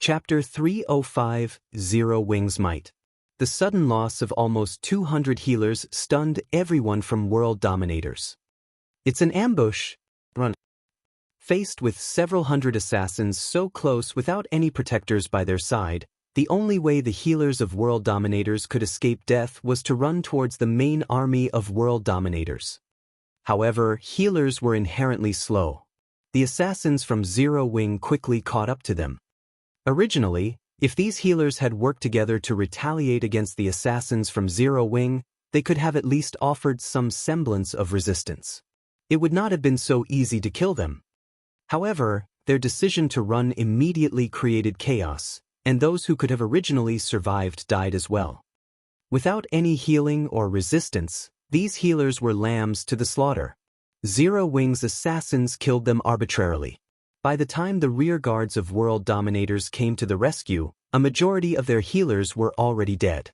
Chapter 305, Zero Wing's Might. The sudden loss of almost 200 healers stunned everyone from world dominators. It's an ambush. Run. Faced with several hundred assassins so close without any protectors by their side, the only way the healers of world dominators could escape death was to run towards the main army of world dominators. However, healers were inherently slow. The assassins from Zero Wing quickly caught up to them. Originally, if these healers had worked together to retaliate against the assassins from Zero Wing, they could have at least offered some semblance of resistance. It would not have been so easy to kill them. However, their decision to run immediately created chaos, and those who could have originally survived died as well. Without any healing or resistance, these healers were lambs to the slaughter. Zero Wing's assassins killed them arbitrarily. By the time the rear guards of world dominators came to the rescue, a majority of their healers were already dead.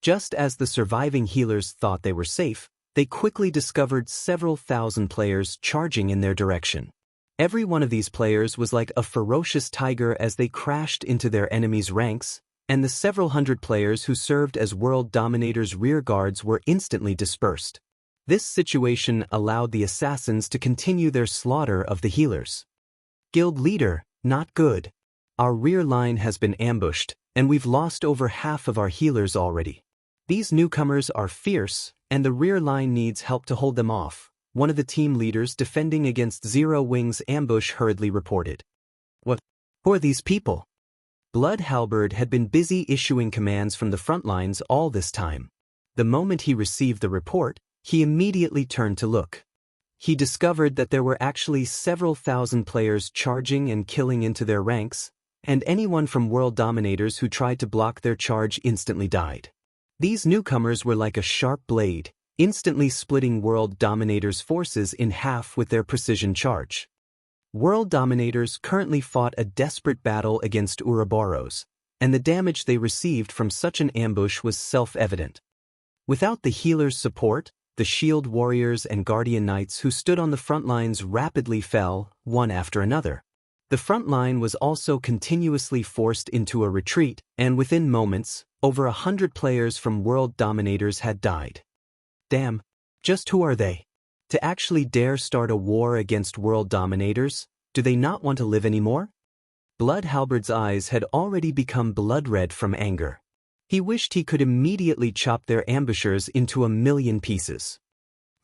Just as the surviving healers thought they were safe, they quickly discovered several thousand players charging in their direction. Every one of these players was like a ferocious tiger as they crashed into their enemies' ranks, and the several hundred players who served as world dominators' rear guards were instantly dispersed. This situation allowed the assassins to continue their slaughter of the healers. Guild leader, not good. Our rear line has been ambushed, and we've lost over half of our healers already. These newcomers are fierce, and the rear line needs help to hold them off, one of the team leaders defending against Zero Wing's ambush hurriedly reported. What? Who are these people? Blood Halberd had been busy issuing commands from the front lines all this time. The moment he received the report, he immediately turned to look. He discovered that there were actually several thousand players charging and killing into their ranks, and anyone from world dominators who tried to block their charge instantly died. These newcomers were like a sharp blade, instantly splitting world dominators' forces in half with their precision charge. World dominators currently fought a desperate battle against Ouroboros, and the damage they received from such an ambush was self-evident. Without the healers' support, the shield warriors and guardian knights who stood on the front lines rapidly fell, one after another. The front line was also continuously forced into a retreat, and within moments, over 100 players from world dominators had died. Damn, just who are they? To actually dare start a war against world dominators, do they not want to live anymore? Blood Halberd's eyes had already become blood-red from anger. He wished he could immediately chop their ambushers into a million pieces.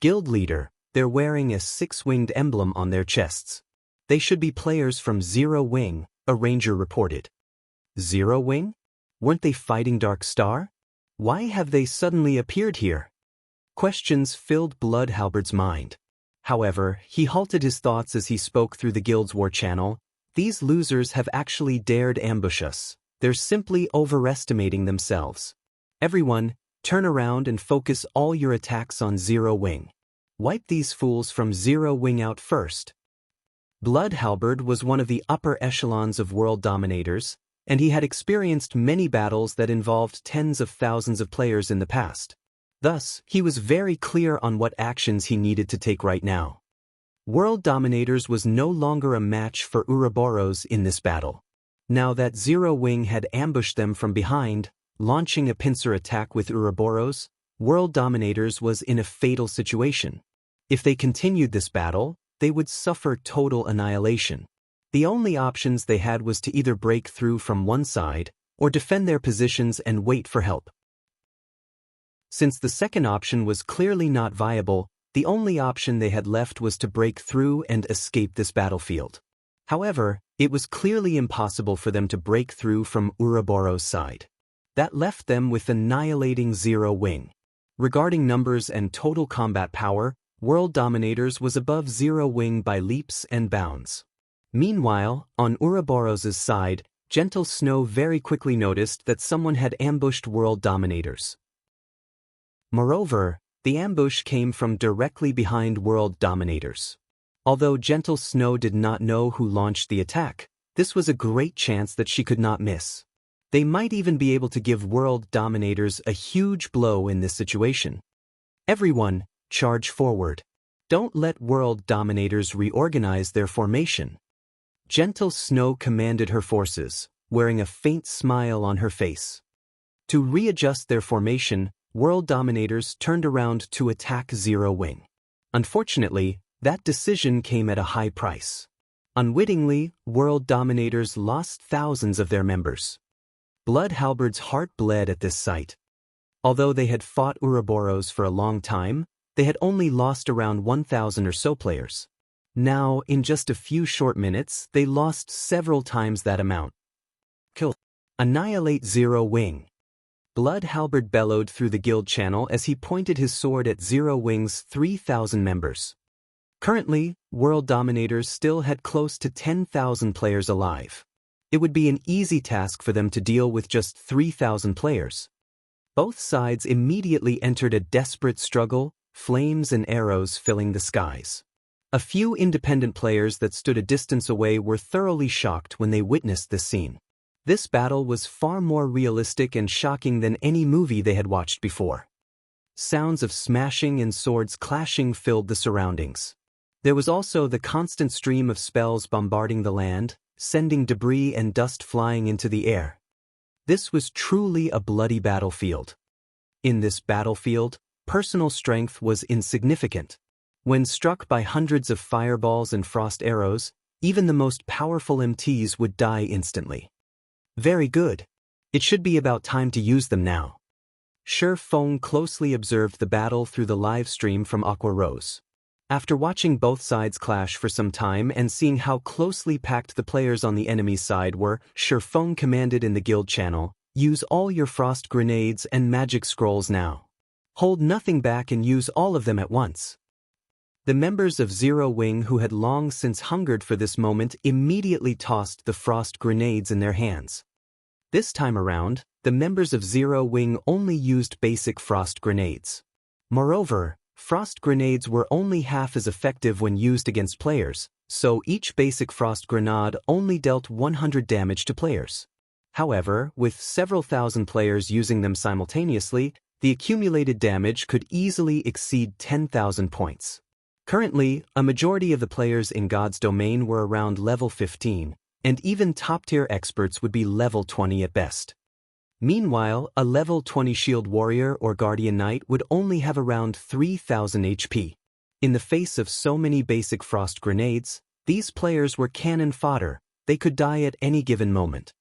Guild leader, they're wearing a six-winged emblem on their chests. They should be players from Zero Wing, a ranger reported. Zero Wing? Weren't they fighting Dark Star? Why have they suddenly appeared here? Questions filled Blood Halberd's mind. However, he halted his thoughts as he spoke through the guild's war channel. These losers have actually dared ambush us. They're simply overestimating themselves. Everyone, turn around and focus all your attacks on Zero Wing. Wipe these fools from Zero Wing out first. Blood Halberd was one of the upper echelons of world dominators, and he had experienced many battles that involved tens of thousands of players in the past. Thus, he was very clear on what actions he needed to take right now. World Dominators was no longer a match for Ouroboros in this battle. Now that Zero Wing had ambushed them from behind, launching a pincer attack with Ouroboros, World Dominators was in a fatal situation. If they continued this battle, they would suffer total annihilation. The only options they had was to either break through from one side, or defend their positions and wait for help. Since the second option was clearly not viable, the only option they had left was to break through and escape this battlefield. However, it was clearly impossible for them to break through from Ouroboros' side. That left them with annihilating Zero Wing. Regarding numbers and total combat power, World Dominators was above Zero Wing by leaps and bounds. Meanwhile, on Ouroboros' side, Gentle Snow very quickly noticed that someone had ambushed World Dominators. Moreover, the ambush came from directly behind World Dominators. Although Gentle Snow did not know who launched the attack, this was a great chance that she could not miss. They might even be able to give World Dominators a huge blow in this situation. Everyone, charge forward. Don't let World Dominators reorganize their formation. Gentle Snow commanded her forces. wearing a faint smile on her face. To readjust their formation, World Dominators turned around to attack Zero Wing. Unfortunately, that decision came at a high price. Unwittingly, World Dominators lost thousands of their members. Blood Halberd's heart bled at this sight. Although they had fought Ouroboros for a long time, they had only lost around 1,000 or so players. Now, in just a few short minutes, they lost several times that amount. Kill. Annihilate Zero Wing. Blood Halberd bellowed through the guild channel as he pointed his sword at Zero Wing's 3,000 members. Currently, World Dominators still had close to 10,000 players alive. It would be an easy task for them to deal with just 3,000 players. Both sides immediately entered a desperate struggle, flames and arrows filling the skies. A few independent players that stood a distance away were thoroughly shocked when they witnessed this scene. This battle was far more realistic and shocking than any movie they had watched before. Sounds of smashing and swords clashing filled the surroundings. There was also the constant stream of spells bombarding the land, sending debris and dust flying into the air. This was truly a bloody battlefield. In this battlefield, personal strength was insignificant. When struck by hundreds of fireballs and frost arrows, even the most powerful MTs would die instantly. Very good. It should be about time to use them now. Feng closely observed the battle through the live stream from Aqua Rose. After watching both sides clash for some time and seeing how closely packed the players on the enemy's side were, Feng commanded in the guild channel, "Use all your frost grenades and magic scrolls now. Hold nothing back and use all of them at once." The members of Zero Wing who had long since hungered for this moment immediately tossed the frost grenades in their hands. This time around, the members of Zero Wing only used basic frost grenades. Moreover, frost grenades were only half as effective when used against players, so each basic frost grenade only dealt 100 damage to players. However, with several thousand players using them simultaneously, the accumulated damage could easily exceed 10,000 points. Currently, a majority of the players in God's domain were around level 15, and even top-tier experts would be level 20 at best. Meanwhile, a level 20 shield warrior or guardian knight would only have around 3,000 HP. In the face of so many basic frost grenades, these players were cannon fodder. They could die at any given moment.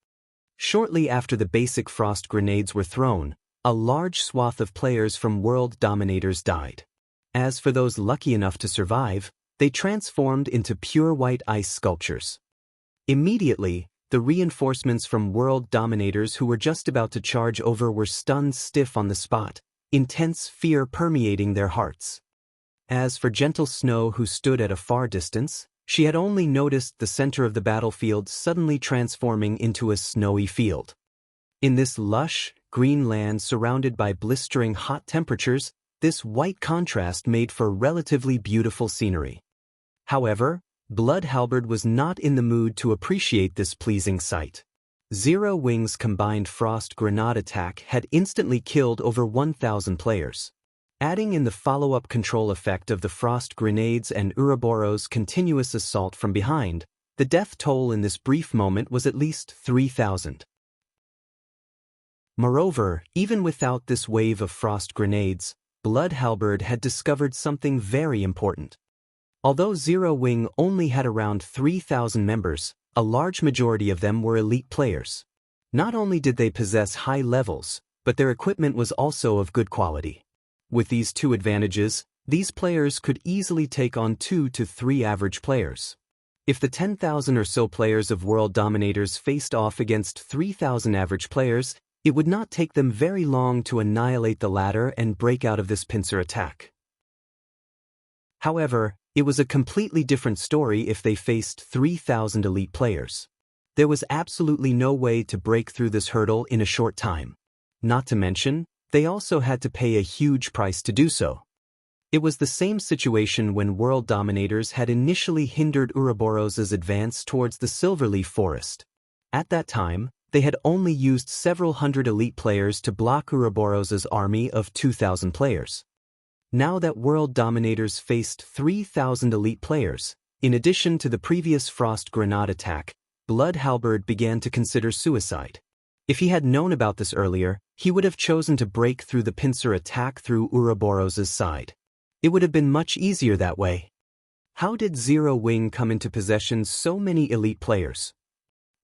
Shortly after the basic frost grenades were thrown, a large swath of players from World Dominators died. As for those lucky enough to survive, they transformed into pure white ice sculptures. Immediately, the reinforcements from World Dominators who were just about to charge over were stunned stiff on the spot, intense fear permeating their hearts. As for Gentle Snow who stood at a far distance, she had only noticed the center of the battlefield suddenly transforming into a snowy field. In this lush, green land surrounded by blistering hot temperatures, this white contrast made for relatively beautiful scenery. However, Blood Halberd was not in the mood to appreciate this pleasing sight. Zero Wing's combined frost grenade attack had instantly killed over 1,000 players. Adding in the follow-up control effect of the frost grenades and Ouroboros' continuous assault from behind, the death toll in this brief moment was at least 3,000. Moreover, even without this wave of frost grenades, Blood Halberd had discovered something very important. Although Zero Wing only had around 3,000 members, a large majority of them were elite players. Not only did they possess high levels, but their equipment was also of good quality. With these two advantages, these players could easily take on 2 to 3 average players. If the 10,000 or so players of World Dominators faced off against 3,000 average players, it would not take them very long to annihilate the latter and break out of this pincer attack. However, it was a completely different story if they faced 3,000 elite players. There was absolutely no way to break through this hurdle in a short time. Not to mention, they also had to pay a huge price to do so. It was the same situation when World Dominators had initially hindered Ouroboros' advance towards the Silverleaf Forest. At that time, they had only used several hundred elite players to block Ouroboros' army of 2,000 players. Now that World Dominators faced 3,000 elite players, in addition to the previous frost grenade attack, Blood Halberd began to consider suicide. If he had known about this earlier, he would have chosen to break through the pincer attack through Ouroboros' side. It would have been much easier that way. How did Zero Wing come into possession so many elite players?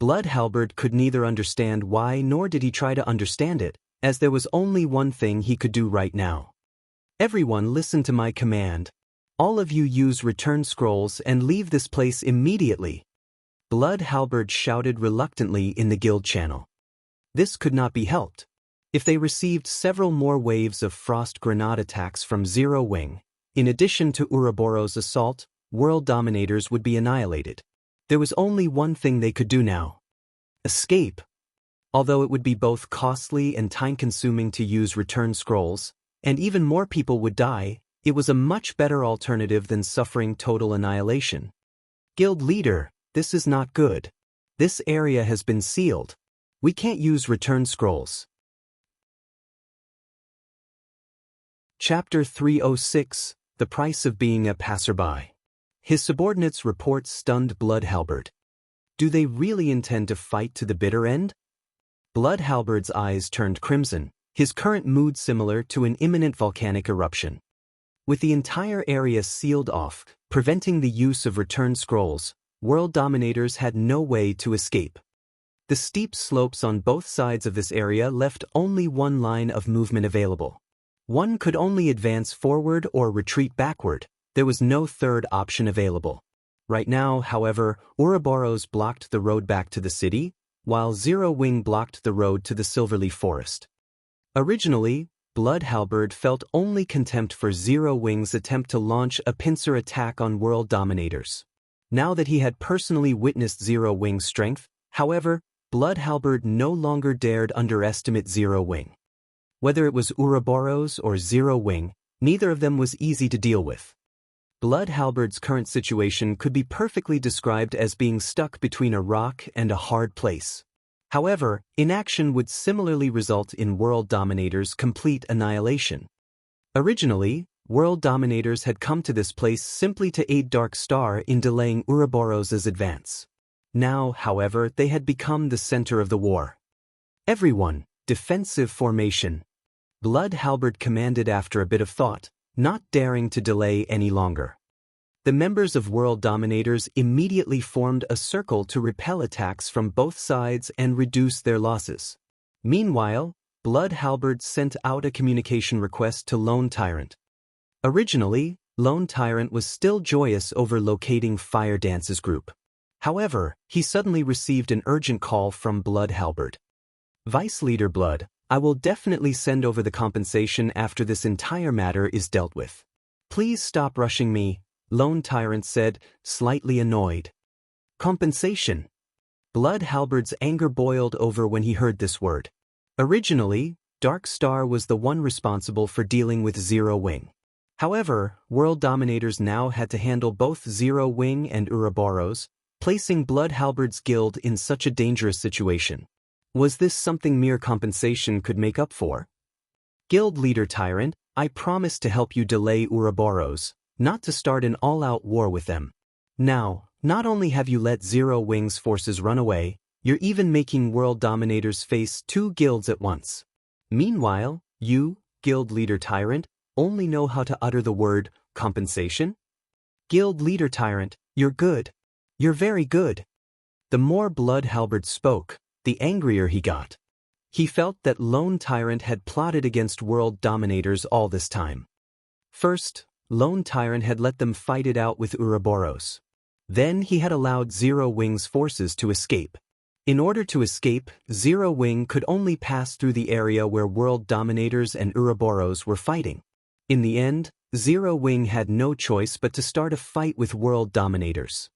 Blood Halberd could neither understand why nor did he try to understand it, as there was only one thing he could do right now. Everyone listen to my command. All of you use return scrolls and leave this place immediately. Blood Halberd shouted reluctantly in the guild channel. This could not be helped. If they received several more waves of frost grenade attacks from Zero Wing, in addition to Ouroboros' assault, world dominators would be annihilated. There was only one thing they could do now. Escape. Although it would be both costly and time-consuming to use return scrolls, and even more people would die, it was a much better alternative than suffering total annihilation. Guild leader, this is not good. This area has been sealed. We can't use return scrolls. Chapter 306, The Price of Being a Passerby. His subordinates' reports stunned Blood Halberd. Do they really intend to fight to the bitter end? Blood Halberd's eyes turned crimson, his current mood similar to an imminent volcanic eruption. With the entire area sealed off, preventing the use of return scrolls, world dominators had no way to escape. The steep slopes on both sides of this area left only one line of movement available. One could only advance forward or retreat backward. There was no third option available. Right now, however, Ouroboros blocked the road back to the city, while Zero Wing blocked the road to the Silverleaf Forest. Originally, Blood Halberd felt only contempt for Zero Wing's attempt to launch a pincer attack on world dominators. Now that he had personally witnessed Zero Wing's strength, however, Blood Halberd no longer dared underestimate Zero Wing. Whether it was Ouroboros or Zero Wing, neither of them was easy to deal with. Blood Halberd's current situation could be perfectly described as being stuck between a rock and a hard place. However, inaction would similarly result in world dominators' complete annihilation. Originally, world dominators had come to this place simply to aid Dark Star in delaying Ouroboros' advance. Now, however, they had become the center of the war. Everyone, defensive formation. Blood Halberd commanded after a bit of thought, not daring to delay any longer. The members of World Dominators immediately formed a circle to repel attacks from both sides and reduce their losses. Meanwhile, Blood Halberd sent out a communication request to Lone Tyrant. Originally, Lone Tyrant was still joyous over locating Fire Dance's group. However, he suddenly received an urgent call from Blood Halberd. Vice Leader Blood, I will definitely send over the compensation after this entire matter is dealt with. Please stop rushing me, Lone Tyrant said, slightly annoyed. Compensation. Blood Halberd's anger boiled over when he heard this word. Originally, Dark Star was the one responsible for dealing with Zero Wing. However, World Dominators now had to handle both Zero Wing and Ouroboros, placing Blood Halberd's guild in such a dangerous situation. Was this something mere compensation could make up for? Guild Leader Tyrant, I promise to help you delay Ouroboros, not to start an all-out war with them. Now, not only have you let Zero Wing's forces run away, you're even making World Dominators face two guilds at once. Meanwhile, you, Guild Leader Tyrant, only know how to utter the word compensation? Guild Leader Tyrant, you're good. You're very good. The more Blood Halberd spoke, the angrier he got. He felt that Lone Tyrant had plotted against World Dominators all this time. First, Lone Tyrant had let them fight it out with Ouroboros. Then he had allowed Zero Wing's forces to escape. In order to escape, Zero Wing could only pass through the area where World Dominators and Ouroboros were fighting. In the end, Zero Wing had no choice but to start a fight with World Dominators.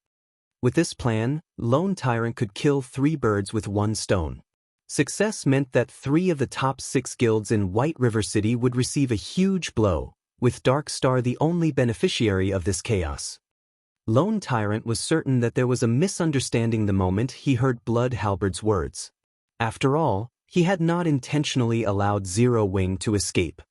With this plan, Lone Tyrant could kill 3 birds with 1 stone. Success meant that 3 of the top 6 guilds in White River City would receive a huge blow, with Dark Star the only beneficiary of this chaos. Lone Tyrant was certain that there was a misunderstanding the moment he heard Blood Halberd's words. After all, he had not intentionally allowed Zero Wing to escape.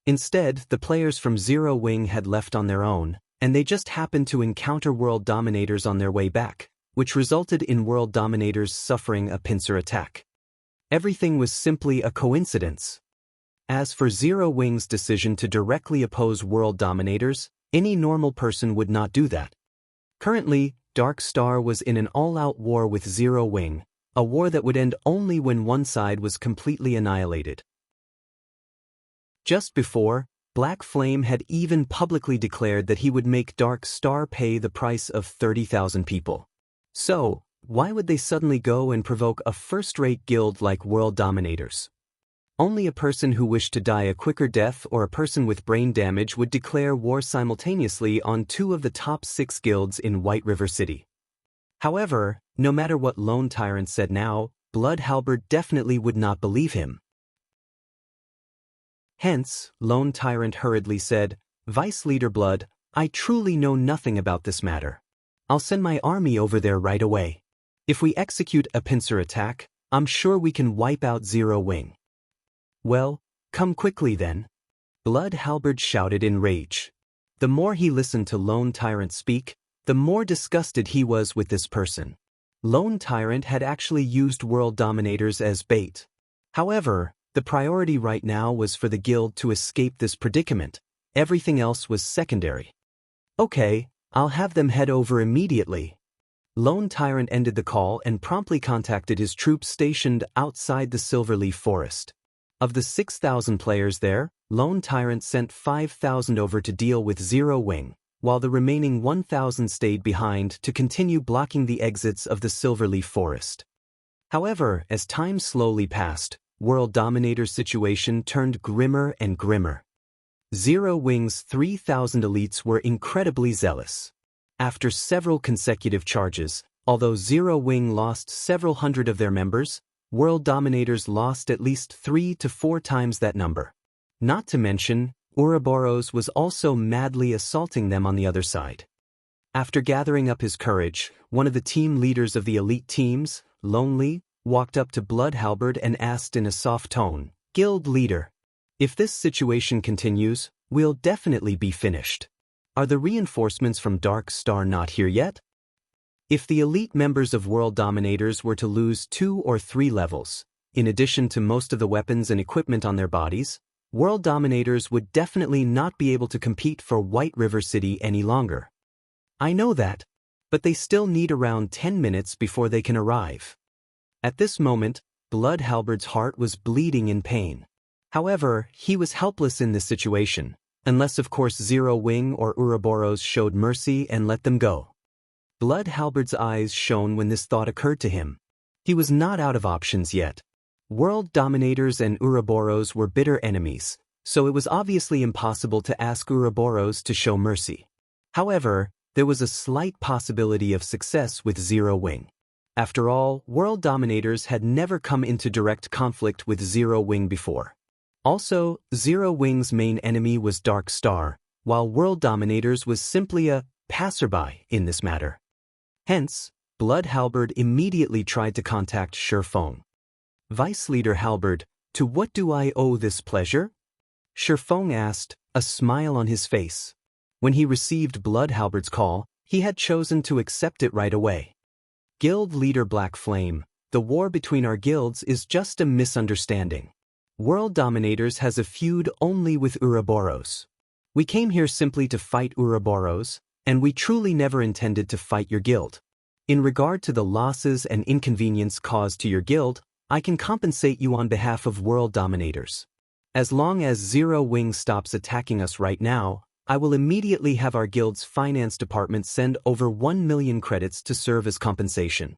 Instead, the players from Zero Wing had left on their own, and they just happened to encounter World Dominators on their way back, which resulted in world dominators suffering a pincer attack. Everything was simply a coincidence. As for Zero Wing's decision to directly oppose world dominators, any normal person would not do that. Currently, Dark Star was in an all-out war with Zero Wing, a war that would end only when one side was completely annihilated. Just before, Black Flame had even publicly declared that he would make Dark Star pay the price of 30,000 people. So, why would they suddenly go and provoke a first-rate guild like World Dominators? Only a person who wished to die a quicker death or a person with brain damage would declare war simultaneously on two of the top 6 guilds in White River City. However, no matter what Lone Tyrant said now, Blood Halberd definitely would not believe him. Hence, Lone Tyrant hurriedly said, "Vice Leader Blood, I truly know nothing about this matter. I'll send my army over there right away. If we execute a pincer attack, I'm sure we can wipe out Zero Wing." "Well, come quickly then," Blood Halberd shouted in rage. The more he listened to Lone Tyrant speak, the more disgusted he was with this person. Lone Tyrant had actually used world dominators as bait. However, the priority right now was for the guild to escape this predicament. Everything else was secondary. "Okay, I'll have them head over immediately." Lone Tyrant ended the call and promptly contacted his troops stationed outside the Silverleaf Forest. Of the 6,000 players there, Lone Tyrant sent 5,000 over to deal with Zero Wing, while the remaining 1,000 stayed behind to continue blocking the exits of the Silverleaf Forest. However, as time slowly passed, World Dominator's situation turned grimmer and grimmer. Zero Wing's 3,000 elites were incredibly zealous. After several consecutive charges, although Zero Wing lost several hundred of their members, World Dominators lost at least 3 to 4 times that number. Not to mention, Ouroboros was also madly assaulting them on the other side. After gathering up his courage, one of the team leaders of the elite teams, Lonely, walked up to Blood Halberd and asked in a soft tone, "Guild leader, if this situation continues, we'll definitely be finished. Are the reinforcements from Dark Star not here yet?" If the elite members of World Dominators were to lose 2 or 3 levels, in addition to most of the weapons and equipment on their bodies, World Dominators would definitely not be able to compete for White River City any longer. "I know that, but they still need around 10 minutes before they can arrive." At this moment, Blood Halberd's heart was bleeding in pain. However, he was helpless in this situation, unless of course Zero Wing or Ouroboros showed mercy and let them go. Blood Halberd's eyes shone when this thought occurred to him. He was not out of options yet. World Dominators and Ouroboros were bitter enemies, so it was obviously impossible to ask Ouroboros to show mercy. However, there was a slight possibility of success with Zero Wing. After all, World Dominators had never come into direct conflict with Zero Wing before. Also, Zero Wing's main enemy was Dark Star, while World Dominators was simply a passerby in this matter. Hence, Blood Halberd immediately tried to contact Feng. "Vice Leader Halberd, to what do I owe this pleasure?" Feng asked, a smile on his face. When he received Blood Halberd's call, he had chosen to accept it right away. "Guild Leader Black Flame, the war between our guilds is just a misunderstanding. World Dominators has a feud only with Ouroboros. We came here simply to fight Ouroboros, and we truly never intended to fight your guild. In regard to the losses and inconvenience caused to your guild, I can compensate you on behalf of World Dominators. As long as Zero Wing stops attacking us right now, I will immediately have our guild's finance department send over 1 million credits to serve as compensation.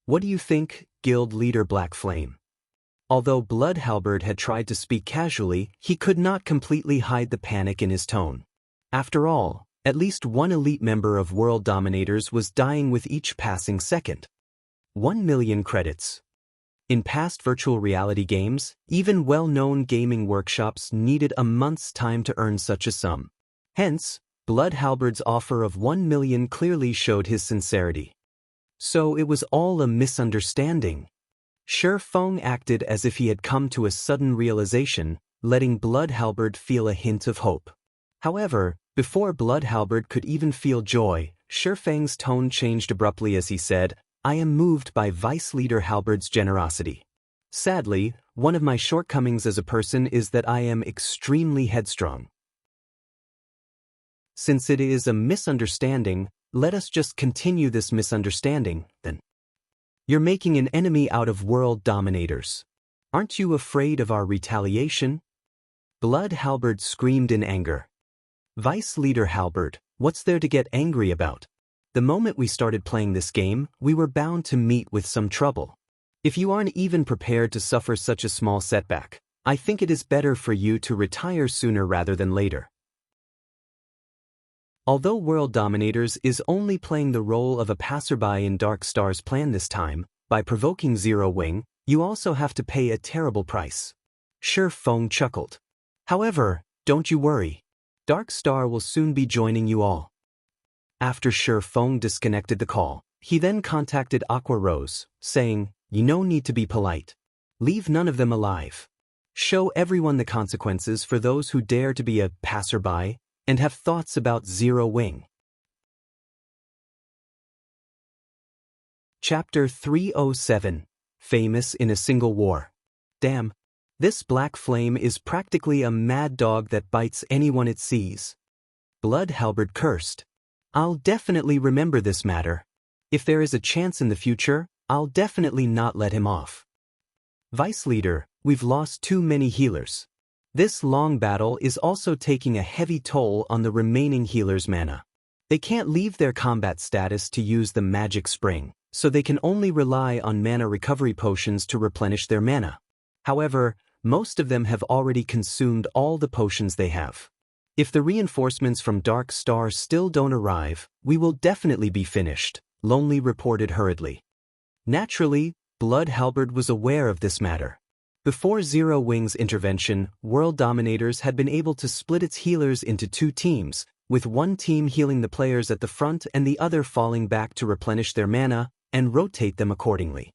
What do you think, Guild Leader Black Flame?" Although Blood Halberd had tried to speak casually, he could not completely hide the panic in his tone. After all, at least one elite member of World Dominators was dying with each passing second. 1 million credits. In past virtual reality games, even well-known gaming workshops needed a month's time to earn such a sum. Hence, Blood Halberd's offer of 1 million clearly showed his sincerity. So it was all a misunderstanding. Feng acted as if he had come to a sudden realization, letting Blood Halberd feel a hint of hope. However, before Blood Halberd could even feel joy, Feng's tone changed abruptly as he said, I am moved by Vice Leader Halberd's generosity. Sadly, one of my shortcomings as a person is that I am extremely headstrong. Since it is a misunderstanding, let us just continue this misunderstanding, then. You're making an enemy out of world dominators. Aren't you afraid of our retaliation? Blood Halberd screamed in anger. Vice Leader Halberd, what's there to get angry about? The moment we started playing this game, we were bound to meet with some trouble. If you aren't even prepared to suffer such a small setback, I think it is better for you to retire sooner rather than later. Although World Dominators is only playing the role of a passerby in Dark Star's plan this time, by provoking Zero Wing, you also have to pay a terrible price. Feng chuckled. However, don't you worry. Dark Star will soon be joining you all. After Feng disconnected the call, he then contacted Aqua Rose, saying, You no need to be polite. Leave none of them alive. Show everyone the consequences for those who dare to be a passerby and have thoughts about Zero Wing. Chapter 307, Famous in a Single War. Damn. This black flame is practically a mad dog that bites anyone it sees. Blood Halberd cursed. I'll definitely remember this matter. If there is a chance in the future, I'll definitely not let him off. Vice Leader, we've lost too many healers. This long battle is also taking a heavy toll on the remaining healers' mana. They can't leave their combat status to use the magic spring, so they can only rely on mana recovery potions to replenish their mana. However, most of them have already consumed all the potions they have. If the reinforcements from Dark Star still don't arrive, we will definitely be finished, Lonely reported hurriedly. Naturally, Blood Halberd was aware of this matter. Before Zero Wing's intervention, World Dominators had been able to split its healers into two teams, with one team healing the players at the front and the other falling back to replenish their mana and rotate them accordingly.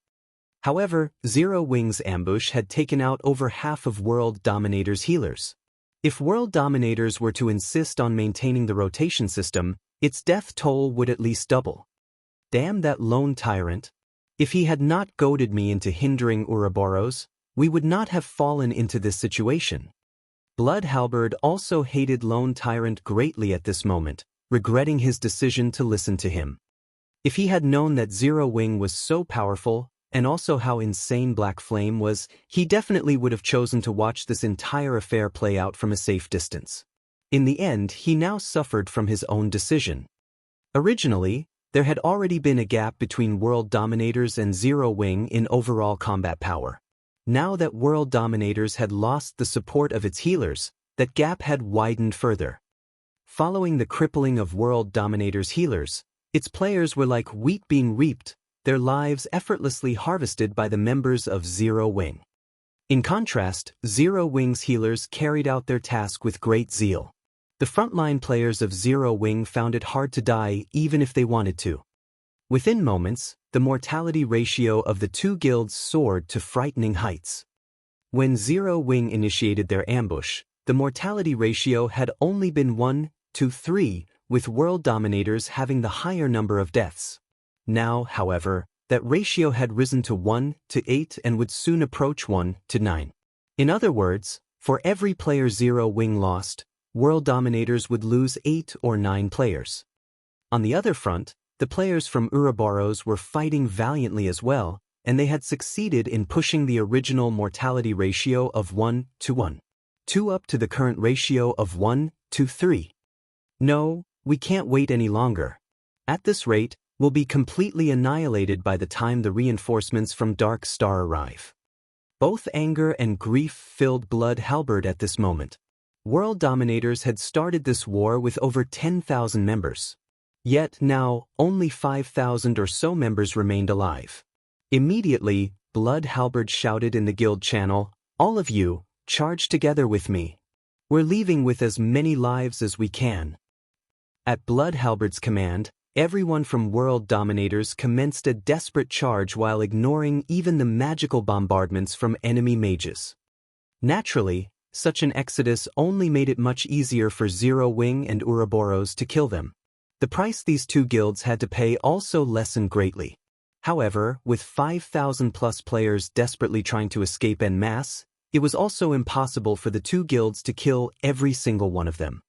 However, Zero Wing's ambush had taken out over half of World Dominators' healers. If World Dominators were to insist on maintaining the rotation system, its death toll would at least double. Damn that lone tyrant. If he had not goaded me into hindering Ouroboros, we would not have fallen into this situation. Blood Halberd also hated Lone Tyrant greatly at this moment, regretting his decision to listen to him. If he had known that Zero Wing was so powerful, and also how insane Black Flame was, he definitely would have chosen to watch this entire affair play out from a safe distance. In the end, he now suffered from his own decision. Originally, there had already been a gap between World Dominators and Zero Wing in overall combat power. Now that World Dominators had lost the support of its healers, that gap had widened further. Following the crippling of World Dominators' healers, its players were like wheat being reaped, their lives effortlessly harvested by the members of Zero Wing. In contrast, Zero Wing's healers carried out their task with great zeal. The frontline players of Zero Wing found it hard to die even if they wanted to. Within moments, the mortality ratio of the two guilds soared to frightening heights. When Zero Wing initiated their ambush, the mortality ratio had only been 1 to 3, with World Dominators having the higher number of deaths. Now, however, that ratio had risen to 1 to 8 and would soon approach 1 to 9. In other words, for every player Zero Wing lost, World Dominators would lose 8 or 9 players. On the other front, the players from Ouroboros were fighting valiantly as well, and they had succeeded in pushing the original mortality ratio of 1 to 1, 2 up to the current ratio of 1 to 3. No, we can't wait any longer. At this rate, we'll be completely annihilated by the time the reinforcements from Dark Star arrive. Both anger and grief filled Blood Halberd at this moment. World Dominators had started this war with over 10,000 members. Yet now, only 5,000 or so members remained alive. Immediately, Blood Halberd shouted in the guild channel, "All of you, charge together with me. We're leaving with as many lives as we can." At Blood Halberd's command, everyone from World Dominators commenced a desperate charge while ignoring even the magical bombardments from enemy mages. Naturally, such an exodus only made it much easier for Zero Wing and Ouroboros to kill them. The price these two guilds had to pay also lessened greatly. However, with 5,000 plus players desperately trying to escape en masse, it was also impossible for the two guilds to kill every single one of them.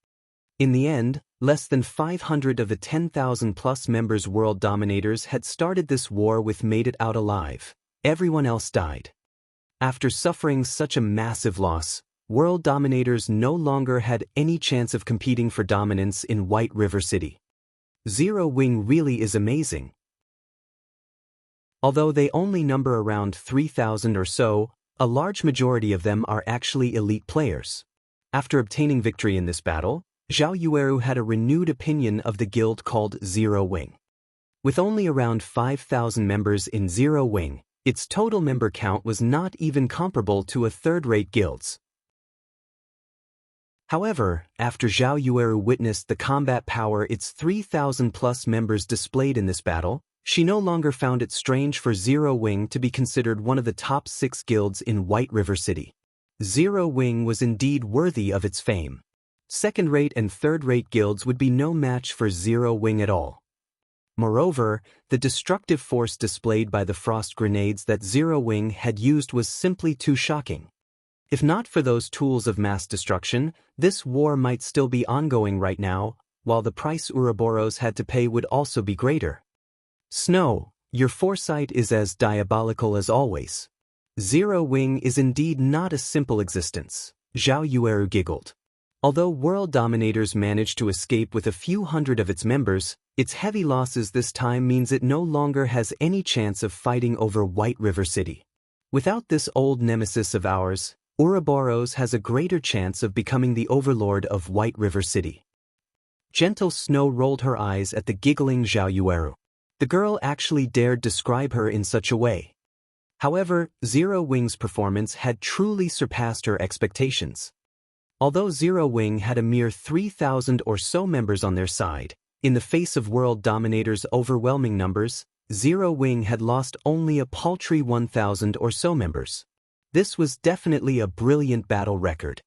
In the end, less than 500 of the 10,000 plus members world dominators had started this war with made it out alive. Everyone else died. After suffering such a massive loss, world dominators no longer had any chance of competing for dominance in White River City. Zero Wing really is amazing. Although they only number around 3,000 or so, a large majority of them are actually elite players. After obtaining victory in this battle, Zhao Yueru had a renewed opinion of the guild called Zero Wing. With only around 5,000 members in Zero Wing, its total member count was not even comparable to a third-rate guild's. However, after Zhao Yueru witnessed the combat power its 3,000-plus members displayed in this battle, she no longer found it strange for Zero Wing to be considered one of the top 6 guilds in White River City. Zero Wing was indeed worthy of its fame. Second-rate and third-rate guilds would be no match for Zero Wing at all. Moreover, the destructive force displayed by the frost grenades that Zero Wing had used was simply too shocking. If not for those tools of mass destruction, this war might still be ongoing right now, while the price Ouroboros had to pay would also be greater. Snow, your foresight is as diabolical as always. Zero Wing is indeed not a simple existence, Zhao Yueru giggled. Although world dominators managed to escape with a few hundred of its members, its heavy losses this time means it no longer has any chance of fighting over White River City. Without this old nemesis of ours, Ouroboros has a greater chance of becoming the overlord of White River City. Gentle Snow rolled her eyes at the giggling Zhao Yueru. The girl actually dared describe her in such a way. However, Zero Wing's performance had truly surpassed her expectations. Although Zero Wing had a mere 3,000 or so members on their side, in the face of world dominators' overwhelming numbers, Zero Wing had lost only a paltry 1,000 or so members. This was definitely a brilliant battle record.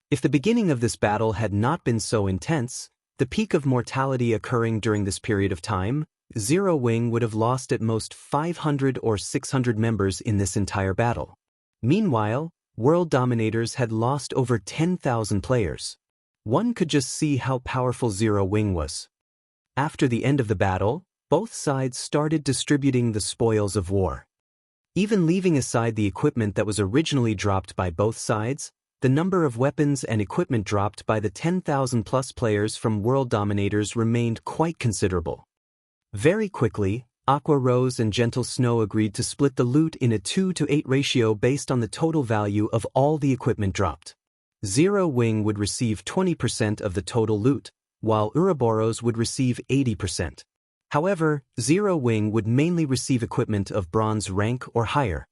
If the beginning of this battle had not been so intense, the peak of mortality occurring during this period of time, Zero Wing would have lost at most 500 or 600 members in this entire battle. Meanwhile, world dominators had lost over 10,000 players. One could just see how powerful Zero Wing was. After the end of the battle, both sides started distributing the spoils of war. Even leaving aside the equipment that was originally dropped by both sides, the number of weapons and equipment dropped by the 10,000-plus players from world dominators remained quite considerable. Very quickly, Aqua Rose and Gentle Snow agreed to split the loot in a 2-to-8 ratio based on the total value of all the equipment dropped. Zero Wing would receive 20% of the total loot, while Ouroboros would receive 80%. However, Zero Wing would mainly receive equipment of bronze rank or higher.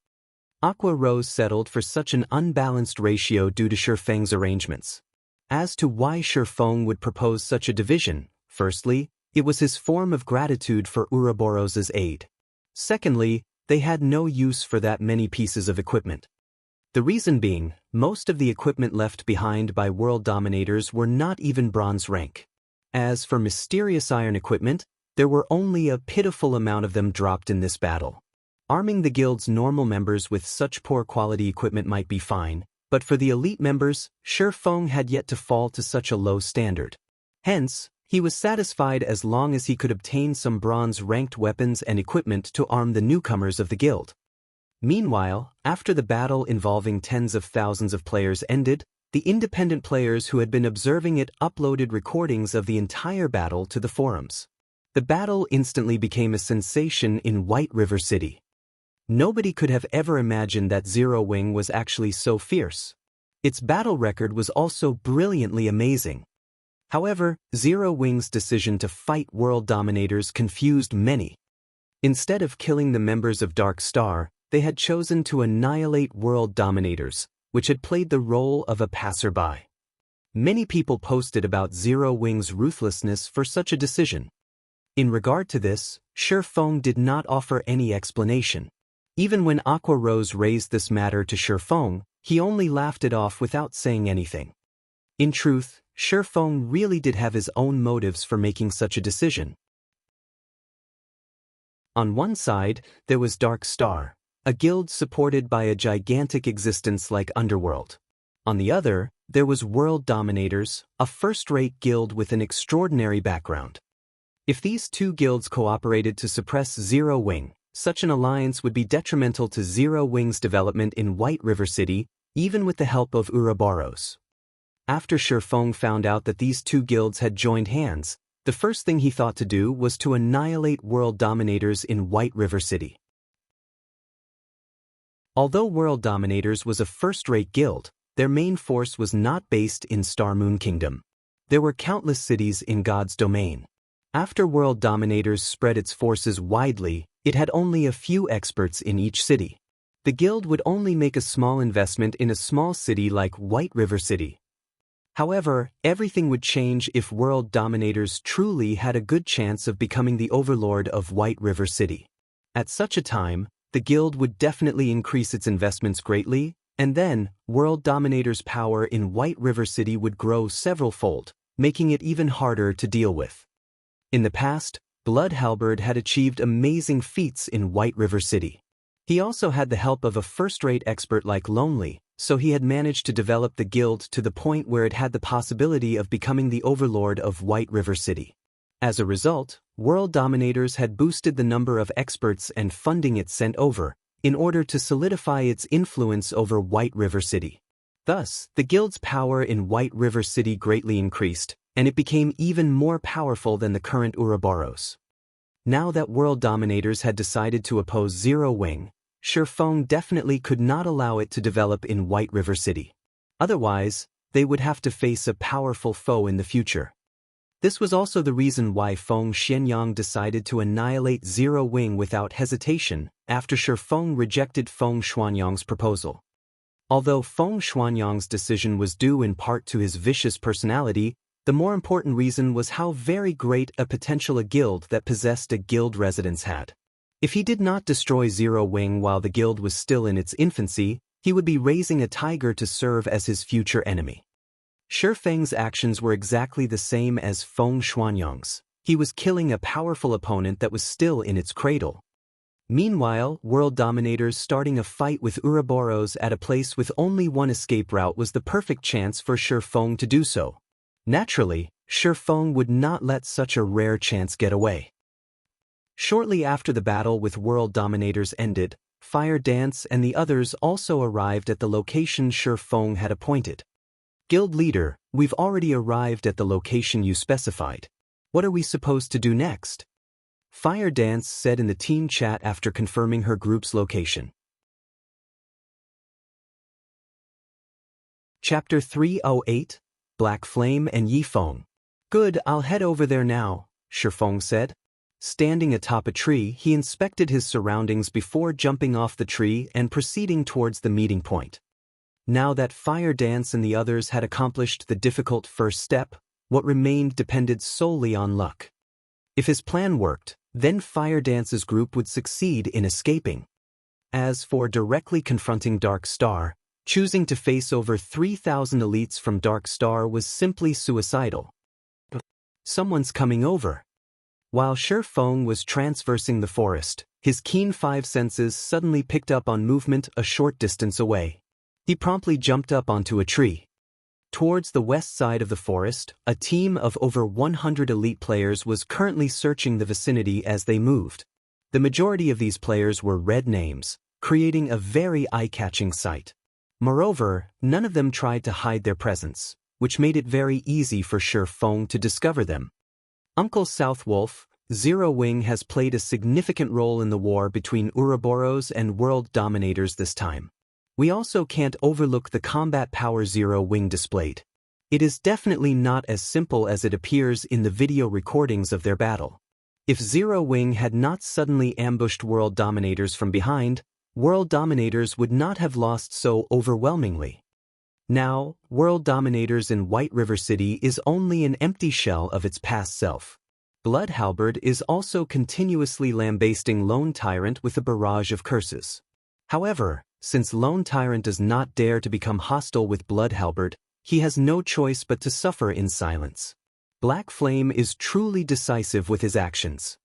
Aqua Rose settled for such an unbalanced ratio due to Feng's arrangements. As to why Feng would propose such a division, firstly, it was his form of gratitude for Ouroboros' aid. Secondly, they had no use for that many pieces of equipment. The reason being, most of the equipment left behind by world dominators were not even bronze rank. As for mysterious iron equipment, there were only a pitiful amount of them dropped in this battle. Arming the guild's normal members with such poor quality equipment might be fine, but for the elite members, Feng had yet to fall to such a low standard. Hence, he was satisfied as long as he could obtain some bronze-ranked weapons and equipment to arm the newcomers of the guild. Meanwhile, after the battle involving tens of thousands of players ended, the independent players who had been observing it uploaded recordings of the entire battle to the forums. The battle instantly became a sensation in White River City. Nobody could have ever imagined that Zero Wing was actually so fierce. Its battle record was also brilliantly amazing. However, Zero Wing's decision to fight world dominators confused many. Instead of killing the members of Dark Star, they had chosen to annihilate world dominators, which had played the role of a passerby. Many people posted about Zero Wing's ruthlessness for such a decision. In regard to this, Feng did not offer any explanation. Even when Aqua Rose raised this matter to Feng, he only laughed it off without saying anything. In truth, Feng really did have his own motives for making such a decision. On one side, there was Dark Star, a guild supported by a gigantic existence like Underworld. On the other, there was World Dominators, a first-rate guild with an extraordinary background. If these two guilds cooperated to suppress Zero Wing, such an alliance would be detrimental to Zero Wing's development in White River City, even with the help of Ouroboros. After Feng found out that these two guilds had joined hands, the first thing he thought to do was to annihilate World Dominators in White River City. Although World Dominators was a first-rate guild, their main force was not based in Star Moon Kingdom. There were countless cities in God's domain. After World Dominators spread its forces widely, it had only a few experts in each city. The guild would only make a small investment in a small city like White River City. However, everything would change if World Dominators truly had a good chance of becoming the overlord of White River City. At such a time, the guild would definitely increase its investments greatly, and then, World Dominators' power in White River City would grow several-fold, making it even harder to deal with. In the past, Blood Halberd had achieved amazing feats in White River City. He also had the help of a first-rate expert like Lonely, so he had managed to develop the guild to the point where it had the possibility of becoming the overlord of White River City. As a result, World Dominators had boosted the number of experts and funding it sent over, in order to solidify its influence over White River City. Thus, the guild's power in White River City greatly increased, and it became even more powerful than the current Ouroboros. Now that World Dominators had decided to oppose Zero Wing, Feng definitely could not allow it to develop in White River City. Otherwise, they would have to face a powerful foe in the future. This was also the reason why Feng Xianyang decided to annihilate Zero Wing without hesitation, after Feng rejected Feng Xuanyang's proposal. Although Feng Xuanyang's decision was due in part to his vicious personality, the more important reason was how very great a potential a guild that possessed a guild residence had. If he did not destroy Zero Wing while the guild was still in its infancy, he would be raising a tiger to serve as his future enemy. Feng's actions were exactly the same as Feng Xuanyang's. He was killing a powerful opponent that was still in its cradle. Meanwhile, World Dominators starting a fight with Ouroboros at a place with only one escape route was the perfect chance for Feng to do so. Naturally, Feng would not let such a rare chance get away. Shortly after the battle with World Dominators ended, Fire Dance and the others also arrived at the location Feng had appointed. Guild leader, we've already arrived at the location you specified. What are we supposed to do next? Fire Dance said in the team chat after confirming her group's location. Chapter 308, Black Flame and Yi Feng. Good, I'll head over there now, Feng said. Standing atop a tree, he inspected his surroundings before jumping off the tree and proceeding towards the meeting point. Now that Fire Dance and the others had accomplished the difficult first step, what remained depended solely on luck. If his plan worked, then Fire Dance's group would succeed in escaping. As for directly confronting Dark Star, choosing to face over 3,000 elites from Dark Star was simply suicidal. Someone's coming over. While Feng was traversing the forest, his keen five senses suddenly picked up on movement a short distance away. He promptly jumped up onto a tree. Towards the west side of the forest, a team of over 100 elite players was currently searching the vicinity as they moved. The majority of these players were red names, creating a very eye-catching sight. Moreover, none of them tried to hide their presence, which made it very easy for Feng to discover them. Uncle Southwolf, Zero Wing has played a significant role in the war between Ouroboros and World Dominators this time. We also can't overlook the combat power Zero Wing displayed. It is definitely not as simple as it appears in the video recordings of their battle. If Zero Wing had not suddenly ambushed World Dominators from behind, World Dominators would not have lost so overwhelmingly. Now, World Dominators in White River City is only an empty shell of its past self. Blood Halberd is also continuously lambasting Lone Tyrant with a barrage of curses. However, since Lone Tyrant does not dare to become hostile with Blood Halberd, he has no choice but to suffer in silence. Black Flame is truly decisive with his actions.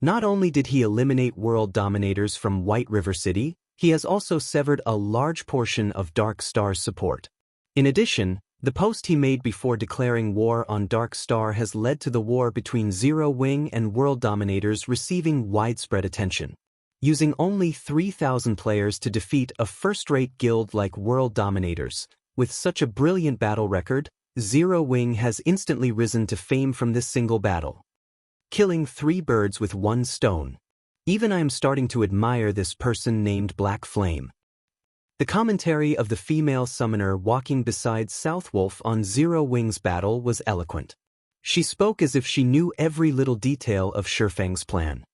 Not only did he eliminate world dominators from White River City, he has also severed a large portion of Dark Star's support. In addition, the post he made before declaring war on Dark Star has led to the war between Zero Wing and world dominators receiving widespread attention. Using only 3,000 players to defeat a first-rate guild like world dominators, with such a brilliant battle record, Zero Wing has instantly risen to fame from this single battle. Killing 3 birds with 1 stone. Even I am starting to admire this person named Black Flame. The commentary of the female summoner walking beside Southwolf on Zero Wing's battle was eloquent. She spoke as if she knew every little detail of Feng's plan.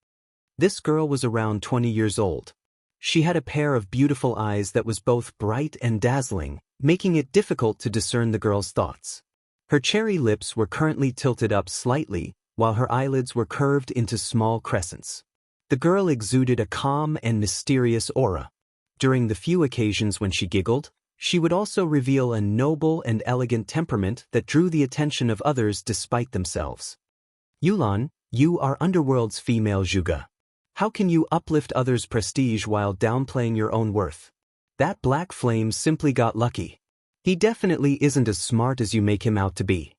This girl was around 20 years old. She had a pair of beautiful eyes that was both bright and dazzling, making it difficult to discern the girl's thoughts. Her cherry lips were currently tilted up slightly, while her eyelids were curved into small crescents. The girl exuded a calm and mysterious aura. During the few occasions when she giggled, she would also reveal a noble and elegant temperament that drew the attention of others despite themselves. Yulan, you are Underworld's female Zhuge. How can you uplift others' prestige while downplaying your own worth? That Black Flame simply got lucky. He definitely isn't as smart as you make him out to be.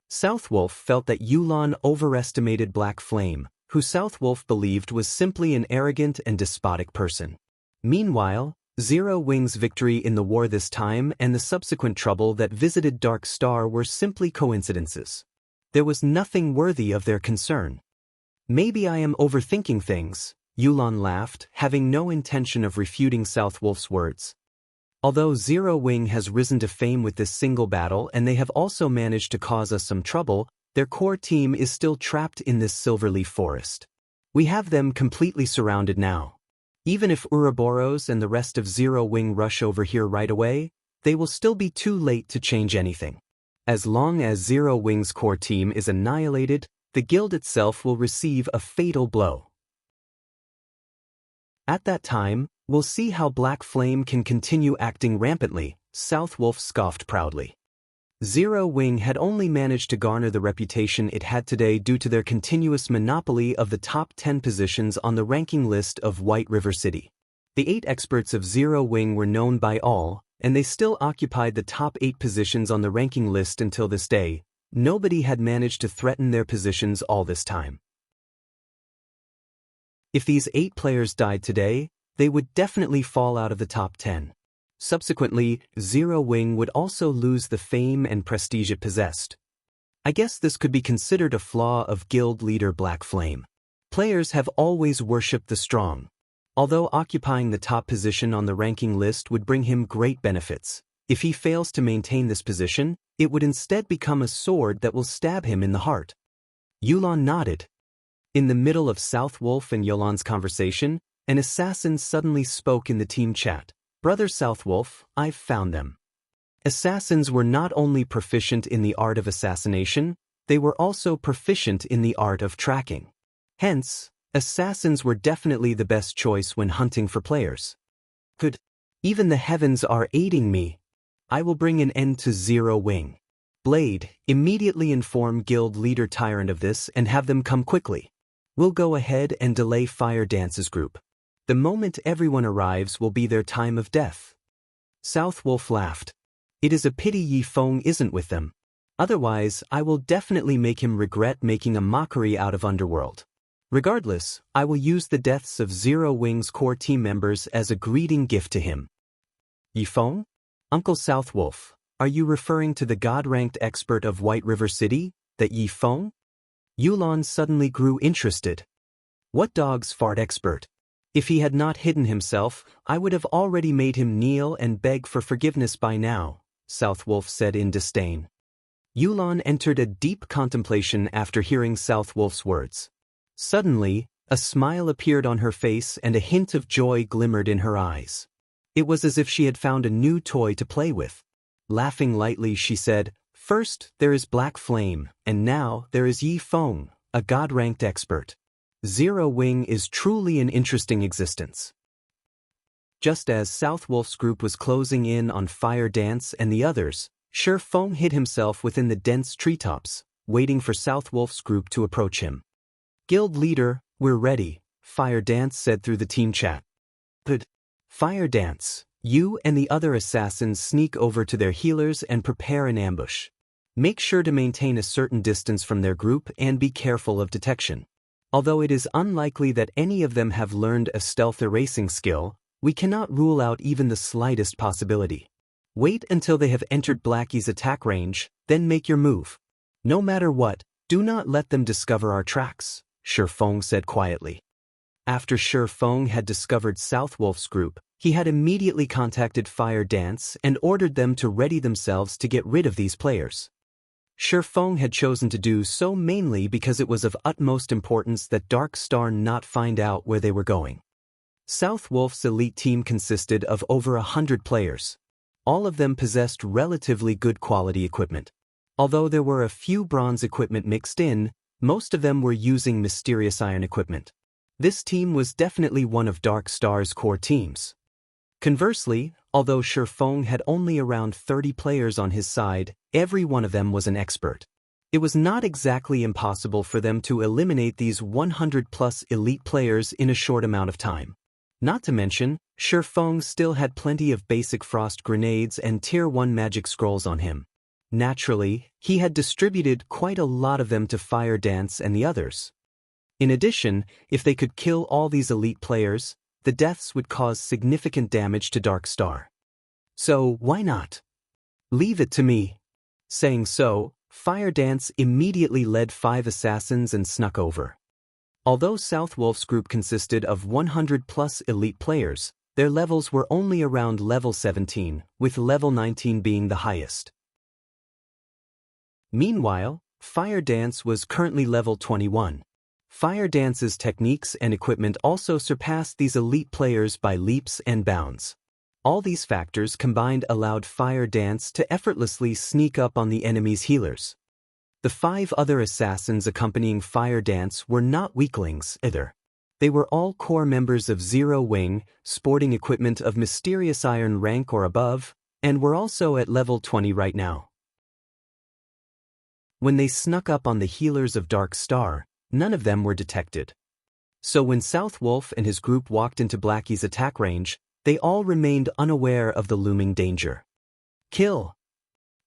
Southwolf felt that Yulan overestimated Black Flame, who Southwolf believed was simply an arrogant and despotic person. Meanwhile, Zero Wing's victory in the war this time and the subsequent trouble that visited Dark Star were simply coincidences. There was nothing worthy of their concern. Maybe I am overthinking things, Yulan laughed, having no intention of refuting Southwolf's words. Although Zero Wing has risen to fame with this single battle and they have also managed to cause us some trouble, their core team is still trapped in this Silverleaf forest. We have them completely surrounded now. Even if Ouroboros and the rest of Zero Wing rush over here right away, they will still be too late to change anything. As long as Zero Wing's core team is annihilated, the guild itself will receive a fatal blow. At that time, we'll see how Black Flame can continue acting rampantly, Southwolf scoffed proudly. Zero Wing had only managed to garner the reputation it had today due to their continuous monopoly of the top 10 positions on the ranking list of White River City. The 8 experts of Zero Wing were known by all, and they still occupied the top 8 positions on the ranking list until this day. Nobody had managed to threaten their positions all this time. If these 8 players died today, they would definitely fall out of the top 10. Subsequently, Zero Wing would also lose the fame and prestige it possessed. I guess this could be considered a flaw of guild leader Black Flame. Players have always worshipped the strong. Although occupying the top position on the ranking list would bring him great benefits, if he fails to maintain this position, it would instead become a sword that will stab him in the heart. Yulan nodded. In the middle of Southwolf and Yulan's conversation, an assassin suddenly spoke in the team chat. Brother Southwolf, I've found them. Assassins were not only proficient in the art of assassination, they were also proficient in the art of tracking. Hence, assassins were definitely the best choice when hunting for players. Good. Even the heavens are aiding me. I will bring an end to Zero Wing. Blade, immediately inform guild leader Tyrant of this and have them come quickly. We'll go ahead and delay Fire Dance's group. The moment everyone arrives will be their time of death. Southwolf laughed. It is a pity Yi Feng isn't with them. Otherwise, I will definitely make him regret making a mockery out of Underworld. Regardless, I will use the deaths of Zero Wing's core team members as a greeting gift to him. Yi Feng? Uncle Southwolf, are you referring to the God-ranked expert of White River City, that Yi Feng? Yulan suddenly grew interested. What dog's fart expert? If he had not hidden himself, I would have already made him kneel and beg for forgiveness by now, Southwolf said in disdain. Yulan entered a deep contemplation after hearing Southwolf's words. Suddenly, a smile appeared on her face and a hint of joy glimmered in her eyes. It was as if she had found a new toy to play with. Laughing lightly, she said, "First, there is Black Flame, and now there is Yi Feng, a God-ranked expert. Zero Wing is truly an interesting existence." Just as Southwolf's group was closing in on Fire Dance and the others, Feng hid himself within the dense treetops, waiting for South Wolf's group to approach him. Guild leader, we're ready, Fire Dance said through the team chat. Good. Fire Dance, you and the other assassins sneak over to their healers and prepare an ambush. Make sure to maintain a certain distance from their group and be careful of detection. Although it is unlikely that any of them have learned a stealth erasing skill, we cannot rule out even the slightest possibility. Wait until they have entered Blackie's attack range, then make your move. No matter what, do not let them discover our tracks, Feng said quietly. After Feng had discovered South Wolf's group, he had immediately contacted Fire Dance and ordered them to ready themselves to get rid of these players. Feng had chosen to do so mainly because it was of utmost importance that Dark Star not find out where they were going. South Wolf's elite team consisted of over 100 players. All of them possessed relatively good quality equipment. Although there were a few bronze equipment mixed in, most of them were using mysterious iron equipment. This team was definitely one of Dark Star's core teams. Conversely, although Feng had only around 30 players on his side, every one of them was an expert. It was not exactly impossible for them to eliminate these 100-plus elite players in a short amount of time. Not to mention, Feng still had plenty of basic frost grenades and Tier 1 magic scrolls on him. Naturally, he had distributed quite a lot of them to Fire Dance and the others. In addition, if they could kill all these elite players, the deaths would cause significant damage to Dark Star. So, why not? Leave it to me. Saying so, Fire Dance immediately led 5 assassins and snuck over. Although South Wolf's group consisted of 100-plus elite players, their levels were only around level 17, with level 19 being the highest. Meanwhile, Fire Dance was currently level 21. Fire Dance's techniques and equipment also surpassed these elite players by leaps and bounds. All these factors combined allowed Fire Dance to effortlessly sneak up on the enemy's healers. The 5 other assassins accompanying Fire Dance were not weaklings either. They were all core members of Zero Wing, sporting equipment of mysterious iron rank or above, and were also at level 20 right now. When they snuck up on the healers of Dark Star, none of them were detected. So when South Wolf and his group walked into Blackie's attack range, they all remained unaware of the looming danger. Kill!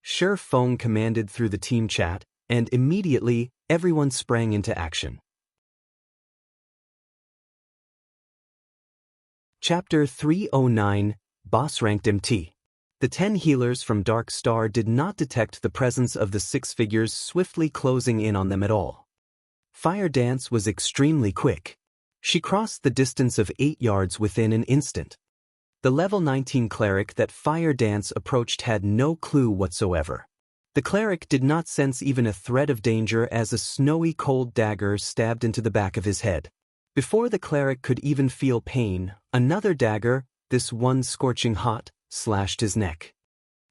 Feng commanded through the team chat, and immediately, everyone sprang into action. Chapter 309, Boss Ranked MT. The 10 healers from Dark Star did not detect the presence of the 6 figures swiftly closing in on them at all. Fire Dance was extremely quick. She crossed the distance of 8 yards within an instant. The level 19 cleric that Fire Dance approached had no clue whatsoever. The cleric did not sense even a threat of danger as a snowy cold dagger stabbed into the back of his head. Before the cleric could even feel pain, another dagger, this one scorching hot, slashed his neck.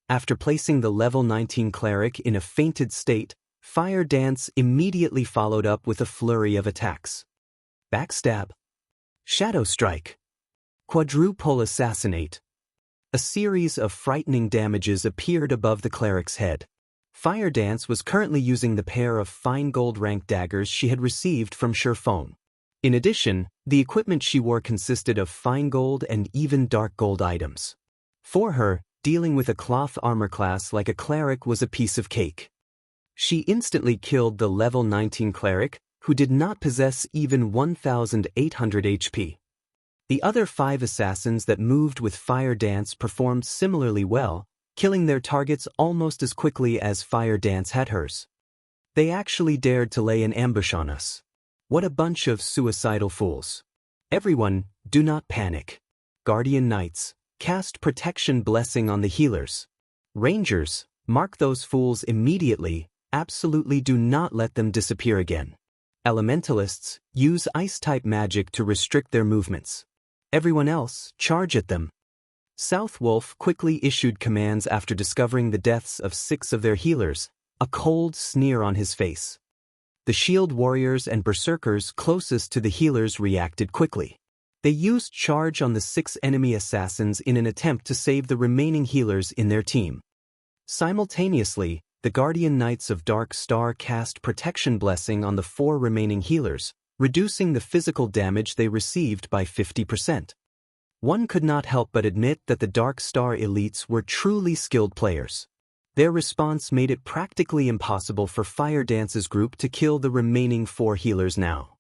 After placing the level 19 cleric in a fainted state, Fire Dance immediately followed up with a flurry of attacks. Backstab. Shadow Strike. Quadruple Assassinate. A series of frightening damages appeared above the cleric's head. Fire Dance was currently using the pair of fine gold rank daggers she had received from Feng. In addition, the equipment she wore consisted of fine gold and even dark gold items. For her, dealing with a cloth armor class like a cleric was a piece of cake. She instantly killed the level 19 cleric, who did not possess even 1,800 HP. The other 5 assassins that moved with Fire Dance performed similarly well, killing their targets almost as quickly as Fire Dance had hers. They actually dared to lay an ambush on us. What a bunch of suicidal fools. Everyone, do not panic. Guardian Knights, cast Protection Blessing on the healers. Rangers, mark those fools immediately, absolutely do not let them disappear again. Elementalists, use Ice-type magic to restrict their movements. Everyone else, charge at them. South Wolf quickly issued commands after discovering the deaths of 6 of their healers, a cold sneer on his face. The shield warriors and berserkers closest to the healers reacted quickly. They used charge on the 6 enemy assassins in an attempt to save the remaining healers in their team. Simultaneously, the Guardian Knights of Dark Star cast Protection Blessing on the 4 remaining healers, reducing the physical damage they received by 50%. One could not help but admit that the Dark Star elites were truly skilled players. Their response made it practically impossible for Fire Dance's group to kill the remaining 4 healers now.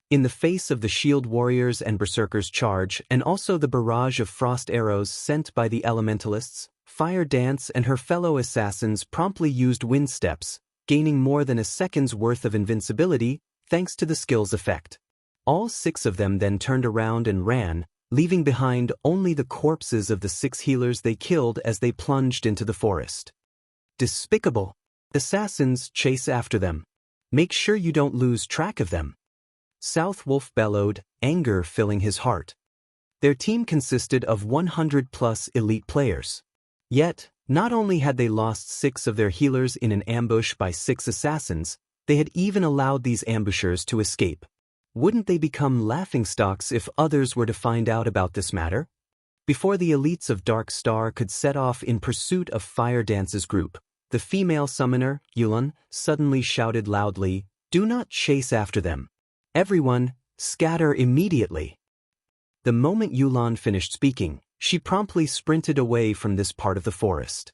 In the face of the Shield Warriors and Berserkers' charge and also the barrage of frost arrows sent by the Elementalists, Fire Dance and her fellow assassins promptly used wind steps, gaining more than a second's worth of invincibility thanks to the skill's effect. All 6 of them then turned around and ran, leaving behind only the corpses of the 6 healers they killed as they plunged into the forest. Despicable. Assassins, chase after them. Make sure you don't lose track of them. South Wolf bellowed, anger filling his heart. Their team consisted of 100+ elite players. Yet, not only had they lost 6 of their healers in an ambush by 6 assassins, they had even allowed these ambushers to escape. Wouldn't they become laughingstocks if others were to find out about this matter? Before the elites of Dark Star could set off in pursuit of Fire Dance's group, the female summoner, Yulan, suddenly shouted loudly, "Do not chase after them. Everyone, scatter immediately." The moment Yulan finished speaking, she promptly sprinted away from this part of the forest.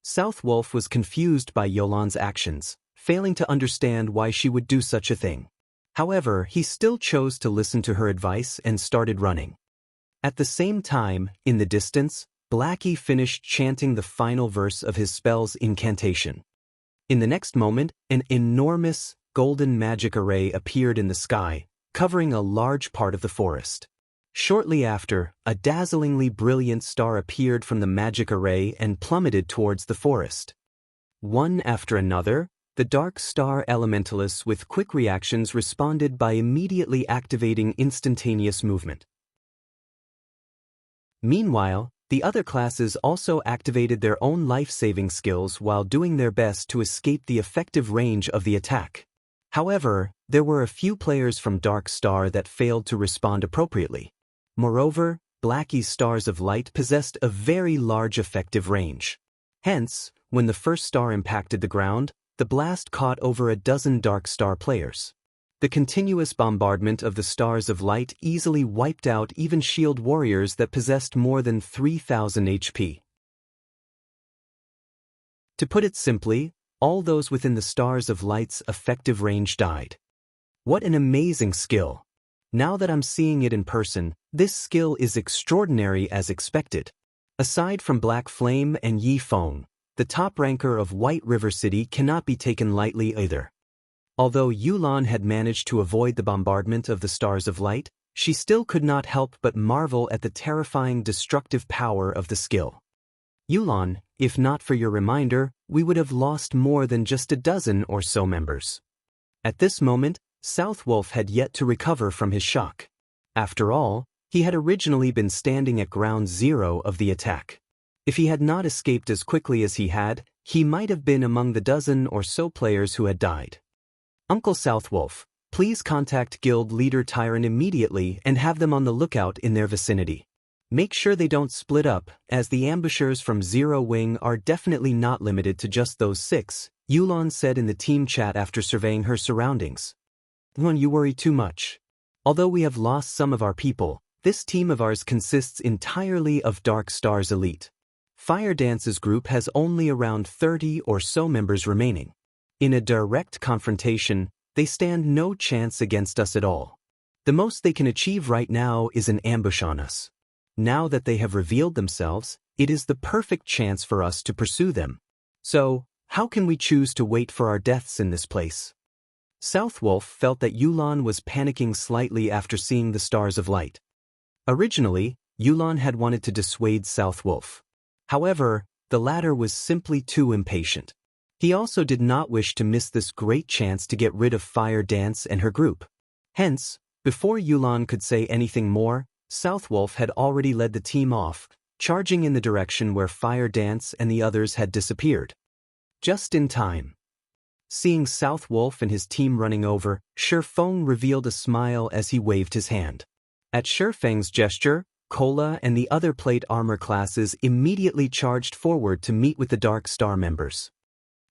South Wolf was confused by Yulan's actions, failing to understand why she would do such a thing. However, he still chose to listen to her advice and started running. At the same time, in the distance, Blackie finished chanting the final verse of his spell's incantation. In the next moment, an enormous, golden magic array appeared in the sky, covering a large part of the forest. Shortly after, a dazzlingly brilliant star appeared from the magic array and plummeted towards the forest. One after another, the Dark Star Elementalists with quick reactions responded by immediately activating instantaneous movement. Meanwhile, the other classes also activated their own life-saving skills while doing their best to escape the effective range of the attack. However, there were a few players from Dark Star that failed to respond appropriately. Moreover, Blackie's Stars of Light possessed a very large effective range. Hence, when the first star impacted the ground, the blast caught over a dozen Dark Star players. The continuous bombardment of the Stars of Light easily wiped out even Shield Warriors that possessed more than 3,000 HP. To put it simply, all those within the Stars of Light's effective range died. What an amazing skill! Now that I'm seeing it in person, this skill is extraordinary as expected. Aside from Black Flame and Yi Feng, the top ranker of White River City cannot be taken lightly either. Although Yulan had managed to avoid the bombardment of the Stars of Light, she still could not help but marvel at the terrifying destructive power of the skill. Yulan, if not for your reminder, we would have lost more than just a dozen or so members. At this moment, South Wolf had yet to recover from his shock. After all, he had originally been standing at ground zero of the attack. If he had not escaped as quickly as he had, he might have been among the dozen or so players who had died. Uncle South Wolf, please contact Guild Leader Tyrant immediately and have them on the lookout in their vicinity. Make sure they don't split up, as the ambushers from Zero Wing are definitely not limited to just those 6, Yulan said in the team chat after surveying her surroundings. You worry too much. Although we have lost some of our people, this team of ours consists entirely of Dark Star's elite. Fire Dance's group has only around 30 or so members remaining. In a direct confrontation, they stand no chance against us at all. The most they can achieve right now is an ambush on us. Now that they have revealed themselves, it is the perfect chance for us to pursue them. So, how can we choose to wait for our deaths in this place? South Wolf felt that Yulan was panicking slightly after seeing the Stars of Light. Originally, Yulan had wanted to dissuade South Wolf. However, the latter was simply too impatient. He also did not wish to miss this great chance to get rid of Fire Dance and her group. Hence, before Yulan could say anything more, South Wolf had already led the team off, charging in the direction where Fire Dance and the others had disappeared. Just in time. Seeing South Wolf and his team running over, Feng revealed a smile as he waved his hand. At Feng's gesture, Cola and the other plate armor classes immediately charged forward to meet with the Dark Star members.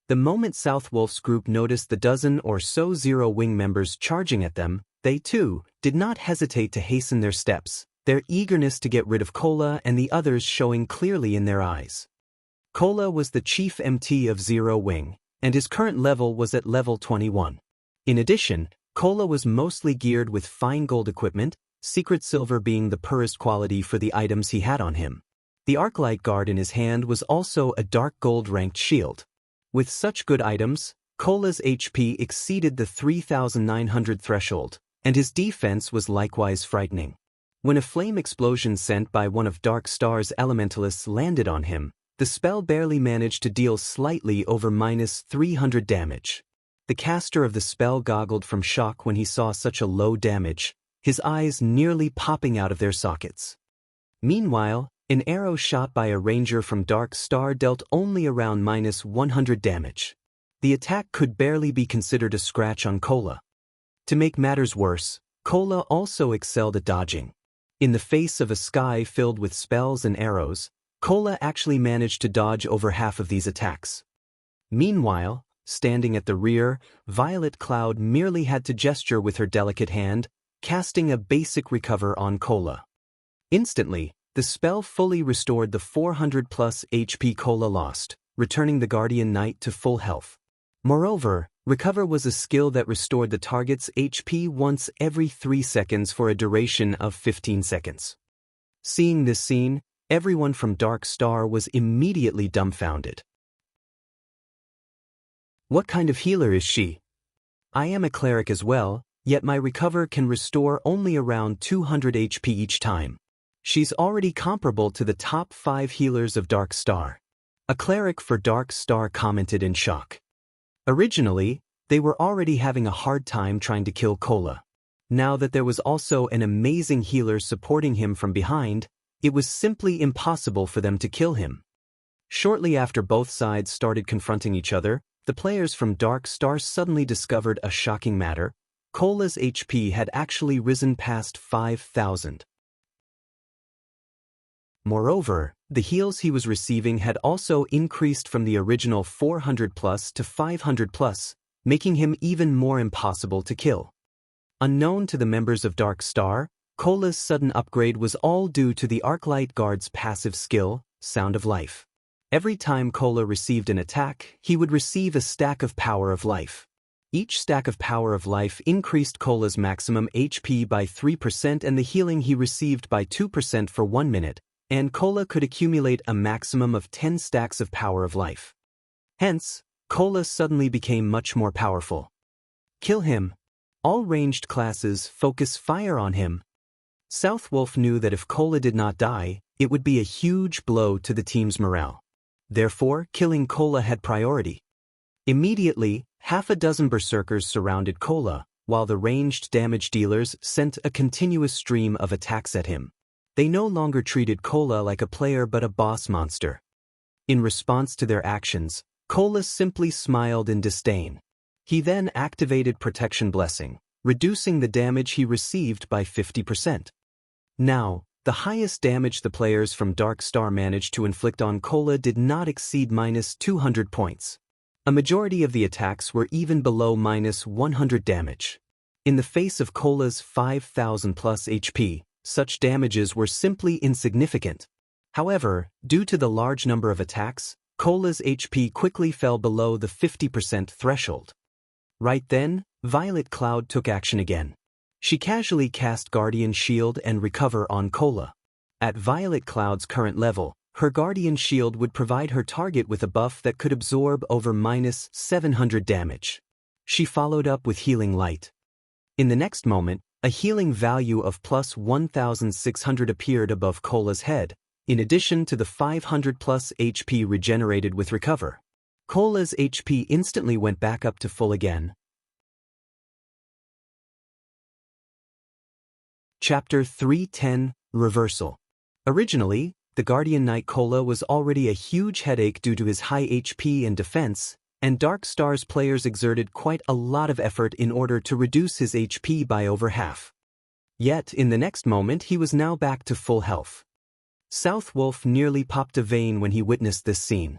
The moment Southwolf's group noticed the dozen or so Zero-Wing members charging at them, they too did not hesitate to hasten their steps, their eagerness to get rid of Cola and the others showing clearly in their eyes. Cola was the chief MT of Zero-Wing, and his current level was at level 21. In addition, Cola was mostly geared with fine gold equipment, secret silver being the purest quality for the items he had on him. The Arclight Guard in his hand was also a dark gold ranked shield. With such good items, Cola's HP exceeded the 3,900 threshold, and his defense was likewise frightening. When a flame explosion sent by one of Dark Star's elementalists landed on him, the spell barely managed to deal slightly over -300 damage. The caster of the spell goggled from shock when he saw such a low damage, his eyes nearly popping out of their sockets. Meanwhile, an arrow shot by a ranger from Dark Star dealt only around -100 damage. The attack could barely be considered a scratch on Cola. To make matters worse, Cola also excelled at dodging. In the face of a sky filled with spells and arrows, Cola actually managed to dodge over half of these attacks. Meanwhile, standing at the rear, Violet Cloud merely had to gesture with her delicate hand, casting a basic recover on Cola. Instantly, the spell fully restored the 400+ HP Cola lost, returning the Guardian Knight to full health. Moreover, recover was a skill that restored the target's HP once every 3 seconds for a duration of 15 seconds. Seeing this scene, everyone from Dark Star was immediately dumbfounded. What kind of healer is she? I am a cleric as well, yet my recover can restore only around 200 HP each time. She's already comparable to the top 5 healers of Dark Star. A cleric for Dark Star commented in shock. Originally, they were already having a hard time trying to kill Cola. Now that there was also an amazing healer supporting him from behind, it was simply impossible for them to kill him. Shortly after both sides started confronting each other, the players from Dark Star suddenly discovered a shocking matter. Cola's HP had actually risen past 5,000. Moreover, the heals he was receiving had also increased from the original 400+ to 500+, making him even more impossible to kill. Unknown to the members of Dark Star, Cola's sudden upgrade was all due to the Arclight Guard's passive skill, Sound of Life. Every time Cola received an attack, he would receive a stack of Power of Life. Each stack of Power of Life increased Cola's maximum HP by 3% and the healing he received by 2% for 1 minute, and Cola could accumulate a maximum of 10 stacks of Power of Life. Hence, Cola suddenly became much more powerful. Kill him. All ranged classes focus fire on him. Southwolf knew that if Cola did not die, it would be a huge blow to the team's morale. Therefore, killing Cola had priority. Immediately, half a dozen berserkers surrounded Cola, while the ranged damage dealers sent a continuous stream of attacks at him. They no longer treated Cola like a player but a boss monster. In response to their actions, Cola simply smiled in disdain. He then activated Protection Blessing, reducing the damage he received by 50%. Now, the highest damage the players from Dark Star managed to inflict on Cola did not exceed -200 points. A majority of the attacks were even below -100 damage. In the face of Cola's 5,000+ HP, such damages were simply insignificant. However, due to the large number of attacks, Cola's HP quickly fell below the 50% threshold. Right then, Violet Cloud took action again. She casually cast Guardian Shield and Recover on Cola. At Violet Cloud's current level, her Guardian Shield would provide her target with a buff that could absorb over -700 damage. She followed up with Healing Light. In the next moment, a healing value of +1,600 appeared above Cola's head, in addition to the 500+ HP regenerated with Recover. Cola's HP instantly went back up to full again. Chapter 310, Reversal. Originally, the Guardian Knight Cola was already a huge headache due to his high HP and defense, and Dark Star's players exerted quite a lot of effort in order to reduce his HP by over half. Yet, in the next moment he was now back to full health. South Wolf nearly popped a vein when he witnessed this scene.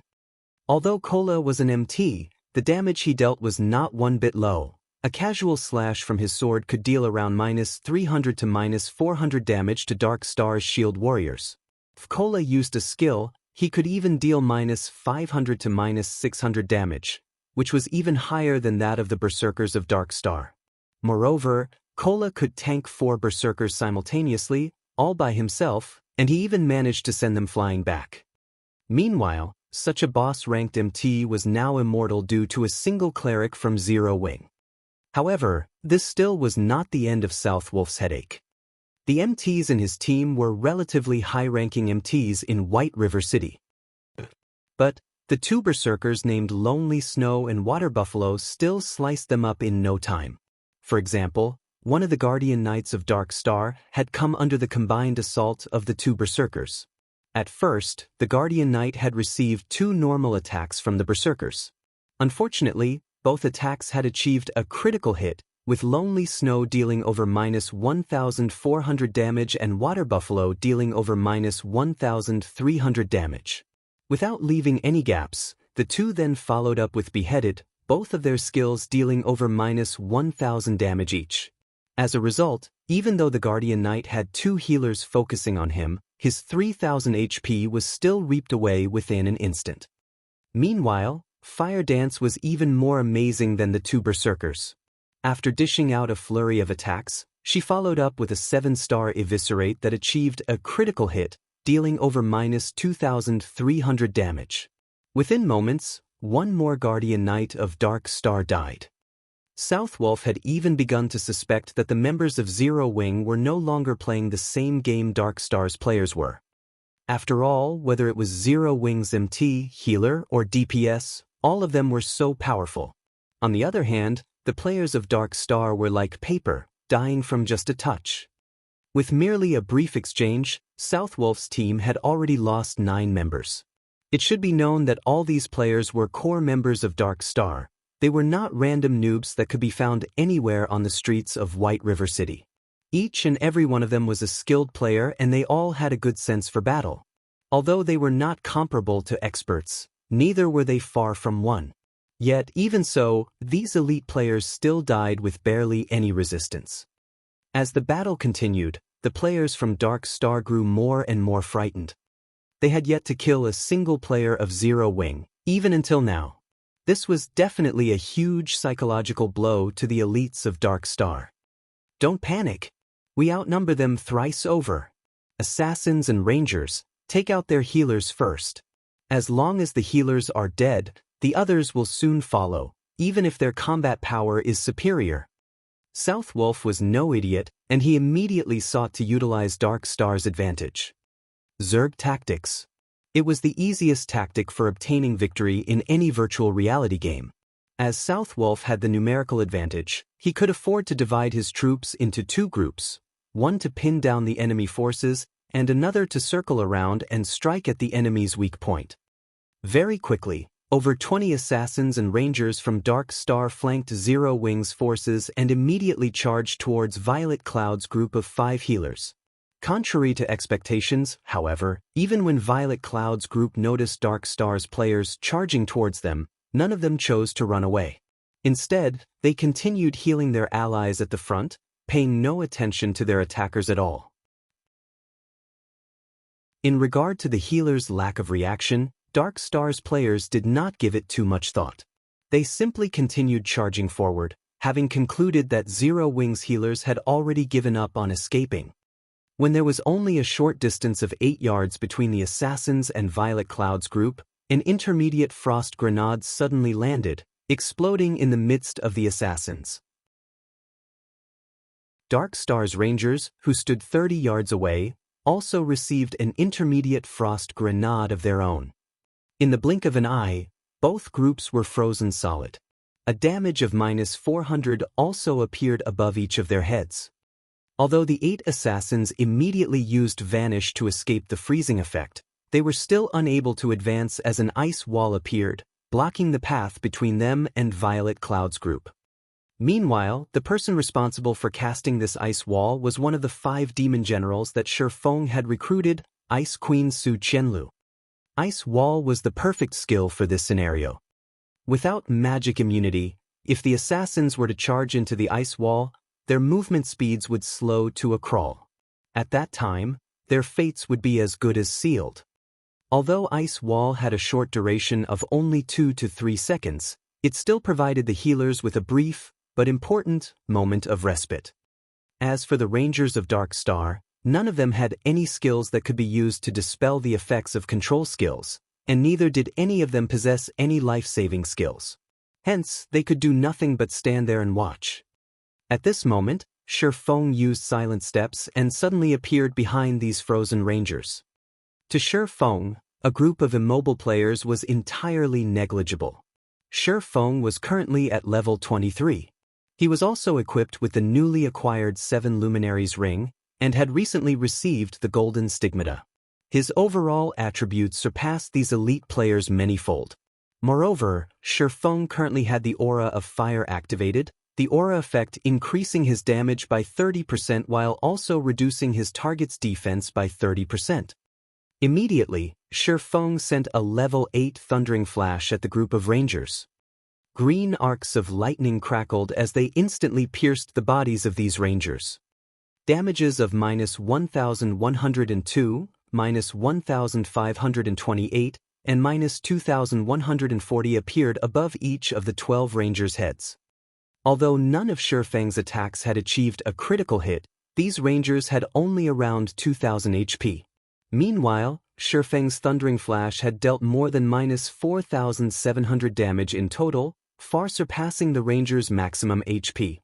Although Cola was an MT, the damage he dealt was not one bit low. A casual slash from his sword could deal around -300 to -400 damage to Dark Star's shield warriors. If Cola used a skill, he could even deal -500 to -600 damage, which was even higher than that of the Berserkers of Dark Star. Moreover, Cola could tank 4 Berserkers simultaneously, all by himself, and he even managed to send them flying back. Meanwhile, such a boss-ranked MT was now immortal due to a single cleric from Zero Wing. However, this still was not the end of South Wolf's headache. The MTs in his team were relatively high-ranking MTs in White River City. But the 2 Berserkers named Lonely Snow and Water Buffalo still sliced them up in no time. For example, one of the Guardian Knights of Dark Star had come under the combined assault of the 2 Berserkers. At first, the Guardian Knight had received 2 normal attacks from the Berserkers. Unfortunately, both attacks had achieved a critical hit, with Lonely Snow dealing over -1,400 damage and Water Buffalo dealing over -1,300 damage. Without leaving any gaps, the 2 then followed up with Beheaded, both of their skills dealing over -1,000 damage each. As a result, even though the Guardian Knight had 2 healers focusing on him, his 3,000 HP was still reaped away within an instant. Meanwhile, Fire Dance was even more amazing than the 2 Berserkers. After dishing out a flurry of attacks, she followed up with a 7-star Eviscerate that achieved a critical hit, dealing over -2,300 damage. Within moments, 1 more Guardian Knight of Dark Star died. South Wolf had even begun to suspect that the members of Zero Wing were no longer playing the same game Dark Star's players were. After all, whether it was Zero Wing's MT, healer, or DPS, all of them were so powerful. On the other hand, the players of Dark Star were like paper, dying from just a touch. With merely a brief exchange, South Wolf's team had already lost 9 members. It should be known that all these players were core members of Dark Star. They were not random noobs that could be found anywhere on the streets of White River City. Each and every one of them was a skilled player and they all had a good sense for battle. Although they were not comparable to experts, neither were they far from one. Yet, even so, these elite players still died with barely any resistance. As the battle continued, the players from Dark Star grew more and more frightened. They had yet to kill a single player of Zero Wing, even until now. This was definitely a huge psychological blow to the elites of Dark Star. Don't panic. We outnumber them thrice over. Assassins and Rangers, take out their healers first. As long as the healers are dead, the others will soon follow, even if their combat power is superior. South Wolf was no idiot, and he immediately sought to utilize Dark Star's advantage. Zerg Tactics. It was the easiest tactic for obtaining victory in any virtual reality game. As South Wolf had the numerical advantage, he could afford to divide his troops into 2 groups, one to pin down the enemy forces, and another to circle around and strike at the enemy's weak point. Very quickly, over 20 assassins and rangers from Dark Star flanked Zero Wing's forces and immediately charged towards Violet Cloud's group of 5 healers. Contrary to expectations, however, even when Violet Cloud's group noticed Dark Star's players charging towards them, none of them chose to run away. Instead, they continued healing their allies at the front, paying no attention to their attackers at all. In regard to the healers' lack of reaction, Dark Star's players did not give it too much thought. They simply continued charging forward, having concluded that Zero Wing's healers had already given up on escaping. When there was only a short distance of 8 yards between the assassins and Violet Cloud's group, an intermediate frost grenade suddenly landed, exploding in the midst of the assassins. Dark Star's rangers, who stood 30 yards away, also received an intermediate frost grenade of their own. In the blink of an eye, both groups were frozen solid. A damage of -400 also appeared above each of their heads. Although the 8 assassins immediately used Vanish to escape the freezing effect, they were still unable to advance as an ice wall appeared, blocking the path between them and Violet Cloud's group. Meanwhile, the person responsible for casting this ice wall was one of the 5 demon generals that Feng had recruited, Ice Queen Su Qianlu. Ice wall was the perfect skill for this scenario. Without magic immunity, if the assassins were to charge into the ice wall, their movement speeds would slow to a crawl. At that time, their fates would be as good as sealed. Although ice wall had a short duration of only 2 to 3 seconds, it still provided the healers with a brief, but important, moment of respite. As for the Rangers of Dark Star, none of them had any skills that could be used to dispel the effects of control skills, and neither did any of them possess any life-saving skills. Hence, they could do nothing but stand there and watch. At this moment, Feng used silent steps and suddenly appeared behind these frozen Rangers. To Feng, a group of immobile players was entirely negligible. Feng was currently at level 23. He was also equipped with the newly acquired 7 Luminaries ring, and had recently received the Golden Stigmata. His overall attributes surpassed these elite players manyfold. Moreover, Feng currently had the aura of fire activated, the aura effect increasing his damage by 30% while also reducing his target's defense by 30%. Immediately, Feng sent a level 8 thundering flash at the group of Rangers. Green arcs of lightning crackled as they instantly pierced the bodies of these Rangers. Damages of -1,102, -1,528, and -2,140 appeared above each of the 12 Rangers' heads. Although none of Feng's attacks had achieved a critical hit, these Rangers had only around 2,000 HP. Meanwhile, Feng's thundering flash had dealt more than -4,700 damage in total, far surpassing the Rangers' maximum HP.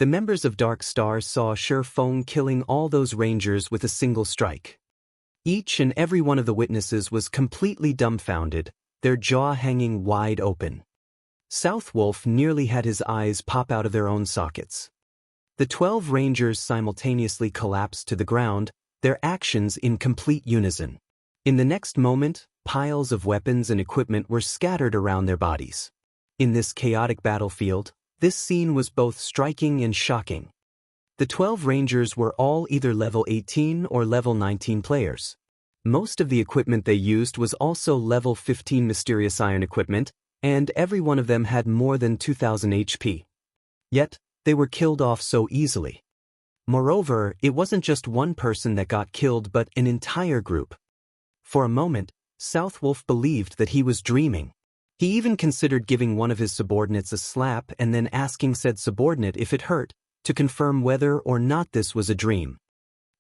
The members of Dark Star saw Feng killing all those Rangers with a single strike. Each and every one of the witnesses was completely dumbfounded, their jaw hanging wide open. Southwolf nearly had his eyes pop out of their own sockets. The 12 Rangers simultaneously collapsed to the ground, their actions in complete unison. In the next moment, piles of weapons and equipment were scattered around their bodies. In this chaotic battlefield, this scene was both striking and shocking. The 12 Rangers were all either level 18 or level 19 players. Most of the equipment they used was also level 15 mysterious iron equipment, and every one of them had more than 2,000 HP. Yet, they were killed off so easily. Moreover, it wasn't just one person that got killed but an entire group. For a moment, Southwolf believed that he was dreaming. He even considered giving one of his subordinates a slap and then asking said subordinate if it hurt, to confirm whether or not this was a dream.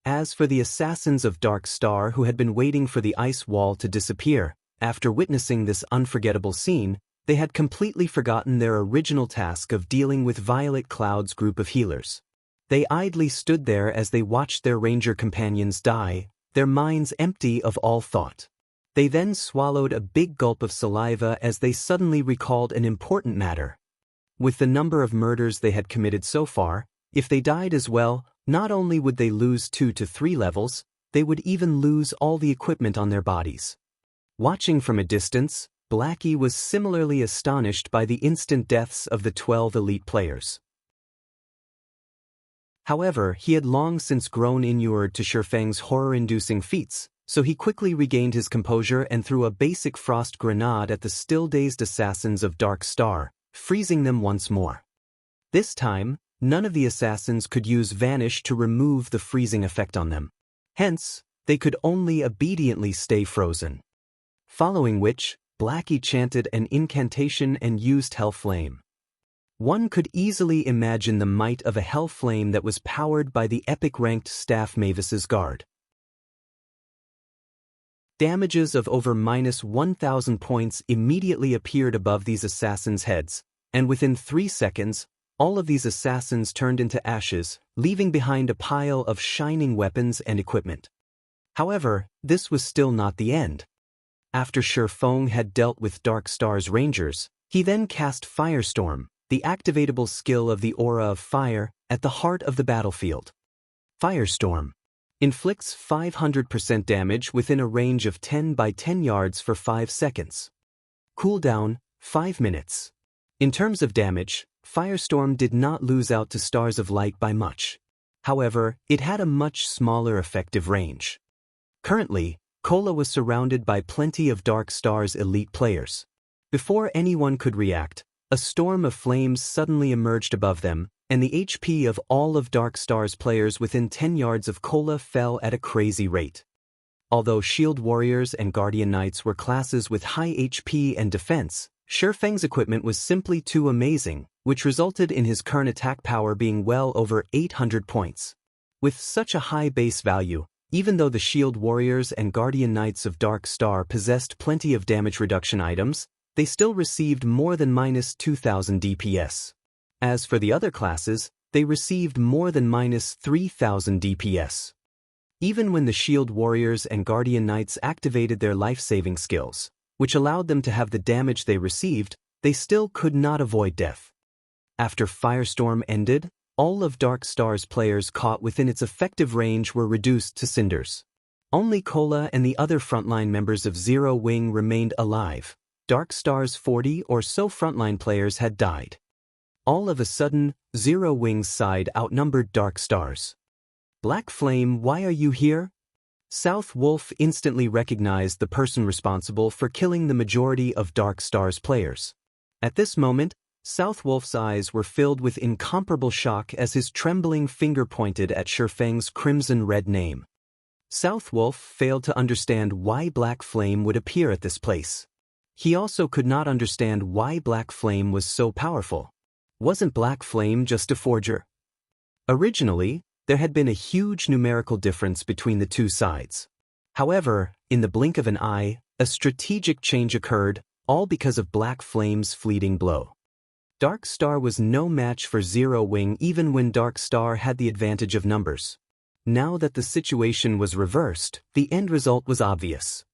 As for the assassins of Dark Star who had been waiting for the ice wall to disappear, after witnessing this unforgettable scene, they had completely forgotten their original task of dealing with Violet Cloud's group of healers. They idly stood there as they watched their ranger companions die, their minds empty of all thought. They then swallowed a big gulp of saliva as they suddenly recalled an important matter. With the number of murders they had committed so far, if they died as well, not only would they lose 2 to 3 levels, they would even lose all the equipment on their bodies. Watching from a distance, Blackie was similarly astonished by the instant deaths of the 12 elite players. However, he had long since grown inured to Feng's horror-inducing feats, so he quickly regained his composure and threw a basic frost grenade at the still-dazed assassins of Dark Star, freezing them once more. This time, none of the assassins could use Vanish to remove the freezing effect on them. Hence, they could only obediently stay frozen. Following which, Blackie chanted an incantation and used Hell Flame. One could easily imagine the might of a Hell Flame that was powered by the epic-ranked Staff Mavis's Guard. Damages of over -1,000 points immediately appeared above these assassins' heads, and within 3 seconds, all of these assassins turned into ashes, leaving behind a pile of shining weapons and equipment. However, this was still not the end. After Feng had dealt with Dark Star's Rangers, he then cast Firestorm, the activatable skill of the aura of fire, at the heart of the battlefield. Firestorm inflicts 500% damage within a range of 10 by 10 yards for 5 seconds. Cooldown, 5 minutes. In terms of damage, Firestorm did not lose out to Stars of Light by much. However, it had a much smaller effective range. Currently, Cola was surrounded by plenty of Dark Star's elite players. Before anyone could react, a storm of flames suddenly emerged above them, and the HP of all of Dark Star's players within 10 yards of Cola fell at a crazy rate. Although Shield Warriors and Guardian Knights were classes with high HP and defense, Feng's equipment was simply too amazing, which resulted in his current attack power being well over 800 points. With such a high base value, even though the Shield Warriors and Guardian Knights of Dark Star possessed plenty of damage reduction items, they still received more than minus 2000 DPS. As for the other classes, they received more than minus 3000 DPS. Even when the Shield Warriors and Guardian Knights activated their life-saving skills, which allowed them to have the damage they received, they still could not avoid death. After Firestorm ended, all of Dark Star's players caught within its effective range were reduced to cinders. Only Cola and the other frontline members of Zero Wing remained alive. Dark Star's 40 or so frontline players had died. All of a sudden, Zero Wing's side outnumbered Dark Star's. Black Flame, why are you here? South Wolf instantly recognized the person responsible for killing the majority of Dark Star's players. At this moment, South Wolf's eyes were filled with incomparable shock as his trembling finger pointed at Feng's crimson-red name. South Wolf failed to understand why Black Flame would appear at this place. He also could not understand why Black Flame was so powerful. Wasn't Black Flame just a forger? Originally, there had been a huge numerical difference between the two sides. However, in the blink of an eye, a strategic change occurred, all because of Black Flame's fleeting blow. Dark Star was no match for Zero Wing even when Dark Star had the advantage of numbers. Now that the situation was reversed, the end result was obvious.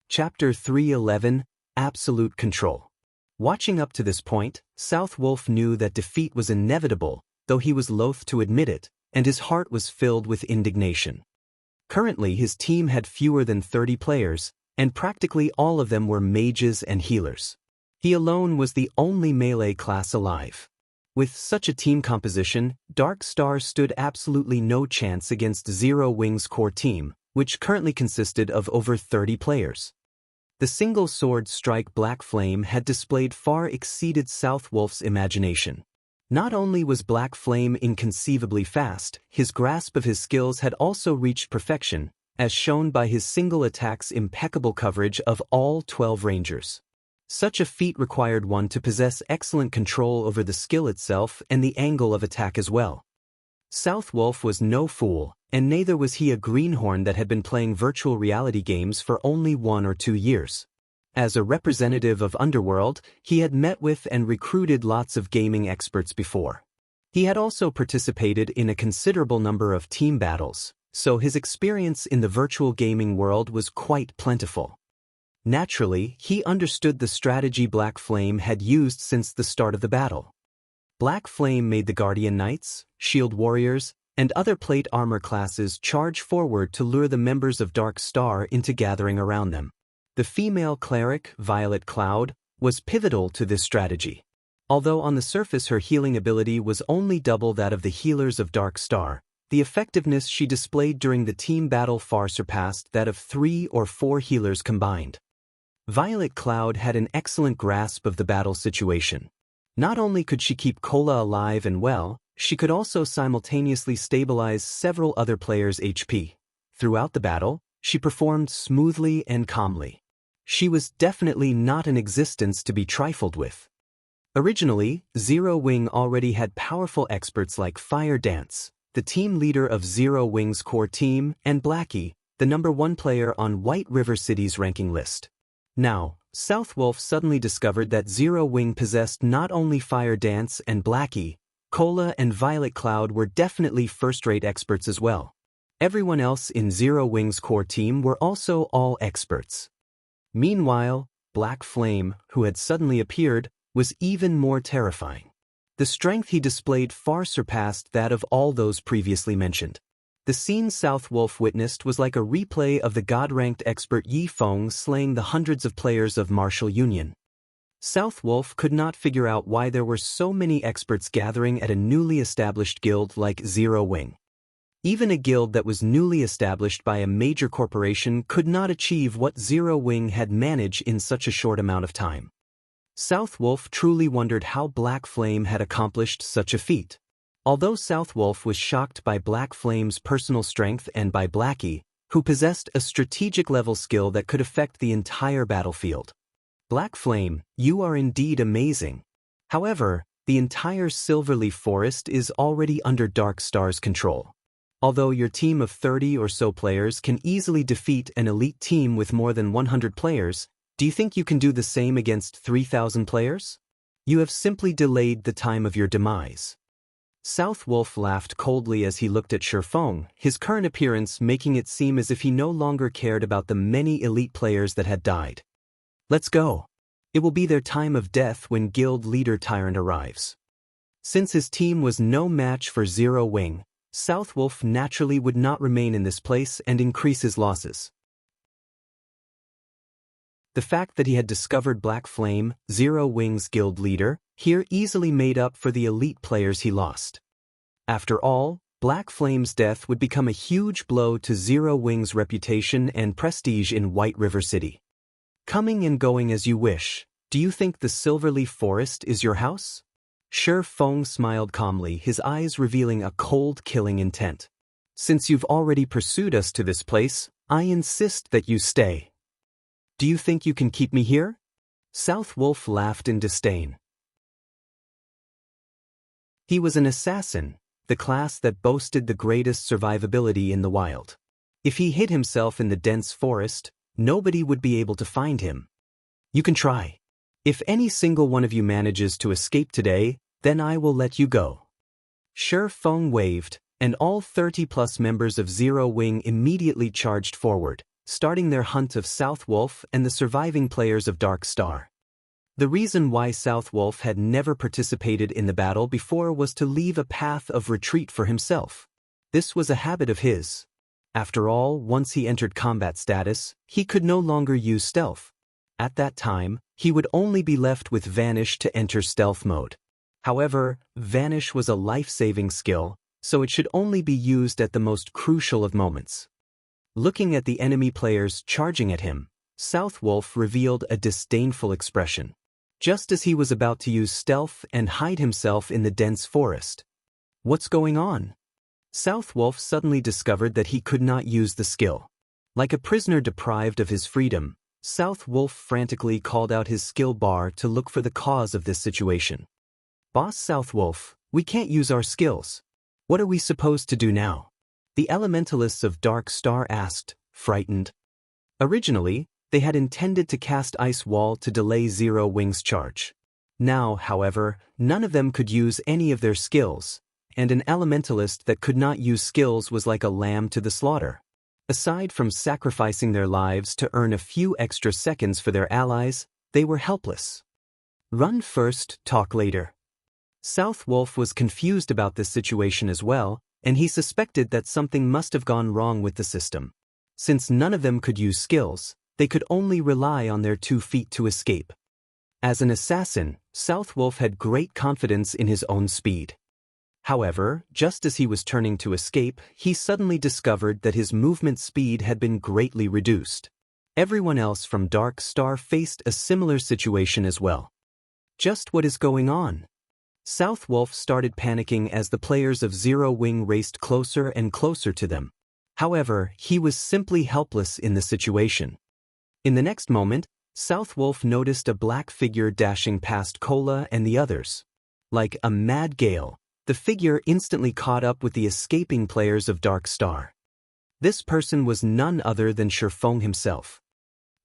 Chapter 311, Absolute Control. Watching up to this point, South Wolf knew that defeat was inevitable, though he was loath to admit it, and his heart was filled with indignation. Currently his team had fewer than 30 players, and practically all of them were mages and healers. He alone was the only melee class alive. With such a team composition, Dark Star stood absolutely no chance against Zero Wing's core team, which currently consisted of over 30 players. The single sword strike Black Flame had displayed far exceeded South Wolf's imagination. Not only was Black Flame inconceivably fast, his grasp of his skills had also reached perfection, as shown by his single attack's impeccable coverage of all 12 rangers. Such a feat required one to possess excellent control over the skill itself and the angle of attack as well. South Wolf was no fool, and neither was he a greenhorn that had been playing virtual reality games for only 1 or 2 years. As a representative of Underworld, he had met with and recruited lots of gaming experts before. He had also participated in a considerable number of team battles, so his experience in the virtual gaming world was quite plentiful. Naturally, he understood the strategy Black Flame had used since the start of the battle. Black Flame made the Guardian Knights, Shield Warriors, and other plate armor classes charge forward to lure the members of Dark Star into gathering around them. The female cleric, Violet Cloud, was pivotal to this strategy. Although on the surface her healing ability was only double that of the healers of Dark Star, the effectiveness she displayed during the team battle far surpassed that of 3 or 4 healers combined. Violet Cloud had an excellent grasp of the battle situation. Not only could she keep Cola alive and well, she could also simultaneously stabilize several other players' HP. Throughout the battle, she performed smoothly and calmly. She was definitely not an existence to be trifled with. Originally, Zero Wing already had powerful experts like Fire Dance, the team leader of Zero Wing's core team, and Blackie, the #1 player on White River City's ranking list. Now, South Wolf suddenly discovered that Zero Wing possessed not only Fire Dance and Blackie, Cola and Violet Cloud were definitely first-rate experts as well. Everyone else in Zero Wing's core team were also all experts. Meanwhile, Black Flame, who had suddenly appeared, was even more terrifying. The strength he displayed far surpassed that of all those previously mentioned. The scene South Wolf witnessed was like a replay of the god-ranked expert Feng slaying the hundreds of players of Martial Union. South Wolf could not figure out why there were so many experts gathering at a newly established guild like Zero Wing. Even a guild that was newly established by a major corporation could not achieve what Zero Wing had managed in such a short amount of time. South Wolf truly wondered how Black Flame had accomplished such a feat. Although South Wolf was shocked by Black Flame's personal strength and by Blackie, who possessed a strategic-level skill that could affect the entire battlefield. Black Flame, you are indeed amazing. However, the entire Silverleaf Forest is already under Dark Star's control. Although your team of 30 or so players can easily defeat an elite team with more than 100 players, do you think you can do the same against 3,000 players? You have simply delayed the time of your demise. South Wolf laughed coldly as he looked at Feng, his current appearance making it seem as if he no longer cared about the many elite players that had died. Let's go. It will be their time of death when Guild Leader Tyrant arrives. Since his team was no match for Zero Wing, South Wolf naturally would not remain in this place and increase his losses. The fact that he had discovered Black Flame, Zero Wing's guild leader, here easily made up for the elite players he lost. After all, Black Flame's death would become a huge blow to Zero Wing's reputation and prestige in White River City. Coming and going as you wish, do you think the Silverleaf Forest is your house? Feng smiled calmly, his eyes revealing a cold, killing intent. Since you've already pursued us to this place, I insist that you stay. Do you think you can keep me here? South Wolf laughed in disdain. He was an assassin, the class that boasted the greatest survivability in the wild. If he hid himself in the dense forest, nobody would be able to find him. You can try. If any single one of you manages to escape today, then I will let you go. Feng waved, and all 30-plus members of Zero Wing immediately charged forward, starting their hunt of South Wolf and the surviving players of Dark Star. The reason why South Wolf had never participated in the battle before was to leave a path of retreat for himself. This was a habit of his. After all, once he entered combat status, he could no longer use stealth. At that time, he would only be left with Vanish to enter stealth mode. However, Vanish was a life-saving skill, so it should only be used at the most crucial of moments. Looking at the enemy players charging at him, South Wolf revealed a disdainful expression. Just as he was about to use stealth and hide himself in the dense forest. What's going on? South Wolf suddenly discovered that he could not use the skill. Like a prisoner deprived of his freedom, South Wolf frantically called out his skill bar to look for the cause of this situation. Boss South Wolf, we can't use our skills. What are we supposed to do now? The elementalists of Dark Star asked, frightened. Originally, they had intended to cast Ice Wall to delay Zero Wing's charge. Now, however, none of them could use any of their skills, and an elementalist that could not use skills was like a lamb to the slaughter. Aside from sacrificing their lives to earn a few extra seconds for their allies, they were helpless. Run first, talk later. South Wolf was confused about this situation as well, and he suspected that something must have gone wrong with the system. Since none of them could use skills, they could only rely on their 2 feet to escape. As an assassin, South Wolf had great confidence in his own speed. However, just as he was turning to escape, he suddenly discovered that his movement speed had been greatly reduced. Everyone else from Dark Star faced a similar situation as well. Just what is going on? South Wolf started panicking as the players of Zero Wing raced closer and closer to them. However, he was simply helpless in the situation. In the next moment, South Wolf noticed a black figure dashing past Cola and the others. Like a mad gale, the figure instantly caught up with the escaping players of Dark Star. This person was none other than Feng himself.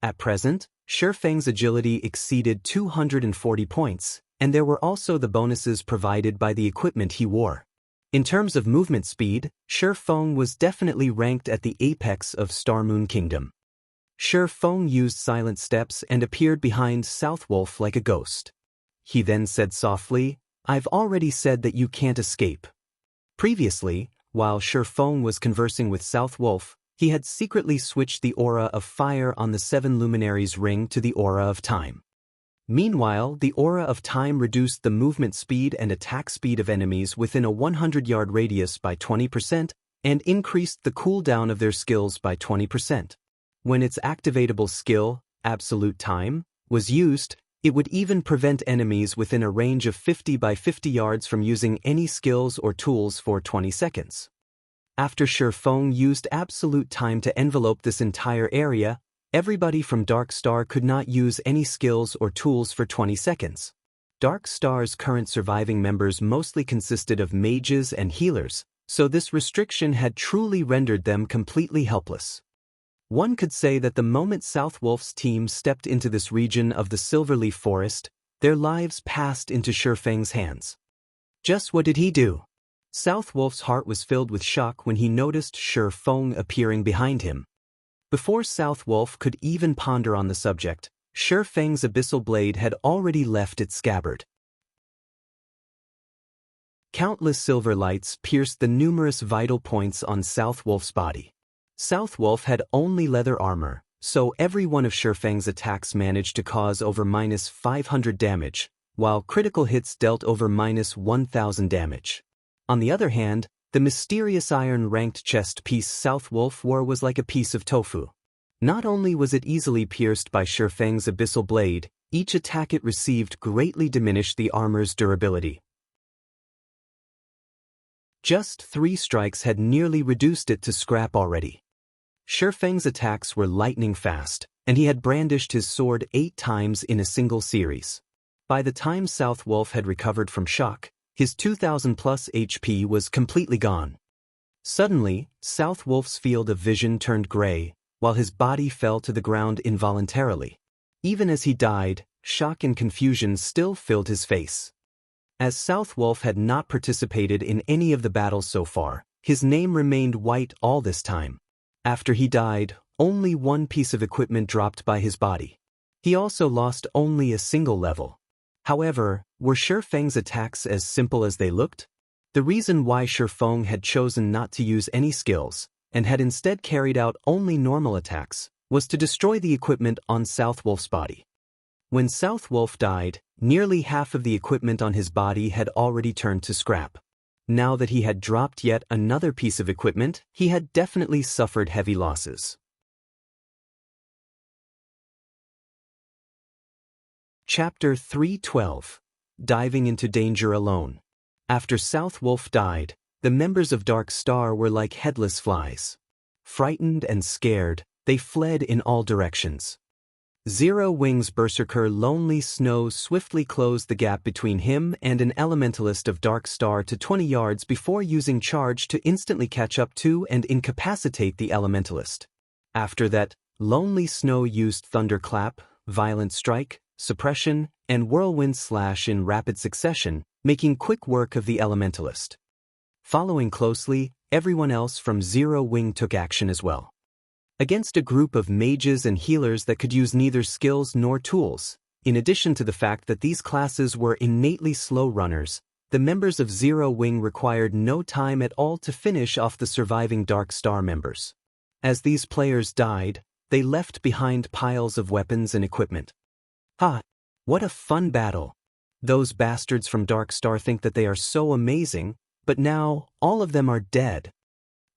At present, Feng's agility exceeded 240 points, and there were also the bonuses provided by the equipment he wore. In terms of movement speed, Feng was definitely ranked at the apex of Star Moon Kingdom. Feng used silent steps and appeared behind South Wolf like a ghost. He then said softly, "I've already said that you can't escape. Previously, While Feng was conversing with South Wolf, he had secretly switched the aura of fire on the 7 luminaries ring to the aura of time. Meanwhile, the aura of time reduced the movement speed and attack speed of enemies within a 100-yard radius by 20% and increased the cooldown of their skills by 20%. When its activatable skill, Absolute Time, was used, it would even prevent enemies within a range of 50 by 50 yards from using any skills or tools for 20 seconds. After Feng used Absolute Time to envelope this entire area, everybody from Dark Star could not use any skills or tools for 20 seconds. Dark Star's current surviving members mostly consisted of mages and healers, so this restriction had truly rendered them completely helpless. One could say that the moment South Wolf's team stepped into this region of the Silverleaf Forest, their lives passed into Feng's hands. Just what did he do? South Wolf's heart was filled with shock when he noticed Feng appearing behind him. Before South Wolf could even ponder on the subject, Feng's abyssal blade had already left its scabbard. Countless silver lights pierced the numerous vital points on South Wolf's body. South Wolf had only leather armor, so every one of Feng's attacks managed to cause over -500 damage, while critical hits dealt over -1000 damage. On the other hand, the mysterious iron-ranked chest piece South Wolf wore was like a piece of tofu. Not only was it easily pierced by Feng's abyssal blade, each attack it received greatly diminished the armor's durability. Just 3 strikes had nearly reduced it to scrap already. Feng's attacks were lightning fast, and he had brandished his sword 8 times in a single series. By the time South Wolf had recovered from shock, his 2000+ HP was completely gone. Suddenly, South Wolf's field of vision turned gray, while his body fell to the ground involuntarily. Even as he died, shock and confusion still filled his face. As South Wolf had not participated in any of the battles so far, his name remained white all this time. After he died, only 1 piece of equipment dropped by his body. He also lost only a single level. However, were Feng's attacks as simple as they looked? The reason why Feng had chosen not to use any skills, and had instead carried out only normal attacks, was to destroy the equipment on South Wolf's body. When South Wolf died, nearly half of the equipment on his body had already turned to scrap. Now that he had dropped yet another piece of equipment, he had definitely suffered heavy losses. Chapter 312. Diving into Danger Alone. After South Wolf died, the members of Dark Star were like headless flies. Frightened and scared, they fled in all directions. Zero Wings Berserker Lonely Snow swiftly closed the gap between him and an elementalist of Dark Star to 20 yards before using charge to instantly catch up to and incapacitate the elementalist. After that, Lonely Snow used Thunderclap, Violent Strike, Suppression, and Whirlwind Slash in rapid succession, making quick work of the elementalist. Following closely, everyone else from Zero Wing took action as well. Against a group of mages and healers that could use neither skills nor tools, in addition to the fact that these classes were innately slow runners, the members of Zero Wing required no time at all to finish off the surviving Dark Star members. As these players died, they left behind piles of weapons and equipment. Ha! What a fun battle! Those bastards from Dark Star think that they are so amazing, but now, all of them are dead.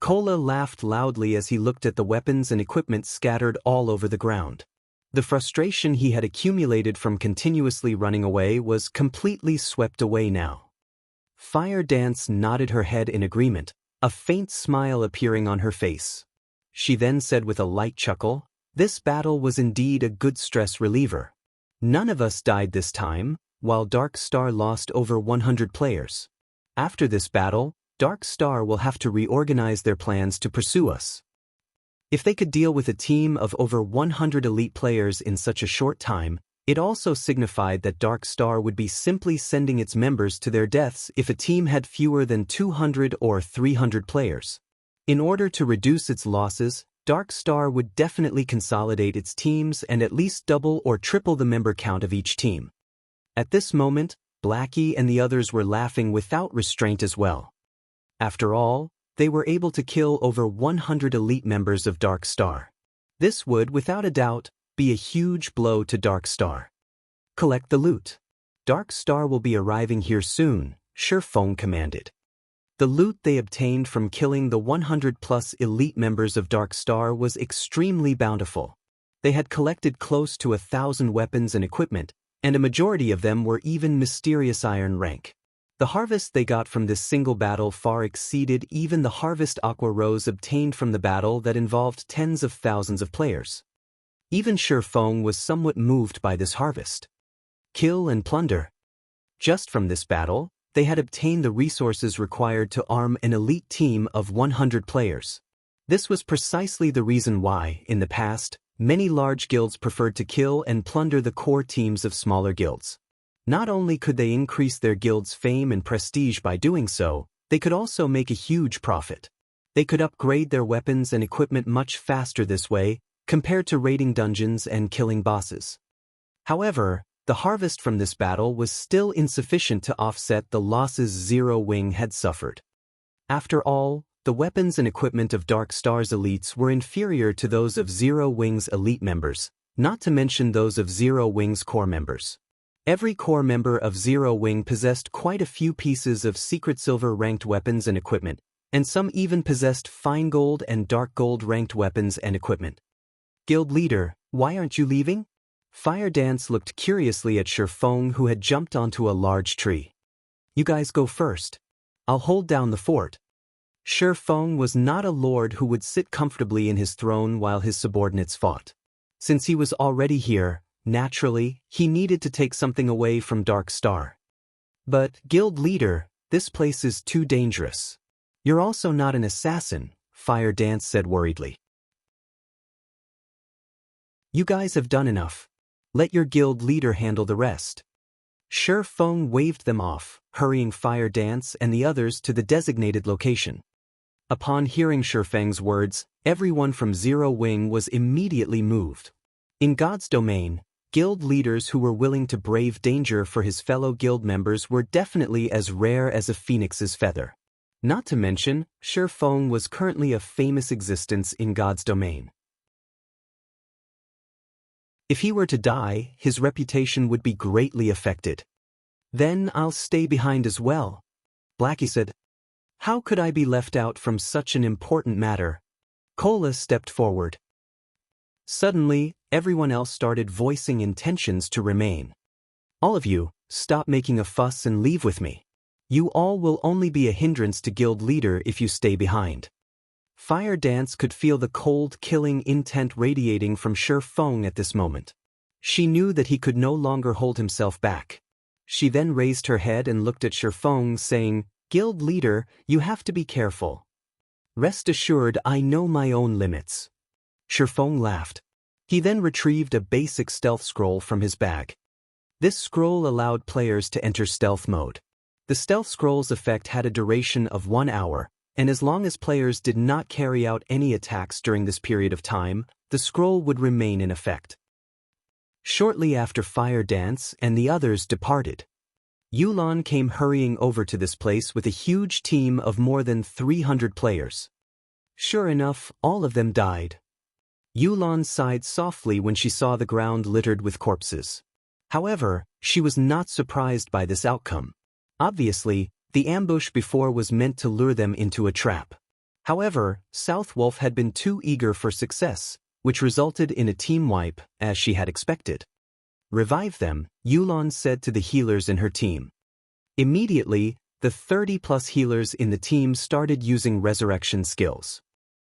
Kola laughed loudly as he looked at the weapons and equipment scattered all over the ground. The frustration he had accumulated from continuously running away was completely swept away now. Fire Dance nodded her head in agreement, a faint smile appearing on her face. She then said with a light chuckle, "This battle was indeed a good stress reliever. None of us died this time, while Dark Star lost over 100 players. After this battle, Dark Star will have to reorganize their plans to pursue us." If they could deal with a team of over 100 elite players in such a short time, it also signified that Dark Star would be simply sending its members to their deaths if a team had fewer than 200 or 300 players. In order to reduce its losses, Dark Star would definitely consolidate its teams and at least double or triple the member count of each team. At this moment, Blackie and the others were laughing without restraint as well. After all, they were able to kill over 100 elite members of Dark Star. This would, without a doubt, be a huge blow to Dark Star. Collect the loot. Dark Star will be arriving here soon, Feng commanded. The loot they obtained from killing the 100-plus elite members of Dark Star was extremely bountiful. They had collected close to 1,000 weapons and equipment, and a majority of them were even mysterious iron rank. The harvest they got from this single battle far exceeded even the harvest Aqua Rose obtained from the battle that involved tens of thousands of players. Even Feng was somewhat moved by this harvest. Kill and plunder. Just from this battle, they had obtained the resources required to arm an elite team of 100 players. This was precisely the reason why, in the past, many large guilds preferred to kill and plunder the core teams of smaller guilds. Not only could they increase their guild's fame and prestige by doing so, they could also make a huge profit. They could upgrade their weapons and equipment much faster this way, compared to raiding dungeons and killing bosses. However, the harvest from this battle was still insufficient to offset the losses Zero Wing had suffered. After all, the weapons and equipment of Dark Star's elites were inferior to those of Zero Wing's elite members, not to mention those of Zero Wing's core members. Every core member of Zero Wing possessed quite a few pieces of secret silver ranked weapons and equipment, and some even possessed fine gold and dark gold ranked weapons and equipment. Guild leader, why aren't you leaving? Fire Dance looked curiously at Feng, who had jumped onto a large tree. You guys go first. I'll hold down the fort. Feng was not a lord who would sit comfortably in his throne while his subordinates fought. Since he was already here, naturally, he needed to take something away from Dark Star. But, guild leader, this place is too dangerous. You're also not an assassin, Fire Dance said worriedly. You guys have done enough. Let your guild leader handle the rest. Feng waved them off, hurrying Fire Dance and the others to the designated location. Upon hearing Feng's words, everyone from Zero Wing was immediately moved. In God's domain, guild leaders who were willing to brave danger for his fellow guild members were definitely as rare as a phoenix's feather. Not to mention, Feng was currently a famous existence in God's domain. If he were to die, his reputation would be greatly affected. Then I'll stay behind as well, Blackie said. How could I be left out from such an important matter? Cola stepped forward. Suddenly, everyone else started voicing intentions to remain. All of you, stop making a fuss and leave with me. You all will only be a hindrance to guild leader if you stay behind. Fire Dance could feel the cold, killing intent radiating from Feng at this moment. She knew that he could no longer hold himself back. She then raised her head and looked at Feng, saying, Guild leader, you have to be careful. Rest assured, I know my own limits. Feng laughed. He then retrieved a basic stealth scroll from his bag. This scroll allowed players to enter stealth mode. The stealth scroll's effect had a duration of 1 hour, and as long as players did not carry out any attacks during this period of time, the scroll would remain in effect. Shortly after Fire Dance and the others departed, Yulan came hurrying over to this place with a huge team of more than 300 players. Sure enough, all of them died. Yulan sighed softly when she saw the ground littered with corpses. However, she was not surprised by this outcome. Obviously, the ambush before was meant to lure them into a trap. However, Southwolf had been too eager for success, which resulted in a team wipe, as she had expected. Revive them, Yulan said to the healers in her team. Immediately, the 30-plus healers in the team started using resurrection skills.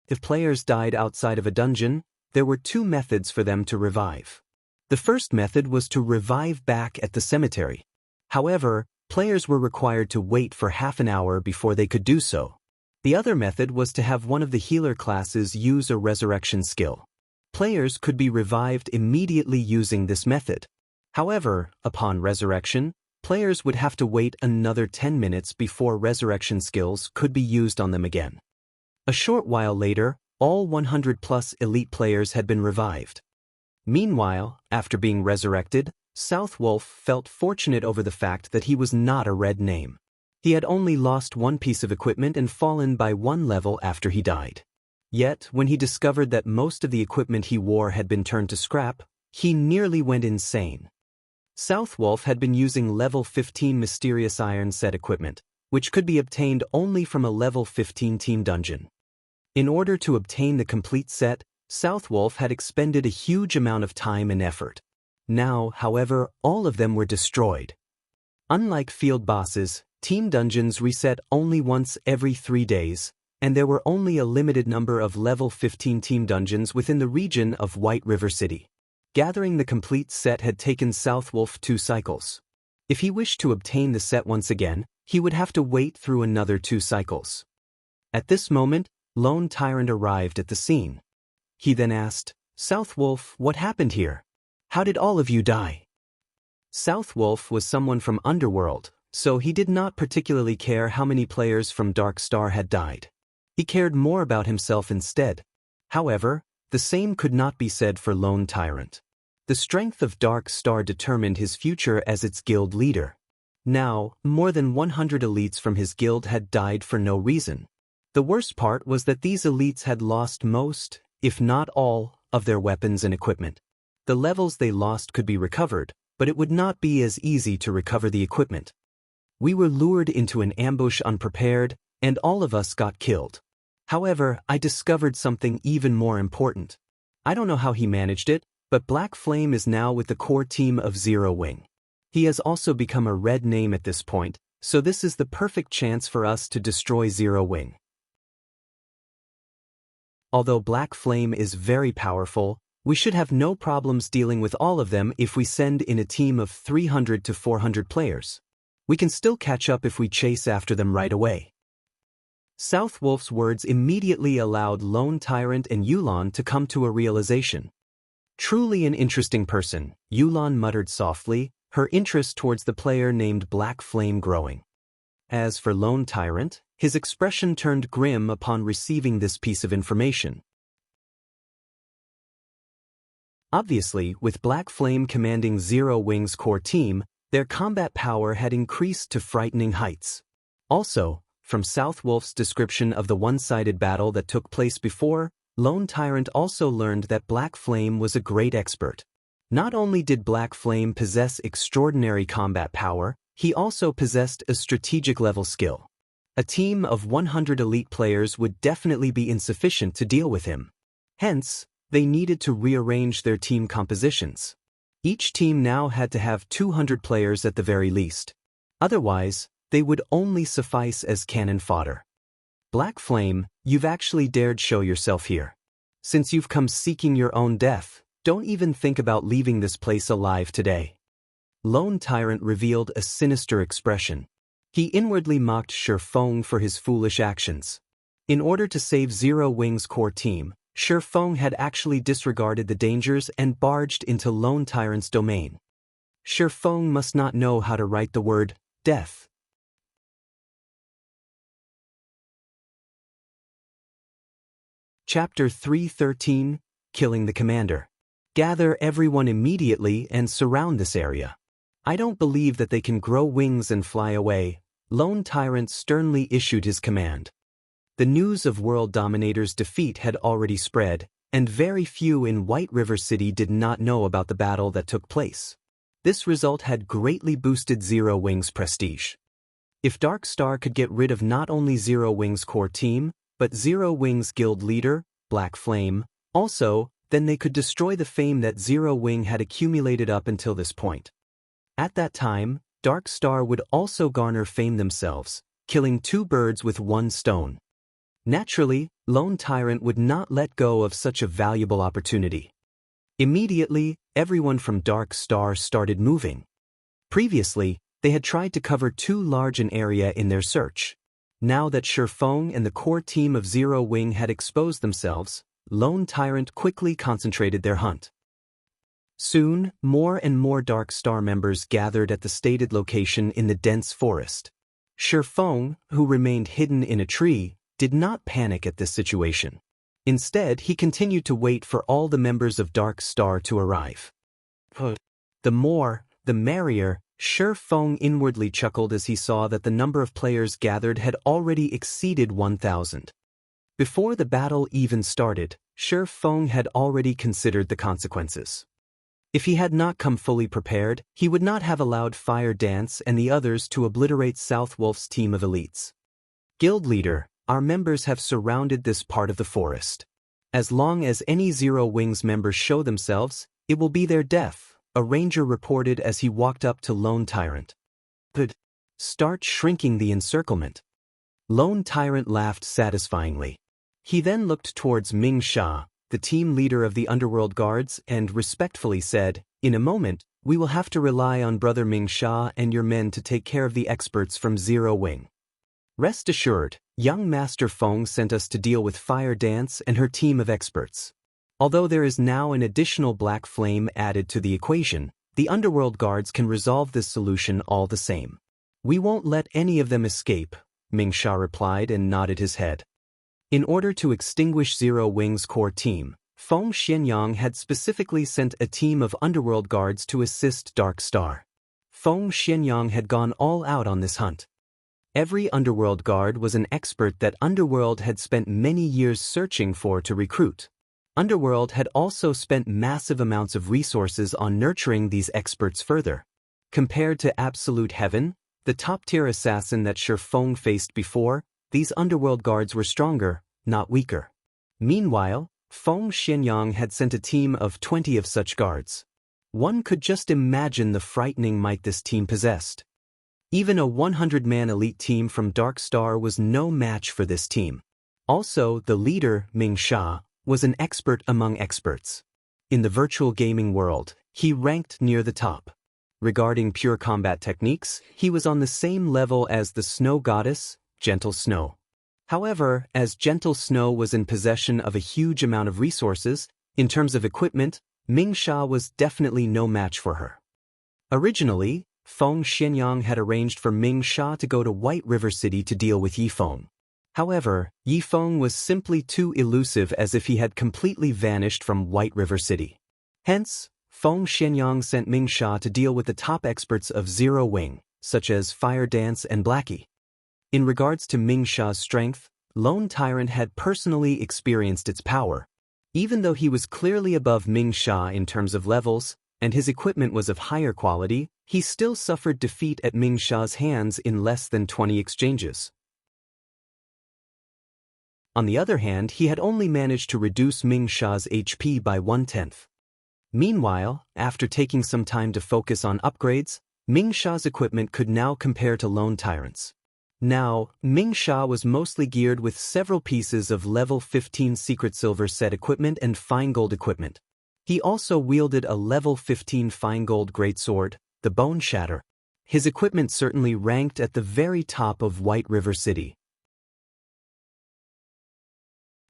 If players died outside of a dungeon, there were 2 methods for them to revive. The first method was to revive back at the cemetery. However, players were required to wait for half an hour before they could do so. The other method was to have one of the healer classes use a resurrection skill. Players could be revived immediately using this method. However, upon resurrection, players would have to wait another 10 minutes before resurrection skills could be used on them again. A short while later, all 100-plus elite players had been revived. Meanwhile, after being resurrected, Southwolf felt fortunate over the fact that he was not a red name. He had only lost one piece of equipment and fallen by one level after he died. Yet, when he discovered that most of the equipment he wore had been turned to scrap, he nearly went insane. Southwolf had been using level 15 mysterious iron set equipment, which could be obtained only from a level 15 team dungeon. In order to obtain the complete set, Southwolf had expended a huge amount of time and effort. Now, however, all of them were destroyed. Unlike field bosses, team dungeons reset only once every 3 days, and there were only a limited number of level 15 team dungeons within the region of White River City. Gathering the complete set had taken Southwolf 2 cycles. If he wished to obtain the set once again, he would have to wait through another 2 cycles. At this moment, Lone Tyrant arrived at the scene. He then asked, "Southwolf, what happened here? How did all of you die?" Southwolf was someone from Underworld, so he did not particularly care how many players from Dark Star had died. He cared more about himself instead. However, the same could not be said for Lone Tyrant. The strength of Dark Star determined his future as its guild leader. Now, more than 100 elites from his guild had died for no reason. The worst part was that these elites had lost most, if not all, of their weapons and equipment. The levels they lost could be recovered, but it would not be as easy to recover the equipment. We were lured into an ambush unprepared, and all of us got killed. However, I discovered something even more important. I don't know how he managed it, but Black Flame is now with the core team of Zero Wing. He has also become a red name at this point, so this is the perfect chance for us to destroy Zero Wing. Although Black Flame is very powerful, we should have no problems dealing with all of them if we send in a team of 300 to 400 players. We can still catch up if we chase after them right away. Southwolf's words immediately allowed Lone Tyrant and Yulon to come to a realization. Truly an interesting person, Yulon muttered softly, her interest towards the player named Black Flame growing. As for Lone Tyrant, his expression turned grim upon receiving this piece of information. Obviously, with Black Flame commanding Zero Wing's core team, their combat power had increased to frightening heights. Also, from Southwolf's description of the one-sided battle that took place before, Lone Tyrant also learned that Black Flame was a great expert. Not only did Black Flame possess extraordinary combat power, he also possessed a strategic level skill. A team of 100 elite players would definitely be insufficient to deal with him. Hence, they needed to rearrange their team compositions. Each team now had to have 200 players at the very least. Otherwise, they would only suffice as cannon fodder. Black Flame, you've actually dared show yourself here. Since you've come seeking your own death, don't even think about leaving this place alive today. Lone Tyrant revealed a sinister expression. He inwardly mocked Feng for his foolish actions. In order to save Zero Wing's core team, Feng had actually disregarded the dangers and barged into Lone Tyrant's domain. Feng must not know how to write the word death. Chapter 313, Killing the Commander. Gather everyone immediately and surround this area. I don't believe that they can grow wings and fly away. Lone Tyrant sternly issued his command. The news of World Dominator's defeat had already spread, and very few in White River City did not know about the battle that took place. This result had greatly boosted Zero Wing's prestige. If Dark Star could get rid of not only Zero Wing's core team, but Zero Wing's guild leader, Black Flame, also, then they could destroy the fame that Zero Wing had accumulated up until this point. At that time, Dark Star would also garner fame themselves, killing 2 birds with 1 stone. Naturally, Lone Tyrant would not let go of such a valuable opportunity. Immediately, everyone from Dark Star started moving. Previously, they had tried to cover too large an area in their search. Now that Feng and the core team of Zero Wing had exposed themselves, Lone Tyrant quickly concentrated their hunt. Soon, more and more Dark Star members gathered at the stated location in the dense forest. Feng, who remained hidden in a tree, did not panic at this situation. Instead, he continued to wait for all the members of Dark Star to arrive. The more, the merrier, Feng inwardly chuckled as he saw that the number of players gathered had already exceeded 1,000. Before the battle even started, Feng had already considered the consequences. If he had not come fully prepared, he would not have allowed Fire Dance and the others to obliterate South Wolf's team of elites. Guild leader, our members have surrounded this part of the forest. As long as any Zero Wings members show themselves, it will be their death, a ranger reported as he walked up to Lone Tyrant. But start shrinking the encirclement. Lone Tyrant laughed satisfyingly. He then looked towards Ming Sha, the team leader of the Underworld Guards, and respectfully said, "In a moment, we will have to rely on Brother Ming Sha and your men to take care of the experts from Zero Wing. Rest assured, young Master Feng sent us to deal with Fire Dance and her team of experts. Although there is now an additional black flame added to the equation, the Underworld Guards can resolve this solution all the same. We won't let any of them escape," Ming Sha replied and nodded his head. In order to extinguish Zero Wing's core team, Feng Xianyang had specifically sent a team of Underworld Guards to assist Dark Star. Feng Xianyang had gone all out on this hunt. Every Underworld Guard was an expert that Underworld had spent many years searching for to recruit. Underworld had also spent massive amounts of resources on nurturing these experts further. Compared to Absolute Heaven, the top-tier assassin that Feng faced before, these Underworld Guards were stronger, not weaker. Meanwhile, Feng Xianyang had sent a team of 20 of such guards. One could just imagine the frightening might this team possessed. Even a 100-man elite team from Dark Star was no match for this team. Also, the leader, Ming Sha, was an expert among experts. In the virtual gaming world, he ranked near the top. Regarding pure combat techniques, he was on the same level as the Snow Goddess, Gentle Snow. However, as Gentle Snow was in possession of a huge amount of resources, in terms of equipment, Ming Sha was definitely no match for her. Originally, Feng Xianyang had arranged for Ming Sha to go to White River City to deal with Yifeng. However, Yifeng was simply too elusive, as if he had completely vanished from White River City. Hence, Feng Xianyang sent Ming Sha to deal with the top experts of Zero Wing, such as Fire Dance and Blackie. In regards to Ming Sha's strength, Lone Tyrant had personally experienced its power. Even though he was clearly above Ming Sha in terms of levels, and his equipment was of higher quality, he still suffered defeat at Ming Sha's hands in less than 20 exchanges. On the other hand, he had only managed to reduce Ming Sha's HP by 1/10. Meanwhile, after taking some time to focus on upgrades, Ming Sha's equipment could now compare to Lone Tyrant's. Now, Ming Sha was mostly geared with several pieces of level 15 Secret Silver set equipment and Fine Gold equipment. He also wielded a level 15 Fine Gold Greatsword, the Bone Shatter. His equipment certainly ranked at the very top of White River City.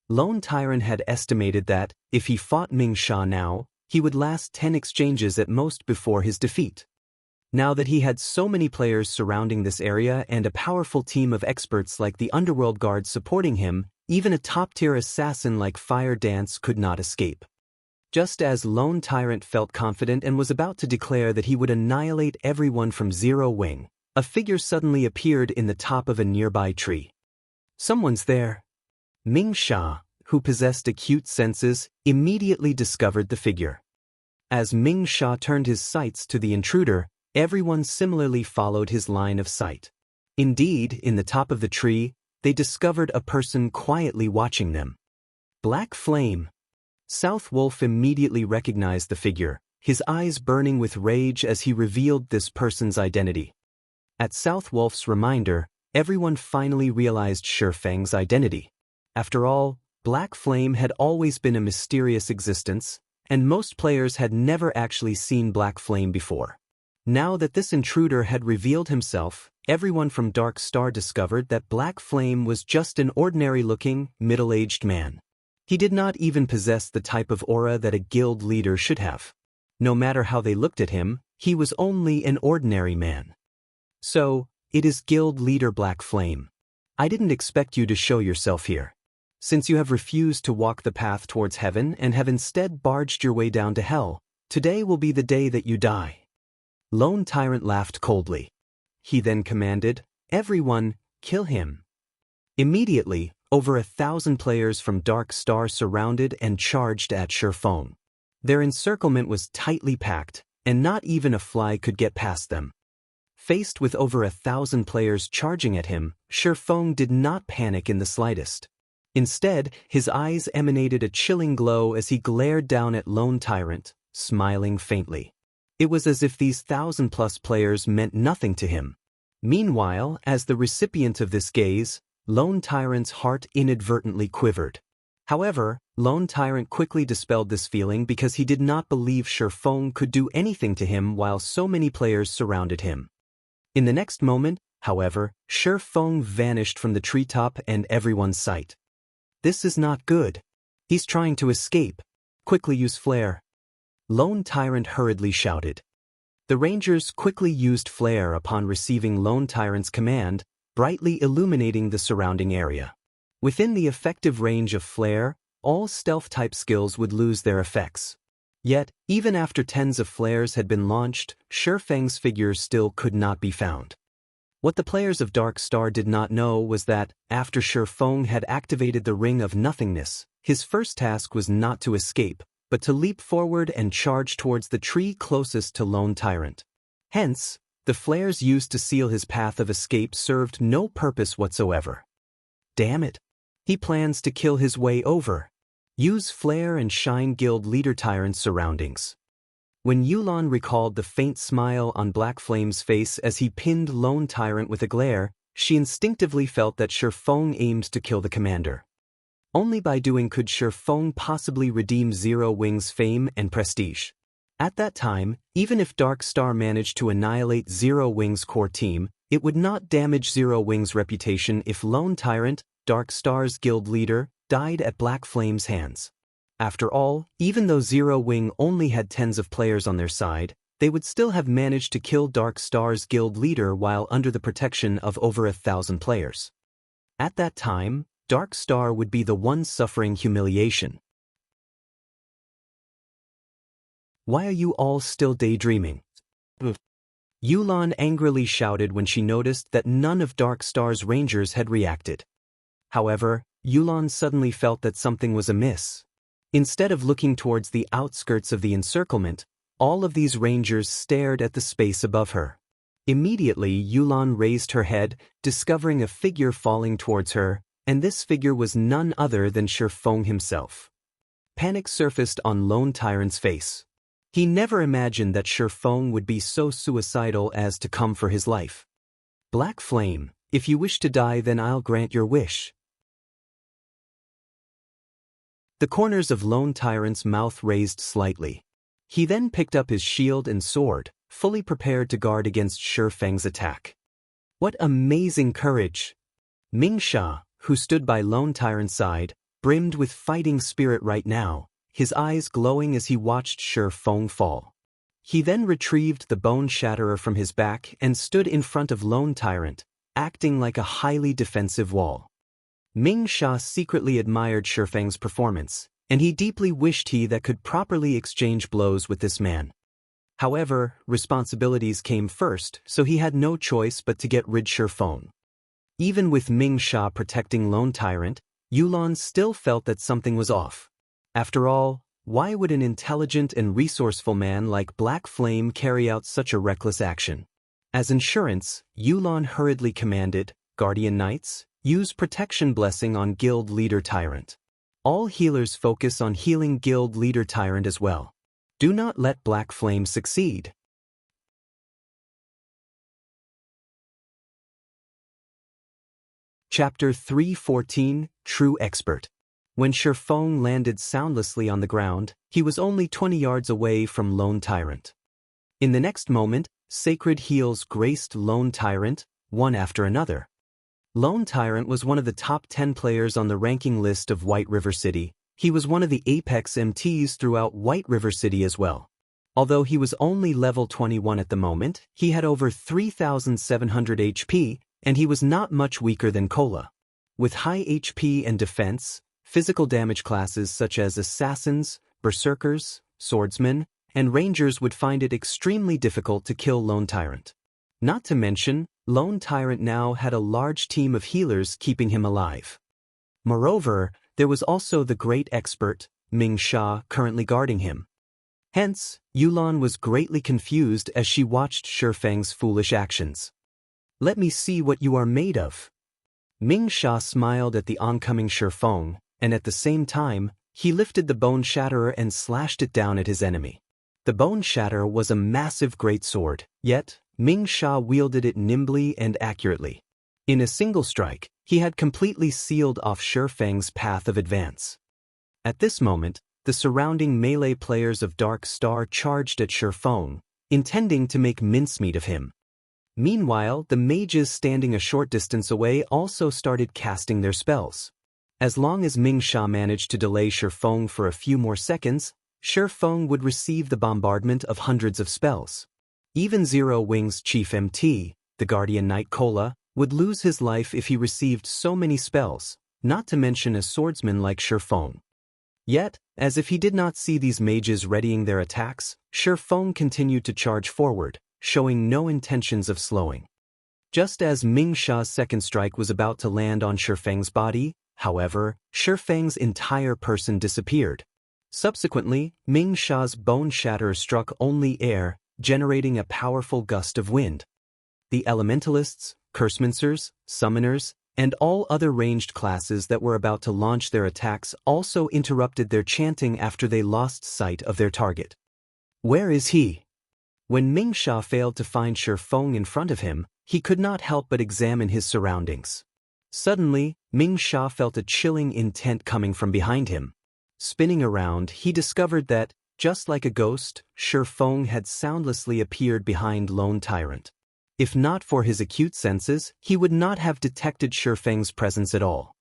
Lone Tyrant had estimated that, if he fought Ming Sha now, he would last 10 exchanges at most before his defeat. Now that he had so many players surrounding this area and a powerful team of experts like the Underworld Guards supporting him, even a top-tier assassin like Fire Dance could not escape. Just as Lone Tyrant felt confident and was about to declare that he would annihilate everyone from Zero Wing, a figure suddenly appeared in the top of a nearby tree. Someone's there. Ming Sha, who possessed acute senses, immediately discovered the figure. As Ming Sha turned his sights to the intruder, everyone similarly followed his line of sight. Indeed, in the top of the tree, they discovered a person quietly watching them. Black Flame. South Wolf immediately recognized the figure, his eyes burning with rage as he revealed this person's identity. At South Wolf's reminder, everyone finally realized Feng's identity. After all, Black Flame had always been a mysterious existence, and most players had never actually seen Black Flame before. Now that this intruder had revealed himself, everyone from Dark Star discovered that Black Flame was just an ordinary-looking, middle-aged man. He did not even possess the type of aura that a guild leader should have. No matter how they looked at him, he was only an ordinary man. So, it is guild leader Black Flame. I didn't expect you to show yourself here. Since you have refused to walk the path towards heaven and have instead barged your way down to hell, today will be the day that you die. Lone Tyrant laughed coldly. He then commanded, "Everyone, kill him." Immediately, over 1,000 players from Dark Star surrounded and charged at Feng. Their encirclement was tightly packed, and not even a fly could get past them. Faced with over 1,000 players charging at him, Feng did not panic in the slightest. Instead, his eyes emanated a chilling glow as he glared down at Lone Tyrant, smiling faintly. It was as if these 1,000-plus players meant nothing to him. Meanwhile, as the recipient of this gaze, Lone Tyrant's heart inadvertently quivered. However, Lone Tyrant quickly dispelled this feeling because he did not believe Feng could do anything to him while so many players surrounded him. In the next moment, however, Feng vanished from the treetop and everyone's sight. "This is not good. He's trying to escape. Quickly use flare." Lone Tyrant hurriedly shouted. The Rangers quickly used flare upon receiving Lone Tyrant's command, brightly illuminating the surrounding area. Within the effective range of flare, all stealth-type skills would lose their effects. Yet, even after tens of flares had been launched, Feng's figure still could not be found. What the players of Dark Star did not know was that, after Feng had activated the Ring of Nothingness, his first task was not to escape, but to leap forward and charge towards the tree closest to Lone Tyrant. Hence, the flares used to seal his path of escape served no purpose whatsoever. Damn it! He plans to kill his way over. Use flare and shine Guild Leader Tyrant's surroundings. When Yulan recalled the faint smile on Black Flame's face as he pinned Lone Tyrant with a glare, she instinctively felt that Feng aimed to kill the commander. Only by doing could Feng possibly redeem Zero Wing's fame and prestige. At that time, even if Dark Star managed to annihilate Zero Wing's core team, it would not damage Zero Wing's reputation if Lone Tyrant, Dark Star's guild leader, died at Black Flame's hands. After all, even though Zero Wing only had tens of players on their side, they would still have managed to kill Dark Star's guild leader while under the protection of over 1,000 players. At that time, Dark Star would be the one suffering humiliation. "Why are you all still daydreaming?" Yulan angrily shouted when she noticed that none of Dark Star's rangers had reacted. However, Yulan suddenly felt that something was amiss. Instead of looking towards the outskirts of the encirclement, all of these rangers stared at the space above her. Immediately, Yulan raised her head, discovering a figure falling towards her, and this figure was none other than Feng himself. Panic surfaced on Lone Tyrant's face. He never imagined that Feng would be so suicidal as to come for his life. "Black Flame, if you wish to die, then I'll grant your wish." The corners of Lone Tyrant's mouth raised slightly. He then picked up his shield and sword, fully prepared to guard against Feng's attack. What amazing courage! Mingsha, who stood by Lone Tyrant's side, brimmed with fighting spirit right now, his eyes glowing as he watched Feng fall. He then retrieved the Bone Shatterer from his back and stood in front of Lone Tyrant, acting like a highly defensive wall. Mingsha secretly admired Feng's performance, and he deeply wished he that could properly exchange blows with this man. However, responsibilities came first, so he had no choice but to get rid of Feng. Even with Mingsha protecting Lone Tyrant, Yulan still felt that something was off. After all, why would an intelligent and resourceful man like Black Flame carry out such a reckless action? As insurance, Yulan hurriedly commanded, "Guardian Knights, use Protection Blessing on Guild Leader Tyrant. All healers focus on healing Guild Leader Tyrant as well. Do not let Black Flame succeed." Chapter 314, True Expert. When Feng landed soundlessly on the ground, he was only 20 yards away from Lone Tyrant. In the next moment, sacred heals graced Lone Tyrant, one after another. Lone Tyrant was one of the top 10 players on the ranking list of White River City. He was one of the apex MTs throughout White River City as well. Although he was only level 21 at the moment, he had over 3,700 HP, and he was not much weaker than Cola. With high HP and defense, physical damage classes such as Assassins, Berserkers, Swordsmen, and rangers would find it extremely difficult to kill Lone Tyrant. Not to mention, Lone Tyrant now had a large team of healers keeping him alive. Moreover, there was also the great expert, Ming Sha, currently guarding him. Hence, Yulan was greatly confused as she watched Feng's foolish actions. "Let me see what you are made of." Ming Sha smiled at the oncoming Feng, and at the same time, he lifted the Bone Shatterer and slashed it down at his enemy. The Bone Shatterer was a massive greatsword, yet, Ming Sha wielded it nimbly and accurately. In a single strike, he had completely sealed off Feng's path of advance. At this moment, the surrounding melee players of Dark Star charged at Feng, intending to make mincemeat of him. Meanwhile, the mages standing a short distance away also started casting their spells. As long as Ming Sha managed to delay Feng for a few more seconds, Feng would receive the bombardment of hundreds of spells. Even Zero Wings Chief MT, the Guardian Knight Kola, would lose his life if he received so many spells, not to mention a swordsman like Feng. Yet, as if he did not see these mages readying their attacks, Feng continued to charge forward, showing no intentions of slowing. Just as Ming Sha's second strike was about to land on Feng's body, however, Feng's entire person disappeared. Subsequently, Ming Sha's Bone Shatterer struck only air, generating a powerful gust of wind. The elementalists, cursemancers, summoners, and all other ranged classes that were about to launch their attacks also interrupted their chanting after they lost sight of their target. "Where is he?" When Ming Sha failed to find Feng in front of him, he could not help but examine his surroundings. Suddenly, Ming Sha felt a chilling intent coming from behind him. Spinning around, he discovered that, just like a ghost, Feng had soundlessly appeared behind Lone Tyrant. If not for his acute senses, he would not have detected Feng's presence at all.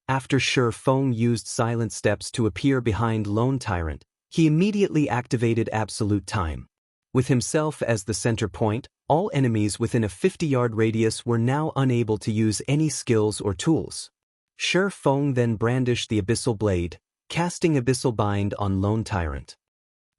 After Feng used silent steps to appear behind Lone Tyrant, he immediately activated Absolute Time. With himself as the center point, all enemies within a 50-yard radius were now unable to use any skills or tools. Feng then brandished the Abyssal Blade, casting Abyssal Bind on Lone Tyrant.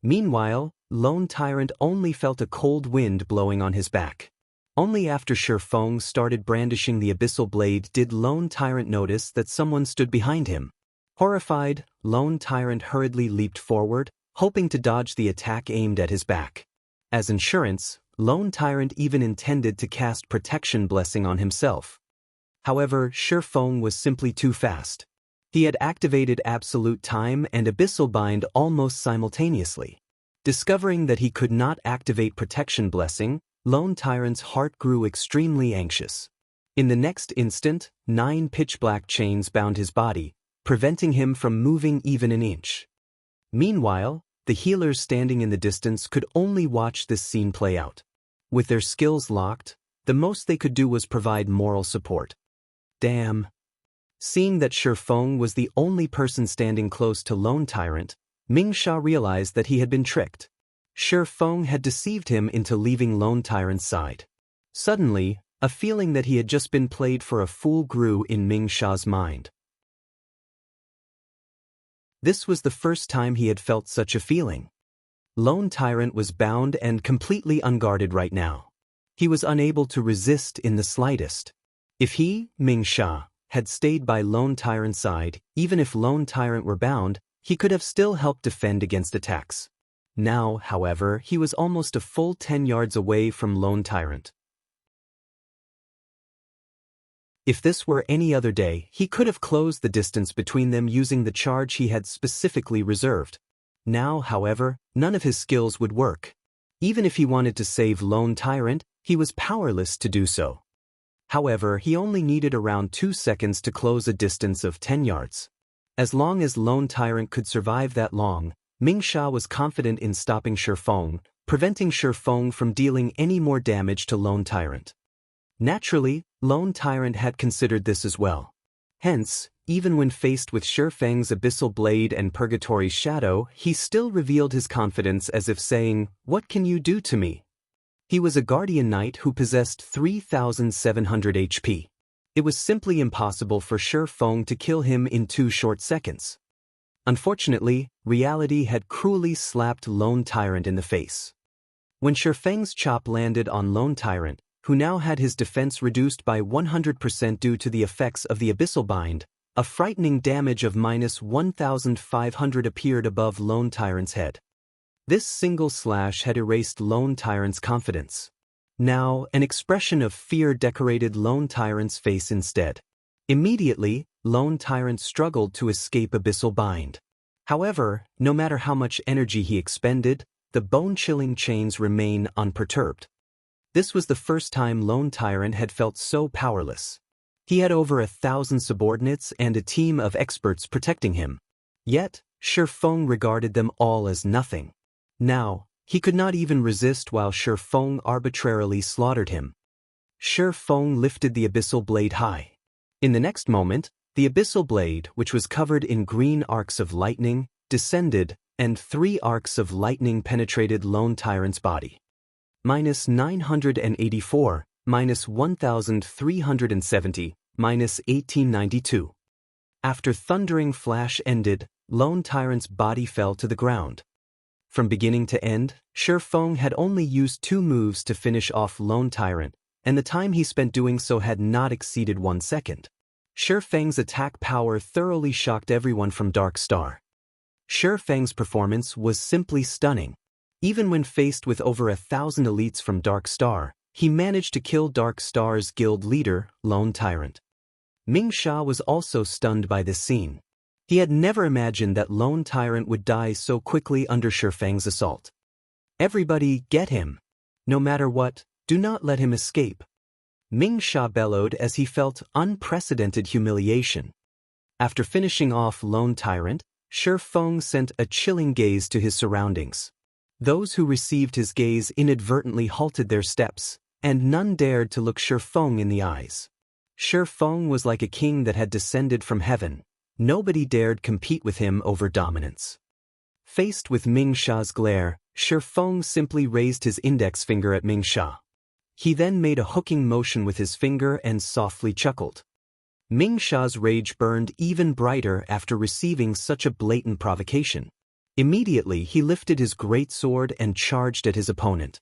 Meanwhile, Lone Tyrant only felt a cold wind blowing on his back. Only after Feng started brandishing the Abyssal Blade did Lone Tyrant notice that someone stood behind him. Horrified, Lone Tyrant hurriedly leaped forward, hoping to dodge the attack aimed at his back. As insurance, Lone Tyrant even intended to cast Protection Blessing on himself. However, Feng was simply too fast. He had activated Absolute Time and Abyssal Bind almost simultaneously. Discovering that he could not activate Protection Blessing, Lone Tyrant's heart grew extremely anxious. In the next instant, 9 pitch-black chains bound his body, preventing him from moving even an inch. Meanwhile, the healers standing in the distance could only watch this scene play out. With their skills locked, the most they could do was provide moral support. Damn. Seeing that Feng was the only person standing close to Lone Tyrant, Ming Sha realized that he had been tricked. Feng had deceived him into leaving Lone Tyrant's side. Suddenly, a feeling that he had just been played for a fool grew in Ming Sha's mind. This was the first time he had felt such a feeling. Lone Tyrant was bound and completely unguarded right now. He was unable to resist in the slightest. If he, Ming Sha, had stayed by Lone Tyrant's side, even if Lone Tyrant were bound, he could have still helped defend against attacks. Now, however, he was almost a full 10 yards away from Lone Tyrant. If this were any other day, he could have closed the distance between them using the charge he had specifically reserved. Now, however, none of his skills would work. Even if he wanted to save Lone Tyrant, he was powerless to do so. However, he only needed around 2 seconds to close a distance of 10 yards. As long as Lone Tyrant could survive that long, Ming Sha was confident in stopping Feng, preventing Feng from dealing any more damage to Lone Tyrant. Naturally, Lone Tyrant had considered this as well. Hence, even when faced with Feng's Abyssal Blade and Purgatory's Shadow, he still revealed his confidence as if saying, "What can you do to me?" He was a Guardian Knight who possessed 3,700 HP. It was simply impossible for Feng to kill him in 2 short seconds. Unfortunately, reality had cruelly slapped Lone Tyrant in the face. When Feng's chop landed on Lone Tyrant, who now had his defense reduced by 100% due to the effects of the Abyssal Bind, a frightening damage of -1,500 appeared above Lone Tyrant's head. This single slash had erased Lone Tyrant's confidence. Now, an expression of fear decorated Lone Tyrant's face instead. Immediately, Lone Tyrant struggled to escape Abyssal Bind. However, no matter how much energy he expended, the bone-chilling chains remain unperturbed. This was the first time Lone Tyrant had felt so powerless. He had over 1,000 subordinates and a team of experts protecting him. Yet, Feng regarded them all as nothing. Now, he could not even resist while Feng arbitrarily slaughtered him. Feng lifted the Abyssal Blade high. In the next moment, the Abyssal Blade, which was covered in green arcs of lightning, descended, and 3 arcs of lightning penetrated Lone Tyrant's body. -984, -1,370, -1892. After thundering flash ended, Lone Tyrant's body fell to the ground. From beginning to end, Feng had only used 2 moves to finish off Lone Tyrant, and the time he spent doing so had not exceeded 1 second. Feng's attack power thoroughly shocked everyone from Dark Star. Feng's performance was simply stunning. Even when faced with over 1,000 elites from Dark Star, he managed to kill Dark Star's guild leader, Lone Tyrant. Ming Sha was also stunned by this scene. He had never imagined that Lone Tyrant would die so quickly under Feng's assault. "Everybody, get him! No matter what, do not let him escape!" Ming Sha bellowed as he felt unprecedented humiliation. After finishing off Lone Tyrant, Feng sent a chilling gaze to his surroundings. Those who received his gaze inadvertently halted their steps, and none dared to look Feng in the eyes. Feng was like a king that had descended from heaven. Nobody dared compete with him over dominance. Faced with Ming Sha's glare, Feng simply raised his index finger at Ming Sha. He then made a hooking motion with his finger and softly chuckled. Ming Sha's rage burned even brighter after receiving such a blatant provocation. Immediately he lifted his great sword and charged at his opponent.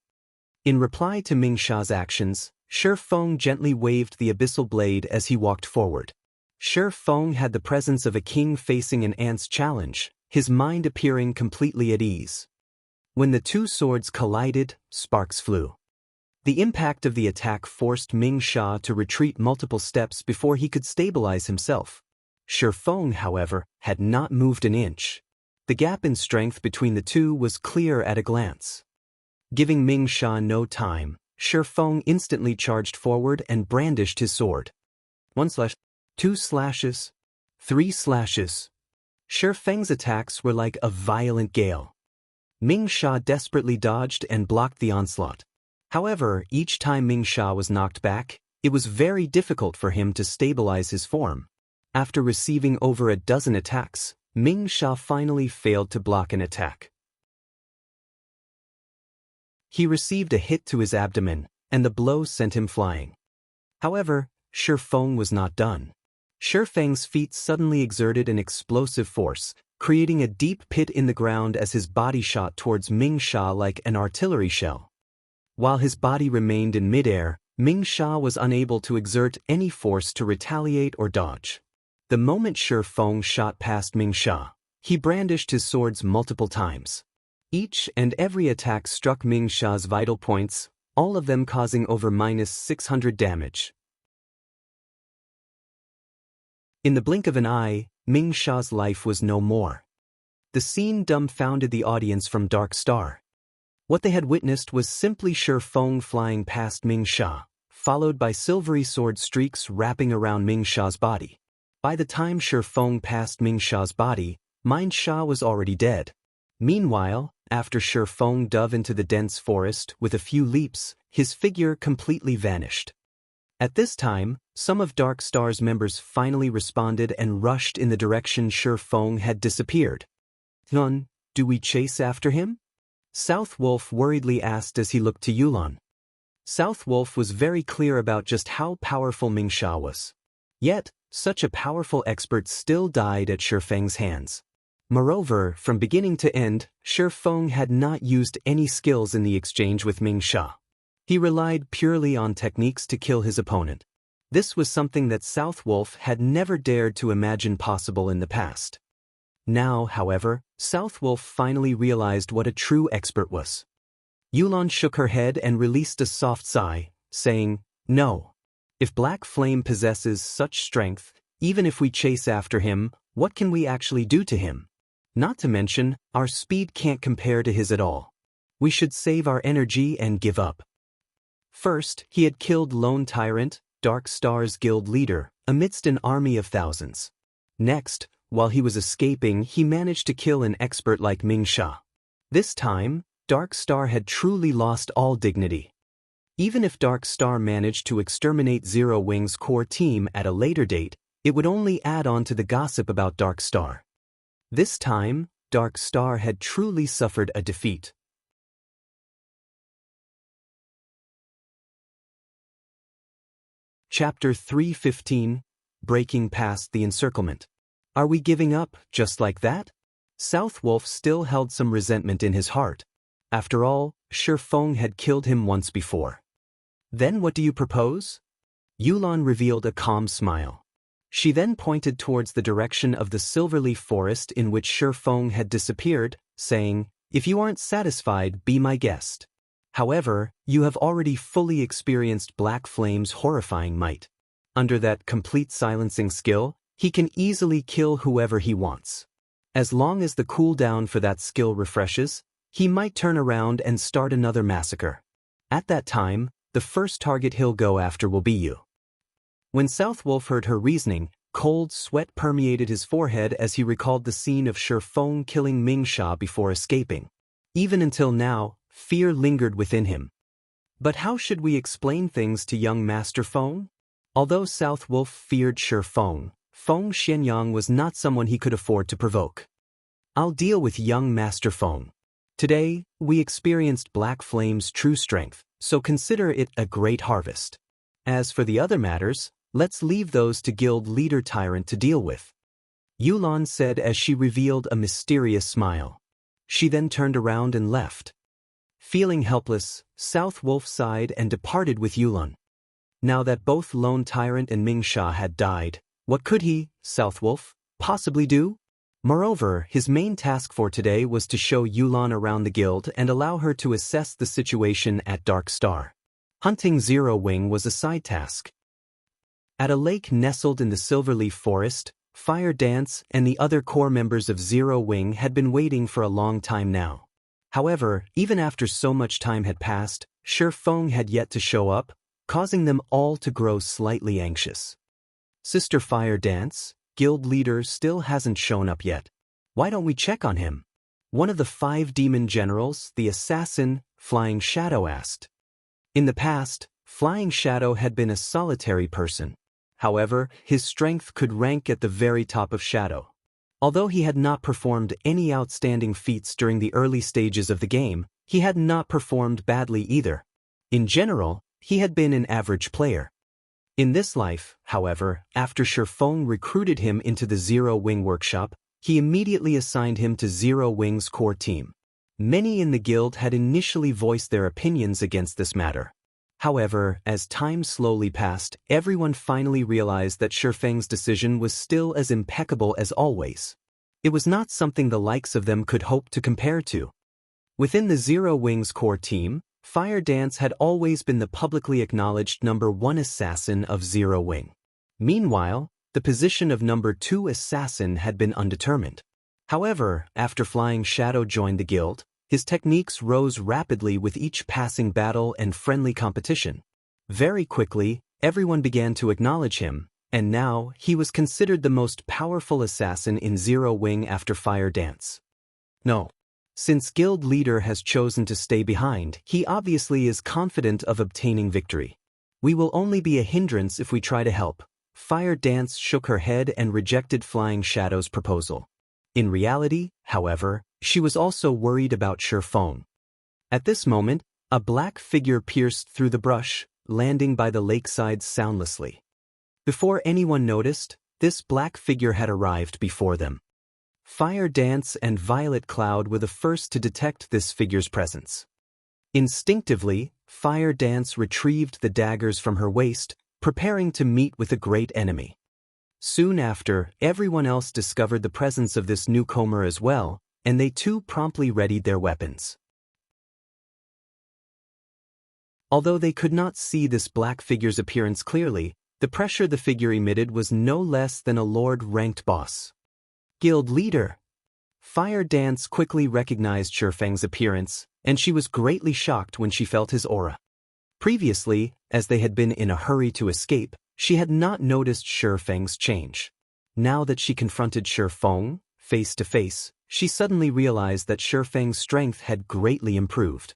In reply to Ming Sha's actions, Feng gently waved the Abyssal Blade as he walked forward. Feng had the presence of a king facing an ant's challenge, his mind appearing completely at ease. When the 2 swords collided, sparks flew. The impact of the attack forced Ming Sha to retreat multiple steps before he could stabilize himself. Feng, however, had not moved an inch. The gap in strength between the two was clear at a glance. Giving Ming Sha no time, Feng instantly charged forward and brandished his sword. 1 slash, 2 slashes, 3 slashes. Feng's attacks were like a violent gale. Ming Sha desperately dodged and blocked the onslaught. However, each time Ming Sha was knocked back, it was very difficult for him to stabilize his form. After receiving over a dozen attacks, Ming Sha finally failed to block an attack. He received a hit to his abdomen, and the blow sent him flying. However, Feng was not done. Feng's feet suddenly exerted an explosive force, creating a deep pit in the ground as his body shot towards Ming Sha like an artillery shell. While his body remained in midair, Ming Sha was unable to exert any force to retaliate or dodge. The moment Feng shot past Ming Sha, he brandished his swords multiple times. Each and every attack struck Ming Sha's vital points, all of them causing over -600 damage. In the blink of an eye, Ming Sha's life was no more. The scene dumbfounded the audience from Dark Star. What they had witnessed was simply Feng flying past Ming Sha, followed by silvery sword streaks wrapping around Ming Sha's body. By the time Feng passed Ming Sha's body, Ming Sha was already dead. Meanwhile, after Feng dove into the dense forest with a few leaps, his figure completely vanished. At this time, some of Dark Star's members finally responded and rushed in the direction Feng had disappeared. "Nun, do we chase after him?" South Wolf worriedly asked as he looked to Yulon. South Wolf was very clear about just how powerful Ming Sha was. Yet, such a powerful expert still died at Feng's hands. Moreover, from beginning to end, Feng had not used any skills in the exchange with Mingxia. He relied purely on techniques to kill his opponent. This was something that South Wolf had never dared to imagine possible in the past. Now, however, South Wolf finally realized what a true expert was. Yulan shook her head and released a soft sigh, saying, "No. If Black Flame possesses such strength, even if we chase after him, what can we actually do to him? Not to mention, our speed can't compare to his at all. We should save our energy and give up." First, he had killed Lone Tyrant, Dark Star's guild leader, amidst an army of thousands. Next, while he was escaping, he managed to kill an expert like Mingxia. This time, Dark Star had truly lost all dignity. Even if Dark Star managed to exterminate Zero Wing's core team at a later date, it would only add on to the gossip about Dark Star. This time, Dark Star had truly suffered a defeat. Chapter 315, Breaking Past the Encirclement. Are we giving up, just like that? South Wolf still held some resentment in his heart. After all, Feng had killed him once before. "Then what do you propose?" Yulan revealed a calm smile. She then pointed towards the direction of the Silverleaf Forest in which Feng had disappeared, saying, "If you aren't satisfied, be my guest. However, you have already fully experienced Black Flame's horrifying might. Under that complete silencing skill, he can easily kill whoever he wants. As long as the cooldown for that skill refreshes, he might turn around and start another massacre. At that time, the first target he'll go after will be you." When South Wolf heard her reasoning, cold sweat permeated his forehead as he recalled the scene of Feng killing Mingxia before escaping. Even until now, fear lingered within him. But how should we explain things to young Master Feng? Although South Wolf feared Feng Xianxia was not someone he could afford to provoke. "I'll deal with young Master Feng. Today, we experienced Black Flame's true strength, so consider it a great harvest. As for the other matters, let's leave those to Guild Leader Tyrant to deal with," Yulan said as she revealed a mysterious smile. She then turned around and left. Feeling helpless, South Wolf sighed and departed with Yulan. Now that both Lone Tyrant and Mingxia had died, what could he, South Wolf, possibly do? Moreover, his main task for today was to show Yulan around the guild and allow her to assess the situation at Dark Star. Hunting Zero Wing was a side task. At a lake nestled in the Silverleaf Forest, Fire Dance and the other core members of Zero Wing had been waiting for a long time now. However, even after so much time had passed, Feng had yet to show up, causing them all to grow slightly anxious. "Sister Fire Dance, guild leader still hasn't shown up yet. Why don't we check on him?" One of the 5 demon generals, the assassin, Flying Shadow, asked. In the past, Flying Shadow had been a solitary person. However, his strength could rank at the very top of Shadow. Although he had not performed any outstanding feats during the early stages of the game, he had not performed badly either. In general, he had been an average player. In this life, however, after Feng recruited him into the Zero Wing workshop, he immediately assigned him to Zero Wing's core team. Many in the guild had initially voiced their opinions against this matter. However, as time slowly passed, everyone finally realized that Feng's decision was still as impeccable as always. It was not something the likes of them could hope to compare to. Within the Zero Wing's core team, Fire Dance had always been the publicly acknowledged #1 assassin of Zero Wing. Meanwhile, the position of #2 assassin had been undetermined. However, after Flying Shadow joined the guild, his techniques rose rapidly with each passing battle and friendly competition. Very quickly, everyone began to acknowledge him, and now he was considered the most powerful assassin in Zero Wing after Fire Dance. No. Since guild leader has chosen to stay behind, he obviously is confident of obtaining victory. "We will only be a hindrance if we try to help." Fire Dance shook her head and rejected Flying Shadow's proposal. In reality, however, she was also worried about Feng. At this moment, a black figure pierced through the brush, landing by the lakeside soundlessly. Before anyone noticed, this black figure had arrived before them. Fire Dance and Violet Cloud were the first to detect this figure's presence. Instinctively, Fire Dance retrieved the daggers from her waist, preparing to meet with a great enemy. Soon after, everyone else discovered the presence of this newcomer as well, and they too promptly readied their weapons. Although they could not see this black figure's appearance clearly, the pressure the figure emitted was no less than a Lord-ranked boss. Guild leader. Fire Dance quickly recognized Feng's appearance, and she was greatly shocked when she felt his aura. Previously, as they had been in a hurry to escape, she had not noticed Feng's change. Now that she confronted Feng face to face, she suddenly realized that Feng's strength had greatly improved.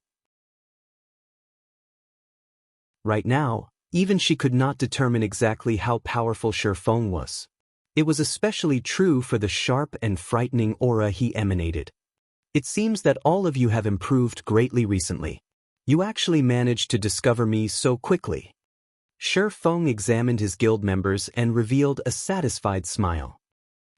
Right now, even she could not determine exactly how powerful Feng was. It was especially true for the sharp and frightening aura he emanated. It seems that all of you have improved greatly recently. You actually managed to discover me so quickly. Feng examined his guild members and revealed a satisfied smile.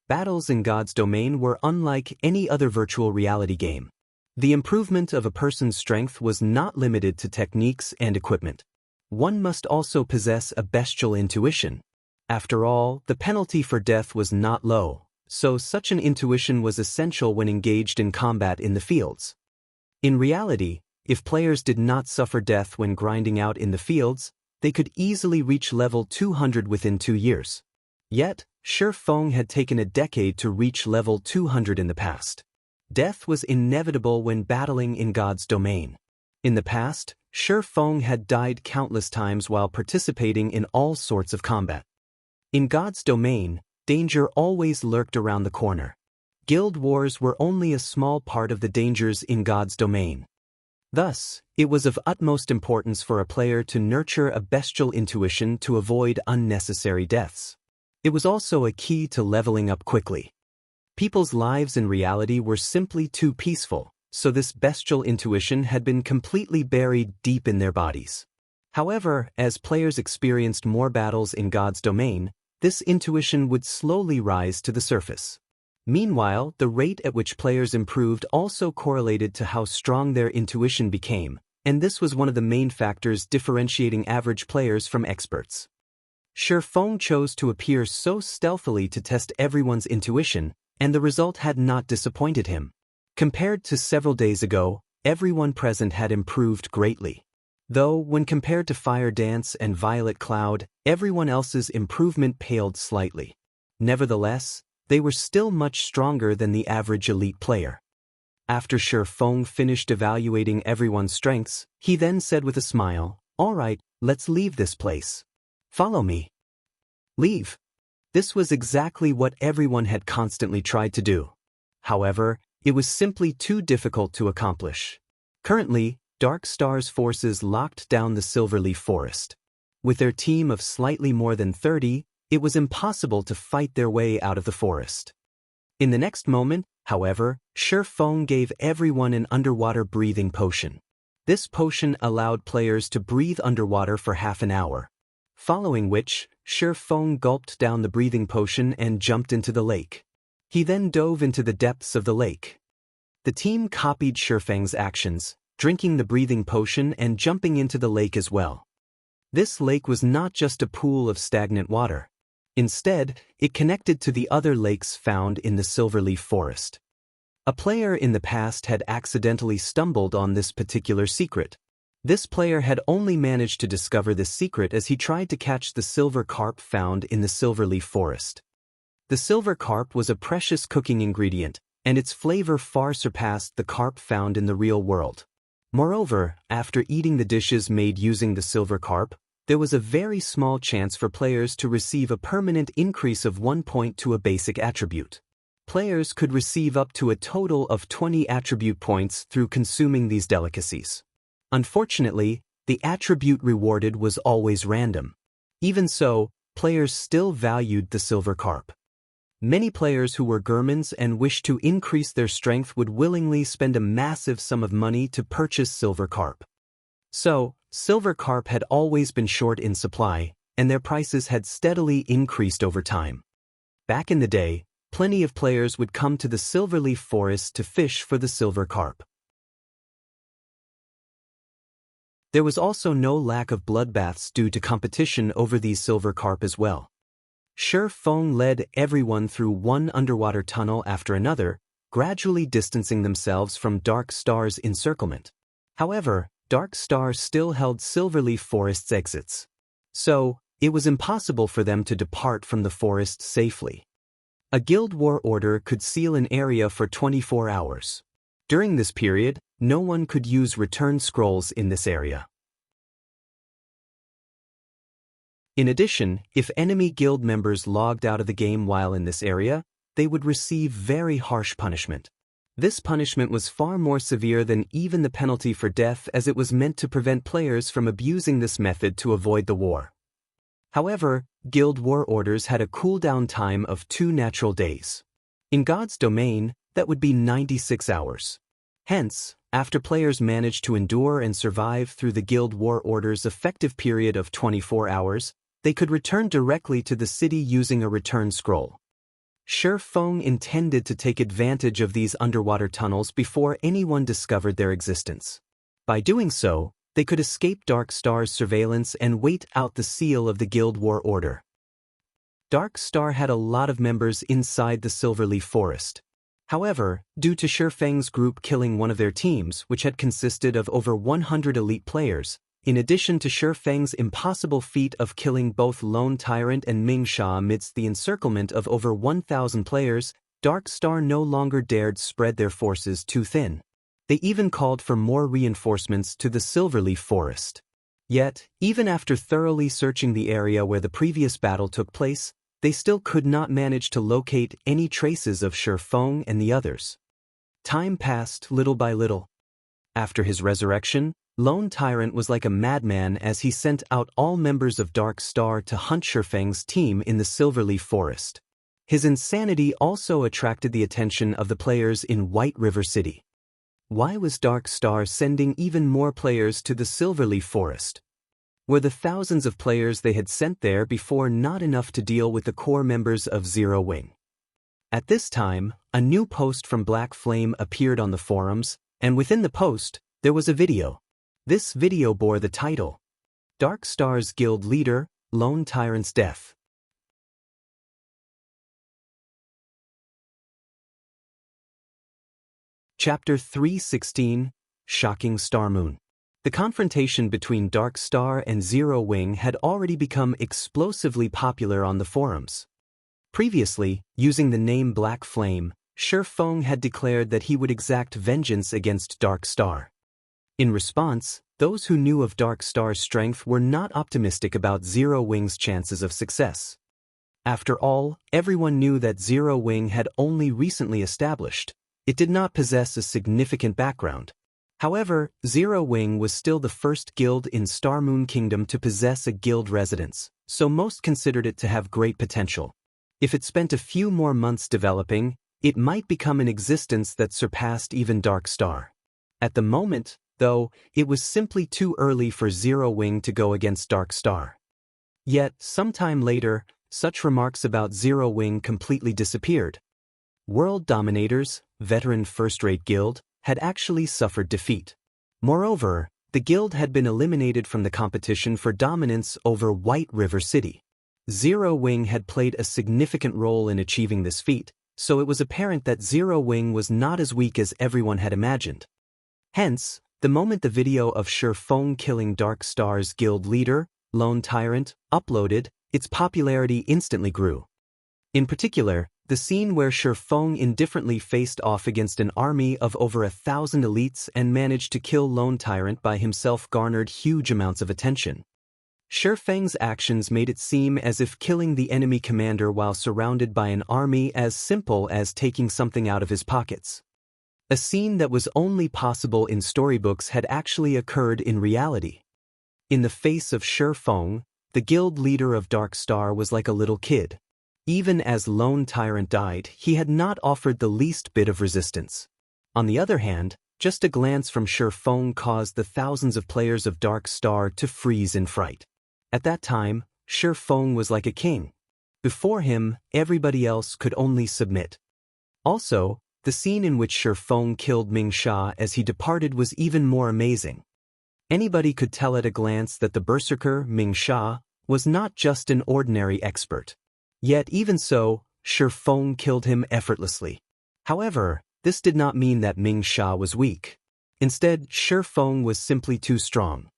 Battles in God's domain were unlike any other virtual reality game. The improvement of a person's strength was not limited to techniques and equipment. One must also possess a bestial intuition. After all, the penalty for death was not low, so such an intuition was essential when engaged in combat in the fields. In reality, if players did not suffer death when grinding out in the fields, they could easily reach level 200 within 2 years. Yet, Feng had taken a decade to reach level 200 in the past. Death was inevitable when battling in God's domain. In the past, Feng had died countless times while participating in all sorts of combat. In God's domain, danger always lurked around the corner. Guild wars were only a small part of the dangers in God's domain. Thus, it was of utmost importance for a player to nurture a bestial intuition to avoid unnecessary deaths. It was also a key to leveling up quickly. People's lives in reality were simply too peaceful, so this bestial intuition had been completely buried deep in their bodies. However, as players experienced more battles in God's domain, this intuition would slowly rise to the surface. Meanwhile, the rate at which players improved also correlated to how strong their intuition became, and this was one of the main factors differentiating average players from experts. Feng chose to appear so stealthily to test everyone's intuition, and the result had not disappointed him. Compared to several days ago, everyone present had improved greatly. Though, when compared to Fire Dance and Violet Cloud, everyone else's improvement paled slightly. Nevertheless, they were still much stronger than the average elite player. After Feng finished evaluating everyone's strengths, he then said with a smile, "All right, let's leave this place. Follow me." Leave. This was exactly what everyone had constantly tried to do. However, it was simply too difficult to accomplish. Currently, Dark Star's forces locked down the Silverleaf Forest. With their team of slightly more than 30, it was impossible to fight their way out of the forest. In the next moment, however, Feng gave everyone an underwater breathing potion. This potion allowed players to breathe underwater for half an hour. Following which, Feng gulped down the breathing potion and jumped into the lake. He then dove into the depths of the lake. The team copied Feng's actions, drinking the breathing potion and jumping into the lake as well. This lake was not just a pool of stagnant water. Instead, it connected to the other lakes found in the Silverleaf Forest. A player in the past had accidentally stumbled on this particular secret. This player had only managed to discover this secret as he tried to catch the silver carp found in the Silverleaf Forest. The silver carp was a precious cooking ingredient, and its flavor far surpassed the carp found in the real world. Moreover, after eating the dishes made using the silver carp, there was a very small chance for players to receive a permanent increase of 1 point to a basic attribute. Players could receive up to a total of 20 attribute points through consuming these delicacies. Unfortunately, the attribute rewarded was always random. Even so, players still valued the silver carp. Many players who were Germans and wished to increase their strength would willingly spend a massive sum of money to purchase silver carp. So, silver carp had always been short in supply, and their prices had steadily increased over time. Back in the day, plenty of players would come to the Silverleaf Forest to fish for the silver carp. There was also no lack of bloodbaths due to competition over these silver carp as well. Feng led everyone through one underwater tunnel after another, gradually distancing themselves from Dark Star's Encirclement. However, Dark Star still held Silverleaf Forest's exits. So, it was impossible for them to depart from the forest safely. A guild war order could seal an area for 24 hours. During this period, no one could use return scrolls in this area. In addition, if enemy guild members logged out of the game while in this area, they would receive very harsh punishment. This punishment was far more severe than even the penalty for death, as it was meant to prevent players from abusing this method to avoid the war. However, guild war orders had a cooldown time of 2 natural days. In God's domain, that would be 96 hours. Hence, after players managed to endure and survive through the guild war order's effective period of 24 hours, they could return directly to the city using a return scroll. Feng intended to take advantage of these underwater tunnels before anyone discovered their existence. By doing so, they could escape Dark Star's surveillance and wait out the seal of the Guild War Order. Dark Star had a lot of members inside the Silverleaf Forest. However, due to Feng's group killing one of their teams, which had consisted of over 100 elite players, in addition to Feng's impossible feat of killing both Lone Tyrant and Ming Sha amidst the encirclement of over 1,000 players, Dark Star no longer dared spread their forces too thin. They even called for more reinforcements to the Silverleaf Forest. Yet, even after thoroughly searching the area where the previous battle took place, they still could not manage to locate any traces of Feng and the others. Time passed little by little. After his resurrection, Lone Tyrant was like a madman as he sent out all members of Dark Star to hunt Feng's team in the Silverleaf Forest. His insanity also attracted the attention of the players in White River City. Why was Dark Star sending even more players to the Silverleaf Forest? Were the thousands of players they had sent there before not enough to deal with the core members of Zero Wing? At this time, a new post from Black Flame appeared on the forums, and within the post, there was a video. This video bore the title, Dark Star's Guild Leader, Lone Tyrant's Death. Chapter 3:16, Shocking Star Moon. The confrontation between Dark Star and Zero Wing had already become explosively popular on the forums. Previously, using the name Black Flame, Feng had declared that he would exact vengeance against Dark Star. In response, those who knew of Dark Star's strength were not optimistic about Zero Wing's chances of success. After all, everyone knew that Zero Wing had only recently established. It did not possess a significant background. However, Zero Wing was still the first guild in Star Moon Kingdom to possess a guild residence, so most considered it to have great potential. If it spent a few more months developing, it might become an existence that surpassed even Dark Star. At the moment, though, it was simply too early for Zero Wing to go against Dark Star. Yet, sometime later, such remarks about Zero Wing completely disappeared. World Dominators, veteran first-rate guild, had actually suffered defeat. Moreover, the guild had been eliminated from the competition for dominance over White River City. Zero Wing had played a significant role in achieving this feat, so it was apparent that Zero Wing was not as weak as everyone had imagined. Hence, the moment the video of Feng killing Dark Star's guild leader, Lone Tyrant, uploaded, its popularity instantly grew. In particular, the scene where Feng indifferently faced off against an army of over 1,000 elites and managed to kill Lone Tyrant by himself garnered huge amounts of attention. Feng's actions made it seem as if killing the enemy commander while surrounded by an army as simple as taking something out of his pockets. A scene that was only possible in storybooks had actually occurred in reality. In the face of Feng, the guild leader of Dark Star was like a little kid. Even as Lone Tyrant died, he had not offered the least bit of resistance. On the other hand, just a glance from Feng caused the thousands of players of Dark Star to freeze in fright. At that time, Feng was like a king. Before him, everybody else could only submit. Also, the scene in which Feng killed Ming Sha as he departed was even more amazing. Anybody could tell at a glance that the berserker, Ming Sha, was not just an ordinary expert. Yet even so, Feng killed him effortlessly. However, this did not mean that Ming Sha was weak. Instead, Feng was simply too strong.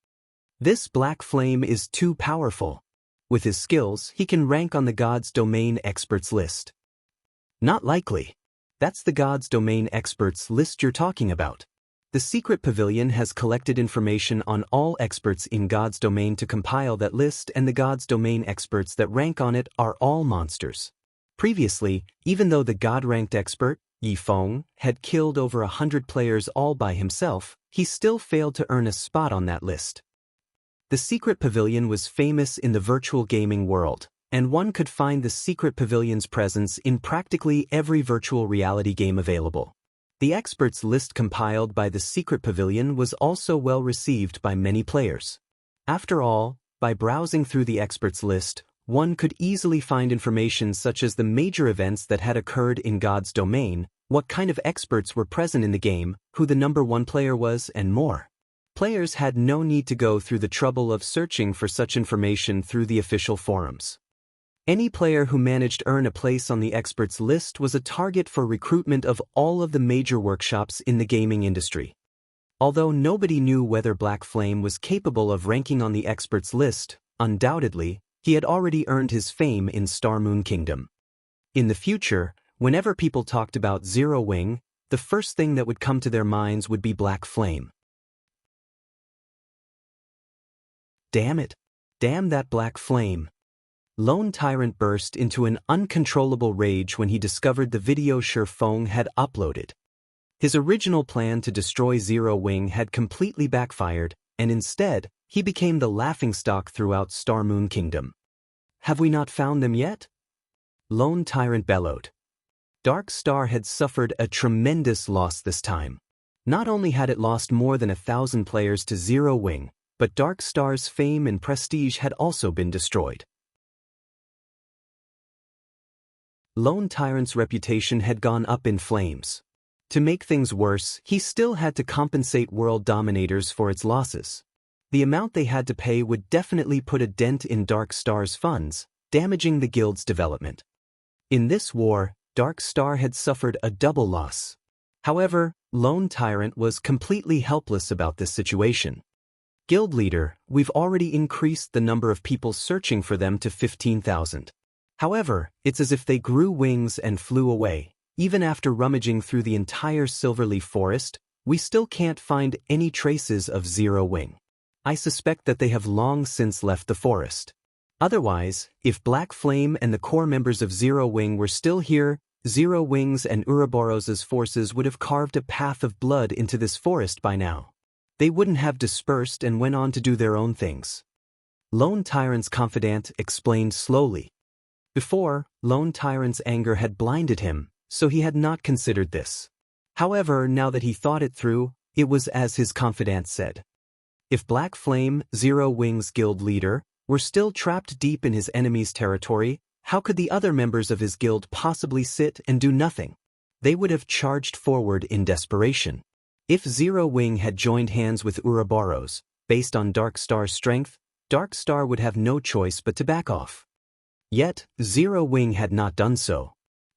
This black flame is too powerful. With his skills, he can rank on the God's Domain Experts list. Not likely. That's the God's Domain Experts list you're talking about. The Secret Pavilion has collected information on all experts in God's Domain to compile that list, and the God's Domain experts that rank on it are all monsters. Previously, even though the God-ranked expert, Feng, had killed over 100 players all by himself, he still failed to earn a spot on that list. The Secret Pavilion was famous in the virtual gaming world, and one could find the Secret Pavilion's presence in practically every virtual reality game available. The experts list compiled by the Secret Pavilion was also well received by many players. After all, by browsing through the experts list, one could easily find information such as the major events that had occurred in God's domain, what kind of experts were present in the game, who the #1 player was, and more. Players had no need to go through the trouble of searching for such information through the official forums. Any player who managed to earn a place on the experts list was a target for recruitment of all of the major workshops in the gaming industry. Although nobody knew whether Black Flame was capable of ranking on the experts list, undoubtedly, he had already earned his fame in Star Moon Kingdom. In the future, whenever people talked about Zero Wing, the first thing that would come to their minds would be Black Flame. Damn it! Damn that Black Flame! Lone Tyrant burst into an uncontrollable rage when he discovered the video Feng had uploaded. His original plan to destroy Zero Wing had completely backfired, and instead, he became the laughingstock throughout Star Moon Kingdom. Have we not found them yet? Lone Tyrant bellowed. Dark Star had suffered a tremendous loss this time. Not only had it lost more than 1,000 players to Zero Wing, but Dark Star's fame and prestige had also been destroyed. Lone Tyrant's reputation had gone up in flames. To make things worse, he still had to compensate World Dominators for its losses. The amount they had to pay would definitely put a dent in Dark Star's funds, damaging the guild's development. In this war, Dark Star had suffered a double loss. However, Lone Tyrant was completely helpless about this situation. Guild leader, we've already increased the number of people searching for them to 15,000. However, it's as if they grew wings and flew away. Even after rummaging through the entire Silverleaf Forest, we still can't find any traces of Zero Wing. I suspect that they have long since left the forest. Otherwise, if Black Flame and the core members of Zero Wing were still here, Zero Wing's and Ouroboros's forces would have carved a path of blood into this forest by now. They wouldn't have dispersed and went on to do their own things. Lone Tyrant's confidant explained slowly. Before, Lone Tyrant's anger had blinded him, so he had not considered this. However, now that he thought it through, it was as his confidant said. If Black Flame, Zero Wing's guild leader, were still trapped deep in his enemy's territory, how could the other members of his guild possibly sit and do nothing? They would have charged forward in desperation. If Zero Wing had joined hands with Ouroboros, based on Dark Star's strength, Dark Star would have no choice but to back off. Yet, Zero Wing had not done so.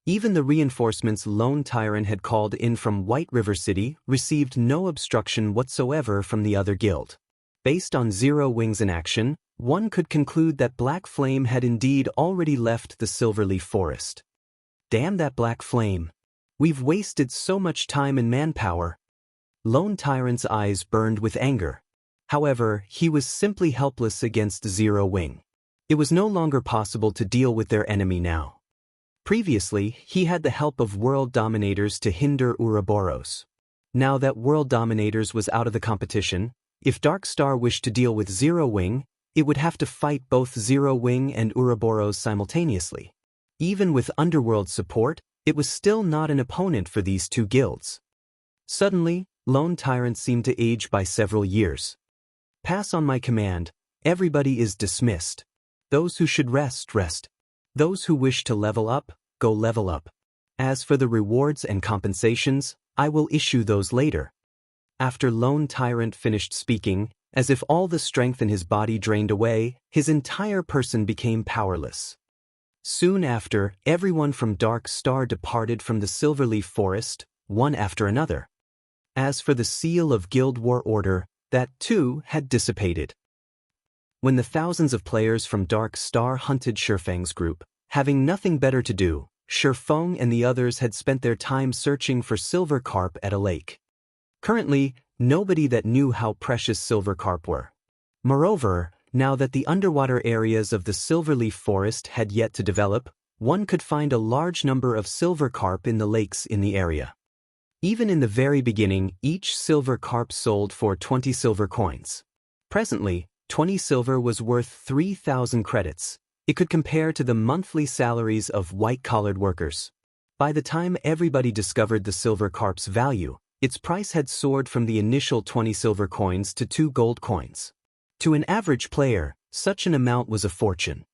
Even the reinforcements Lone Tyrant had called in from White River City received no obstruction whatsoever from the other guild. Based on Zero Wing's inaction, one could conclude that Black Flame had indeed already left the Silverleaf Forest. Damn that Black Flame! We've wasted so much time and manpower. Lone Tyrant's eyes burned with anger. However, he was simply helpless against Zero Wing. It was no longer possible to deal with their enemy now. Previously, he had the help of World Dominators to hinder Ouroboros. Now that World Dominators was out of the competition, if Dark Star wished to deal with Zero Wing, it would have to fight both Zero Wing and Ouroboros simultaneously. Even with Underworld support, it was still not an opponent for these two guilds. Suddenly, Lone Tyrant seemed to age by several years. Pass on my command. Everybody is dismissed. Those who should rest, rest. Those who wish to level up, go level up. As for the rewards and compensations, I will issue those later. After Lone Tyrant finished speaking, as if all the strength in his body drained away, his entire person became powerless. Soon after, everyone from Dark Star departed from the Silverleaf Forest, one after another. As for the seal of Guild War Order, that too had dissipated. When the thousands of players from Dark Star hunted Feng's group, having nothing better to do, Feng and the others had spent their time searching for silver carp at a lake. Currently, nobody that knew how precious silver carp were. Moreover, now that the underwater areas of the Silverleaf Forest had yet to develop, one could find a large number of silver carp in the lakes in the area. Even in the very beginning, each silver carp sold for 20 silver coins. Presently, 20 silver was worth 3,000 credits. It could compare to the monthly salaries of white-collared workers. By the time everybody discovered the silver carp's value, its price had soared from the initial 20 silver coins to 2 gold coins. To an average player, such an amount was a fortune.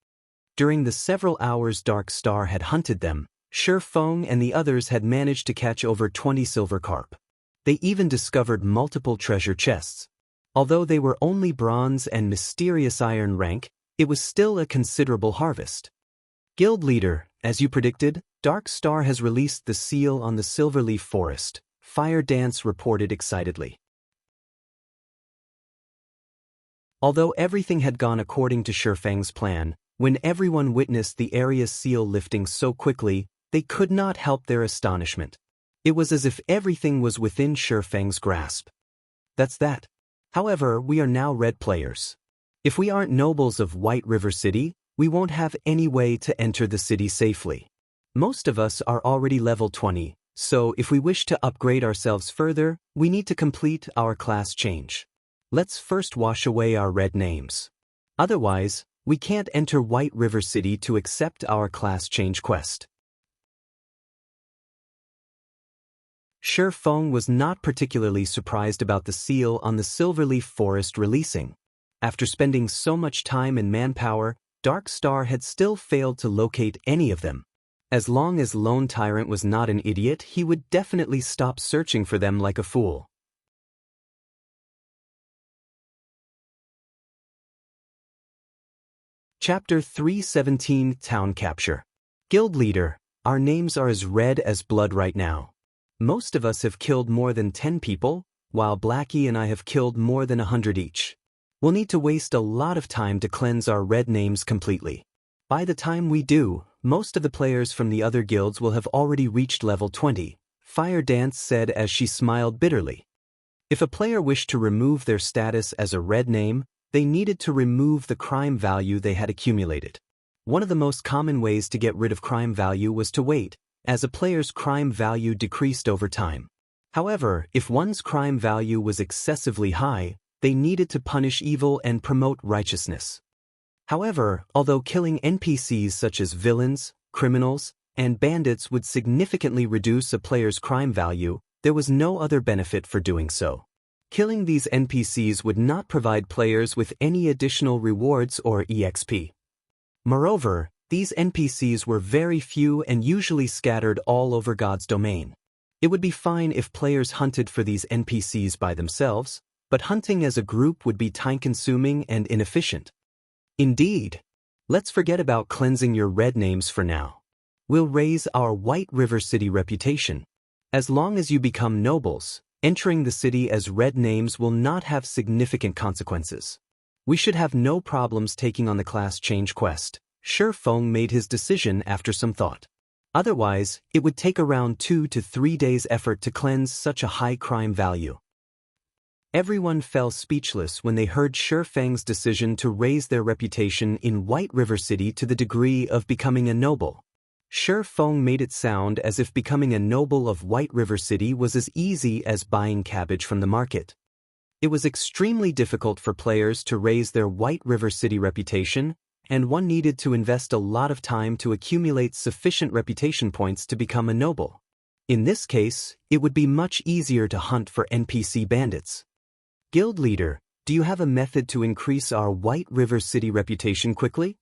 During the several hours Dark Star had hunted them, Feng and the others had managed to catch over 20 silver carp. They even discovered multiple treasure chests. Although they were only bronze and mysterious iron rank, it was still a considerable harvest. Guild leader, as you predicted, Dark Star has released the seal on the Silverleaf Forest, Fire Dance reported excitedly. Although everything had gone according to Feng's plan, when everyone witnessed the area's seal lifting so quickly, they could not help their astonishment. It was as if everything was within Feng's grasp. That's that. However, we are now red players. If we aren't nobles of White River City, we won't have any way to enter the city safely. Most of us are already level 20, so if we wish to upgrade ourselves further, we need to complete our class change. Let's first wash away our red names. Otherwise, we can't enter White River City to accept our class change quest. Feng was not particularly surprised about the seal on the Silverleaf Forest releasing. After spending so much time and manpower, Dark Star had still failed to locate any of them. As long as Lone Tyrant was not an idiot, he would definitely stop searching for them like a fool. Chapter 317 Town Capture. Guild Leader, our names are as red as blood right now. Most of us have killed more than 10 people, while Blackie and I have killed more than 100 each. We'll need to waste a lot of time to cleanse our red names completely. By the time we do, most of the players from the other guilds will have already reached level 20, Fire Dance said as she smiled bitterly. If a player wished to remove their status as a red name, they needed to remove the crime value they had accumulated. One of the most common ways to get rid of crime value was to wait, as a player's crime value decreased over time. However, if one's crime value was excessively high, they needed to punish evil and promote righteousness. However, although killing NPCs such as villains, criminals, and bandits would significantly reduce a player's crime value, there was no other benefit for doing so. Killing these NPCs would not provide players with any additional rewards or EXP. Moreover, these NPCs were very few and usually scattered all over God's domain. It would be fine if players hunted for these NPCs by themselves, but hunting as a group would be time-consuming and inefficient. Indeed. Let's forget about cleansing your red names for now. We'll raise our White River City reputation. As long as you become nobles, entering the city as red names will not have significant consequences. We should have no problems taking on the class change quest. Feng made his decision after some thought. Otherwise, it would take around 2 to 3 days' effort to cleanse such a high crime value. Everyone fell speechless when they heard Feng's decision to raise their reputation in White River City to the degree of becoming a noble. Feng made it sound as if becoming a noble of White River City was as easy as buying cabbage from the market. It was extremely difficult for players to raise their White River City reputation, and one needed to invest a lot of time to accumulate sufficient reputation points to become a noble. In this case, it would be much easier to hunt for NPC bandits. Guild Leader, do you have a method to increase our White River City reputation quickly?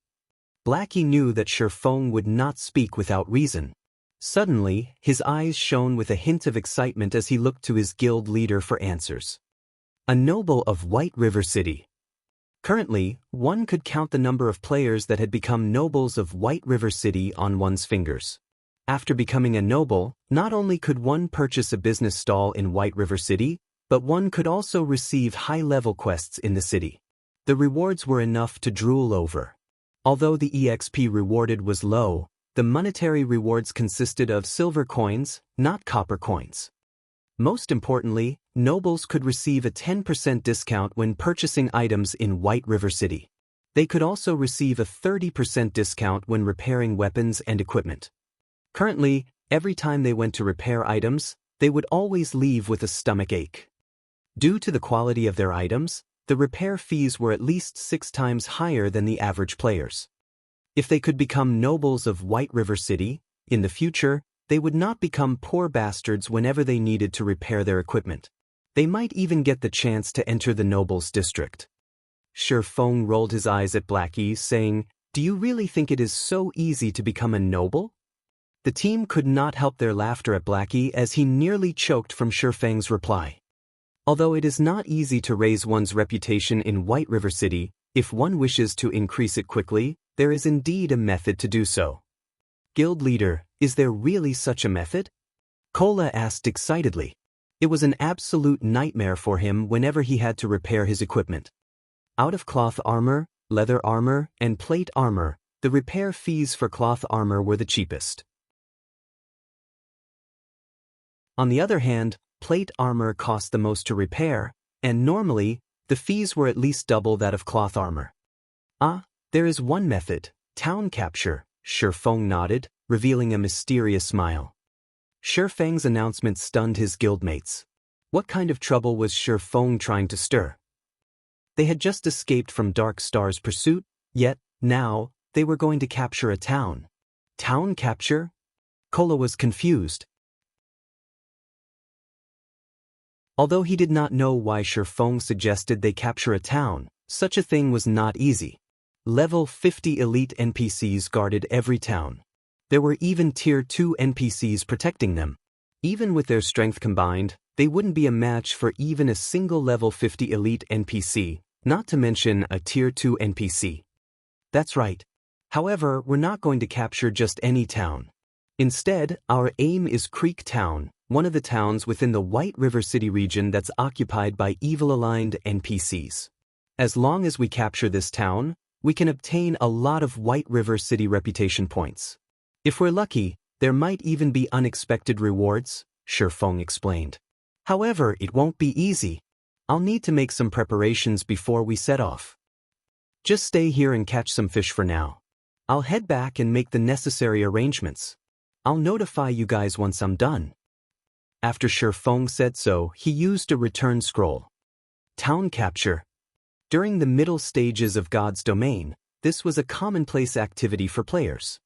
Blackie knew that Feng would not speak without reason. Suddenly, his eyes shone with a hint of excitement as he looked to his guild leader for answers. A noble of White River City. Currently, one could count the number of players that had become nobles of White River City on one's fingers. After becoming a noble, not only could one purchase a business stall in White River City, but one could also receive high-level quests in the city. The rewards were enough to drool over. Although the EXP rewarded was low, the monetary rewards consisted of silver coins, not copper coins. Most importantly, nobles could receive a 10% discount when purchasing items in White River City. They could also receive a 30% discount when repairing weapons and equipment. Currently, every time they went to repair items, they would always leave with a stomach ache. Due to the quality of their items, the repair fees were at least 6 times higher than the average players. If they could become nobles of White River City, in the future, they would not become poor bastards whenever they needed to repair their equipment. They might even get the chance to enter the nobles' district. Feng rolled his eyes at Blackie, saying, "Do you really think it is so easy to become a noble?" The team could not help their laughter at Blackie as he nearly choked from Feng's reply. Although it is not easy to raise one's reputation in White River City, if one wishes to increase it quickly, there is indeed a method to do so. Guild leader, is there really such a method? Kola asked excitedly. It was an absolute nightmare for him whenever he had to repair his equipment. Out of cloth armor, leather armor, and plate armor, the repair fees for cloth armor were the cheapest. On the other hand, plate armor cost the most to repair, and normally, the fees were at least double that of cloth armor. There is one method, town capture, Feng nodded, revealing a mysterious smile. Feng's announcement stunned his guildmates. What kind of trouble was Feng trying to stir? They had just escaped from Dark Star's pursuit, yet, now, they were going to capture a town. Town capture? Kola was confused. Although he did not know why Feng suggested they capture a town, such a thing was not easy. Level 50 elite NPCs guarded every town. There were even Tier 2 NPCs protecting them. Even with their strength combined, they wouldn't be a match for even a single level 50 elite NPC, not to mention a Tier 2 NPC. That's right. However, we're not going to capture just any town. Instead, our aim is Creek Town, one of the towns within the White River City region that's occupied by evil-aligned NPCs. As long as we capture this town, we can obtain a lot of White River City reputation points. If we're lucky, there might even be unexpected rewards, Feng explained. However, it won't be easy. I'll need to make some preparations before we set off. Just stay here and catch some fish for now. I'll head back and make the necessary arrangements. I'll notify you guys once I'm done. After Feng said so, he used a return scroll. Town capture. During the middle stages of God's domain, this was a commonplace activity for players.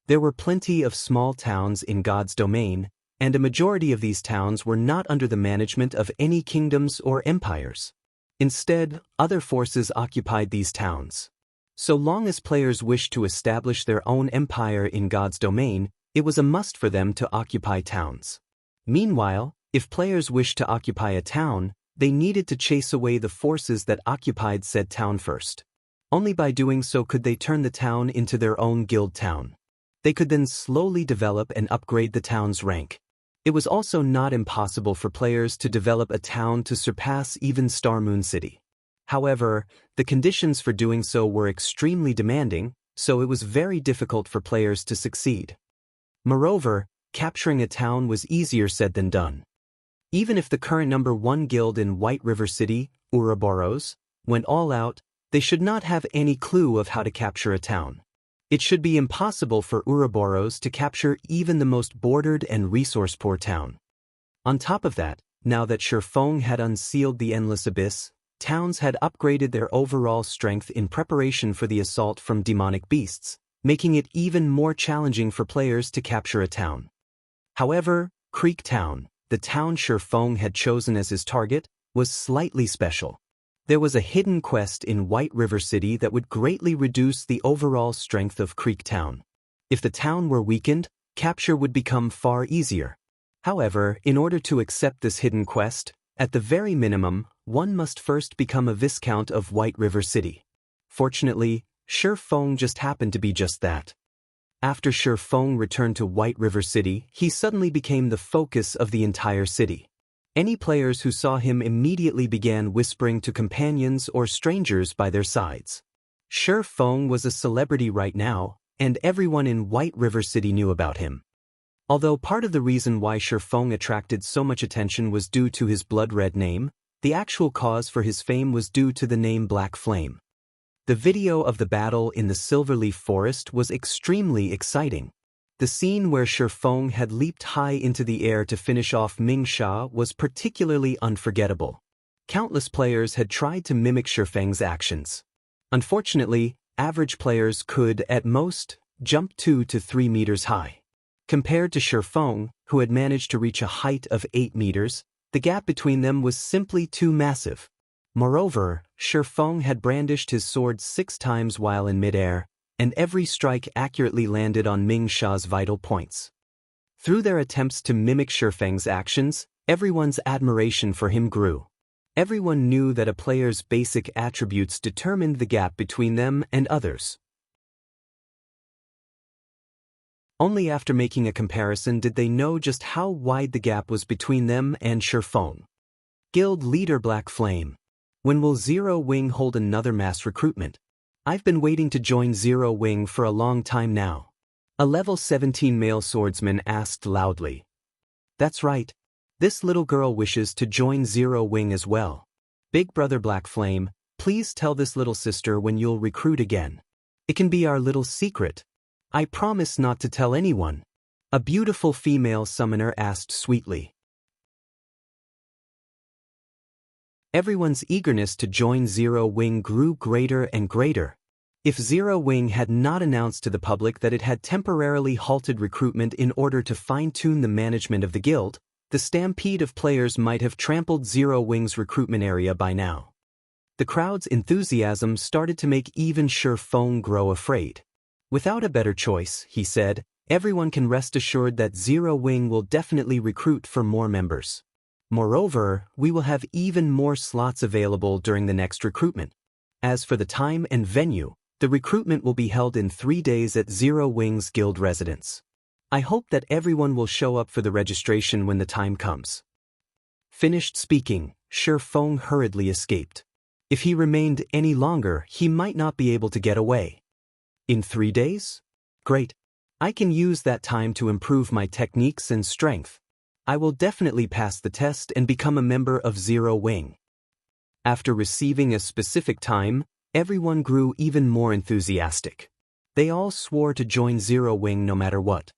There were plenty of small towns in God's domain, and a majority of these towns were not under the management of any kingdoms or empires. Instead, other forces occupied these towns. So long as players wished to establish their own empire in God's domain, it was a must for them to occupy towns. Meanwhile, if players wished to occupy a town, they needed to chase away the forces that occupied said town first. Only by doing so could they turn the town into their own guild town. They could then slowly develop and upgrade the town's rank. It was also not impossible for players to develop a town to surpass even Star Moon City. However, the conditions for doing so were extremely demanding, so it was very difficult for players to succeed. Moreover, capturing a town was easier said than done. Even if the current number 1 guild in White River City, Ouroboros, went all out, they should not have any clue of how to capture a town. It should be impossible for Ouroboros to capture even the most bordered and resource-poor town. On top of that, now that Feng had unsealed the Endless Abyss, towns had upgraded their overall strength in preparation for the assault from demonic beasts, making it even more challenging for players to capture a town. However, Creek Town, the town Feng had chosen as his target, was slightly special. There was a hidden quest in White River City that would greatly reduce the overall strength of Creek Town. If the town were weakened, capture would become far easier. However, in order to accept this hidden quest, at the very minimum, one must first become a Viscount of White River City. Fortunately, Feng just happened to be just that. After Feng returned to White River City, he suddenly became the focus of the entire city. Any players who saw him immediately began whispering to companions or strangers by their sides. Feng was a celebrity right now, and everyone in White River City knew about him. Although part of the reason why Feng attracted so much attention was due to his blood-red name, the actual cause for his fame was due to the name Black Flame. The video of the battle in the Silverleaf Forest was extremely exciting. The scene where Feng had leaped high into the air to finish off Ming Sha was particularly unforgettable. Countless players had tried to mimic Feng's actions. Unfortunately, average players could, at most, jump 2 to 3 meters high. Compared to Feng, who had managed to reach a height of 8 meters, the gap between them was simply too massive. Moreover, Feng had brandished his sword 6 times while in midair, and every strike accurately landed on Ming Sha's vital points. Through their attempts to mimic Feng's actions, everyone's admiration for him grew. Everyone knew that a player's basic attributes determined the gap between them and others. Only after making a comparison did they know just how wide the gap was between them and Feng. Guild Leader Black Flame. When will Zero Wing hold another mass recruitment? I've been waiting to join Zero Wing for a long time now. A level 17 male swordsman asked loudly. That's right. This little girl wishes to join Zero Wing as well. Big Brother Black Flame, please tell this little sister when you'll recruit again. It can be our little secret. I promise not to tell anyone. A beautiful female summoner asked sweetly. Everyone's eagerness to join Zero Wing grew greater and greater. If Zero Wing had not announced to the public that it had temporarily halted recruitment in order to fine-tune the management of the guild, the stampede of players might have trampled Zero Wing's recruitment area by now. The crowd's enthusiasm started to make even Feng grow afraid. Without a better choice, he said, everyone can rest assured that Zero Wing will definitely recruit for more members. Moreover, we will have even more slots available during the next recruitment. As for the time and venue, the recruitment will be held in 3 days at Zero Wing's guild residence. I hope that everyone will show up for the registration when the time comes. Finished speaking, Feng hurriedly escaped. If he remained any longer, he might not be able to get away. In 3 days? Great. I can use that time to improve my techniques and strength. I will definitely pass the test and become a member of Zero Wing. After receiving a specific time, everyone grew even more enthusiastic. They all swore to join Zero Wing no matter what.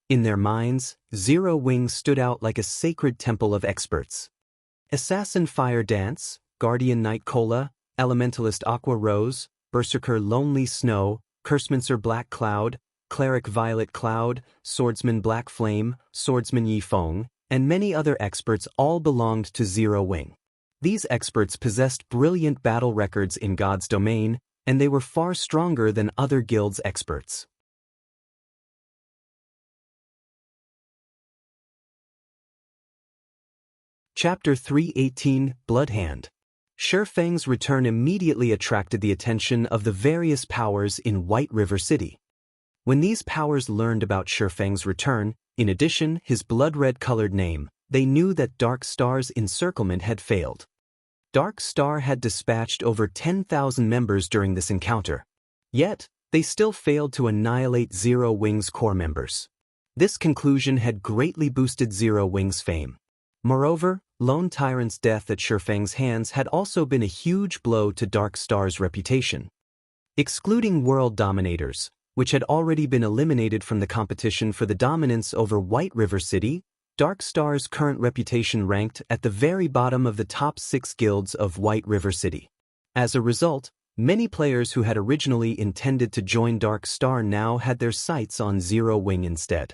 In their minds, Zero Wing stood out like a sacred temple of experts. Assassin Fire Dance, Guardian Night Cola, Elementalist Aqua Rose, Berserker Lonely Snow, Cursemancer Black Cloud, Cleric Violet Cloud, Swordsman Black Flame, Swordsman Yi Feng, and many other experts all belonged to Zero Wing. These experts possessed brilliant battle records in God's domain, and they were far stronger than other guilds' experts. Chapter 318, Bloodhand. Feng's return immediately attracted the attention of the various powers in White River City. When these powers learned about Feng's return, in addition his blood-red-colored name, they knew that Dark Star's Encirclement had failed. Dark Star had dispatched over 10,000 members during this encounter. Yet, they still failed to annihilate Zero Wing's core members. This conclusion had greatly boosted Zero Wing's fame. Moreover, Lone Tyrant's death at Feng's hands had also been a huge blow to Dark Star's reputation. Excluding world dominators, which had already been eliminated from the competition for the dominance over White River City, Dark Star's current reputation ranked at the very bottom of the top 6 guilds of White River City. As a result, many players who had originally intended to join Dark Star now had their sights on Zero Wing instead.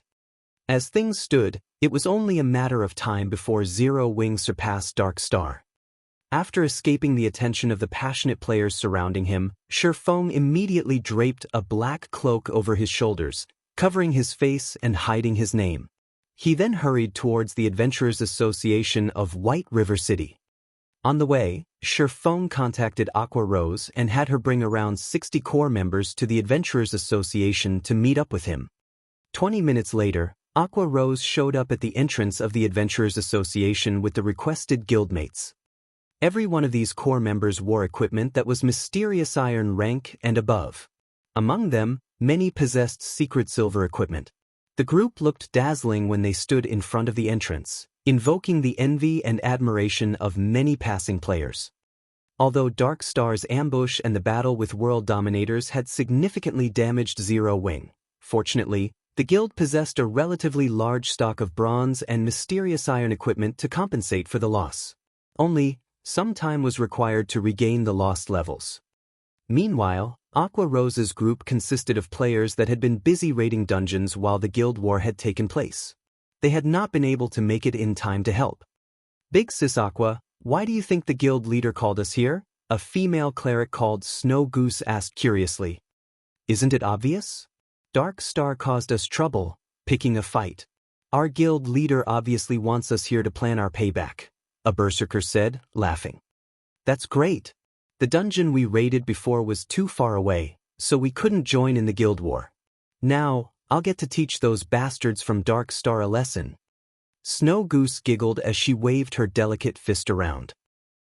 As things stood, it was only a matter of time before Zero Wing surpassed Dark Star. After escaping the attention of the passionate players surrounding him, Feng immediately draped a black cloak over his shoulders, covering his face and hiding his name. He then hurried towards the Adventurers Association of White River City. On the way, Feng contacted Aqua Rose and had her bring around 60 core members to the Adventurers Association to meet up with him. 20 minutes later, Aqua Rose showed up at the entrance of the Adventurers Association with the requested guildmates. Every one of these core members wore equipment that was mysterious iron rank and above. Among them, many possessed secret silver equipment. The group looked dazzling when they stood in front of the entrance, invoking the envy and admiration of many passing players. Although Dark Star's ambush and the battle with world dominators had significantly damaged Zero Wing, fortunately, the guild possessed a relatively large stock of bronze and mysterious iron equipment to compensate for the loss. Only, some time was required to regain the lost levels. Meanwhile, Aqua Rose's group consisted of players that had been busy raiding dungeons while the guild war had taken place. They had not been able to make it in time to help. "Big Sis Aqua, why do you think the guild leader called us here?" a female cleric called Snow Goose asked curiously. "Isn't it obvious? Dark Star caused us trouble, picking a fight. Our guild leader obviously wants us here to plan our payback," a berserker said, laughing. "That's great. The dungeon we raided before was too far away, so we couldn't join in the guild war. Now, I'll get to teach those bastards from Dark Star a lesson." Snow Goose giggled as she waved her delicate fist around.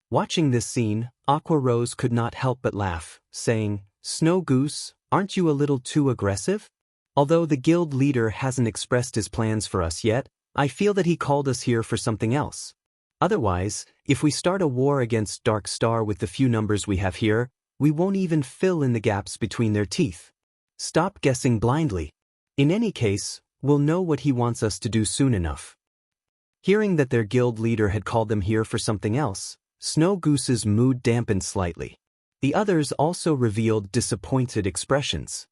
Watching this scene, Aqua Rose could not help but laugh, saying, "Snow Goose, aren't you a little too aggressive? Although the guild leader hasn't expressed his plans for us yet, I feel that he called us here for something else. Otherwise, if we start a war against Dark Star with the few numbers we have here, we won't even fill in the gaps between their teeth. Stop guessing blindly. In any case, we'll know what he wants us to do soon enough." Hearing that their guild leader had called them here for something else, Snow Goose's mood dampened slightly. The others also revealed disappointed expressions.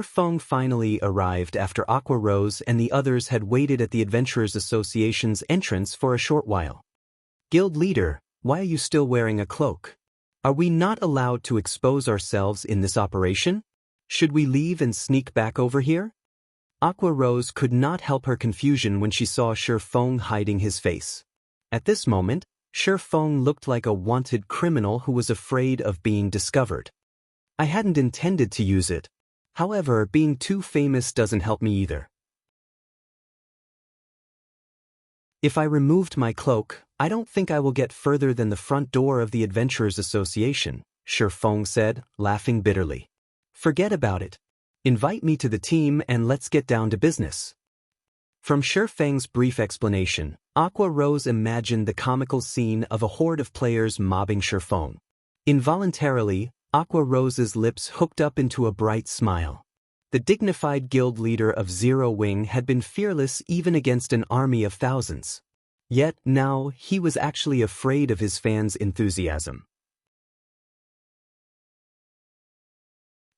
Feng finally arrived after Aqua Rose and the others had waited at the Adventurers Association's entrance for a short while. "Guild leader, why are you still wearing a cloak? Are we not allowed to expose ourselves in this operation? Should we leave and sneak back over here?" Aqua Rose could not help her confusion when she saw Feng hiding his face. At this moment, Feng looked like a wanted criminal who was afraid of being discovered. "I hadn't intended to use it. However, being too famous doesn't help me either. If I removed my cloak, I don't think I will get further than the front door of the Adventurers Association," Feng said, laughing bitterly. "Forget about it. Invite me to the team and let's get down to business." From Feng's brief explanation, Aqua Rose imagined the comical scene of a horde of players mobbing Feng. Involuntarily, Aqua Rose's lips hooked up into a bright smile. The dignified guild leader of Zero Wing had been fearless even against an army of thousands. Yet now he was actually afraid of his fans' enthusiasm.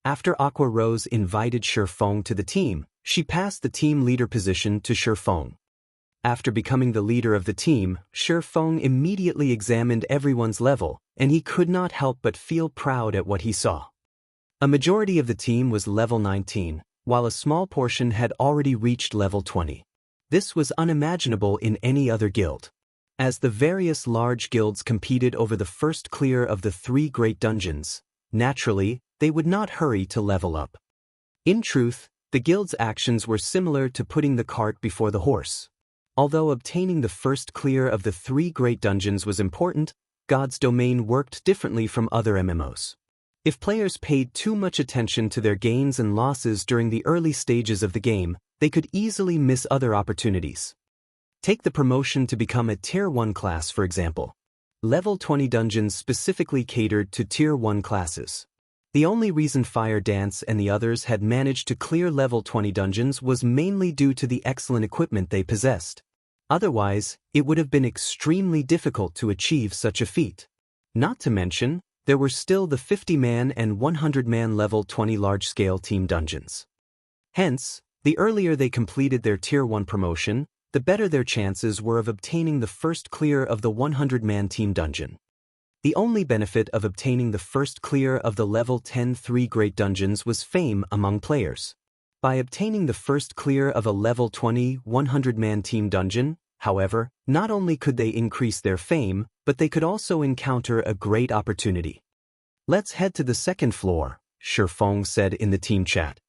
After Aqua Rose invited Feng to the team, she passed the team leader position to Feng. After becoming the leader of the team, Feng immediately examined everyone's level, and he could not help but feel proud at what he saw. A majority of the team was level 19, while a small portion had already reached level 20. This was unimaginable in any other guild. As the various large guilds competed over the first clear of the 3 great dungeons, naturally, they would not hurry to level up. In truth, the guild's actions were similar to putting the cart before the horse. Although obtaining the first clear of the 3 great dungeons was important, God's Domain worked differently from other MMOs. If players paid too much attention to their gains and losses during the early stages of the game, they could easily miss other opportunities. Take the promotion to become a Tier 1 class for example. Level 20 dungeons specifically catered to Tier 1 classes. The only reason Fire Dance and the others had managed to clear level 20 dungeons was mainly due to the excellent equipment they possessed. Otherwise, it would have been extremely difficult to achieve such a feat. Not to mention, there were still the 50-man and 100-man level 20 large-scale team dungeons. Hence, the earlier they completed their Tier 1 promotion, the better their chances were of obtaining the first clear of the 100-man team dungeon. The only benefit of obtaining the first clear of the level 10-3 Great Dungeons was fame among players. By obtaining the first clear of a level 20 100-man team dungeon, however, not only could they increase their fame, but they could also encounter a great opportunity. "Let's head to the second floor," Feng said in the team chat.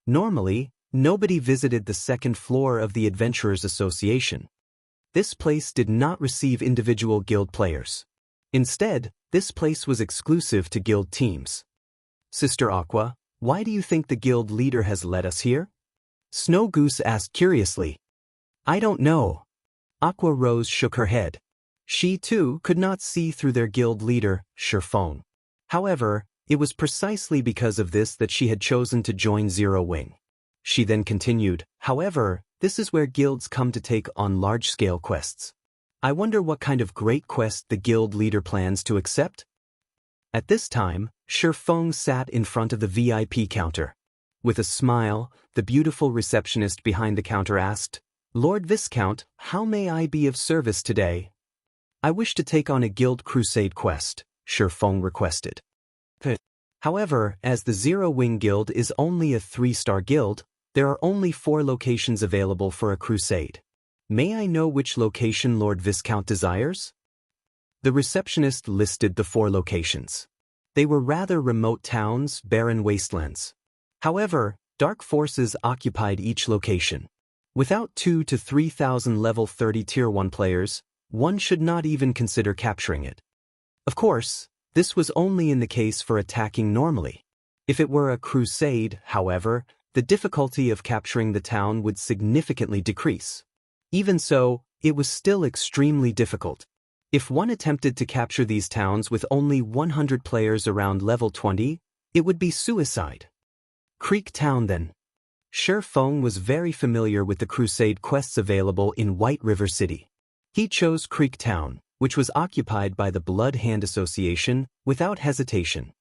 Normally, nobody visited the second floor of the Adventurers Association. This place did not receive individual guild players. Instead, this place was exclusive to guild teams. "Sister Aqua, why do you think the guild leader has led us here?" Snow Goose asked curiously. "I don't know." Aqua Rose shook her head. She, too, could not see through their guild leader, Feng. However, it was precisely because of this that she had chosen to join Zero Wing. She then continued, "However, this is where guilds come to take on large-scale quests. I wonder what kind of great quest the guild leader plans to accept?" At this time, Feng sat in front of the VIP counter. With a smile, the beautiful receptionist behind the counter asked, "Lord Viscount, how may I be of service today?" "I wish to take on a guild crusade quest," Feng requested. However, as the Zero Wing Guild is only a 3-star guild, there are only 4 locations available for a crusade. "May I know which location Lord Viscount desires?" The receptionist listed the 4 locations. They were rather remote towns, barren wastelands. However, dark forces occupied each location. Without 2,000 to 3,000 level 30 Tier 1 players, one should not even consider capturing it. Of course, this was only in the case for attacking normally. If it were a crusade, however, the difficulty of capturing the town would significantly decrease. Even so, it was still extremely difficult. If one attempted to capture these towns with only 100 players around level 20, it would be suicide. Creek Town then. Feng was very familiar with the crusade quests available in White River City. He chose Creek Town, which was occupied by the Blood Hand Association, without hesitation.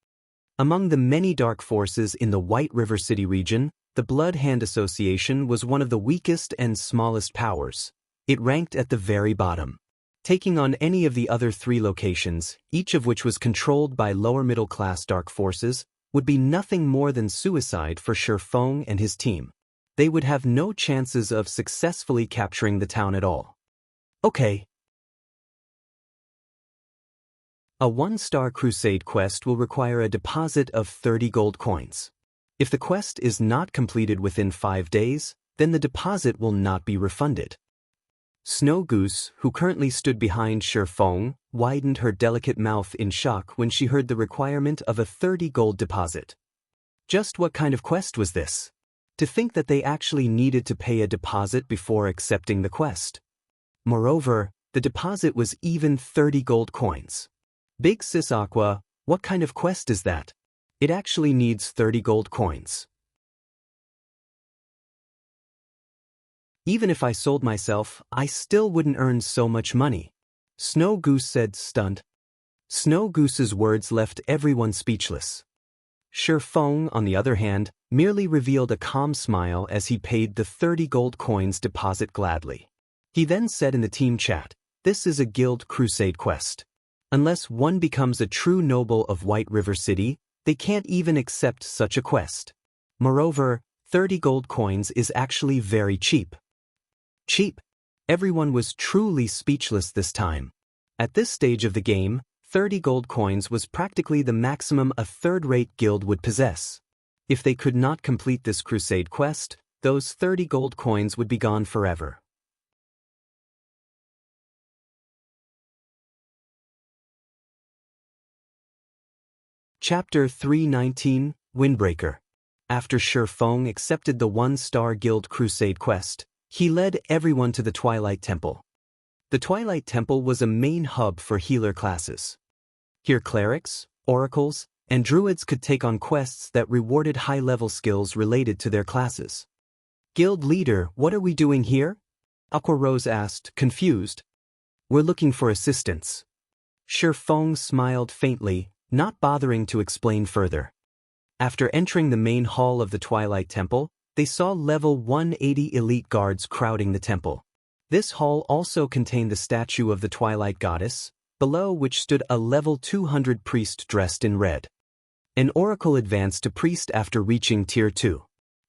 Among the many dark forces in the White River City region, the Blood Hand Association was one of the weakest and smallest powers. It ranked at the very bottom. Taking on any of the other 3 locations, each of which was controlled by lower middle-class dark forces, would be nothing more than suicide for Feng and his team. They would have no chances of successfully capturing the town at all. "Okay." A 1-star crusade quest will require a deposit of 30 gold coins. If the quest is not completed within 5 days, then the deposit will not be refunded. Snow Goose, who currently stood behind Feng, widened her delicate mouth in shock when she heard the requirement of a 30 gold deposit. Just what kind of quest was this? To think that they actually needed to pay a deposit before accepting the quest. Moreover, the deposit was even 30 gold coins. Big Sis Aqua, what kind of quest is that? It actually needs 30 gold coins. Even if I sold myself, I still wouldn't earn so much money. Snow Goose said, stunned. Snow Goose's words left everyone speechless. Feng, on the other hand, merely revealed a calm smile as he paid the 30 gold coins deposit gladly. He then said in the team chat, "This is a guild crusade quest. Unless one becomes a true noble of White River City, they can't even accept such a quest. Moreover, 30 gold coins is actually very cheap." Cheap? Everyone was truly speechless this time. At this stage of the game, 30 gold coins was practically the maximum a third-rate guild would possess. If they could not complete this crusade quest, those 30 gold coins would be gone forever. Chapter 319, Windbreaker. After Feng accepted the 1-star Guild Crusade quest, he led everyone to the Twilight Temple. The Twilight Temple was a main hub for healer classes. Here clerics, oracles, and druids could take on quests that rewarded high-level skills related to their classes. "Guild leader, what are we doing here?" Aqua Rose asked, confused. "We're looking for assistance." Feng smiled faintly, not bothering to explain further. After entering the main hall of the Twilight Temple, they saw level 180 elite guards crowding the temple. This hall also contained the statue of the Twilight Goddess, below which stood a level 200 priest dressed in red. An oracle advanced to priest after reaching tier 2.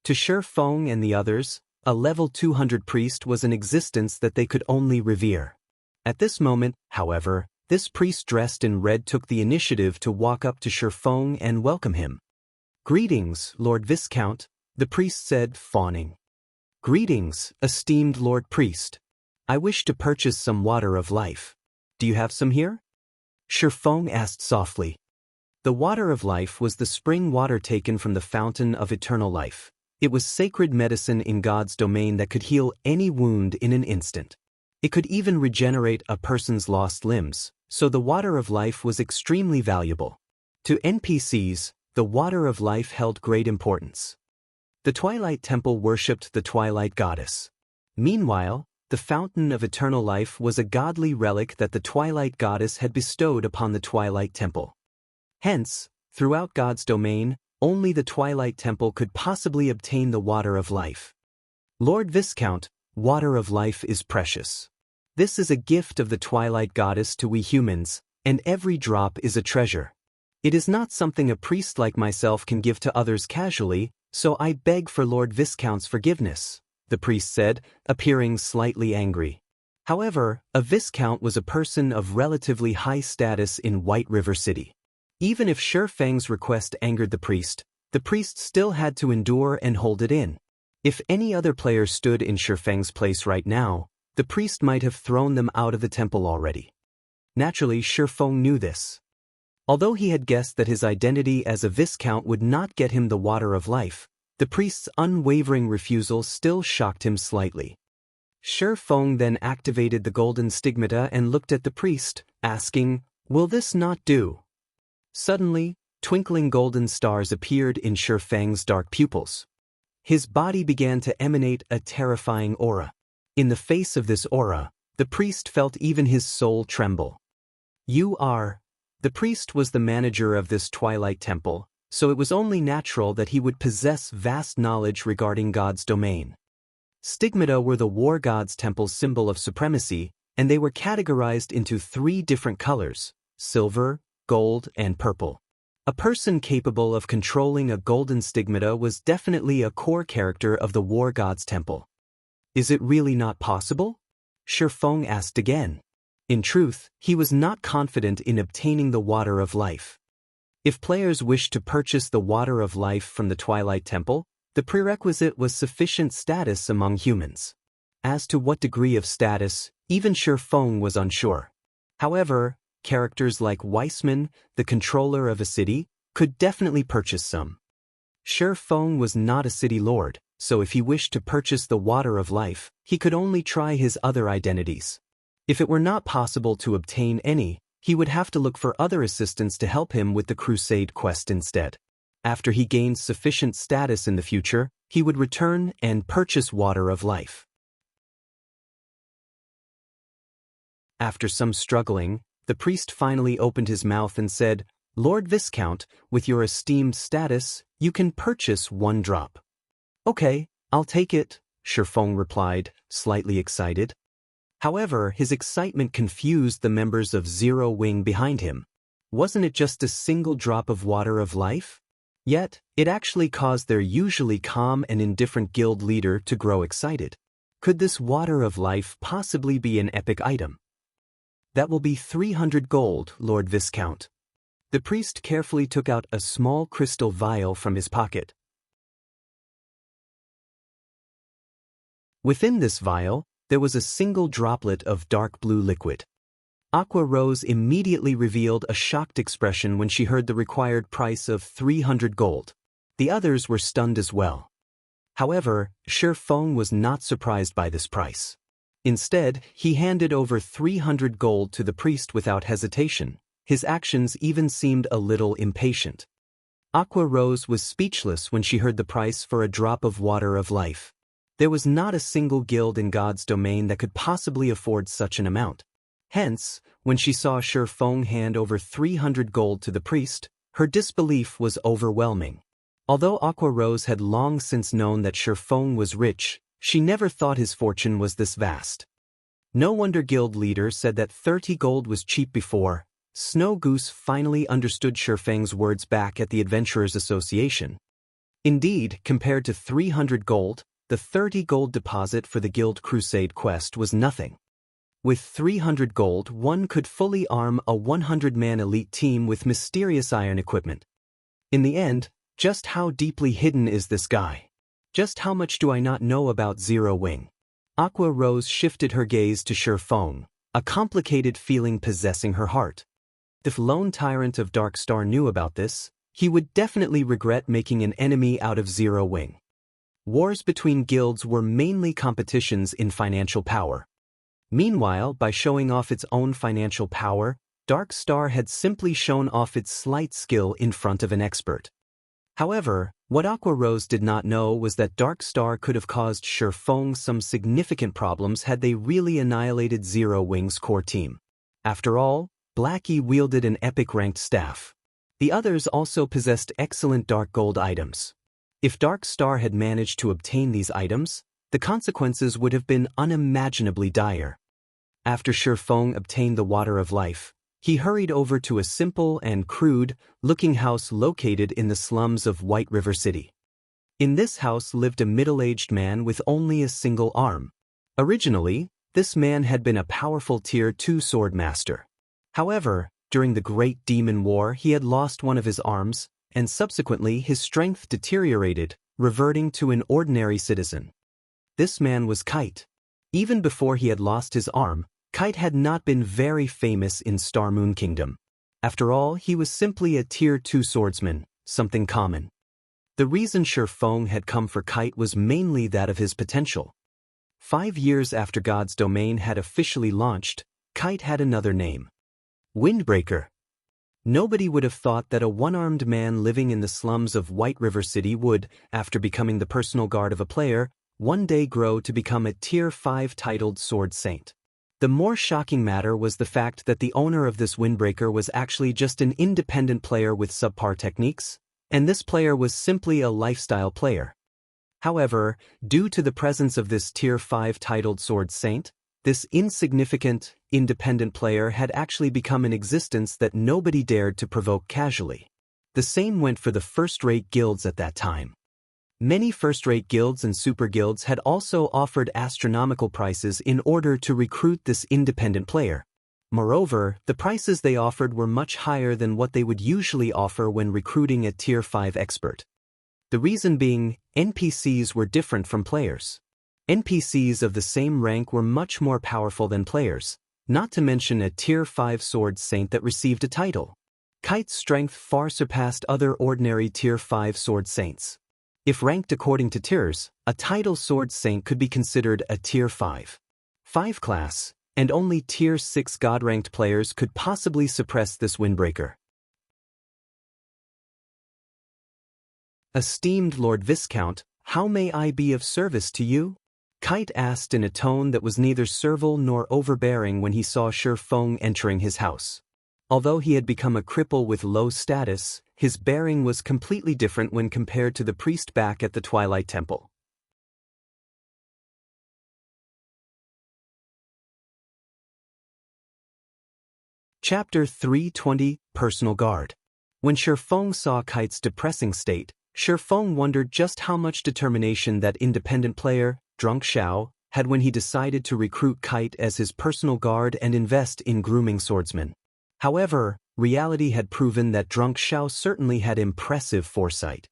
To Feng and the others, a level 200 priest was an existence that they could only revere. At this moment, however, this priest dressed in red took the initiative to walk up to Feng and welcome him. "Greetings, Lord Viscount," the priest said, fawning. "Greetings, esteemed Lord Priest. I wish to purchase some water of life. Do you have some here?" Feng asked softly. The water of life was the spring water taken from the fountain of eternal life. It was sacred medicine in God's domain that could heal any wound in an instant. It could even regenerate a person's lost limbs, so the water of life was extremely valuable. To NPCs, the water of life held great importance. The Twilight Temple worshipped the Twilight Goddess. Meanwhile, the Fountain of Eternal Life was a godly relic that the Twilight Goddess had bestowed upon the Twilight Temple. Hence, throughout God's domain, only the Twilight Temple could possibly obtain the water of life. "Lord Viscount, water of life is precious. This is a gift of the Twilight Goddess to we humans, and every drop is a treasure. It is not something a priest like myself can give to others casually, so I beg for Lord Viscount's forgiveness," the priest said, appearing slightly angry. However, a Viscount was a person of relatively high status in White River City. Even if Feng's request angered the priest still had to endure and hold it in. If any other player stood in Feng's place right now, the priest might have thrown them out of the temple already. Naturally, Feng knew this. Although he had guessed that his identity as a Viscount would not get him the water of life, the priest's unwavering refusal still shocked him slightly. Feng then activated the golden stigmata and looked at the priest, asking, "Will this not do?" Suddenly, twinkling golden stars appeared in Feng's dark pupils. His body began to emanate a terrifying aura. In the face of this aura, the priest felt even his soul tremble. "You are..." The priest was the manager of this Twilight Temple, so it was only natural that he would possess vast knowledge regarding God's domain. Stigmata were the war god's temple's symbol of supremacy, and they were categorized into 3 different colors: silver, gold, and purple. A person capable of controlling a golden stigmata was definitely a core character of the war god's temple. "Is it really not possible?" Feng asked again. In truth, he was not confident in obtaining the water of life. If players wished to purchase the water of life from the Twilight Temple, the prerequisite was sufficient status among humans. As to what degree of status, even Feng was unsure. However, characters like Weissman, the controller of a city, could definitely purchase some. Feng was not a city lord, so if he wished to purchase the water of life, he could only try his other identities. If it were not possible to obtain any, he would have to look for other assistants to help him with the Crusade quest instead. After he gained sufficient status in the future, he would return and purchase water of life. After some struggling, the priest finally opened his mouth and said, "Lord Viscount, with your esteemed status, you can purchase 1 drop. "Okay, I'll take it," Feng replied, slightly excited. However, his excitement confused the members of Zero Wing behind him. Wasn't it just a single drop of water of life? Yet, it actually caused their usually calm and indifferent guild leader to grow excited. Could this water of life possibly be an epic item? "That will be 300 gold, Lord Viscount." The priest carefully took out a small crystal vial from his pocket. Within this vial, there was a single droplet of dark blue liquid. Aqua Rose immediately revealed a shocked expression when she heard the required price of 300 gold. The others were stunned as well. However, Feng was not surprised by this price. Instead, he handed over 300 gold to the priest without hesitation. His actions even seemed a little impatient. Aqua Rose was speechless when she heard the price for a drop of water of life. There was not a single guild in God's domain that could possibly afford such an amount. Hence, when she saw Feng hand over 300 gold to the priest, her disbelief was overwhelming. Although Aqua Rose had long since known that Feng was rich, she never thought his fortune was this vast. No wonder guild leader said that 30 gold was cheap before. Snow Goose finally understood Feng's words back at the Adventurers Association. Indeed, compared to 300 gold, the 30 gold deposit for the Guild Crusade quest was nothing. With 300 gold, one could fully arm a 100-man elite team with mysterious iron equipment. In the end, just how deeply hidden is this guy? Just how much do I not know about Zero Wing? Aqua Rose shifted her gaze to Feng, a complicated feeling possessing her heart. If Lone Tyrant of Dark Star knew about this, he would definitely regret making an enemy out of Zero Wing. Wars between guilds were mainly competitions in financial power. Meanwhile, by showing off its own financial power, Dark Star had simply shown off its slight skill in front of an expert. However, what Aqua Rose did not know was that Dark Star could have caused Feng some significant problems had they really annihilated Zero Wing's core team. After all, Blackie wielded an epic ranked staff. The others also possessed excellent dark gold items. If Dark Star had managed to obtain these items, the consequences would have been unimaginably dire. After Feng obtained the Water of Life, he hurried over to a simple and crude-looking house located in the slums of White River City. In this house lived a middle-aged man with only a single arm. Originally, this man had been a powerful Tier 2 sword master. However, during the Great Demon War he had lost one of his arms, and subsequently his strength deteriorated, reverting to an ordinary citizen. This man was Kite. Even before he had lost his arm, Kite had not been very famous in Star Moon Kingdom. After all, he was simply a Tier 2 swordsman, something common. The reason Feng had come for Kite was mainly that of his potential. 5 years after God's Domain had officially launched, Kite had another name. Windbreaker. Nobody would have thought that a one-armed man living in the slums of White River City would, after becoming the personal guard of a player, one day grow to become a Tier 5 titled Sword Saint. The more shocking matter was the fact that the owner of this Windbreaker was actually just an independent player with subpar techniques, and this player was simply a lifestyle player. However, due to the presence of this Tier 5 titled Sword Saint, this insignificant, independent player had actually become an existence that nobody dared to provoke casually. The same went for the first-rate guilds at that time. Many first-rate guilds and super guilds had also offered astronomical prices in order to recruit this independent player. Moreover, the prices they offered were much higher than what they would usually offer when recruiting a Tier 5 expert. The reason being, NPCs were different from players. NPCs of the same rank were much more powerful than players, not to mention a Tier 5 Sword Saint that received a title. Kite's strength far surpassed other ordinary Tier 5 Sword Saints. If ranked according to tiers, a title Sword Saint could be considered a Tier 5 class, and only Tier 6 God-ranked players could possibly suppress this Windbreaker. Esteemed Lord Viscount, how may I be of service to you? Kite asked in a tone that was neither servile nor overbearing when he saw Feng entering his house. Although he had become a cripple with low status, his bearing was completely different when compared to the priest back at the Twilight Temple. Chapter 320 Personal Guard. When Feng saw Kite's depressing state, Feng wondered just how much determination that independent player, Drunk Xiao, had when he decided to recruit Kite as his personal guard and invest in grooming swordsmen. However, reality had proven that Drunk Xiao certainly had impressive foresight.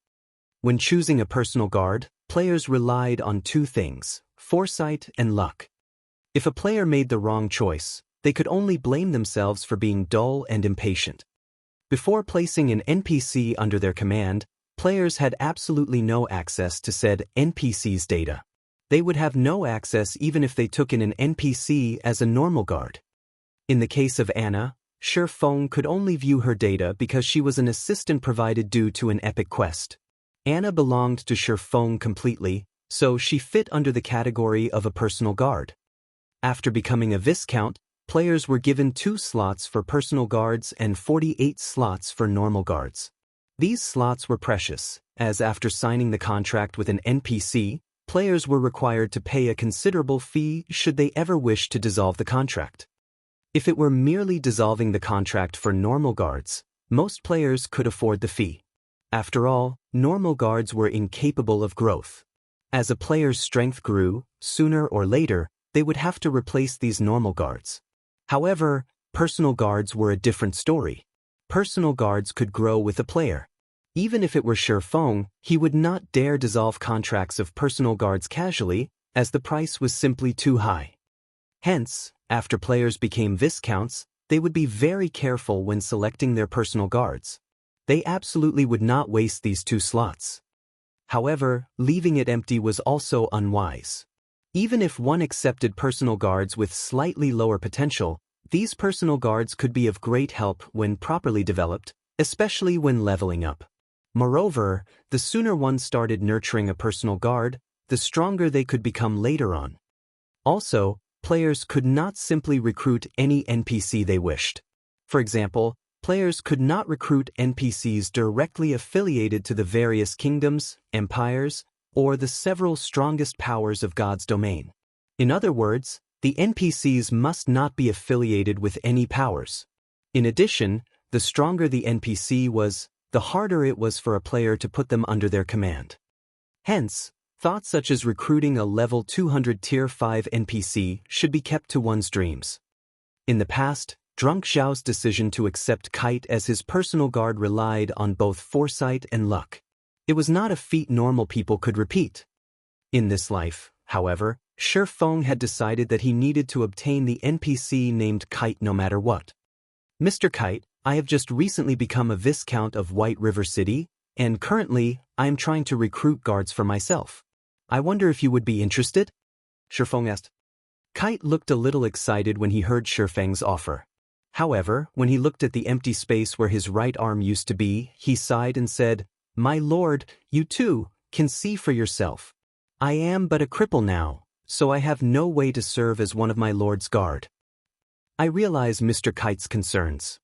When choosing a personal guard, players relied on two things: foresight and luck. If a player made the wrong choice, they could only blame themselves for being dull and impatient. Before placing an NPC under their command, players had absolutely no access to said NPC's data. They would have no access even if they took in an NPC as a normal guard. In the case of Anna, Feng could only view her data because she was an assistant provided due to an epic quest. Anna belonged to Feng completely, so she fit under the category of a personal guard. After becoming a Viscount, players were given 2 slots for personal guards and 48 slots for normal guards. These slots were precious, as after signing the contract with an NPC, players were required to pay a considerable fee should they ever wish to dissolve the contract. If it were merely dissolving the contract for normal guards, most players could afford the fee. After all, normal guards were incapable of growth. As a player's strength grew, sooner or later, they would have to replace these normal guards. However, personal guards were a different story. Personal guards could grow with a player. Even if it were Feng, he would not dare dissolve contracts of personal guards casually, as the price was simply too high. Hence, after players became Viscounts, they would be very careful when selecting their personal guards. They absolutely would not waste these 2 slots. However, leaving it empty was also unwise. Even if one accepted personal guards with slightly lower potential, these personal guards could be of great help when properly developed, especially when leveling up. Moreover, the sooner one started nurturing a personal guard, the stronger they could become later on. Also, players could not simply recruit any NPC they wished. For example, players could not recruit NPCs directly affiliated to the various kingdoms, empires, or the several strongest powers of God's domain. In other words, the NPCs must not be affiliated with any powers. In addition, the stronger the NPC was, the harder it was for a player to put them under their command. Hence, thoughts such as recruiting a level 200 Tier 5 NPC should be kept to one's dreams. In the past, Drunk Xiao's decision to accept Kite as his personal guard relied on both foresight and luck. It was not a feat normal people could repeat. In this life, however, Feng had decided that he needed to obtain the NPC named Kite no matter what. Mr. Kite, I have just recently become a Viscount of White River City, and currently, I am trying to recruit guards for myself. I wonder if you would be interested? Feng asked. Kite looked a little excited when he heard Feng's offer. However, when he looked at the empty space where his right arm used to be, he sighed and said, "My lord, you too can see for yourself. I am but a cripple now, so I have no way to serve as one of my lord's guard." I realize Mr. Kite's concerns.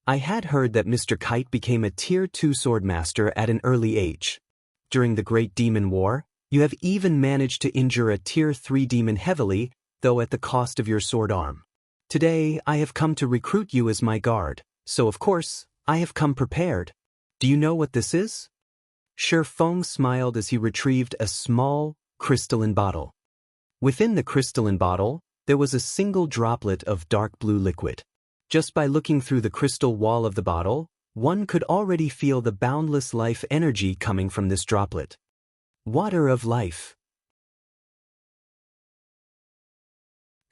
I had heard that Mr. Kite became a Tier 2 swordmaster at an early age. During the Great Demon War, you have even managed to injure a Tier 3 demon heavily, though at the cost of your sword arm. Today, I have come to recruit you as my guard, so of course, I have come prepared. Do you know what this is? Feng smiled as he retrieved a small, crystalline bottle. Within the crystalline bottle, there was a single droplet of dark blue liquid. Just by looking through the crystal wall of the bottle, one could already feel the boundless life energy coming from this droplet. Water of life.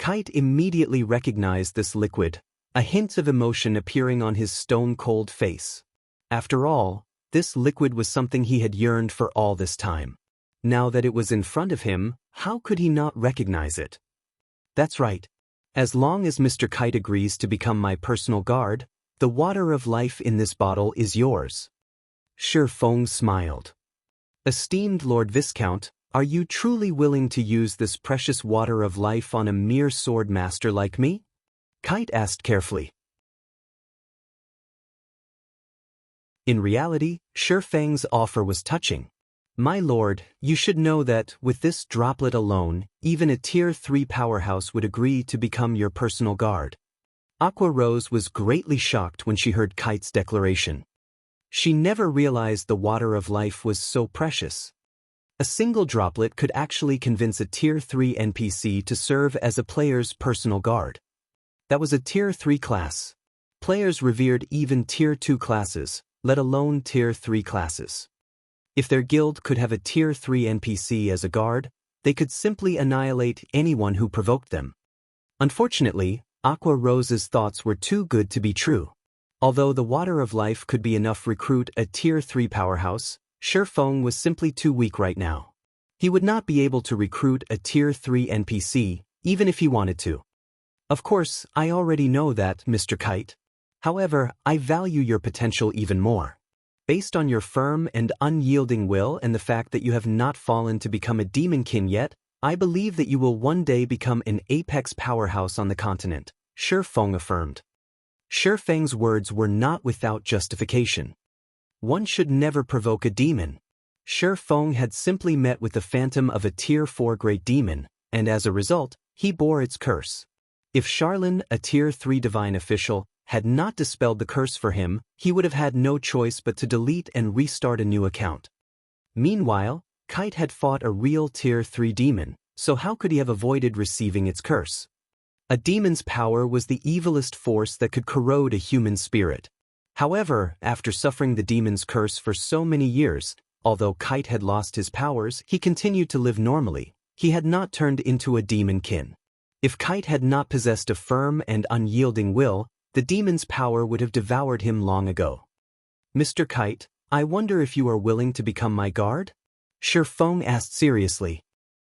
Kite immediately recognized this liquid, a hint of emotion appearing on his stone-cold face. After all, this liquid was something he had yearned for all this time. Now that it was in front of him, how could he not recognize it? That's right. As long as Mr. Kite agrees to become my personal guard, the water of life in this bottle is yours. Feng smiled. Esteemed Lord Viscount, are you truly willing to use this precious water of life on a mere sword master like me? Kite asked carefully. In reality, Feng's offer was touching. My lord, you should know that, with this droplet alone, even a Tier 3 powerhouse would agree to become your personal guard. Aqua Rose was greatly shocked when she heard Kite's declaration. She never realized the water of life was so precious. A single droplet could actually convince a Tier 3 NPC to serve as a player's personal guard. That was a Tier 3 class. Players revered even Tier 2 classes, let alone Tier 3 classes. If their guild could have a Tier 3 NPC as a guard, they could simply annihilate anyone who provoked them. Unfortunately, Aqua Rose's thoughts were too good to be true. Although the water of life could be enough to recruit a Tier 3 powerhouse, Feng was simply too weak right now. He would not be able to recruit a Tier 3 NPC, even if he wanted to. Of course, I already know that, Mr. Kite. However, I value your potential even more. Based on your firm and unyielding will and the fact that you have not fallen to become a demonkin yet, I believe that you will one day become an apex powerhouse on the continent, Feng affirmed. Feng's words were not without justification. One should never provoke a demon. Feng had simply met with the phantom of a Tier 4 great demon, and as a result, he bore its curse. If Charlin, a Tier 3 divine official, had not dispelled the curse for him, he would have had no choice but to delete and restart a new account. Meanwhile, Kite had fought a real Tier 3 demon, so how could he have avoided receiving its curse? A demon's power was the evilest force that could corrode a human spirit. However, after suffering the demon's curse for so many years, although Kite had lost his powers, he continued to live normally. He had not turned into a demon-kin. If Kite had not possessed a firm and unyielding will, the demon's power would have devoured him long ago. Mr. Kite, I wonder if you are willing to become my guard? Feng asked seriously.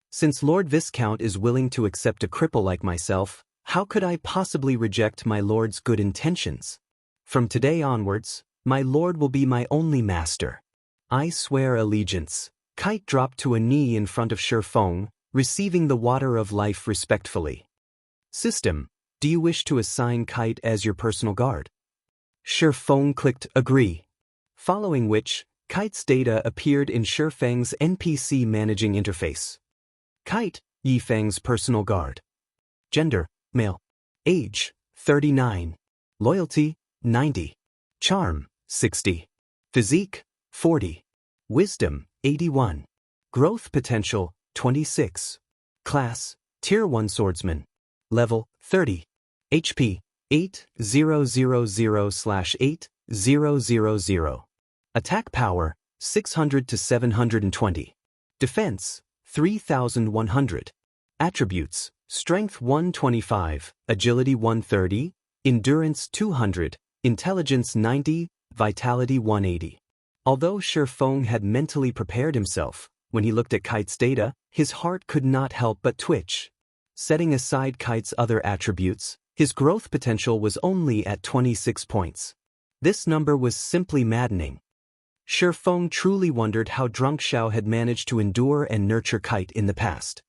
Since Lord Viscount is willing to accept a cripple like myself, how could I possibly reject my lord's good intentions? From today onwards, my lord will be my only master. I swear allegiance. Kite dropped to a knee in front of Feng, receiving the water of life respectfully. System, do you wish to assign Kite as your personal guard? Feng clicked agree. Following which, Kite's data appeared in Feng's NPC managing interface. Kite, Feng's personal guard. Gender, male. Age, 39. Loyalty, 90. Charm, 60. Physique, 40. Wisdom, 81. Growth potential, 26. Class, Tier 1 Swordsman. Level, 30. HP, 8000/8000. Attack power, 600 to 720. Defense, 3100. Attributes, Strength 125, Agility 130, Endurance 200, Intelligence 90, Vitality 180. Although Feng had mentally prepared himself, when he looked at Kite's data, his heart could not help but twitch. Setting aside Kite's other attributes, his growth potential was only at 26 points. This number was simply maddening. Feng truly wondered how Drunk Xiao had managed to endure and nurture Kite in the past.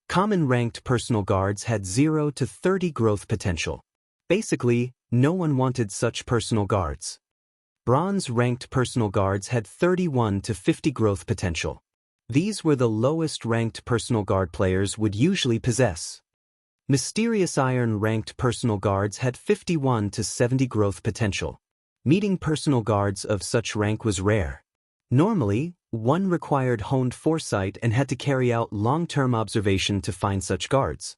Common ranked personal guards had 0 to 30 growth potential. Basically, no one wanted such personal guards. Bronze ranked personal guards had 31 to 50 growth potential. These were the lowest ranked personal guard players would usually possess. Mysterious Iron ranked personal guards had 51 to 70 growth potential. Meeting personal guards of such rank was rare. Normally, one required honed foresight and had to carry out long-term observation to find such guards.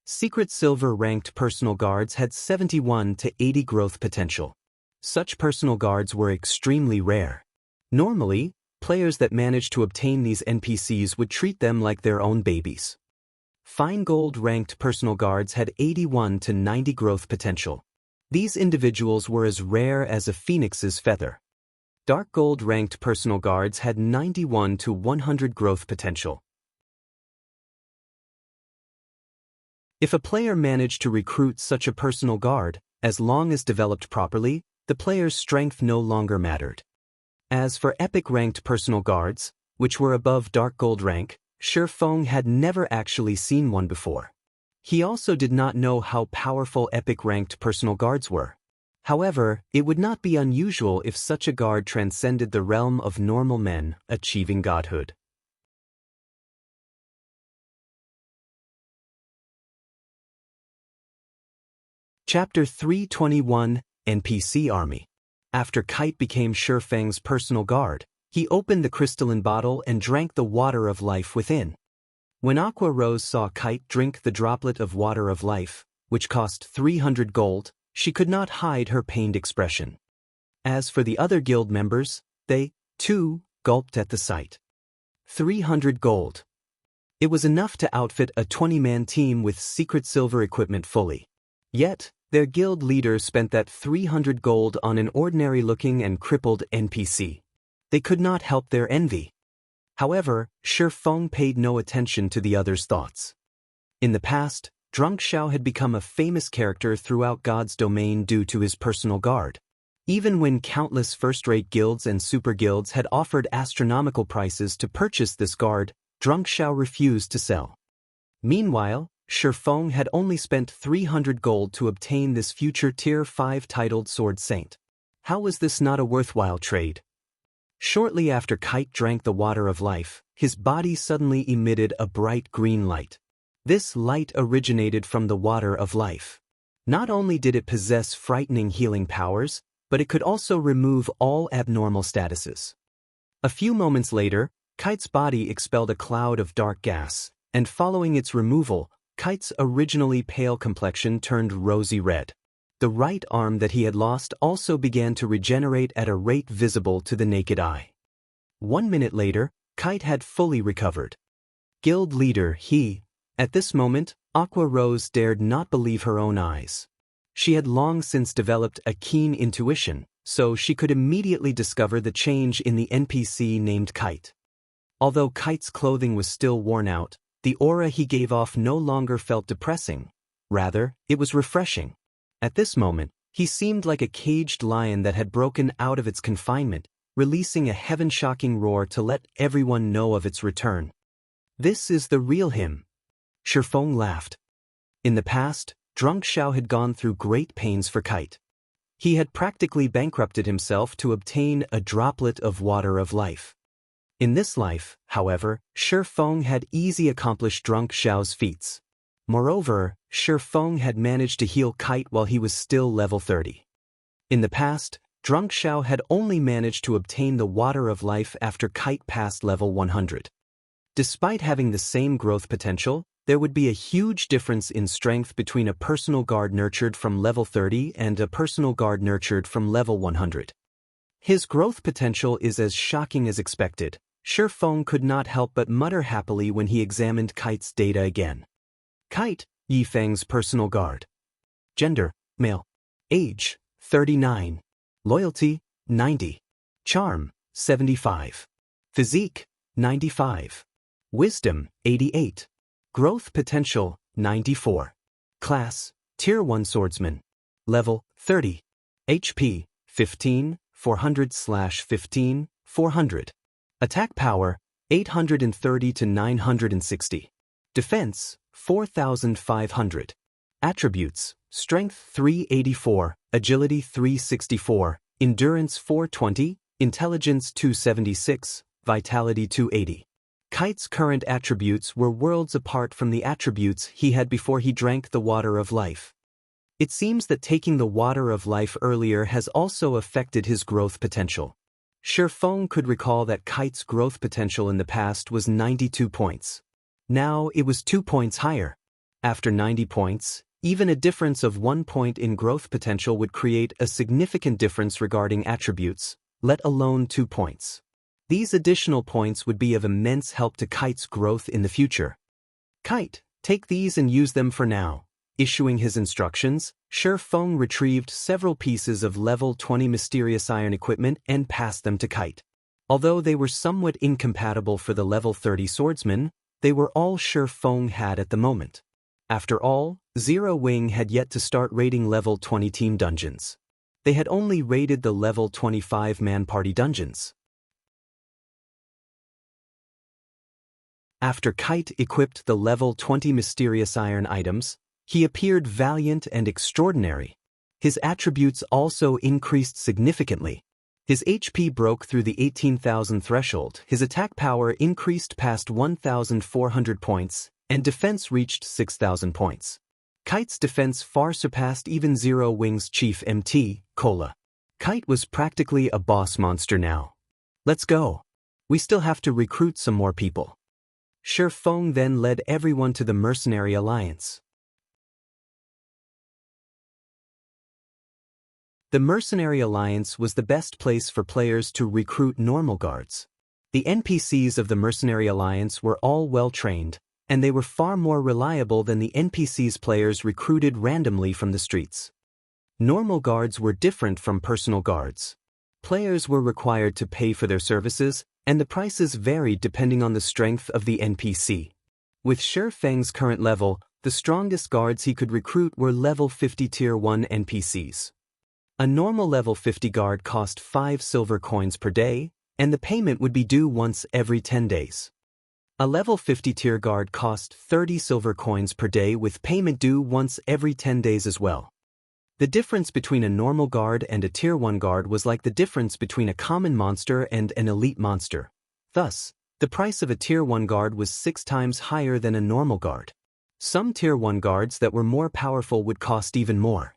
Secret Silver ranked personal guards had 71 to 80 growth potential. Such personal guards were extremely rare. Normally, players that managed to obtain these NPCs would treat them like their own babies. Fine Gold ranked personal guards had 81 to 90 growth potential. These individuals were as rare as a phoenix's feather. Dark Gold ranked personal guards had 91 to 100 growth potential. If a player managed to recruit such a personal guard, as long as developed properly, the player's strength no longer mattered. As for epic ranked personal guards, which were above Dark Gold rank, Feng had never actually seen one before. He also did not know how powerful epic ranked personal guards were. However, it would not be unusual if such a guard transcended the realm of normal men, achieving godhood. Chapter 321, NPC Army. After Kite became Feng's personal guard, he opened the crystalline bottle and drank the water of life within. When Aqua Rose saw Kite drink the droplet of water of life, which cost 300 gold, she could not hide her pained expression. As for the other guild members, they, too, gulped at the sight. 300 gold. It was enough to outfit a 20-man team with Secret Silver equipment fully. Yet, their guild leader spent that 300 gold on an ordinary-looking and crippled NPC. They could not help their envy. However, Feng paid no attention to the others' thoughts. In the past, Drunk Xiao had become a famous character throughout God's domain due to his personal guard. Even when countless first-rate guilds and super guilds had offered astronomical prices to purchase this guard, Drunk Xiao refused to sell. Meanwhile, Feng had only spent 300 gold to obtain this future Tier 5 titled Sword Saint. How was this not a worthwhile trade? Shortly after Kite drank the water of life, his body suddenly emitted a bright green light. This light originated from the water of life. Not only did it possess frightening healing powers, but it could also remove all abnormal statuses. A few moments later, Kite's body expelled a cloud of dark gas, and following its removal, Kite's originally pale complexion turned rosy red. The right arm that he had lost also began to regenerate at a rate visible to the naked eye. 1 minute later, Kite had fully recovered. Guild leader he. At this moment, Aqua Rose dared not believe her own eyes. She had long since developed a keen intuition, so she could immediately discover the change in the NPC named Kite. Although Kite's clothing was still worn out, the aura he gave off no longer felt depressing. Rather, it was refreshing. At this moment, he seemed like a caged lion that had broken out of its confinement, releasing a heaven-shocking roar to let everyone know of its return. This is the real him. Feng laughed. In the past, Drunk Xiao had gone through great pains for Kite. He had practically bankrupted himself to obtain a droplet of water of life. In this life, however, Feng had easily accomplished Drunk Xiao's feats. Moreover, Feng had managed to heal Kite while he was still level 30. In the past, Drunk Xiao had only managed to obtain the water of life after Kite passed level 100. Despite having the same growth potential, there would be a huge difference in strength between a personal guard nurtured from level 30 and a personal guard nurtured from level 100. His growth potential is as shocking as expected. Feng could not help but mutter happily when he examined Kite's data again. Kite, Yifeng's personal guard. Gender, male. Age, 39. Loyalty, 90. Charm, 75. Physique, 95. Wisdom, 88. Growth potential, 94. Class, Tier 1 Swordsman. Level, 30. HP, 15, 400/15, 400. Attack power, 830 to 960. Defense, 4,500. Attributes, Strength 384, Agility 364, Endurance 420, Intelligence 276, Vitality 280. Kite's current attributes were worlds apart from the attributes he had before he drank the water of life. It seems that taking the water of life earlier has also affected his growth potential. Feng could recall that Kite's growth potential in the past was 92 points. Now it was 2 points higher. After 90 points, even a difference of 1 point in growth potential would create a significant difference regarding attributes, let alone 2 points. These additional points would be of immense help to Kite's growth in the future. Kite, take these and use them for now. Issuing his instructions, Feng retrieved several pieces of level 20 mysterious iron equipment and passed them to Kite. Although they were somewhat incompatible for the level 30 swordsman, they were all Feng had at the moment. After all, Zero Wing had yet to start raiding level 20 team dungeons. They had only raided the level 25 man-party dungeons. After Kite equipped the level 20 mysterious iron items, he appeared valiant and extraordinary. His attributes also increased significantly. His HP broke through the 18,000 threshold, his attack power increased past 1,400 points, and defense reached 6,000 points. Kite's defense far surpassed even Zero Wing's chief MT, Cola. Kite was practically a boss monster now. Let's go. We still have to recruit some more people. Feng then led everyone to the Mercenary Alliance. The Mercenary Alliance was the best place for players to recruit normal guards. The NPCs of the Mercenary Alliance were all well-trained, and they were far more reliable than the NPCs players recruited randomly from the streets. Normal guards were different from personal guards. Players were required to pay for their services, and the prices varied depending on the strength of the NPC. With Feng's current level, the strongest guards he could recruit were level 50 Tier 1 NPCs. A normal level 50 guard cost 5 silver coins per day, and the payment would be due once every 10 days. A level 50 tier guard cost 30 silver coins per day with payment due once every 10 days as well. The difference between a normal guard and a Tier 1 guard was like the difference between a common monster and an elite monster. Thus, the price of a Tier 1 guard was 6 times higher than a normal guard. Some Tier 1 guards that were more powerful would cost even more.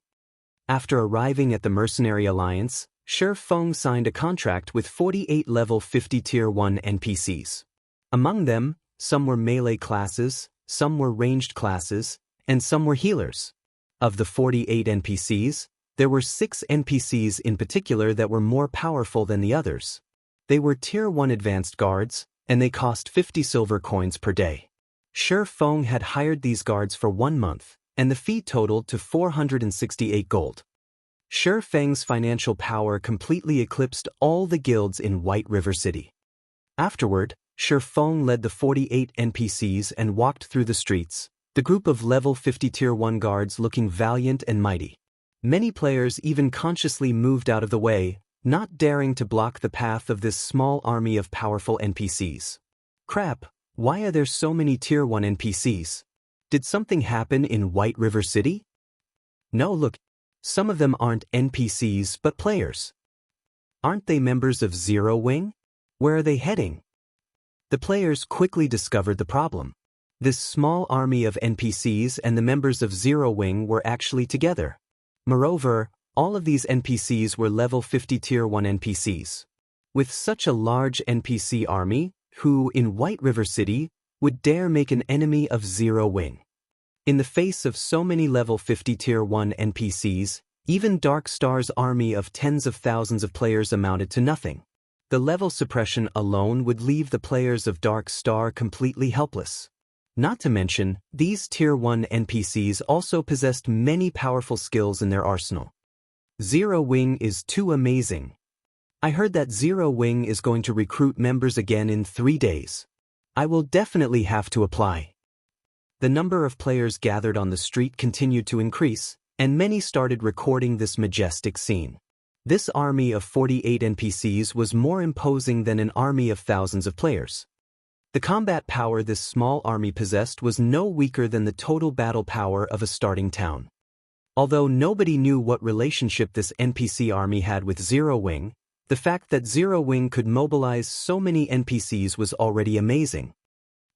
After arriving at the Mercenary Alliance, Feng signed a contract with 48 level 50 Tier 1 NPCs. Among them, some were melee classes, some were ranged classes, and some were healers. Of the 48 NPCs, there were 6 NPCs in particular that were more powerful than the others. They were Tier 1 advanced guards, and they cost 50 silver coins per day. Feng had hired these guards for 1 month, and the fee totaled to 468 gold. Feng's financial power completely eclipsed all the guilds in White River City. Afterward, Feng led the 48 NPCs and walked through the streets, the group of level 50 Tier 1 guards looking valiant and mighty. Many players even consciously moved out of the way, not daring to block the path of this small army of powerful NPCs. Crap, why are there so many Tier 1 NPCs? Did something happen in White River City? No, look, some of them aren't NPCs but players. Aren't they members of Zero Wing? Where are they heading? The players quickly discovered the problem. This small army of NPCs and the members of Zero Wing were actually together. Moreover, all of these NPCs were level 50 Tier 1 NPCs. With such a large NPC army, who, in White River City, would dare make an enemy of Zero Wing? In the face of so many level 50 Tier 1 NPCs, even Dark Star's army of tens of thousands of players amounted to nothing. The level suppression alone would leave the players of Dark Star completely helpless. Not to mention, these Tier 1 NPCs also possessed many powerful skills in their arsenal. Zero Wing is too amazing. I heard that Zero Wing is going to recruit members again in 3 days. I will definitely have to apply. The number of players gathered on the street continued to increase, and many started recording this majestic scene. This army of 48 NPCs was more imposing than an army of thousands of players. The combat power this small army possessed was no weaker than the total battle power of a starting town. Although nobody knew what relationship this NPC army had with Zero Wing, the fact that Zero Wing could mobilize so many NPCs was already amazing.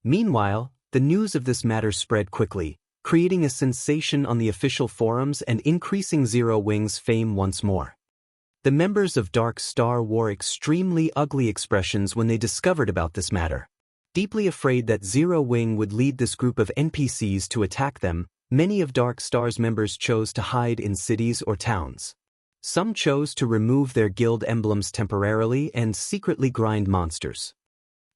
Meanwhile, the news of this matter spread quickly, creating a sensation on the official forums and increasing Zero Wing's fame once more. The members of Dark Star wore extremely ugly expressions when they discovered about this matter. Deeply afraid that Zero Wing would lead this group of NPCs to attack them, many of Dark Star's members chose to hide in cities or towns. Some chose to remove their guild emblems temporarily and secretly grind monsters.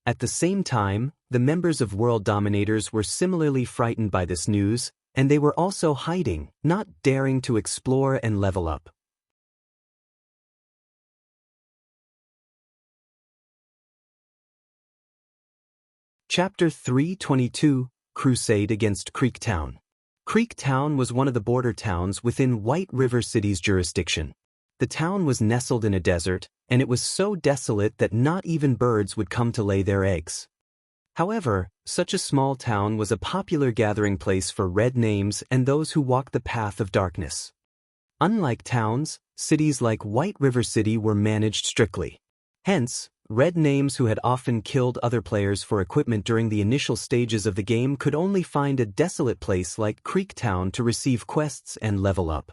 At the same time, the members of World Dominators were similarly frightened by this news, and they were also hiding, not daring to explore and level up. Chapter 322, Crusade against Creek Town. Creek Town was one of the border towns within White River City's jurisdiction. The town was nestled in a desert, and it was so desolate that not even birds would come to lay their eggs. However, such a small town was a popular gathering place for red names and those who walk the path of darkness. Unlike towns, cities like White River City were managed strictly. Hence, red names who had often killed other players for equipment during the initial stages of the game could only find a desolate place like Creek Town to receive quests and level up.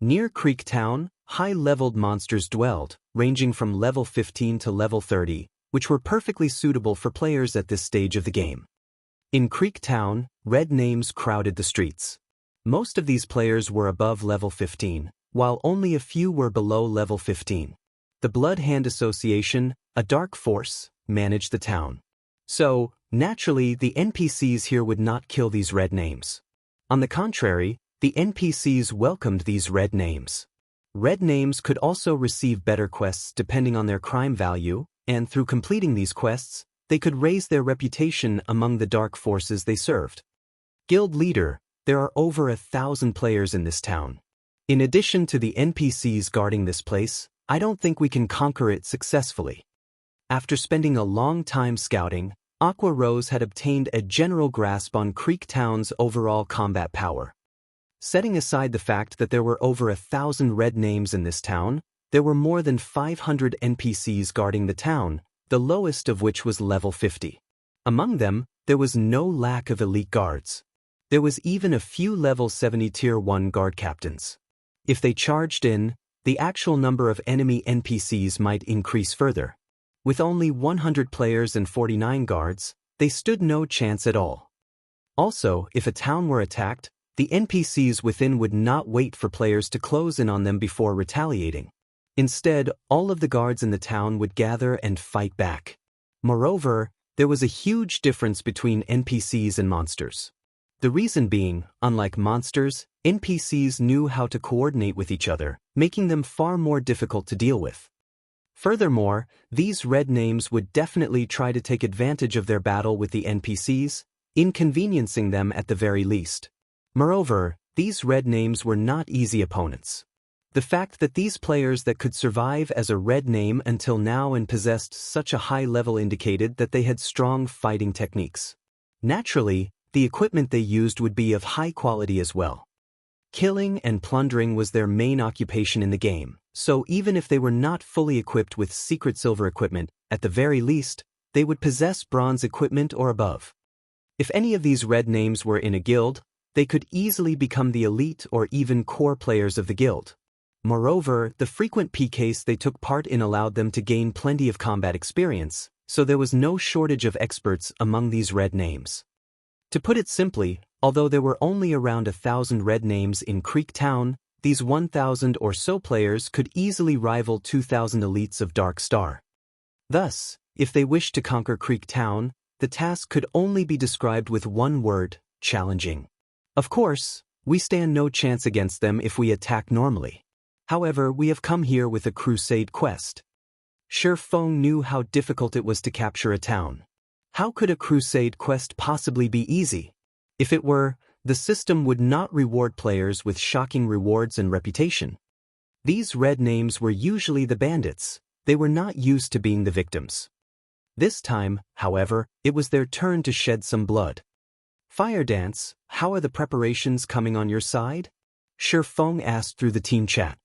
Near Creek Town, high-leveled monsters dwelled, ranging from level 15 to level 30, which were perfectly suitable for players at this stage of the game. In Creek Town, red names crowded the streets. Most of these players were above level 15, while only a few were below level 15. The Blood Hand Association, a dark force, managed the town. So, naturally, the NPCs here would not kill these red names. On the contrary, the NPCs welcomed these red names. Red names could also receive better quests depending on their crime value, and through completing these quests, they could raise their reputation among the dark forces they served. Guild Leader, there are over 1,000 players in this town. In addition to the NPCs guarding this place, I don't think we can conquer it successfully. After spending a long time scouting, Aqua Rose had obtained a general grasp on Creek Town's overall combat power. Setting aside the fact that there were over 1,000 red names in this town, there were more than 500 NPCs guarding the town, the lowest of which was level 50. Among them, there was no lack of elite guards. There was even a few level 70 tier 1 guard captains. If they charged in, the actual number of enemy NPCs might increase further. With only 100 players and 49 guards, they stood no chance at all. Also, if a town were attacked, the NPCs within would not wait for players to close in on them before retaliating. Instead, all of the guards in the town would gather and fight back. Moreover, there was a huge difference between NPCs and monsters. The reason being, unlike monsters, NPCs knew how to coordinate with each other, making them far more difficult to deal with. Furthermore, these red names would definitely try to take advantage of their battle with the NPCs, inconveniencing them at the very least. Moreover, these red names were not easy opponents. The fact that these players that could survive as a red name until now and possessed such a high level indicated that they had strong fighting techniques. Naturally, the equipment they used would be of high quality as well. Killing and plundering was their main occupation in the game, so even if they were not fully equipped with secret silver equipment, at the very least, they would possess bronze equipment or above. If any of these red names were in a guild, they could easily become the elite or even core players of the guild. Moreover, the frequent PKs they took part in allowed them to gain plenty of combat experience, so there was no shortage of experts among these red names. To put it simply, although there were only around 1,000 red names in Creek Town, these 1,000 or so players could easily rival 2,000 elites of Dark Star. Thus, if they wished to conquer Creek Town, the task could only be described with one word: challenging. Of course, we stand no chance against them if we attack normally. However, we have come here with a Crusade quest. Feng knew how difficult it was to capture a town. How could a Crusade quest possibly be easy? If it were, the system would not reward players with shocking rewards and reputation. These red names were usually the bandits. They were not used to being the victims. This time, however, it was their turn to shed some blood. Fire Dance, how are the preparations coming on your side? Feng asked through the team chat.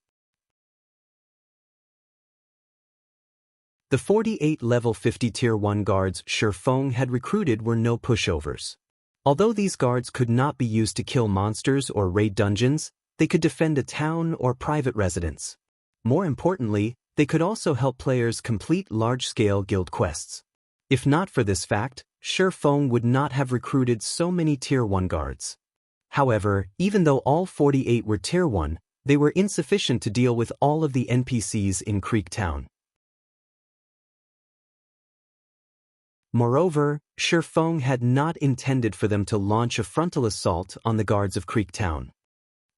The 48 level 50 tier 1 guards Feng had recruited were no pushovers. Although these guards could not be used to kill monsters or raid dungeons, they could defend a town or private residence. More importantly, they could also help players complete large-scale guild quests. If not for this fact, Feng would not have recruited so many tier 1 guards. However, even though all 48 were tier 1, they were insufficient to deal with all of the NPCs in Creek Town. Moreover, Feng had not intended for them to launch a frontal assault on the guards of Creek Town.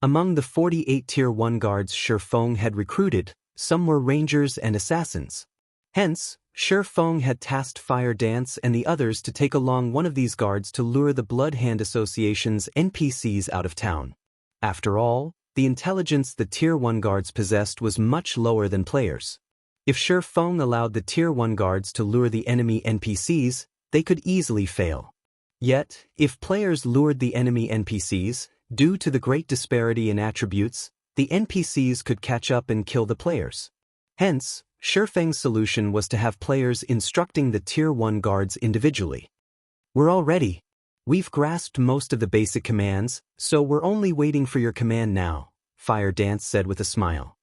Among the 48 tier 1 guards Feng had recruited, some were rangers and assassins. Hence, Feng had tasked Fire Dance and the others to take along one of these guards to lure the Blood Hand Association's NPCs out of town. After all, the intelligence the tier 1 guards possessed was much lower than players. If Feng allowed the tier 1 guards to lure the enemy NPCs, they could easily fail. Yet, if players lured the enemy NPCs, due to the great disparity in attributes, the NPCs could catch up and kill the players. Hence, Feng's solution was to have players instructing the tier 1 guards individually. We're all ready. We've grasped most of the basic commands, so we're only waiting for your command now, Fire Dance said with a smile.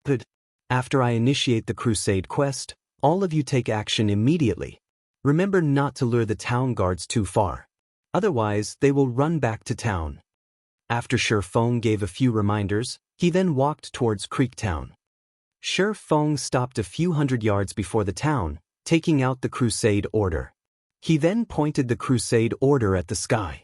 Good. After I initiate the Crusade quest, all of you take action immediately. Remember not to lure the town guards too far. Otherwise, they will run back to town. After Feng gave a few reminders, he then walked towards Creek Town. Feng stopped a few hundred yards before the town, taking out the Crusade order. He then pointed the Crusade order at the sky.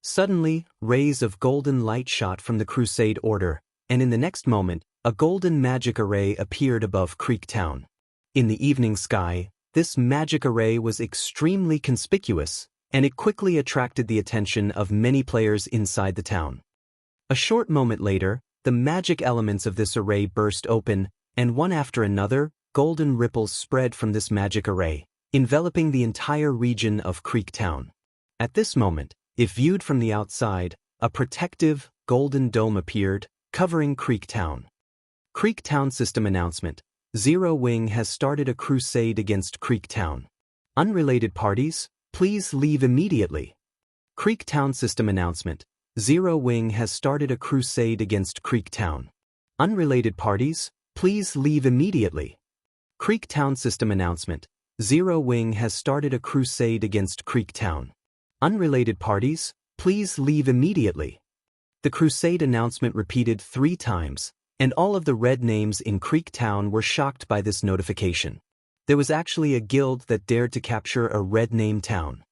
Suddenly, rays of golden light shot from the Crusade order, and in the next moment, a golden magic array appeared above Creek Town. In the evening sky, this magic array was extremely conspicuous, and it quickly attracted the attention of many players inside the town. A short moment later, the magic elements of this array burst open, and one after another, golden ripples spread from this magic array, enveloping the entire region of Creek Town. At this moment, if viewed from the outside, a protective, golden dome appeared, covering Creek Town. Creek Town System Announcement. Zero Wing has started a crusade against Creek Town. Unrelated parties, please leave immediately. Creek Town System Announcement. Zero Wing has started a crusade against Creek Town. Unrelated parties, please leave immediately. Creek Town System Announcement. Zero Wing has started a crusade against Creek Town. Unrelated parties, please leave immediately. The crusade announcement repeated 3 times, and all of the red names in Creek Town were shocked by this notification. There was actually a guild that dared to capture a red name town.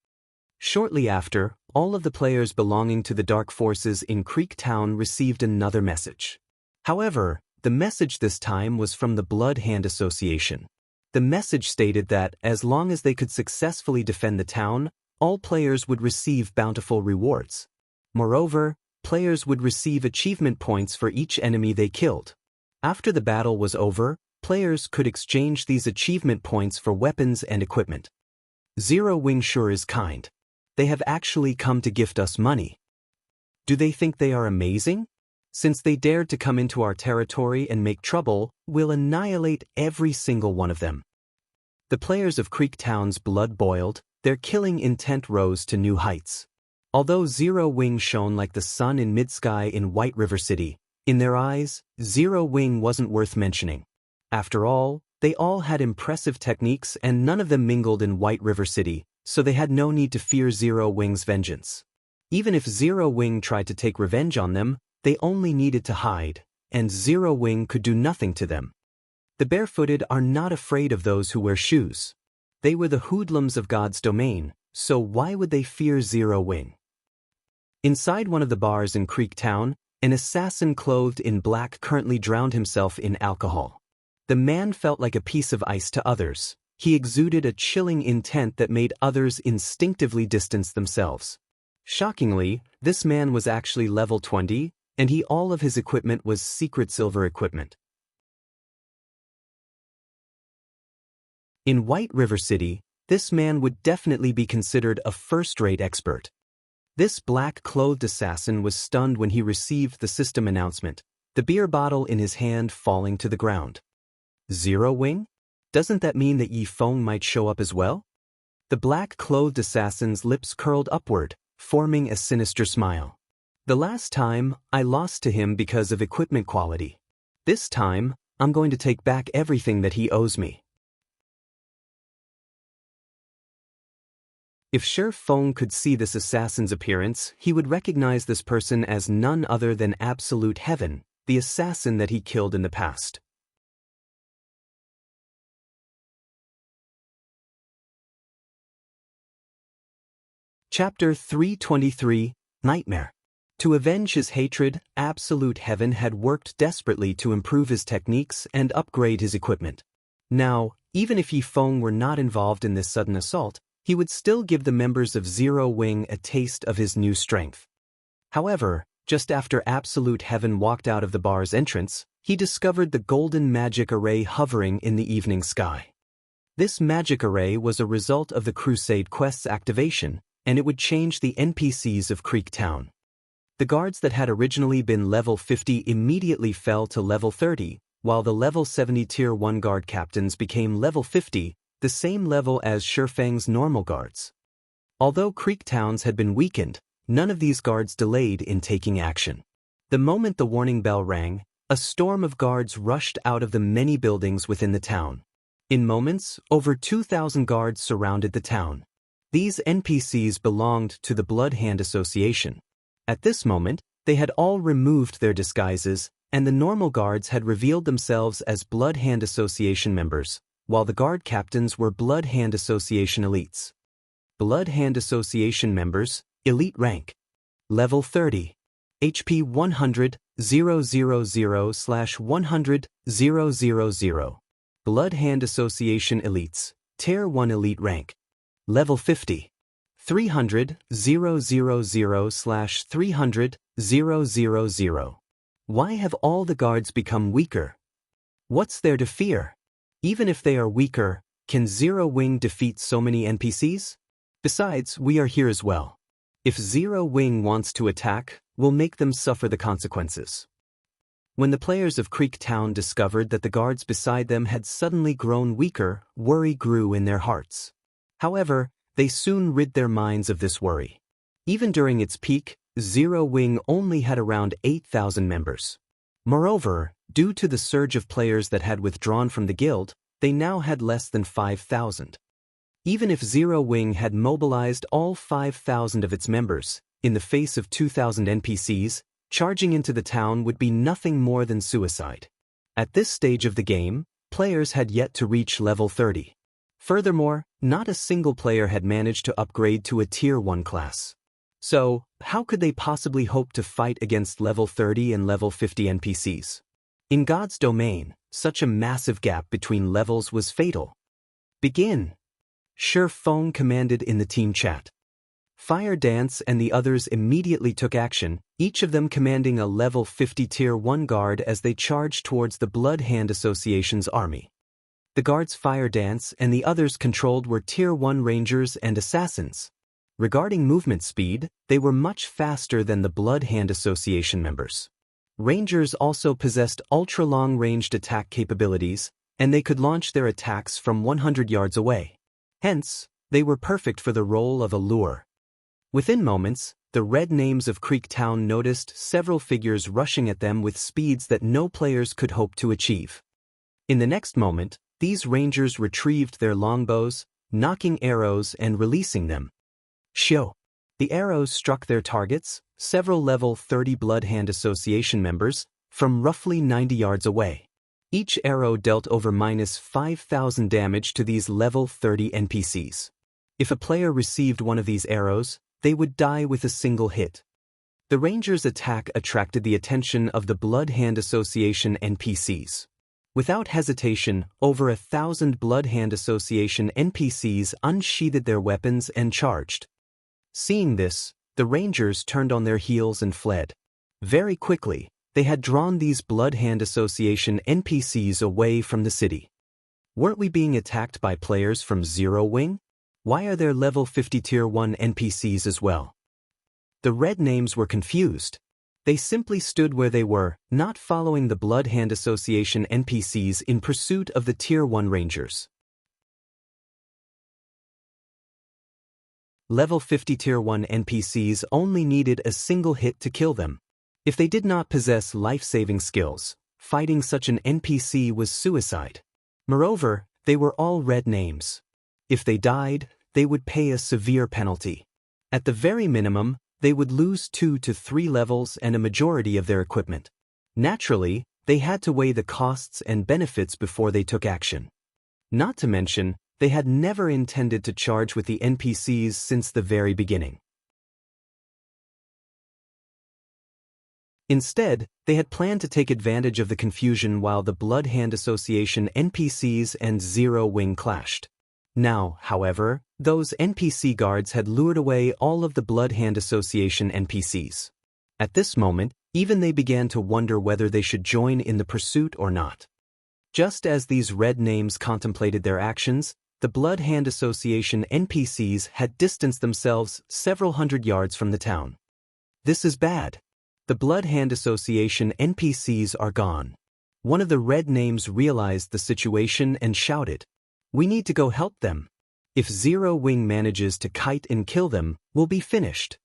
Shortly after, all of the players belonging to the Dark Forces in Creek Town received another message. However, the message this time was from the Blood Hand Association. The message stated that, as long as they could successfully defend the town, all players would receive bountiful rewards. Moreover, players would receive achievement points for each enemy they killed. After the battle was over, players could exchange these achievement points for weapons and equipment. Zero Wing sure is kind. They have actually come to gift us money. Do they think they are amazing? Since they dared to come into our territory and make trouble, we'll annihilate every single one of them. The players of Creek Town's blood boiled, their killing intent rose to new heights. Although Zero Wing shone like the sun in mid-sky in White River City, in their eyes, Zero Wing wasn't worth mentioning. After all, they all had impressive techniques and none of them mingled in White River City, so they had no need to fear Zero Wing's vengeance. Even if Zero Wing tried to take revenge on them, they only needed to hide, and Zero Wing could do nothing to them. The barefooted are not afraid of those who wear shoes. They were the hoodlums of God's domain, so why would they fear Zero Wing? Inside one of the bars in Creek Town, an assassin clothed in black currently drowned himself in alcohol. The man felt like a piece of ice to others. He exuded a chilling intent that made others instinctively distance themselves. Shockingly, this man was actually level 20, and all of his equipment was secret silver equipment. In White River City, this man would definitely be considered a first-rate expert. This black-clothed assassin was stunned when he received the system announcement, the beer bottle in his hand falling to the ground. Zero Wing? Doesn't that mean that Feng might show up as well? The black-clothed assassin's lips curled upward, forming a sinister smile. The last time, I lost to him because of equipment quality. This time, I'm going to take back everything that he owes me. If Feng could see this assassin's appearance, he would recognize this person as none other than Absolute Heaven, the assassin that he killed in the past. Chapter 323, Nightmare. To avenge his hatred, Absolute Heaven had worked desperately to improve his techniques and upgrade his equipment. Now, even if Feng were not involved in this sudden assault, he would still give the members of Zero Wing a taste of his new strength. However, just after Absolute Heaven walked out of the bar's entrance, he discovered the golden magic array hovering in the evening sky. This magic array was a result of the Crusade quest's activation, and it would change the NPCs of Creek Town. The guards that had originally been level 50 immediately fell to level 30, while the level 70 Tier 1 guard captains became level 50, the same level as Feng's normal guards. Although Creek Towns had been weakened, none of these guards delayed in taking action. The moment the warning bell rang, a storm of guards rushed out of the many buildings within the town. In moments, over 2,000 guards surrounded the town. These NPCs belonged to the Blood Hand Association. At this moment, they had all removed their disguises, and the normal guards had revealed themselves as Blood Hand Association members, while the guard captains were Blood Hand Association elites. Blood Hand Association members, elite rank. Level 30. HP 100, 000/100, 000. Blood Hand Association elites, Tier 1 elite rank. Level 50. 300, 000/300, 000. Why have all the guards become weaker? What's there to fear? Even if they are weaker, can Zero Wing defeat so many NPCs? Besides, we are here as well. If Zero Wing wants to attack, will make them suffer the consequences. When the players of Creek Town discovered that the guards beside them had suddenly grown weaker, worry grew in their hearts. However, they soon rid their minds of this worry. Even during its peak, Zero Wing only had around 8,000 members. Moreover, due to the surge of players that had withdrawn from the guild, they now had less than 5,000. Even if Zero Wing had mobilized all 5,000 of its members, in the face of 2,000 NPCs, charging into the town would be nothing more than suicide. At this stage of the game, players had yet to reach level 30. Furthermore, not a single player had managed to upgrade to a Tier 1 class. So, how could they possibly hope to fight against level 30 and level 50 NPCs? In God's domain, such a massive gap between levels was fatal. Begin! Feng commanded in the team chat. Fire Dance and the others immediately took action, each of them commanding a level 50 Tier 1 guard as they charged towards the Blood Hand Association's army. The guards Fire Dance and the others controlled were Tier 1 rangers and assassins. Regarding movement speed, they were much faster than the Blood Hand Association members. Rangers also possessed ultra-long-ranged attack capabilities, and they could launch their attacks from 100 yards away. Hence, they were perfect for the role of a lure. Within moments, the red names of Creek Town noticed several figures rushing at them with speeds that no players could hope to achieve. In the next moment, these rangers retrieved their longbows, knocking arrows and releasing them. Shoo! The arrows struck their targets, several level 30 Blood Hand Association members, from roughly 90 yards away. Each arrow dealt over -5,000 damage to these level 30 NPCs. If a player received one of these arrows, they would die with a single hit. The Rangers' attack attracted the attention of the Blood Hand Association NPCs. Without hesitation, over 1,000 Blood Hand Association NPCs unsheathed their weapons and charged. Seeing this, the Rangers turned on their heels and fled. Very quickly, they had drawn these Blood Hand Association NPCs away from the city. Weren't we being attacked by players from Zero Wing? Why are there level 50 Tier 1 NPCs as well? The red names were confused. They simply stood where they were, not following the Blood Hand Association NPCs in pursuit of the Tier 1 Rangers. Level 50 Tier 1 NPCs only needed a single hit to kill them. If they did not possess life-saving skills, fighting such an NPC was suicide. Moreover, they were all red names. If they died, they would pay a severe penalty. At the very minimum, they would lose 2 to 3 levels and a majority of their equipment. Naturally, they had to weigh the costs and benefits before they took action. Not to mention, they had never intended to charge with the NPCs since the very beginning. Instead, they had planned to take advantage of the confusion while the Blood Hand Association NPCs and Zero Wing clashed. Now, however, those NPC guards had lured away all of the Blood Hand Association NPCs. At this moment, even they began to wonder whether they should join in the pursuit or not. Just as these red names contemplated their actions, the Blood Hand Association NPCs had distanced themselves several hundred yards from the town. This is bad. The Blood Hand Association NPCs are gone. One of the red names realized the situation and shouted, "We need to go help them. If Zero Wing manages to kite and kill them, we'll be finished."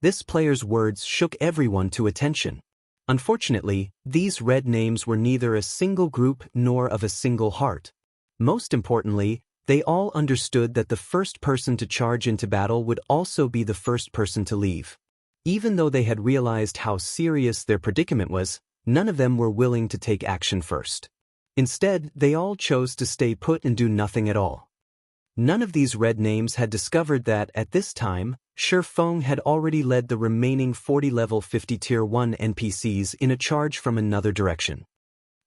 This player's words shook everyone to attention. Unfortunately, these red names were neither a single group nor of a single heart. Most importantly, they all understood that the first person to charge into battle would also be the first person to leave. Even though they had realized how serious their predicament was, none of them were willing to take action first. Instead, they all chose to stay put and do nothing at all. None of these red names had discovered that, at this time, Feng had already led the remaining 40 level 50 Tier 1 NPCs in a charge from another direction.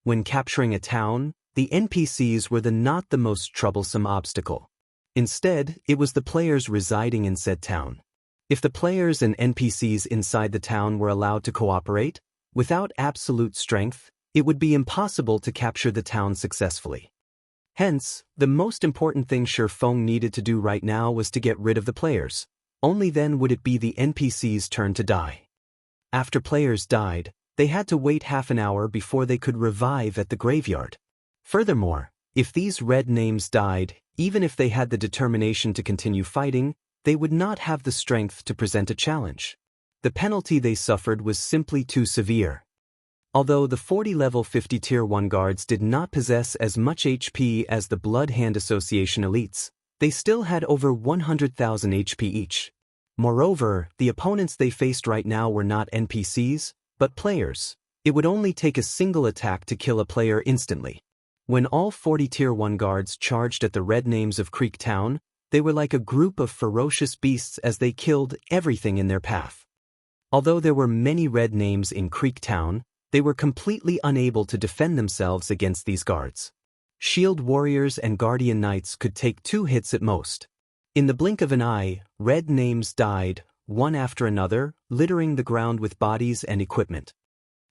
When capturing a town, the NPCs were not the most troublesome obstacle. Instead, it was the players residing in said town. If the players and NPCs inside the town were allowed to cooperate, without absolute strength, it would be impossible to capture the town successfully. Hence, the most important thing Feng needed to do right now was to get rid of the players. Only then would it be the NPCs' turn to die. After players died, they had to wait half an hour before they could revive at the graveyard. Furthermore, if these red names died, even if they had the determination to continue fighting, they would not have the strength to present a challenge. The penalty they suffered was simply too severe. Although the 40-level 50 Tier 1 guards did not possess as much HP as the Blood Hand Association elites, they still had over 100,000 HP each. Moreover, the opponents they faced right now were not NPCs, but players. It would only take a single attack to kill a player instantly. When all 40 Tier 1 guards charged at the red names of Creek Town, they were like a group of ferocious beasts as they killed everything in their path. Although there were many red names in Creek Town, they were completely unable to defend themselves against these guards. Shield warriors and guardian knights could take 2 hits at most. In the blink of an eye, red names died, one after another, littering the ground with bodies and equipment.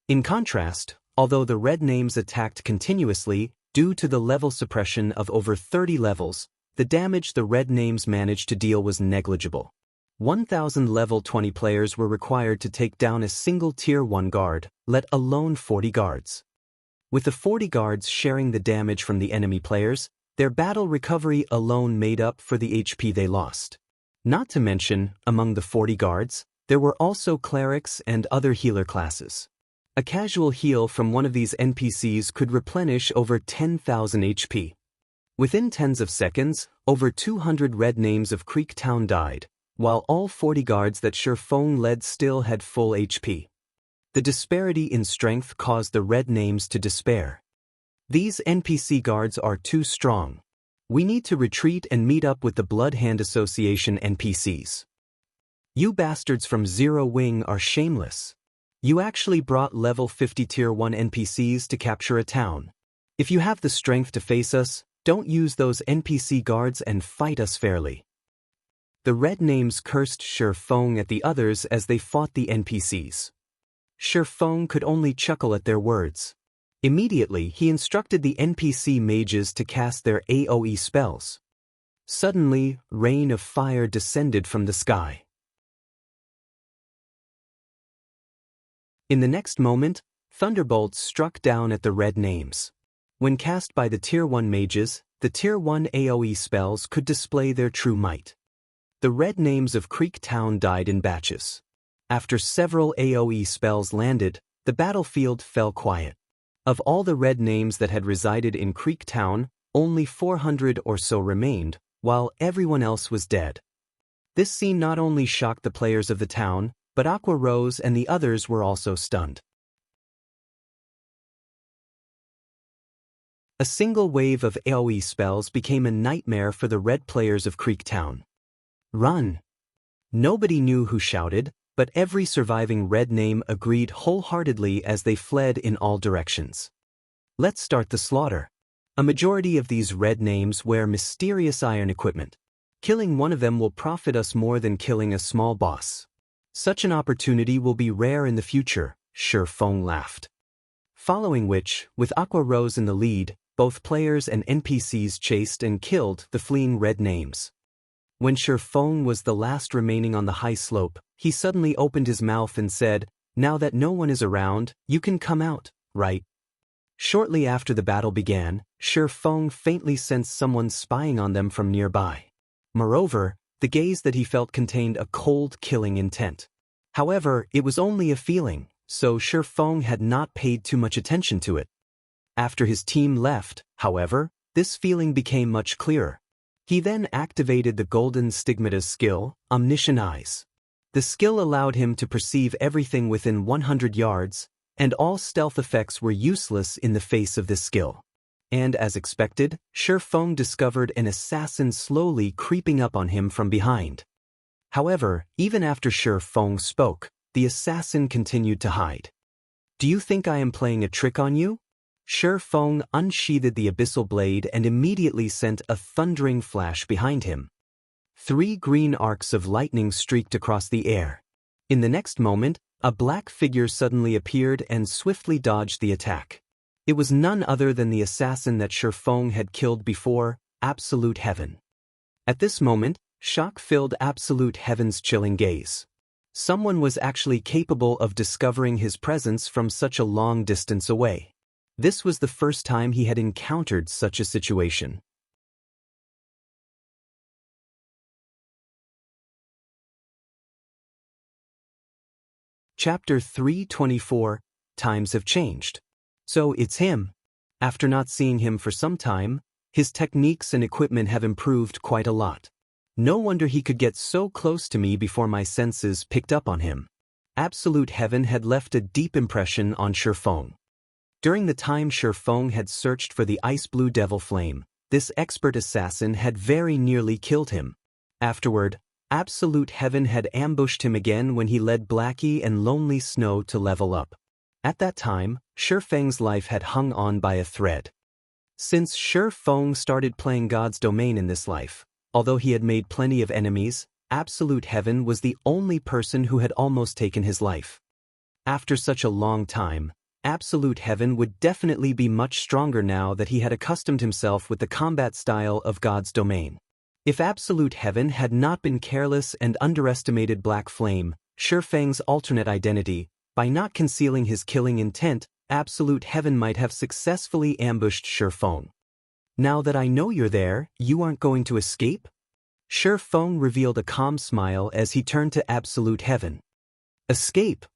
In contrast, although the red names attacked continuously, due to the level suppression of over 30 levels, the damage the red names managed to deal was negligible. 1,000 level 20 players were required to take down a single Tier 1 guard, let alone 40 guards. With the 40 guards sharing the damage from the enemy players, their battle recovery alone made up for the HP they lost. Not to mention, among the 40 guards, there were also clerics and other healer classes. A casual heal from one of these NPCs could replenish over 10,000 HP. Within tens of seconds, over 200 red names of Creek Town died, while all 40 guards that Feng led still had full HP. The disparity in strength caused the red names to despair. These NPC guards are too strong. We need to retreat and meet up with the Blood Hand Association NPCs. You bastards from Zero Wing are shameless. You actually brought level 50 Tier 1 NPCs to capture a town. If you have the strength to face us, don't use those NPC guards and fight us fairly. The red names cursed Feng at the others as they fought the NPCs. Feng could only chuckle at their words. Immediately, he instructed the NPC mages to cast their AoE spells. Suddenly, rain of fire descended from the sky. In the next moment, thunderbolts struck down at the red names. When cast by the Tier 1 mages, the Tier 1 AoE spells could display their true might. The red names of Creek Town died in batches. After several AoE spells landed, the battlefield fell quiet. Of all the red names that had resided in Creek Town, only 400 or so remained, while everyone else was dead. This scene not only shocked the players of the town, but Aqua Rose and the others were also stunned. A single wave of AoE spells became a nightmare for the red players of Creek Town. Run! Nobody knew who shouted, but every surviving red name agreed wholeheartedly as they fled in all directions. Let's start the slaughter. A majority of these red names wear mysterious iron equipment. Killing one of them will profit us more than killing a small boss. Such an opportunity will be rare in the future, Feng laughed. Following which, with Aqua Rose in the lead, both players and NPCs chased and killed the fleeing red names. When Feng was the last remaining on the high slope, he suddenly opened his mouth and said, "Now that no one is around, you can come out, right?" Shortly after the battle began, Feng faintly sensed someone spying on them from nearby. Moreover, the gaze that he felt contained a cold, killing intent. However, it was only a feeling, so Feng had not paid too much attention to it. After his team left, however, this feeling became much clearer. He then activated the Golden Stigmata skill, Omniscient Eyes. The skill allowed him to perceive everything within 100 yards, and all stealth effects were useless in the face of this skill. And as expected, Feng discovered an assassin slowly creeping up on him from behind. However, even after Feng spoke, the assassin continued to hide. "Do you think I am playing a trick on you?" Feng unsheathed the abyssal blade and immediately sent a thundering flash behind him. 3 green arcs of lightning streaked across the air. In the next moment, a black figure suddenly appeared and swiftly dodged the attack. It was none other than the assassin that Feng had killed before, Absolute Heaven. At this moment, shock filled Absolute Heaven's chilling gaze. Someone was actually capable of discovering his presence from such a long distance away. This was the first time he had encountered such a situation. Chapter 324, Times Have Changed. So it's him. After not seeing him for some time, his techniques and equipment have improved quite a lot. No wonder he could get so close to me before my senses picked up on him. Absolute Heaven had left a deep impression on Feng. During the time Feng had searched for the ice blue devil flame, this expert assassin had very nearly killed him. Afterward, Absolute Heaven had ambushed him again when he led Blackie and Lonely Snow to level up. At that time, Feng's life had hung on by a thread. Since Feng started playing God's domain in this life, although he had made plenty of enemies, Absolute Heaven was the only person who had almost taken his life. After such a long time, Absolute Heaven would definitely be much stronger now that he had accustomed himself with the combat style of God's domain. If Absolute Heaven had not been careless and underestimated Black Flame, Feng's alternate identity, by not concealing his killing intent, Absolute Heaven might have successfully ambushed Feng. Now that I know you're there, you aren't going to escape? Feng revealed a calm smile as he turned to Absolute Heaven. Escape?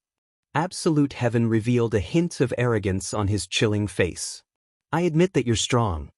Absolute Heaven revealed a hint of arrogance on his chilling face. I admit that you're strong.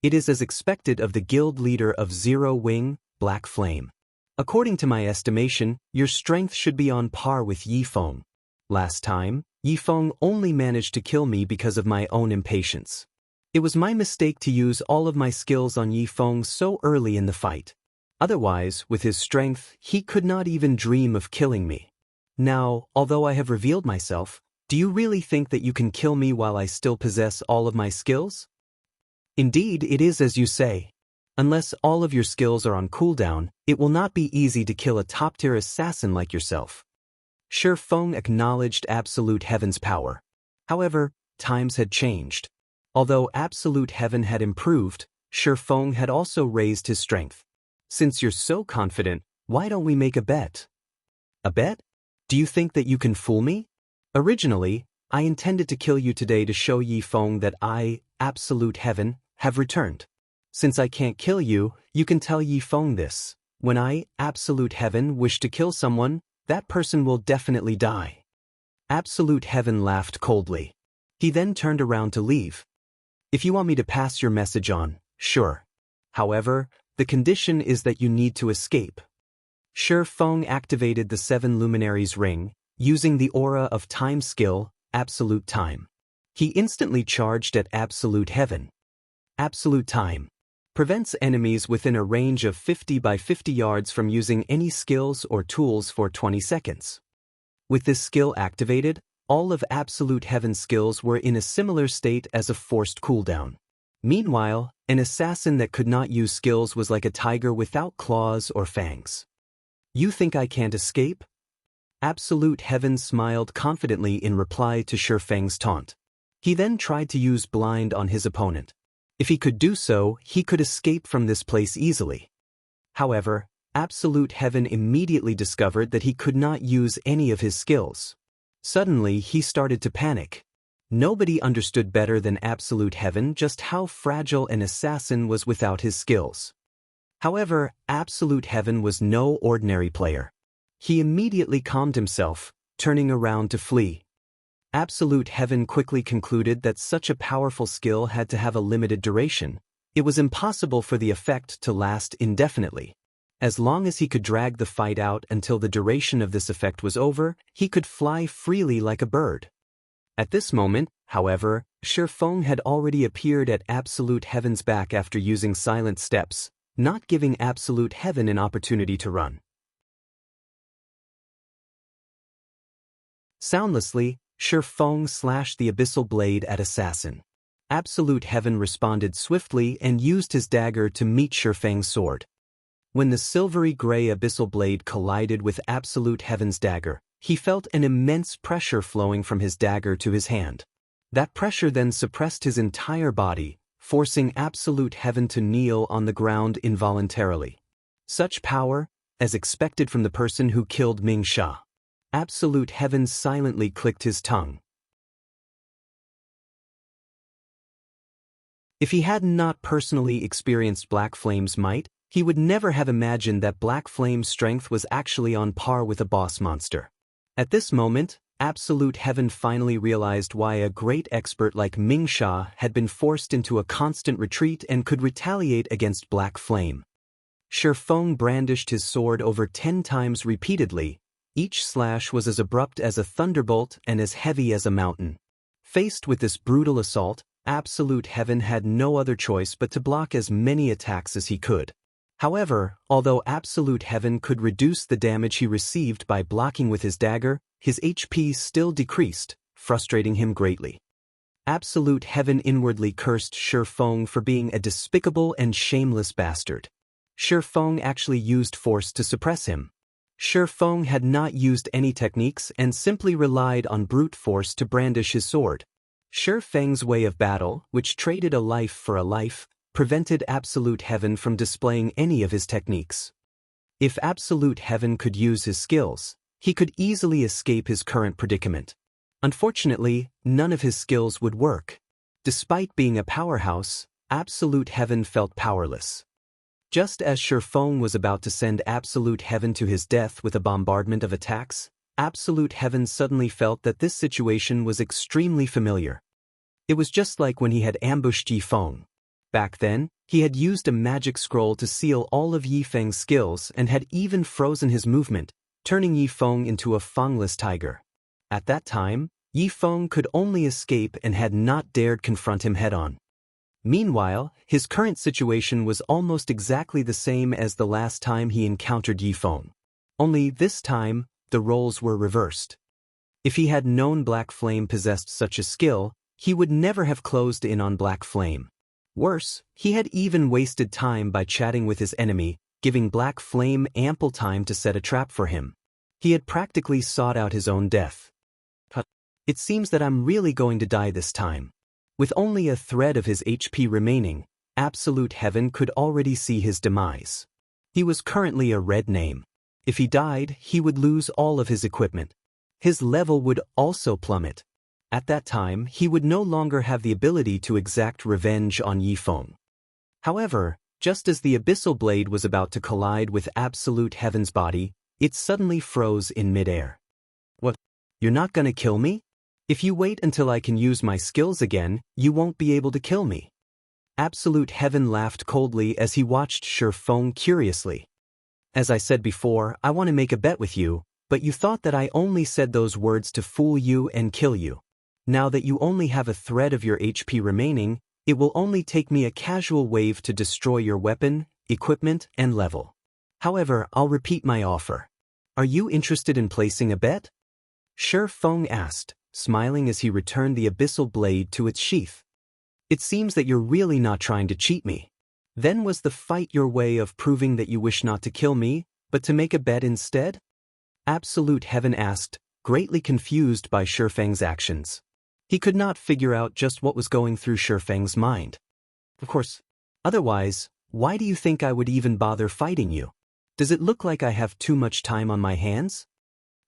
It is as expected of the guild leader of Zero Wing, Black Flame. According to my estimation, your strength should be on par with Feng. Last time, Feng only managed to kill me because of my own impatience. It was my mistake to use all of my skills on Feng so early in the fight. Otherwise, with his strength, he could not even dream of killing me. Now, although I have revealed myself, do you really think that you can kill me while I still possess all of my skills? Indeed, it is as you say. Unless all of your skills are on cooldown, it will not be easy to kill a top-tier assassin like yourself. Feng acknowledged Absolute Heaven's power. However, times had changed. Although Absolute Heaven had improved, Feng had also raised his strength. Since you're so confident, why don't we make a bet? A bet? Do you think that you can fool me? Originally, I intended to kill you today to show Feng that I, Absolute Heaven, have returned. Since I can't kill you, you can tell Feng this. When I, Absolute Heaven, wish to kill someone, that person will definitely die. Absolute Heaven laughed coldly. He then turned around to leave. If you want me to pass your message on, sure. However, the condition is that you need to escape. Feng activated the 7 Luminaries ring, using the aura of time skill, Absolute Time. He instantly charged at Absolute Heaven. Absolute Time prevents enemies within a range of 50 by 50 yards from using any skills or tools for 20 seconds. With this skill activated, all of Absolute Heaven's skills were in a similar state as a forced cooldown. Meanwhile, an assassin that could not use skills was like a tiger without claws or fangs. You think I can't escape? Absolute Heaven smiled confidently in reply to Feng's taunt. He then tried to use blind on his opponent. If he could do so, he could escape from this place easily. However, Absolute Heaven immediately discovered that he could not use any of his skills. Suddenly, he started to panic. Nobody understood better than Absolute Heaven just how fragile an assassin was without his skills. However, Absolute Heaven was no ordinary player. He immediately calmed himself, turning around to flee. Absolute Heaven quickly concluded that such a powerful skill had to have a limited duration. It was impossible for the effect to last indefinitely. As long as he could drag the fight out until the duration of this effect was over, he could fly freely like a bird. At this moment, however, Feng had already appeared at Absolute Heaven's back after using silent steps, not giving Absolute Heaven an opportunity to run. Soundlessly, Feng slashed the abyssal blade at Assassin. Absolute Heaven responded swiftly and used his dagger to meet Feng's sword. When the silvery gray abyssal blade collided with Absolute Heaven's dagger, he felt an immense pressure flowing from his dagger to his hand. That pressure then suppressed his entire body, forcing Absolute Heaven to kneel on the ground involuntarily. Such power, as expected from the person who killed Ming Sha. Absolute Heaven silently clicked his tongue. If he had not personally experienced Black Flame's might, he would never have imagined that Black Flame's strength was actually on par with a boss monster. At this moment, Absolute Heaven finally realized why a great expert like Mingxia had been forced into a constant retreat and could retaliate against Black Flame. Feng brandished his sword over 10 times repeatedly. Each slash was as abrupt as a thunderbolt and as heavy as a mountain. Faced with this brutal assault, Absolute Heaven had no other choice but to block as many attacks as he could. However, although Absolute Heaven could reduce the damage he received by blocking with his dagger, his HP still decreased, frustrating him greatly. Absolute Heaven inwardly cursed Feng for being a despicable and shameless bastard. Feng actually used force to suppress him. Feng had not used any techniques and simply relied on brute force to brandish his sword. Feng's way of battle, which traded a life for a life, prevented Absolute Heaven from displaying any of his techniques. If Absolute Heaven could use his skills, he could easily escape his current predicament. Unfortunately, none of his skills would work. Despite being a powerhouse, Absolute Heaven felt powerless. Just as Feng was about to send Absolute Heaven to his death with a bombardment of attacks, Absolute Heaven suddenly felt that this situation was extremely familiar. It was just like when he had ambushed Feng. Back then, he had used a magic scroll to seal all of Feng's skills and had even frozen his movement, turning Feng into a fangless tiger. At that time, Feng could only escape and had not dared confront him head-on. Meanwhile, his current situation was almost exactly the same as the last time he encountered Feng. Only this time, the roles were reversed. If he had known Black Flame possessed such a skill, he would never have closed in on Black Flame. Worse, he had even wasted time by chatting with his enemy, giving Black Flame ample time to set a trap for him. He had practically sought out his own death. But it seems that I'm really going to die this time. With only a thread of his HP remaining, Absolute Heaven could already see his demise. He was currently a red name. If he died, he would lose all of his equipment. His level would also plummet. At that time, he would no longer have the ability to exact revenge on Feng. However, just as the Abyssal Blade was about to collide with Absolute Heaven's body, it suddenly froze in midair. What? You're not gonna kill me? If you wait until I can use my skills again, you won't be able to kill me. Absolute Heaven laughed coldly as he watched Feng curiously. As I said before, I want to make a bet with you, but you thought that I only said those words to fool you and kill you. Now that you only have a thread of your HP remaining, it will only take me a casual wave to destroy your weapon, equipment, and level. However, I'll repeat my offer. Are you interested in placing a bet? Feng asked, smiling as he returned the Abyssal Blade to its sheath. It seems that you're really not trying to cheat me. Then was the fight your way of proving that you wish not to kill me, but to make a bet instead? Absolute Heaven asked, greatly confused by Feng's actions. He could not figure out just what was going through Feng's mind. Of course. Otherwise, why do you think I would even bother fighting you? Does it look like I have too much time on my hands?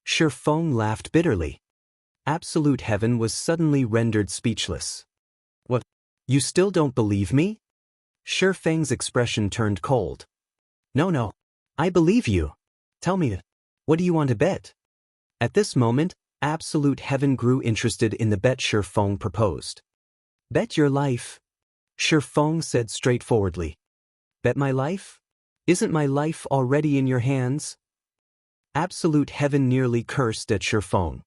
Feng laughed bitterly. Absolute Heaven was suddenly rendered speechless. What? You still don't believe me? Feng's expression turned cold. No. I believe you. Tell me, what do you want to bet? At this moment, Absolute Heaven grew interested in the bet Feng proposed. Bet your life. Feng said straightforwardly. Bet my life? Isn't my life already in your hands? Absolute Heaven nearly cursed at Feng.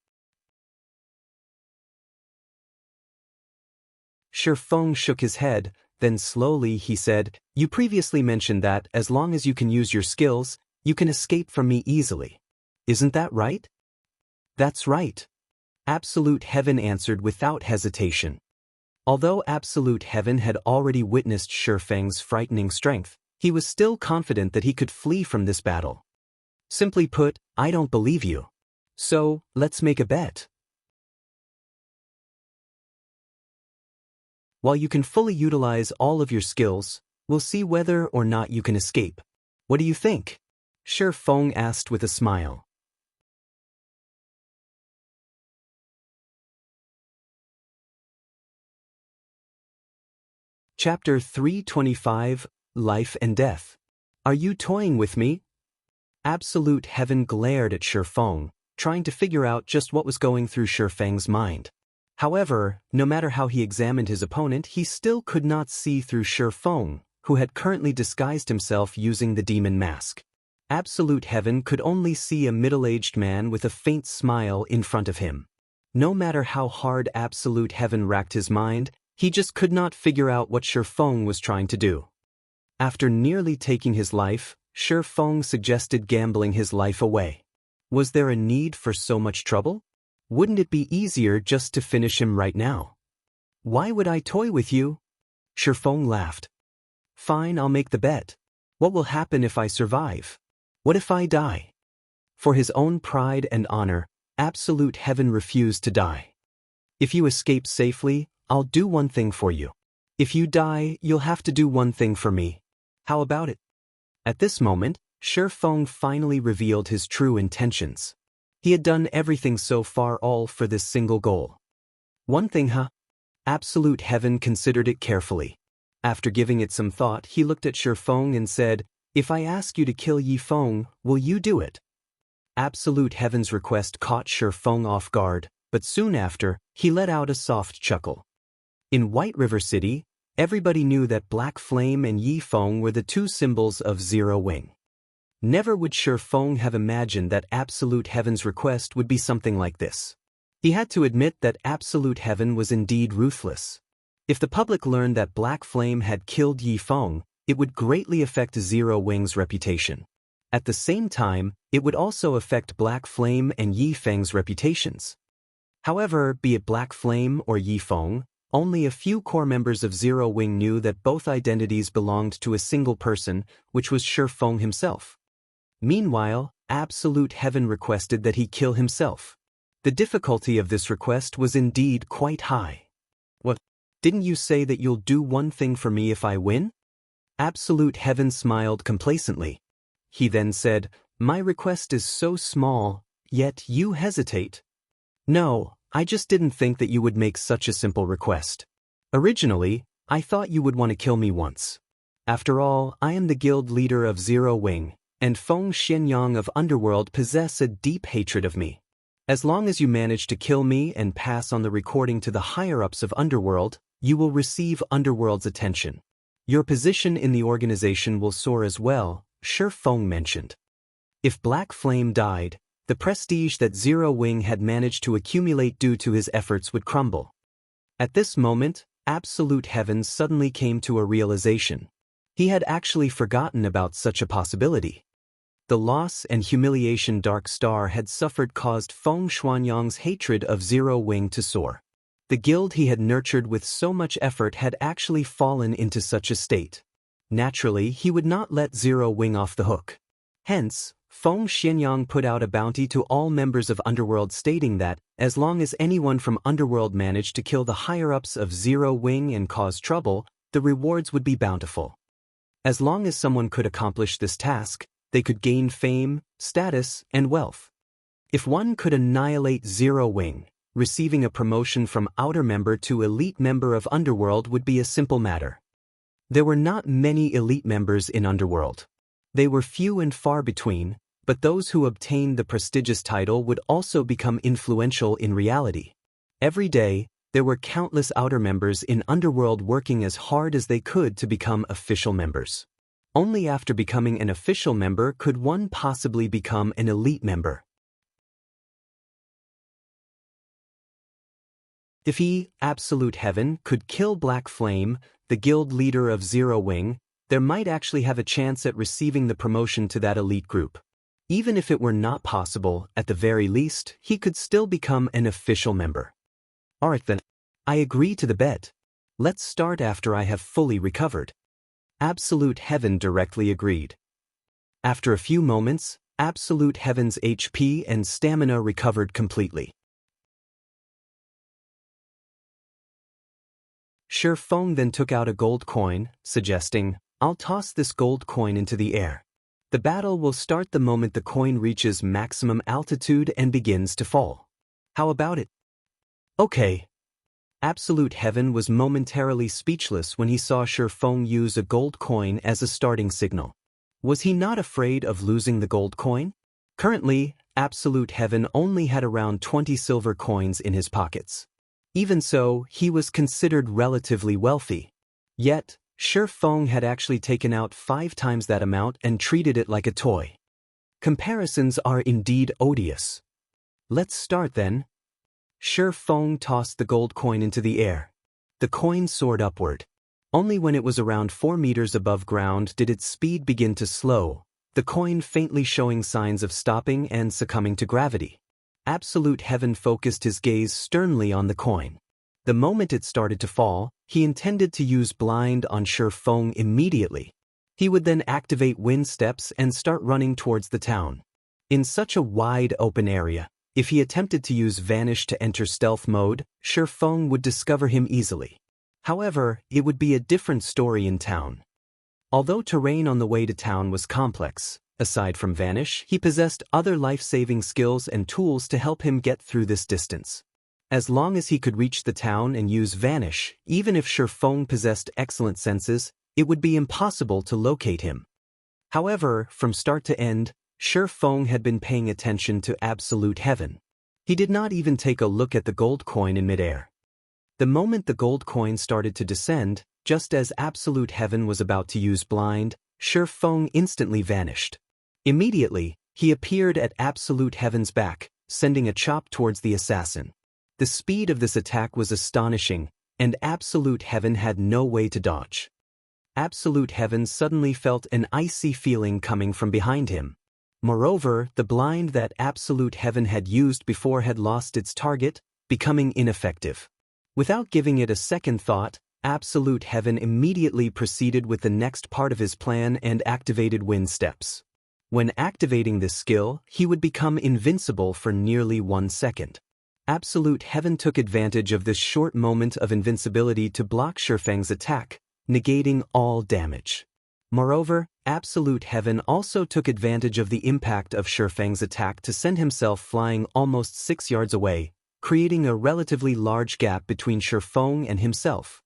Feng shook his head, then slowly he said, you previously mentioned that as long as you can use your skills, you can escape from me easily. Isn't that right? That's right. Absolute Heaven answered without hesitation. Although Absolute Heaven had already witnessed Feng's frightening strength, he was still confident that he could flee from this battle. Simply put, I don't believe you. So, let's make a bet. While you can fully utilize all of your skills, we'll see whether or not you can escape. What do you think? Feng asked with a smile. Chapter 325, Life and Death. Are you toying with me? Absolute Heaven glared at Feng, trying to figure out just what was going through Feng's mind. However, no matter how he examined his opponent, he still could not see through Feng, who had currently disguised himself using the demon mask. Absolute Heaven could only see a middle-aged man with a faint smile in front of him. No matter how hard Absolute Heaven racked his mind, he just could not figure out what Feng was trying to do. After nearly taking his life, Feng suggested gambling his life away. Was there a need for so much trouble? Wouldn't it be easier just to finish him right now? Why would I toy with you? Feng laughed. Fine, I'll make the bet. What will happen if I survive? What if I die? For his own pride and honor, Absolute Heaven refused to die. If you escape safely, I'll do one thing for you. If you die, you'll have to do one thing for me. How about it? At this moment, Feng finally revealed his true intentions. He had done everything so far all for this single goal. One thing, huh? Absolute Heaven considered it carefully. After giving it some thought, he looked at Feng and said, "If I ask you to kill Yi Feng, will you do it?" Absolute Heaven's request caught Feng off guard, but soon after, he let out a soft chuckle. In White River City, everybody knew that Black Flame and Yi Feng were the two symbols of Zero Wing. Never would Feng have imagined that Absolute Heaven's request would be something like this. He had to admit that Absolute Heaven was indeed ruthless. If the public learned that Black Flame had killed Yi Feng, it would greatly affect Zero Wing's reputation. At the same time, it would also affect Black Flame and Yi Feng's reputations. However, be it Black Flame or Yi Feng, only a few core members of Zero Wing knew that both identities belonged to a single person, which was Feng himself. Meanwhile, Absolute Heaven requested that he kill himself. The difficulty of this request was indeed quite high. What? Didn't you say that you'll do one thing for me if I win? Absolute Heaven smiled complacently. He then said, "My request is so small, yet you hesitate." "No, I just didn't think that you would make such a simple request. Originally, I thought you would want to kill me once. After all, I am the guild leader of Zero Wing, and Feng Xianyang of Underworld possess a deep hatred of me. As long as you manage to kill me and pass on the recording to the higher-ups of Underworld, you will receive Underworld's attention. Your position in the organization will soar as well," Feng mentioned. If Black Flame died, the prestige that Zero Wing had managed to accumulate due to his efforts would crumble. At this moment, Absolute Heaven suddenly came to a realization. He had actually forgotten about such a possibility. The loss and humiliation Dark Star had suffered caused Feng Xuanyang's hatred of Zero Wing to soar. The guild he had nurtured with so much effort had actually fallen into such a state. Naturally, he would not let Zero Wing off the hook. Hence, Feng Xianyang put out a bounty to all members of Underworld stating that, as long as anyone from Underworld managed to kill the higher-ups of Zero Wing and cause trouble, the rewards would be bountiful. As long as someone could accomplish this task, they could gain fame, status, and wealth. If one could annihilate Zero Wing, receiving a promotion from outer member to elite member of Underworld would be a simple matter. There were not many elite members in Underworld. They were few and far between, but those who obtained the prestigious title would also become influential in reality. Every day, there were countless outer members in Underworld working as hard as they could to become official members. Only after becoming an official member could one possibly become an elite member. If he, Absolute Heaven, could kill Black Flame, the guild leader of Zero Wing, there might actually have a chance at receiving the promotion to that elite group. Even if it were not possible, at the very least, he could still become an official member. Alright then, I agree to the bet. Let's start after I have fully recovered. Absolute Heaven directly agreed. After a few moments, Absolute Heaven's HP and stamina recovered completely. Feng then took out a gold coin, suggesting, "I'll toss this gold coin into the air. The battle will start the moment the coin reaches maximum altitude and begins to fall. How about it?" "Okay." Absolute Heaven was momentarily speechless when he saw Feng use a gold coin as a starting signal. Was he not afraid of losing the gold coin? Currently, Absolute Heaven only had around 20 silver coins in his pockets. Even so, he was considered relatively wealthy. Yet, Feng had actually taken out 5 times that amount and treated it like a toy. Comparisons are indeed odious. Let's start then. Feng tossed the gold coin into the air. The coin soared upward. Only when it was around 4 meters above ground did its speed begin to slow, the coin faintly showing signs of stopping and succumbing to gravity. Absolute Heaven focused his gaze sternly on the coin. The moment it started to fall, he intended to use blind on Feng immediately. He would then activate wind steps and start running towards the town. In such a wide open area, if he attempted to use Vanish to enter stealth mode, Feng would discover him easily. However, it would be a different story in town. Although terrain on the way to town was complex, aside from Vanish, he possessed other life-saving skills and tools to help him get through this distance. As long as he could reach the town and use Vanish, even if Feng possessed excellent senses, it would be impossible to locate him. However, from start to end, Feng had been paying attention to Absolute Heaven. He did not even take a look at the gold coin in midair. The moment the gold coin started to descend, just as Absolute Heaven was about to use blind, Feng instantly vanished. Immediately, he appeared at Absolute Heaven's back, sending a chop towards the assassin. The speed of this attack was astonishing, and Absolute Heaven had no way to dodge. Absolute Heaven suddenly felt an icy feeling coming from behind him. Moreover, the blind that Absolute Heaven had used before had lost its target, becoming ineffective. Without giving it a second thought, Absolute Heaven immediately proceeded with the next part of his plan and activated wind steps. When activating this skill, he would become invincible for nearly 1 second. Absolute Heaven took advantage of this short moment of invincibility to block Feng's attack, negating all damage. Moreover, Absolute Heaven also took advantage of the impact of Feng's attack to send himself flying almost 6 yards away, creating a relatively large gap between Feng and himself.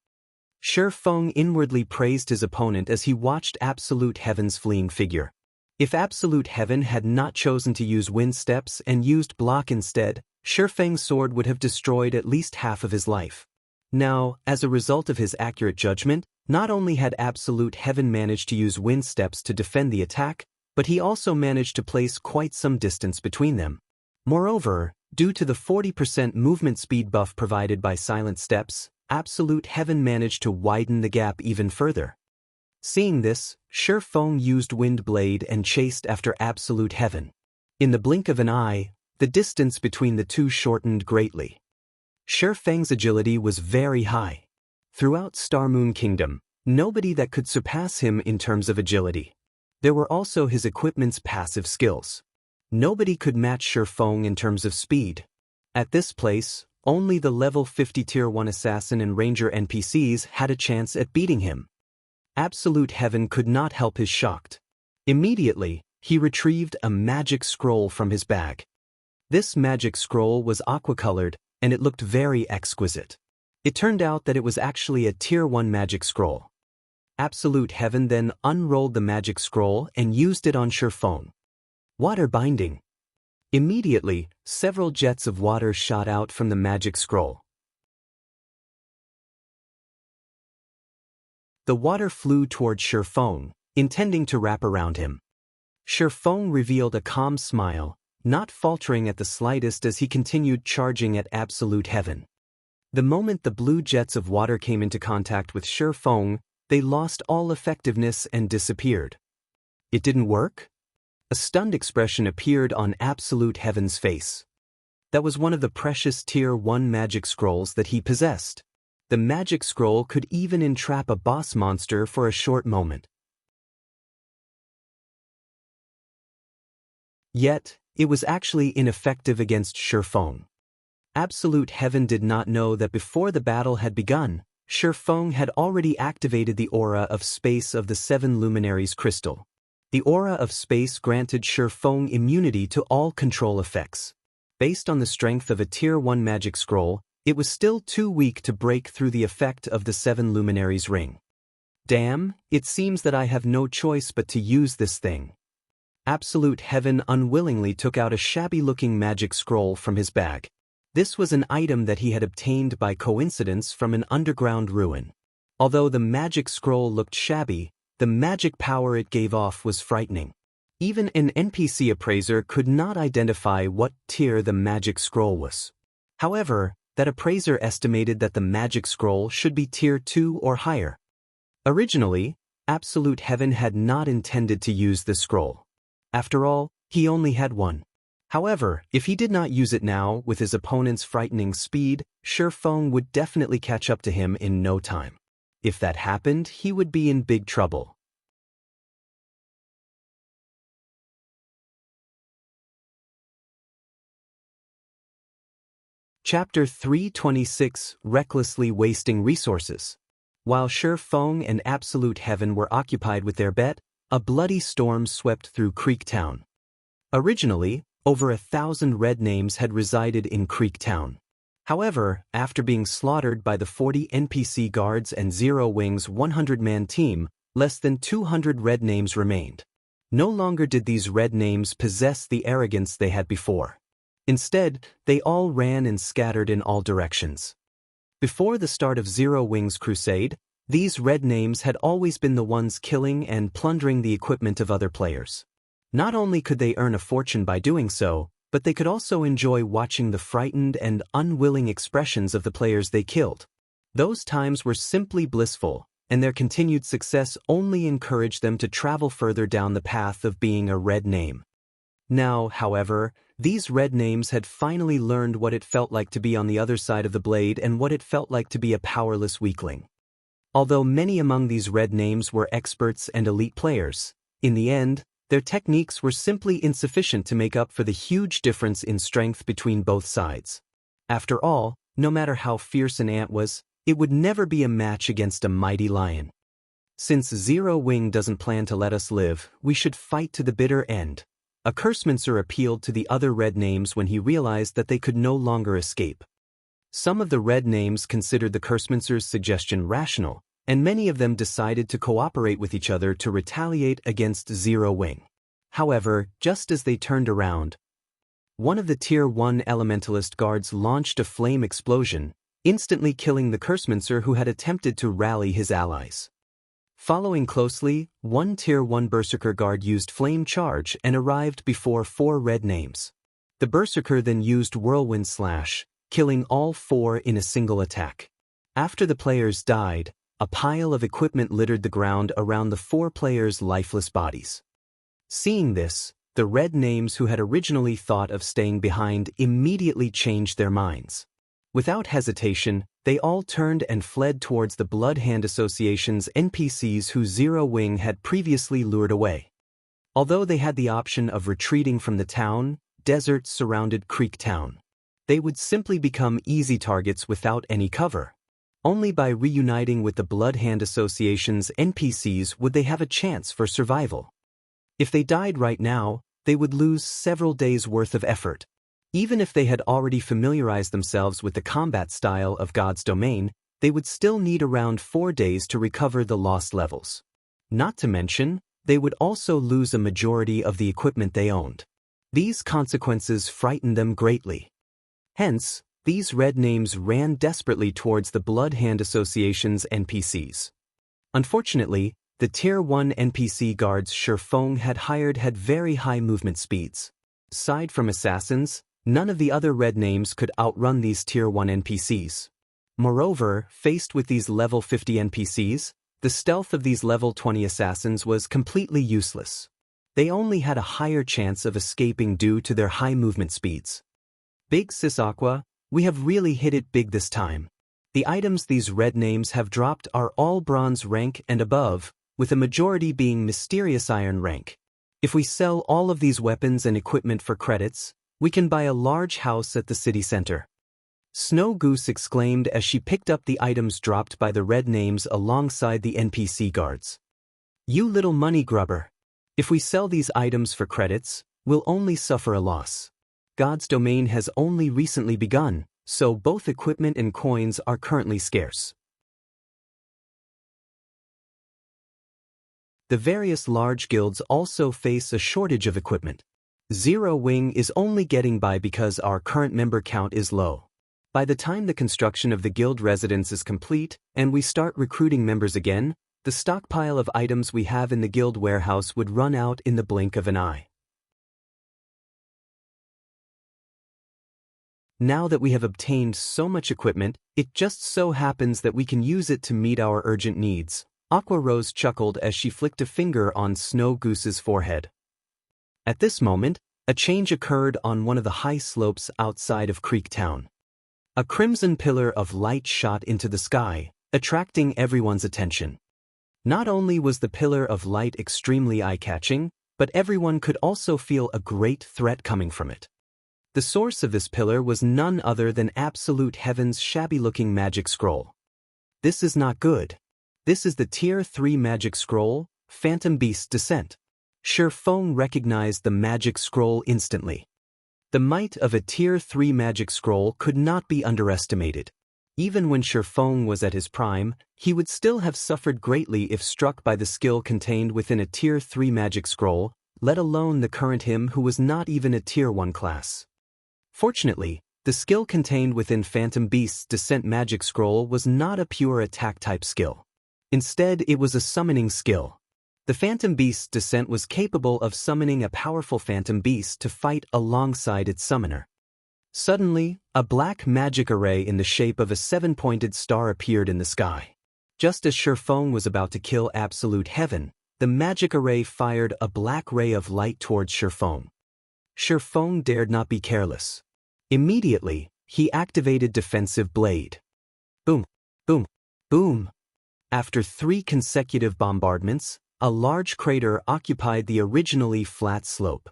Feng inwardly praised his opponent as he watched Absolute Heaven's fleeing figure. If Absolute Heaven had not chosen to use wind steps and used block instead, Feng's sword would have destroyed at least half of his life. Now, as a result of his accurate judgment, not only had Absolute Heaven managed to use wind steps to defend the attack, but he also managed to place quite some distance between them. Moreover, due to the 40% movement speed buff provided by silent steps, Absolute Heaven managed to widen the gap even further. Seeing this, Feng used Wind Blade and chased after Absolute Heaven. In the blink of an eye, the distance between the two shortened greatly. Feng's agility was very high. Throughout Star Moon Kingdom, nobody that could surpass him in terms of agility. There were also his equipment's passive skills. Nobody could match Feng in terms of speed. At this place, only the level 50 Tier 1 Assassin and Ranger NPCs had a chance at beating him. Absolute Heaven could not help his shocked. Immediately, he retrieved a magic scroll from his bag. This magic scroll was aqua-colored, and it looked very exquisite. It turned out that it was actually a Tier 1 magic scroll. Absolute Heaven then unrolled the magic scroll and used it on Feng. Water binding. Immediately, several jets of water shot out from the magic scroll. The water flew toward Feng, intending to wrap around him. Feng revealed a calm smile, not faltering at the slightest as he continued charging at Absolute Heaven. The moment the blue jets of water came into contact with Feng, they lost all effectiveness and disappeared. It didn't work? A stunned expression appeared on Absolute Heaven's face. That was one of the precious Tier 1 magic scrolls that he possessed. The magic scroll could even entrap a boss monster for a short moment. Yet, it was actually ineffective against Feng. Absolute Heaven did not know that before the battle had begun, Feng had already activated the aura of space of the 7 luminaries crystal. The aura of space granted Feng immunity to all control effects. Based on the strength of a Tier 1 magic scroll, It was still too weak to break through the effect of the 7 luminaries ring. Damn, it seems that I have no choice but to use this thing. Absolute Heaven unwillingly took out a shabby-looking magic scroll from his bag. This was an item that he had obtained by coincidence from an underground ruin. Although the magic scroll looked shabby, the magic power it gave off was frightening. Even an NPC appraiser could not identify what tier the magic scroll was. However, that appraiser estimated that the magic scroll should be tier 2 or higher. Originally, Absolute Heaven had not intended to use the scroll. After all, he only had one. However, if he did not use it now with his opponent's frightening speed, Feng would definitely catch up to him in no time. If that happened, he would be in big trouble. Chapter 326, Recklessly Wasting Resources. While Feng and Absolute Heaven were occupied with their bet, a bloody storm swept through Creek Town. Originally, over 1,000 red names had resided in Creek Town. However, after being slaughtered by the 40 NPC guards and Zero Wing's 100-man team, less than 200 red names remained. No longer did these red names possess the arrogance they had before. Instead, they all ran and scattered in all directions. Before the start of Zero Wing's crusade, these red names had always been the ones killing and plundering the equipment of other players. Not only could they earn a fortune by doing so, but they could also enjoy watching the frightened and unwilling expressions of the players they killed. Those times were simply blissful, and their continued success only encouraged them to travel further down the path of being a red name. Now, however, these red names had finally learned what it felt like to be on the other side of the blade and what it felt like to be a powerless weakling. Although many among these red names were experts and elite players, in the end, their techniques were simply insufficient to make up for the huge difference in strength between both sides. After all, no matter how fierce an ant was, it would never be a match against a mighty lion. Since Zero Wing doesn't plan to let us live, we should fight to the bitter end. A Cursemancer appealed to the other red names when he realized that they could no longer escape. Some of the red names considered the Cursemancer's suggestion rational, and many of them decided to cooperate with each other to retaliate against Zero Wing. However, just as they turned around, one of the Tier 1 Elementalist guards launched a flame explosion, instantly killing the Cursemancer who had attempted to rally his allies. Following closely, one Tier 1 Berserker guard used Flame Charge and arrived before 4 red names. The Berserker then used Whirlwind Slash, killing all 4 in a single attack. After the players died, a pile of equipment littered the ground around the 4 players' lifeless bodies. Seeing this, the red names who had originally thought of staying behind immediately changed their minds. Without hesitation, they all turned and fled towards the Blood Hand Association's NPCs who Zero Wing had previously lured away. Although they had the option of retreating from the town, desert surrounded Creek Town. They would simply become easy targets without any cover. Only by reuniting with the Blood Hand Association's NPCs would they have a chance for survival. If they died right now, they would lose several days' worth of effort. Even if they had already familiarized themselves with the combat style of God's Domain, they would still need around 4 days to recover the lost levels. Not to mention, they would also lose a majority of the equipment they owned. These consequences frightened them greatly. Hence, these red names ran desperately towards the Blood Hand Association's NPCs. Unfortunately, the Tier 1 NPC guards Feng had hired had very high movement speeds. Aside from assassins, none of the other red names could outrun these Tier 1 NPCs. Moreover, faced with these level 50 NPCs, the stealth of these level 20 assassins was completely useless. They only had a higher chance of escaping due to their high movement speeds. Big Sis Aqua, we have really hit it big this time. The items these red names have dropped are all bronze rank and above, with a majority being mysterious iron rank. If we sell all of these weapons and equipment for credits, we can buy a large house at the city center. Snow Goose exclaimed as she picked up the items dropped by the red names alongside the NPC guards. You little money grubber. If we sell these items for credits, we'll only suffer a loss. God's Domain has only recently begun, so both equipment and coins are currently scarce. The various large guilds also face a shortage of equipment. Zero Wing is only getting by because our current member count is low. By the time the construction of the guild residence is complete and we start recruiting members again, the stockpile of items we have in the guild warehouse would run out in the blink of an eye. Now that we have obtained so much equipment, it just so happens that we can use it to meet our urgent needs. Aqua Rose chuckled as she flicked a finger on Snow Goose's forehead. At this moment, a change occurred on one of the high slopes outside of Creek Town. A crimson pillar of light shot into the sky, attracting everyone's attention. Not only was the pillar of light extremely eye-catching, but everyone could also feel a great threat coming from it. The source of this pillar was none other than Absolute Heaven's shabby-looking magic scroll. This is not good. This is the Tier 3 magic scroll, Phantom Beast's Descent. Feng recognized the magic scroll instantly. The might of a Tier 3 magic scroll could not be underestimated. Even when Feng was at his prime, he would still have suffered greatly if struck by the skill contained within a Tier 3 magic scroll, let alone the current him who was not even a Tier 1 class. Fortunately, the skill contained within Phantom Beast's Descent magic scroll was not a pure attack-type skill. Instead, it was a summoning skill. The Phantom Beast's Descent was capable of summoning a powerful Phantom Beast to fight alongside its summoner. Suddenly, a black magic array in the shape of a 7-pointed star appeared in the sky. Just as Feng was about to kill Absolute Heaven, the magic array fired a black ray of light towards Feng. Feng dared not be careless. Immediately, he activated Defensive Blade. Boom, boom, boom. After 3 consecutive bombardments, a large crater occupied the originally flat slope.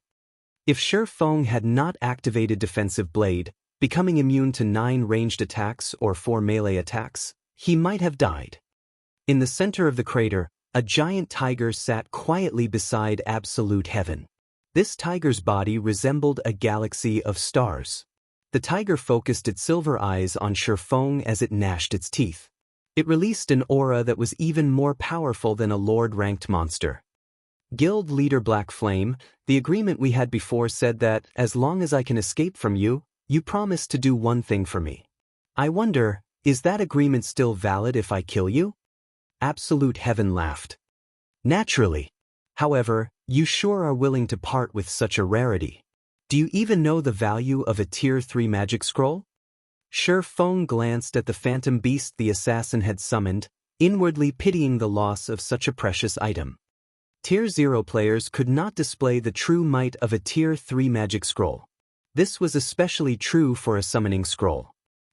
If Feng had not activated Defensive Blade, becoming immune to 9 ranged attacks or 4 melee attacks, he might have died. In the center of the crater, a giant tiger sat quietly beside Absolute Heaven. This tiger's body resembled a galaxy of stars. The tiger focused its silver eyes on Feng as it gnashed its teeth. It released an aura that was even more powerful than a Lord-ranked monster. Guild leader Black Flame, the agreement we had before said that, as long as I can escape from you, you promise to do one thing for me. I wonder, is that agreement still valid if I kill you? Absolute Heaven laughed. Naturally. However, you sure are willing to part with such a rarity. Do you even know the value of a Tier 3 magic scroll? Feng glanced at the Phantom Beast the assassin had summoned, inwardly pitying the loss of such a precious item. Tier 0 players could not display the true might of a Tier 3 magic scroll. This was especially true for a summoning scroll.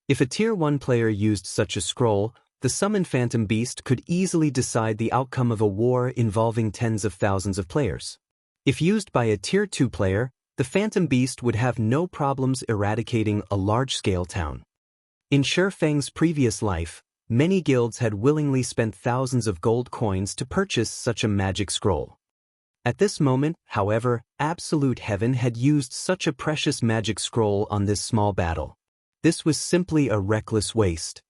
If a Tier 1 player used such a scroll, the summoned Phantom Beast could easily decide the outcome of a war involving tens of thousands of players. If used by a Tier 2 player, the Phantom Beast would have no problems eradicating a large-scale town. In Feng's previous life, many guilds had willingly spent thousands of gold coins to purchase such a magic scroll. At this moment, however, Absolute Heaven had used such a precious magic scroll on this small battle. This was simply a reckless waste.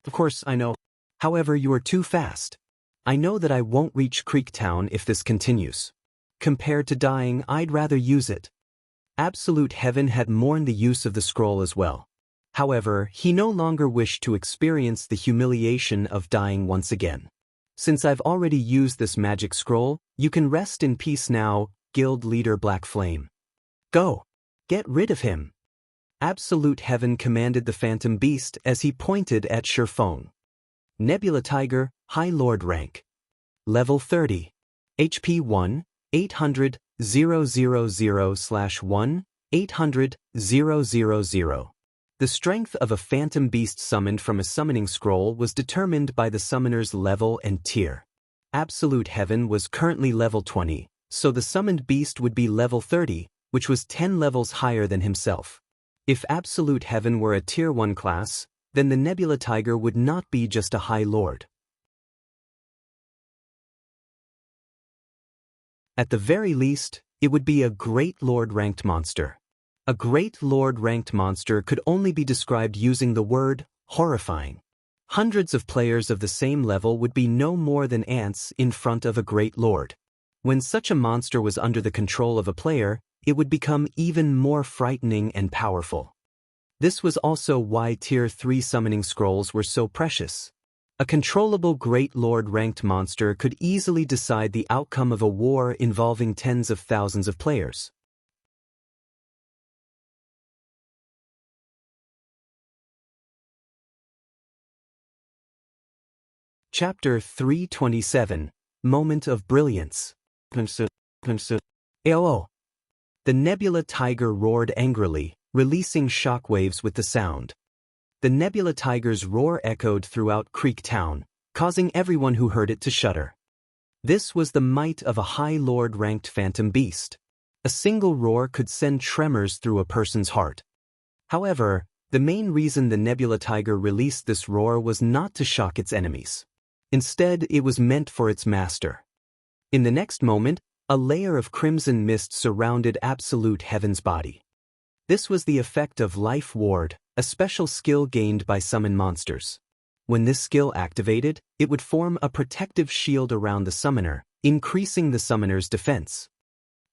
Of course, I know. However, you are too fast. I know that I won't reach Creek Town if this continues. Compared to dying, I'd rather use it. Absolute Heaven had mourned the use of the scroll as well. However, he no longer wished to experience the humiliation of dying once again. Since I've already used this magic scroll, you can rest in peace now, Guild Leader Black Flame. Go! Get rid of him! Absolute Heaven commanded the Phantom Beast as he pointed at Feng. Nebula Tiger, High Lord rank. Level 30. HP 1, 800, 000/1, 800, 000. The strength of a Phantom Beast summoned from a summoning scroll was determined by the summoner's level and tier. Absolute Heaven was currently level 20, so the summoned beast would be level 30, which was 10 levels higher than himself. If Absolute Heaven were a Tier 1 class, then the Nebula Tiger would not be just a High Lord. At the very least, it would be a Great Lord-ranked monster. A Great Lord ranked monster could only be described using the word horrifying. Hundreds of players of the same level would be no more than ants in front of a Great Lord. When such a monster was under the control of a player, it would become even more frightening and powerful. This was also why Tier 3 summoning scrolls were so precious. A controllable Great Lord ranked monster could easily decide the outcome of a war involving tens of thousands of players. Chapter 327, Moment of Brilliance. AOO. The Nebula Tiger roared angrily, releasing shockwaves with the sound. The Nebula Tiger's roar echoed throughout Creek Town, causing everyone who heard it to shudder. This was the might of a High Lord-ranked phantom beast. A single roar could send tremors through a person's heart. However, the main reason the Nebula Tiger released this roar was not to shock its enemies. Instead, it was meant for its master. In the next moment, a layer of crimson mist surrounded Absolute Heaven's body. This was the effect of Life Ward, a special skill gained by summon monsters. When this skill activated, it would form a protective shield around the summoner, increasing the summoner's defense.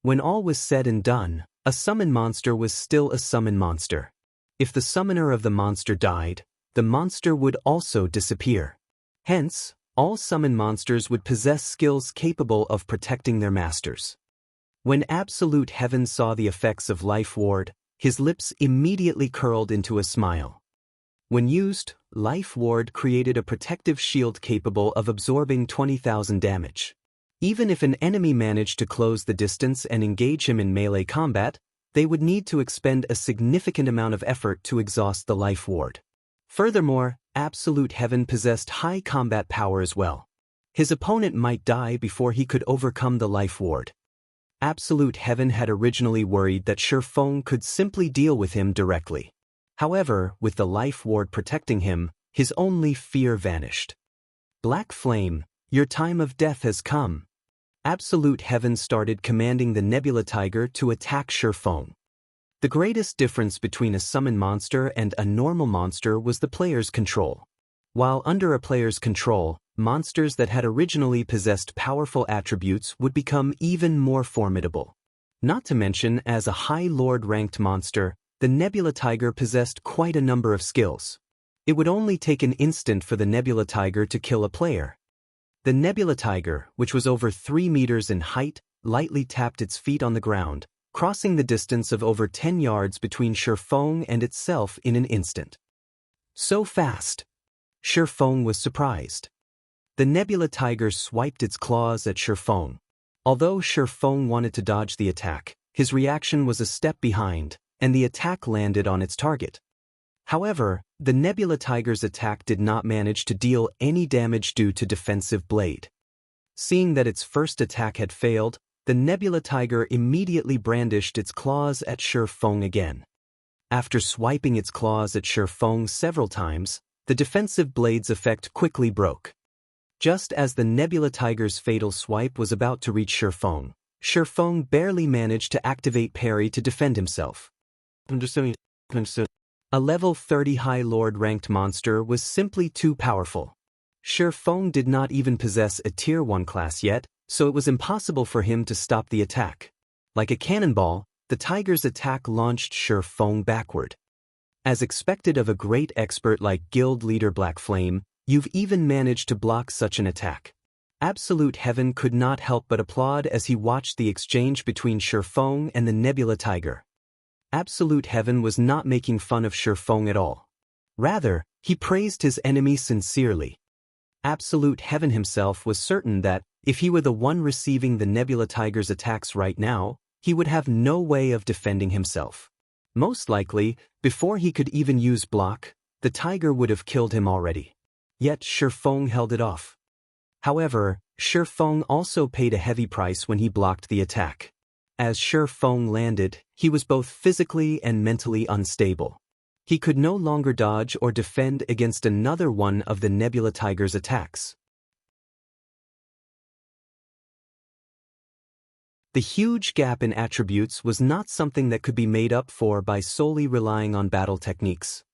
When all was said and done, a summon monster was still a summon monster. If the summoner of the monster died, the monster would also disappear. Hence, all summon monsters would possess skills capable of protecting their masters. When Absolute Heaven saw the effects of Life Ward, his lips immediately curled into a smile. When used, Life Ward created a protective shield capable of absorbing 20,000 damage. Even if an enemy managed to close the distance and engage him in melee combat, they would need to expend a significant amount of effort to exhaust the Life Ward. Furthermore, Absolute Heaven possessed high combat power as well. His opponent might die before he could overcome the Life Ward. Absolute Heaven had originally worried that Feng could simply deal with him directly. However, with the Life Ward protecting him, his only fear vanished. Black Flame, your time of death has come. Absolute Heaven started commanding the Nebula Tiger to attack Feng. The greatest difference between a summon monster and a normal monster was the player's control. While under a player's control, monsters that had originally possessed powerful attributes would become even more formidable. Not to mention, as a High Lord-ranked monster, the Nebula Tiger possessed quite a number of skills. It would only take an instant for the Nebula Tiger to kill a player. The Nebula Tiger, which was over 3 meters in height, lightly tapped its feet on the ground, crossing the distance of over 10 yards between Feng and itself in an instant. So fast! Feng was surprised. The Nebula Tiger swiped its claws at Feng. Although Feng wanted to dodge the attack, his reaction was a step behind, and the attack landed on its target. However, the Nebula Tiger's attack did not manage to deal any damage due to defensive blade. Seeing that its first attack had failed, the Nebula Tiger immediately brandished its claws at Feng again. After swiping its claws at Feng several times, the defensive blade's effect quickly broke. Just as the Nebula Tiger's fatal swipe was about to reach Feng barely managed to activate parry to defend himself. A level 30 High Lord-ranked monster was simply too powerful. Feng did not even possess a Tier 1 class yet, so it was impossible for him to stop the attack. Like a cannonball, the tiger's attack launched Feng backward. As expected of a great expert like Guild Leader Black Flame, you've even managed to block such an attack. Absolute Heaven could not help but applaud as he watched the exchange between Feng and the Nebula Tiger. Absolute Heaven was not making fun of Feng at all. Rather, he praised his enemy sincerely. Absolute Heaven himself was certain that, if he were the one receiving the Nebula Tiger's attacks right now, he would have no way of defending himself. Most likely, before he could even use block, the tiger would have killed him already. Yet Feng held it off. However, Feng also paid a heavy price when he blocked the attack. As Feng landed, he was both physically and mentally unstable. He could no longer dodge or defend against another one of the Nebula Tiger's attacks. The huge gap in attributes was not something that could be made up for by solely relying on battle techniques.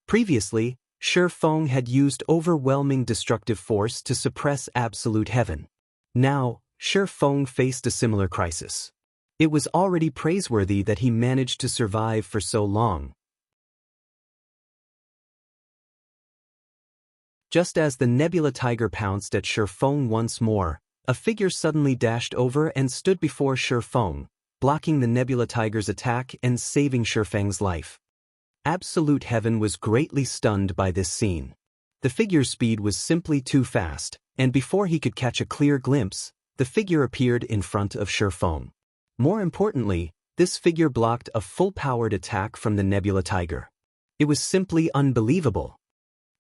Previously, Feng had used overwhelming destructive force to suppress absolute heaven. Now, Feng faced a similar crisis. It was already praiseworthy that he managed to survive for so long. Just as the Nebula Tiger pounced at Feng once more, a figure suddenly dashed over and stood before Feng, blocking the Nebula Tiger's attack and saving Feng's life. Absolute Heaven was greatly stunned by this scene. The figure's speed was simply too fast, and before he could catch a clear glimpse, the figure appeared in front of Feng. More importantly, this figure blocked a full-powered attack from the Nebula Tiger. It was simply unbelievable.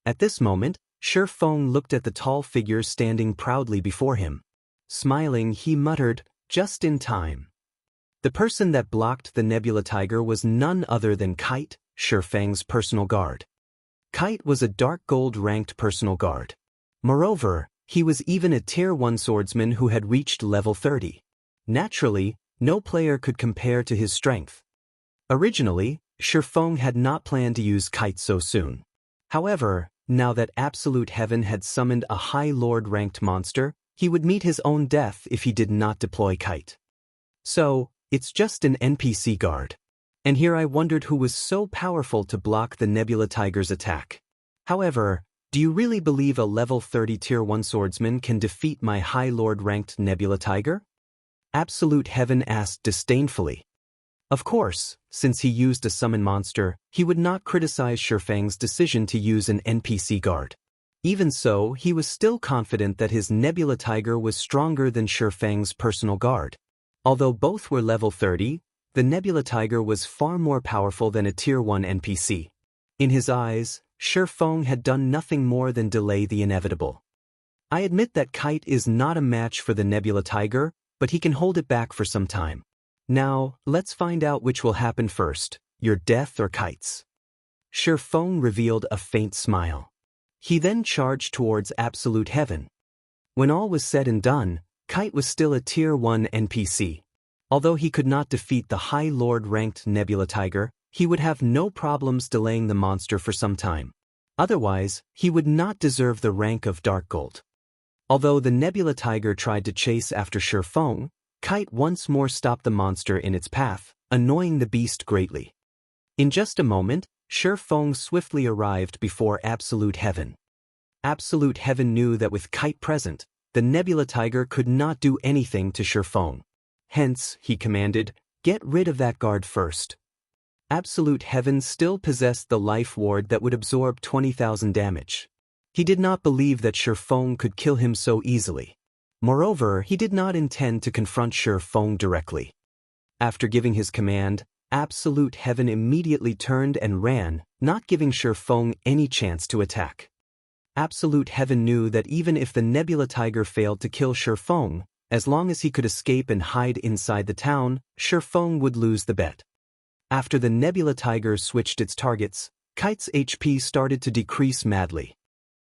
At this moment, Feng looked at the tall figure standing proudly before him. Smiling, he muttered, "Just in time." The person that blocked the Nebula Tiger was none other than Kite, Feng's personal guard. Kite was a dark gold-ranked personal guard. Moreover, he was even a Tier 1 swordsman who had reached level 30. Naturally, no player could compare to his strength. Originally, Feng had not planned to use Kite so soon. However, now that Absolute Heaven had summoned a High Lord-ranked monster, he would meet his own death if he did not deploy Kite. So, it's just an NPC guard. And here I wondered who was so powerful to block the Nebula Tiger's attack. However, do you really believe a level 30 Tier 1 swordsman can defeat my High Lord-ranked Nebula Tiger? Absolute Heaven asked disdainfully. Of course, since he used a summon monster, he would not criticize Feng's decision to use an NPC guard. Even so, he was still confident that his Nebula Tiger was stronger than Feng's personal guard. Although both were level 30, the Nebula Tiger was far more powerful than a Tier 1 NPC. In his eyes, Feng had done nothing more than delay the inevitable. I admit that Kite is not a match for the Nebula Tiger, but he can hold it back for some time. Now, let's find out which will happen first, your death or Kite's. Feng revealed a faint smile. He then charged towards Absolute Heaven. When all was said and done, Kite was still a Tier 1 NPC. Although he could not defeat the High Lord-ranked Nebula Tiger, he would have no problems delaying the monster for some time. Otherwise, he would not deserve the rank of Dark Gold. Although the Nebula Tiger tried to chase after Feng, Kite once more stopped the monster in its path, annoying the beast greatly. In just a moment, Feng swiftly arrived before Absolute Heaven. Absolute Heaven knew that with Kite present, the Nebula Tiger could not do anything to Feng. Hence, he commanded, "Get rid of that guard first." Absolute Heaven still possessed the life ward that would absorb 20,000 damage. He did not believe that Feng could kill him so easily. Moreover, he did not intend to confront Feng directly. After giving his command, Absolute Heaven immediately turned and ran, not giving Feng any chance to attack. Absolute Heaven knew that even if the Nebula Tiger failed to kill Feng, as long as he could escape and hide inside the town, Feng would lose the bet. After the Nebula Tiger switched its targets, Kite's HP started to decrease madly.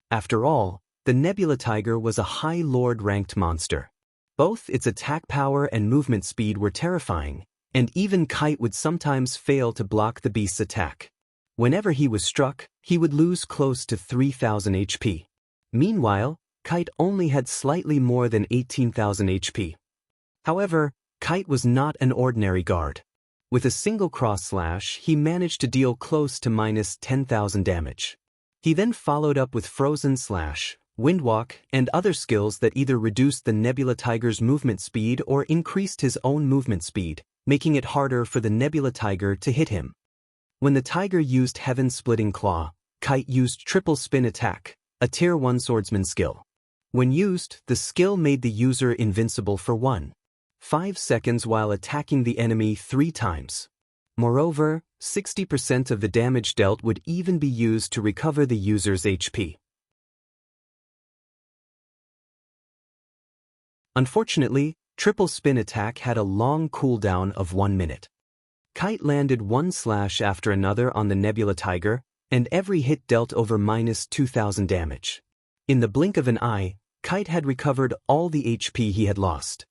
After all, the Nebula Tiger was a High Lord-ranked monster. Both its attack power and movement speed were terrifying, and even Kite would sometimes fail to block the beast's attack. Whenever he was struck, he would lose close to 3,000 HP. Meanwhile, Kite only had slightly more than 18,000 HP. However, Kite was not an ordinary guard. With a single cross slash, he managed to deal close to minus 10,000 damage. He then followed up with Frozen Slash, Windwalk, and other skills that either reduced the Nebula Tiger's movement speed or increased his own movement speed, making it harder for the Nebula Tiger to hit him. When the Tiger used Heaven-Splitting Claw, Kite used Triple Spin Attack, a Tier 1 swordsman skill. When used, the skill made the user invincible for 1.5 seconds while attacking the enemy 3 times. Moreover, 60% of the damage dealt would even be used to recover the user's HP. Unfortunately, Triple Spin Attack had a long cooldown of 1 minute. Kite landed one slash after another on the Nebula Tiger, and every hit dealt over minus 2,000 damage. In the blink of an eye, Kite had recovered all the HP he had lost.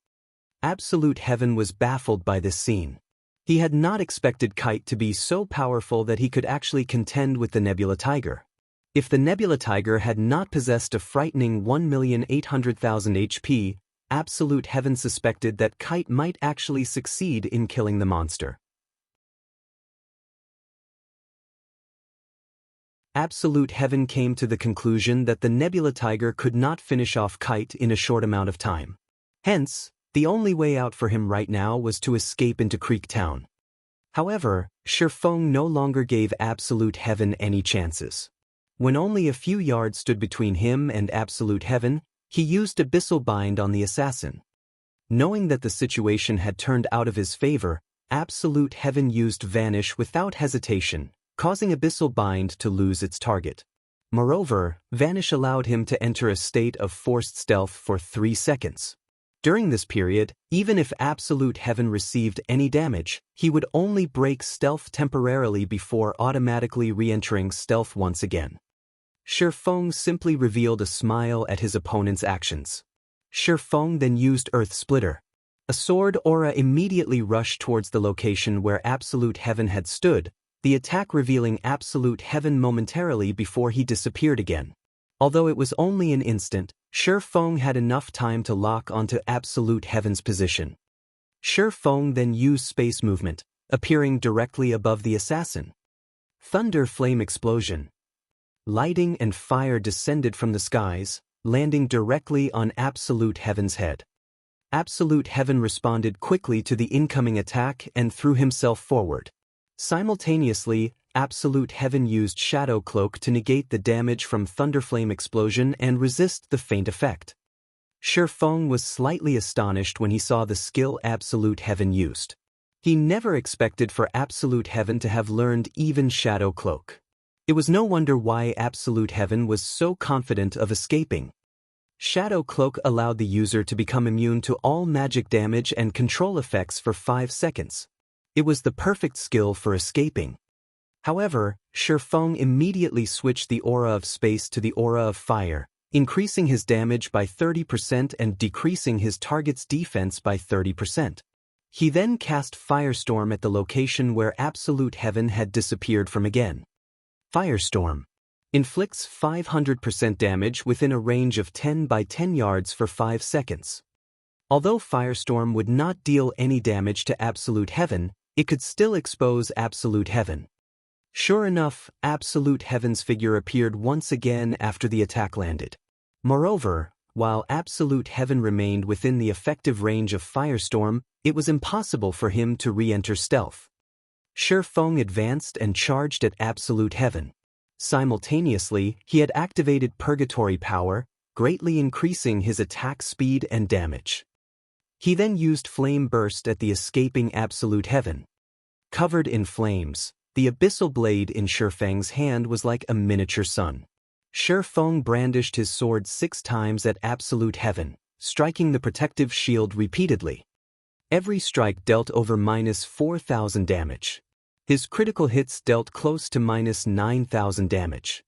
Absolute Heaven was baffled by this scene. He had not expected Kite to be so powerful that he could actually contend with the Nebula Tiger. If the Nebula Tiger had not possessed a frightening 1,800,000 HP, Absolute Heaven suspected that Kite might actually succeed in killing the monster. Absolute Heaven came to the conclusion that the Nebula Tiger could not finish off Kite in a short amount of time. Hence, the only way out for him right now was to escape into Creek Town. However, Feng no longer gave Absolute Heaven any chances. When only a few yards stood between him and Absolute Heaven, he used Abyssal Bind on the assassin. Knowing that the situation had turned out of his favor, Absolute Heaven used Vanish without hesitation, causing Abyssal Bind to lose its target. Moreover, Vanish allowed him to enter a state of forced stealth for 3 seconds. During this period, even if Absolute Heaven received any damage, he would only break stealth temporarily before automatically re-entering stealth once again. Feng simply revealed a smile at his opponent's actions. Feng then used Earth Splitter. A sword aura immediately rushed towards the location where Absolute Heaven had stood, the attack revealing Absolute Heaven momentarily before he disappeared again. Although it was only an instant, Feng had enough time to lock onto Absolute Heaven's position. Feng then used space movement, appearing directly above the assassin. Thunder Flame Explosion. Lighting and fire descended from the skies, landing directly on Absolute Heaven's head. Absolute Heaven responded quickly to the incoming attack and threw himself forward. Simultaneously, Absolute Heaven used Shadow Cloak to negate the damage from Thunderflame Explosion and resist the faint effect. Feng was slightly astonished when he saw the skill Absolute Heaven used. He never expected for Absolute Heaven to have learned even Shadow Cloak. It was no wonder why Absolute Heaven was so confident of escaping. Shadow Cloak allowed the user to become immune to all magic damage and control effects for 5 seconds. It was the perfect skill for escaping. However, Feng immediately switched the aura of space to the aura of fire, increasing his damage by 30% and decreasing his target's defense by 30%. He then cast Firestorm at the location where Absolute Heaven had disappeared from again. Firestorm inflicts 500% damage within a range of 10 by 10 yards for 5 seconds. Although Firestorm would not deal any damage to Absolute Heaven, it could still expose Absolute Heaven. Sure enough, Absolute Heaven's figure appeared once again after the attack landed. Moreover, while Absolute Heaven remained within the effective range of Firestorm, it was impossible for him to re-enter stealth. Feng advanced and charged at Absolute Heaven. Simultaneously, he had activated Purgatory Power, greatly increasing his attack speed and damage. He then used Flame Burst at the escaping Absolute Heaven. Covered in flames, the abyssal blade in Feng's hand was like a miniature sun. Feng brandished his sword 6 times at Absolute Heaven, striking the protective shield repeatedly. Every strike dealt over -4,000 damage. His critical hits dealt close to -9,000 damage.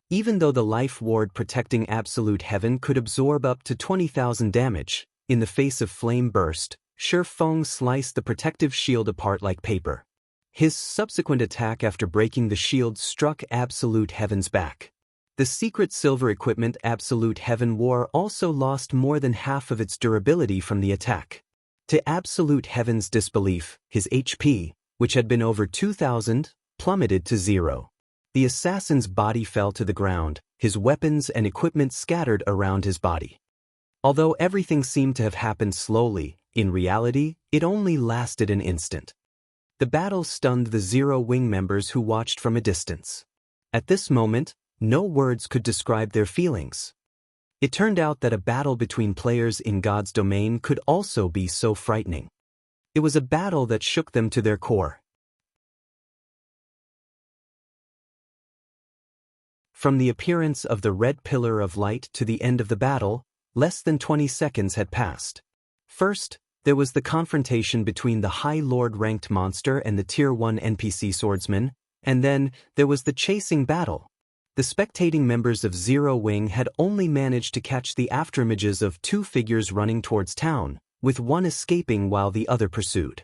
Even though the life ward protecting Absolute Heaven could absorb up to 20,000 damage, in the face of Flame Burst, Feng sliced the protective shield apart like paper. His subsequent attack after breaking the shield struck Absolute Heaven's back. The secret silver equipment Absolute Heaven wore also lost more than half of its durability from the attack. To Absolute Heaven's disbelief, his HP, which had been over 2,000, plummeted to 0. The assassin's body fell to the ground, his weapons and equipment scattered around his body. Although everything seemed to have happened slowly, in reality, it only lasted an instant. The battle stunned the Zero Wing members who watched from a distance. At this moment, no words could describe their feelings. It turned out that a battle between players in God's domain could also be so frightening. It was a battle that shook them to their core. From the appearance of the red pillar of light to the end of the battle, less than 20 seconds had passed. First, there was the confrontation between the High Lord-ranked monster and the Tier 1 NPC swordsman, and then there was the chasing battle. The spectating members of Zero Wing had only managed to catch the afterimages of 2 figures running towards town, with one escaping while the other pursued.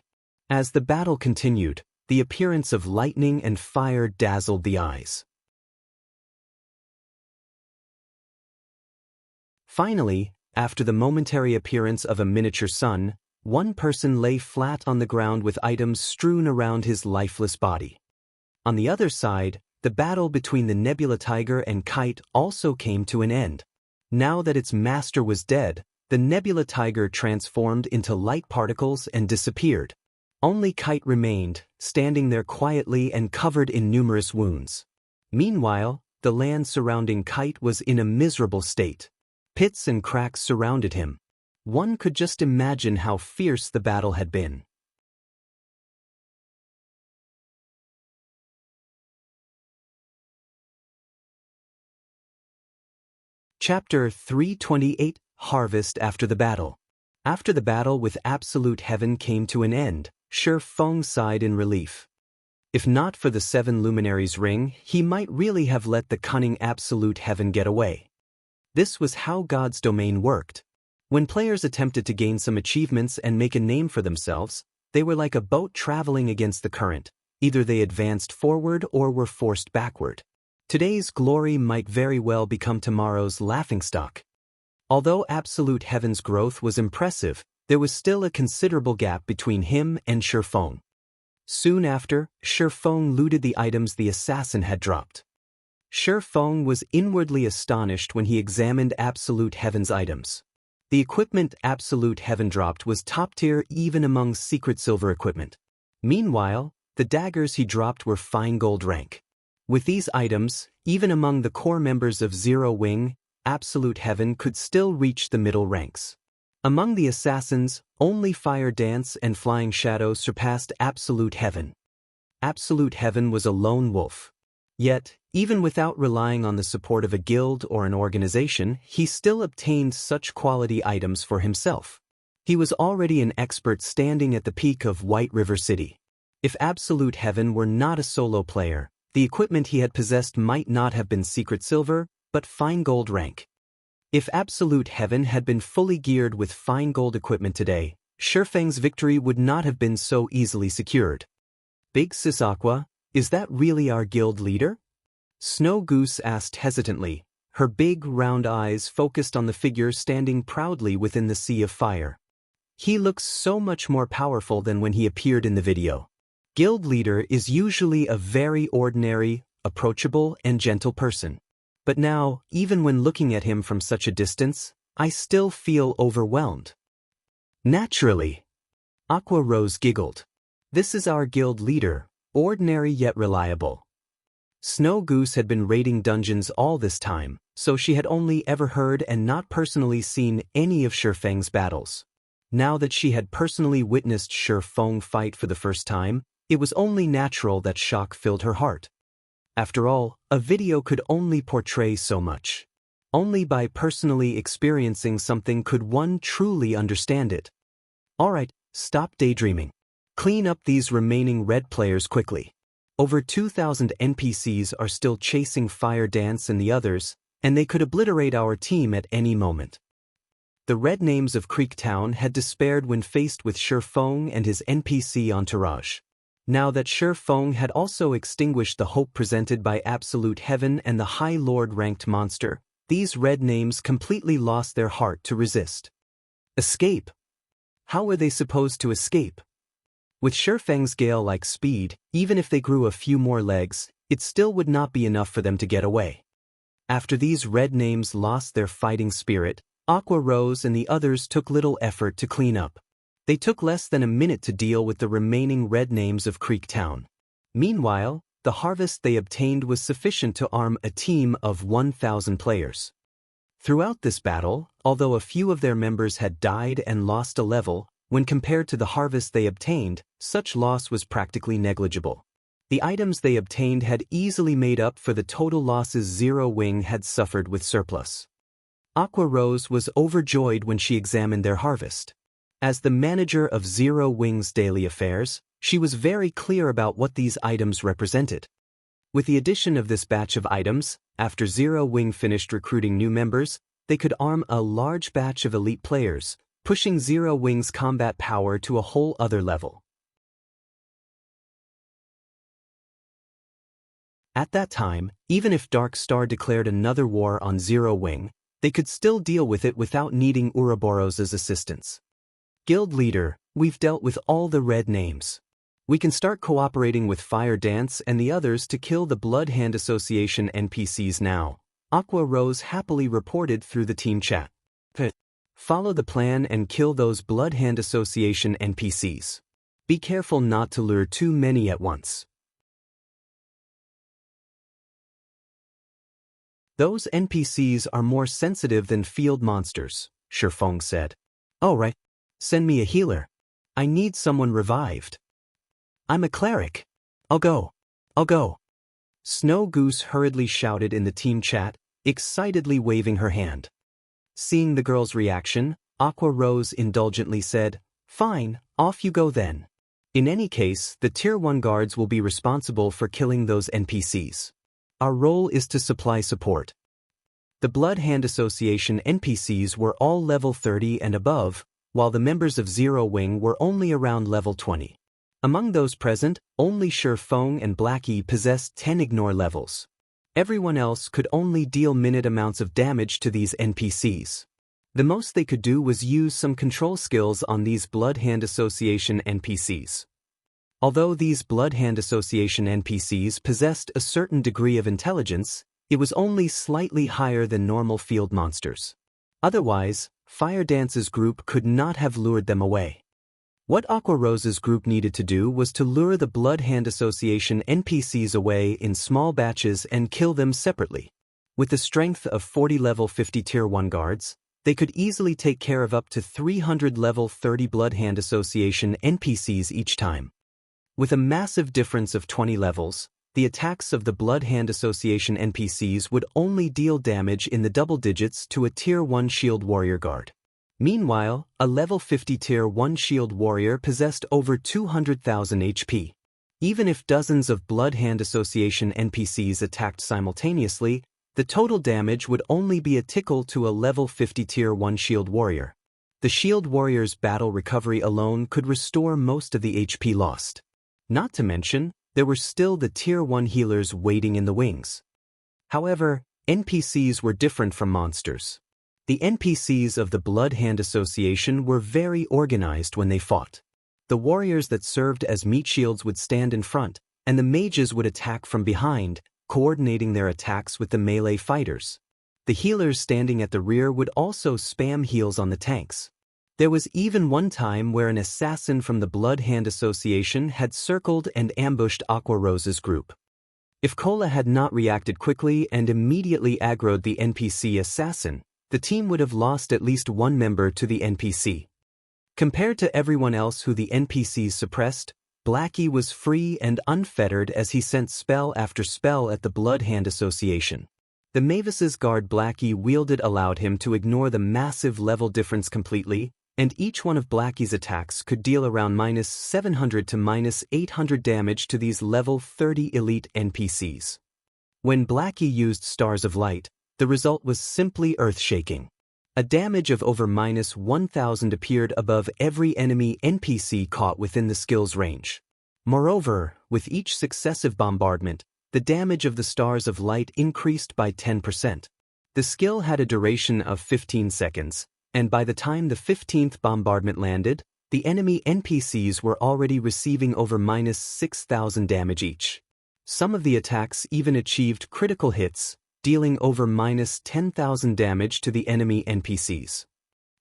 As the battle continued, the appearance of lightning and fire dazzled the eyes. Finally, after the momentary appearance of a miniature sun, one person lay flat on the ground with items strewn around his lifeless body. On the other side, the battle between the Nebula Tiger and Kite also came to an end. Now that its master was dead, the Nebula Tiger transformed into light particles and disappeared. Only Kite remained, standing there quietly and covered in numerous wounds. Meanwhile, the land surrounding Kite was in a miserable state. Pits and cracks surrounded him. One could just imagine how fierce the battle had been. Chapter 328 Harvest After the Battle. After the battle with Absolute Heaven came to an end, Feng sighed in relief. If not for the 7 Luminaries ring, he might really have let the cunning Absolute Heaven get away. This was how God's domain worked. When players attempted to gain some achievements and make a name for themselves, they were like a boat traveling against the current. Either they advanced forward or were forced backward. Today's glory might very well become tomorrow's laughingstock. Although Absolute Heaven's growth was impressive, there was still a considerable gap between him and Feng. Soon after, Feng looted the items the assassin had dropped. Feng was inwardly astonished when he examined Absolute Heaven's items. The equipment Absolute Heaven dropped was top tier even among secret silver equipment. Meanwhile, the daggers he dropped were fine gold rank. With these items, even among the core members of Zero Wing, Absolute Heaven could still reach the middle ranks. Among the assassins, only Fire Dance and Flying Shadow surpassed Absolute Heaven. Absolute Heaven was a lone wolf. Yet, even without relying on the support of a guild or an organization, he still obtained such quality items for himself. He was already an expert standing at the peak of White River City. If Absolute Heaven were not a solo player, the equipment he had possessed might not have been secret silver, but fine gold rank. If Absolute Heaven had been fully geared with fine gold equipment today, Feng's victory would not have been so easily secured. Big Sis Aqua, is that really our guild leader? Snow Goose asked hesitantly, her big, round eyes focused on the figure standing proudly within the sea of fire. He looks so much more powerful than when he appeared in the video. Guild leader is usually a very ordinary, approachable, and gentle person. But now, even when looking at him from such a distance, I still feel overwhelmed. Naturally. Aqua Rose giggled. This is our guild leader, ordinary yet reliable. Snow Goose had been raiding dungeons all this time, so she had only ever heard and not personally seen any of Feng's battles. Now that she had personally witnessed Feng fight for the first time, it was only natural that shock filled her heart. After all, a video could only portray so much. Only by personally experiencing something could one truly understand it. Alright, stop daydreaming. Clean up these remaining red players quickly. Over 2,000 NPCs are still chasing Fire Dance and the others, and they could obliterate our team at any moment. The red names of Creek Town had despaired when faced with Feng and his NPC entourage. Now that Feng had also extinguished the hope presented by Absolute Heaven and the High Lord-ranked monster, these red names completely lost their heart to resist. Escape? How were they supposed to escape? With Feng's gale-like speed, even if they grew a few more legs, it still would not be enough for them to get away. After these red names lost their fighting spirit, Aqua Rose and the others took little effort to clean up. They took less than a minute to deal with the remaining red names of Creek Town. Meanwhile, the harvest they obtained was sufficient to arm a team of 1,000 players. Throughout this battle, although a few of their members had died and lost a level, when compared to the harvest they obtained, such loss was practically negligible. The items they obtained had easily made up for the total losses Zero Wing had suffered with surplus. Aqua Rose was overjoyed when she examined their harvest. As the manager of Zero Wing's daily affairs, she was very clear about what these items represented. With the addition of this batch of items, after Zero Wing finished recruiting new members, they could arm a large batch of elite players, pushing Zero Wing's combat power to a whole other level. At that time, even if Dark Star declared another war on Zero Wing, they could still deal with it without needing Ouroboros's assistance. Guild leader, we've dealt with all the red names. We can start cooperating with Fire Dance and the others to kill the Blood Hand Association NPCs now, Aqua Rose happily reported through the team chat. Follow the plan and kill those Blood Hand Association NPCs. Be careful not to lure too many at once. Those NPCs are more sensitive than field monsters, Feng said. Oh right. Send me a healer. I need someone revived. I'm a cleric. I'll go. Snow Goose hurriedly shouted in the team chat, excitedly waving her hand. Seeing the girl's reaction, Aqua Rose indulgently said, Fine, off you go then. In any case, the Tier 1 guards will be responsible for killing those NPCs. Our role is to supply support. The Blood Hand Association NPCs were all level 30 and above, while the members of Zero Wing were only around level 20. Among those present, only Feng and Blackie possessed 10 ignore levels. Everyone else could only deal minute amounts of damage to these NPCs. The most they could do was use some control skills on these Blood Hand Association NPCs. Although these Blood Hand Association NPCs possessed a certain degree of intelligence, it was only slightly higher than normal field monsters. Otherwise, Fire Dance's group could not have lured them away. What Aqua Rose's group needed to do was to lure the Blood Hand Association NPCs away in small batches and kill them separately. With the strength of 40 level 50 Tier 1 guards, they could easily take care of up to 300 level 30 Blood Hand Association NPCs each time. With a massive difference of 20 levels, the attacks of the Blood Hand Association NPCs would only deal damage in the double digits to a Tier 1 Shield Warrior guard. Meanwhile, a level 50 Tier 1 Shield Warrior possessed over 200,000 HP. Even if dozens of Blood Hand Association NPCs attacked simultaneously, the total damage would only be a tickle to a level 50 Tier 1 Shield Warrior. The Shield Warrior's battle recovery alone could restore most of the HP lost. Not to mention, there were still the Tier 1 healers waiting in the wings. However, NPCs were different from monsters. The NPCs of the Blood Hand Association were very organized when they fought. The warriors that served as meat shields would stand in front, and the mages would attack from behind, coordinating their attacks with the melee fighters. The healers standing at the rear would also spam heals on the tanks. There was even one time where an assassin from the Blood Hand Association had circled and ambushed Aqua Rose's group. If Cola had not reacted quickly and immediately aggroed the NPC assassin, the team would have lost at least one member to the NPC. Compared to everyone else who the NPCs suppressed, Blackie was free and unfettered as he sent spell after spell at the Blood Hand Association. The Mavis's guard Blackie wielded allowed him to ignore the massive level difference completely, and each one of Blackie's attacks could deal around -700 to -800 damage to these level 30 elite NPCs. When Blackie used Stars of Light, the result was simply earth-shaking. A damage of over -1000 appeared above every enemy NPC caught within the skill's range. Moreover, with each successive bombardment, the damage of the Stars of Light increased by 10%. The skill had a duration of 15 seconds, and by the time the 15th bombardment landed, the enemy NPCs were already receiving over -6000 damage each. Some of the attacks even achieved critical hits, dealing over -10,000 damage to the enemy NPCs.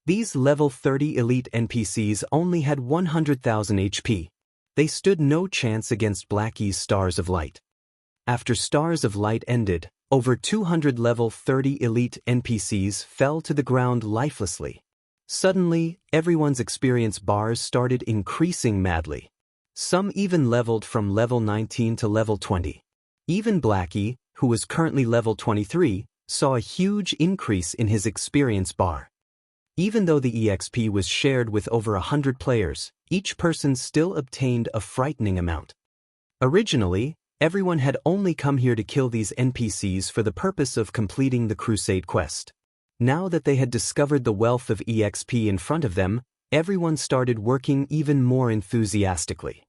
These level 30 elite NPCs only had 100,000 HP. They stood no chance against Blackie's Stars of Light. After Stars of Light ended, over 200 level 30 elite NPCs fell to the ground lifelessly. Suddenly, everyone's experience bars started increasing madly. Some even leveled from level 19 to level 20. Even Blackie, who was currently level 23, saw a huge increase in his experience bar. Even though the EXP was shared with over 100 players, each person still obtained a frightening amount. Originally, everyone had only come here to kill these NPCs for the purpose of completing the Crusade quest. Now that they had discovered the wealth of EXP in front of them, everyone started working even more enthusiastically.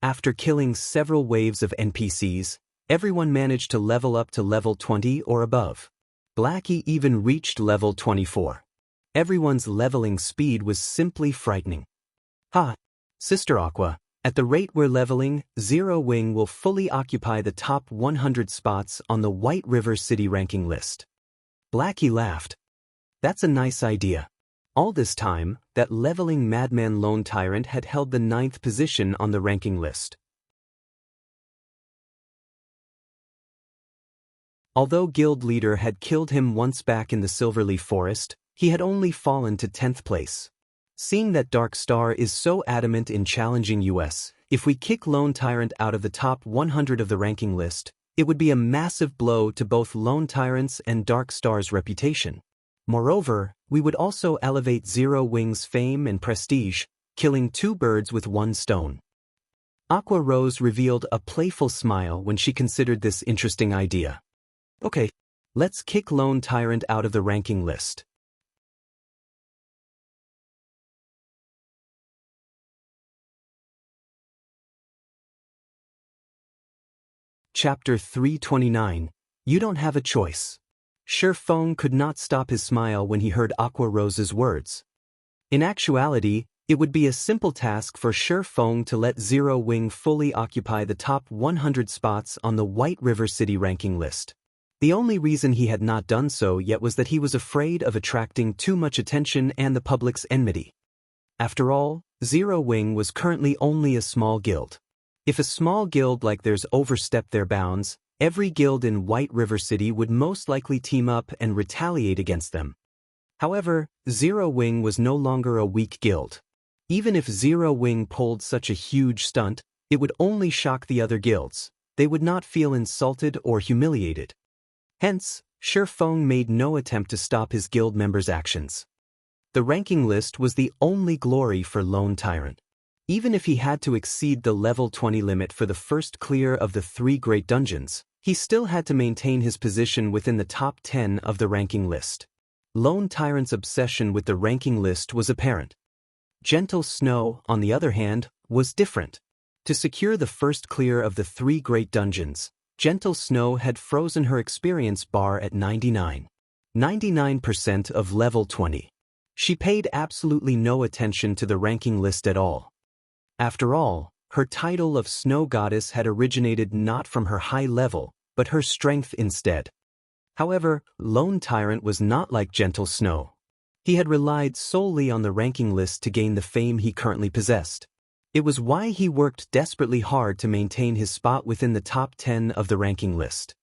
After killing several waves of NPCs, everyone managed to level up to level 20 or above. Blackie even reached level 24. Everyone's leveling speed was simply frightening. Ha! Sister Aqua, at the rate we're leveling, Zero Wing will fully occupy the top 100 spots on the White River City ranking list. Blackie laughed. That's a nice idea. All this time, that leveling madman Lone Tyrant had held the 9th position on the ranking list. Although Guild Leader had killed him once back in the Silverleaf Forest, he had only fallen to 10th place. Seeing that Dark Star is so adamant in challenging us, if we kick Lone Tyrant out of the top 100 of the ranking list, it would be a massive blow to both Lone Tyrant's and Dark Star's reputation. Moreover, we would also elevate Zero Wing's fame and prestige, killing 2 birds with 1 stone. Aqua Rose revealed a playful smile when she considered this interesting idea. Okay, let's kick Lone Tyrant out of the ranking list. Chapter 329, You Don't Have a Choice. Feng could not stop his smile when he heard Aqua Rose's words. In actuality, it would be a simple task for Feng to let Zero Wing fully occupy the top 100 spots on the White River City ranking list. The only reason he had not done so yet was that he was afraid of attracting too much attention and the public's enmity. After all, Zero Wing was currently only a small guild. If a small guild like theirs overstepped their bounds, every guild in White River City would most likely team up and retaliate against them. However, Zero Wing was no longer a weak guild. Even if Zero Wing pulled such a huge stunt, it would only shock the other guilds. They would not feel insulted or humiliated. Hence, Feng made no attempt to stop his guild members' actions. The ranking list was the only glory for Lone Tyrant. Even if he had to exceed the level 20 limit for the first clear of the 3 great dungeons, he still had to maintain his position within the top 10 of the ranking list. Lone Tyrant's obsession with the ranking list was apparent. Gentle Snow, on the other hand, was different. To secure the first clear of the 3 great dungeons, Gentle Snow had frozen her experience bar at 99%. 99% of level 20. She paid absolutely no attention to the ranking list at all. After all, her title of Snow Goddess had originated not from her high level, but her strength instead. However, Lone Tyrant was not like Gentle Snow. He had relied solely on the ranking list to gain the fame he currently possessed. It was why he worked desperately hard to maintain his spot within the top 10 of the ranking list.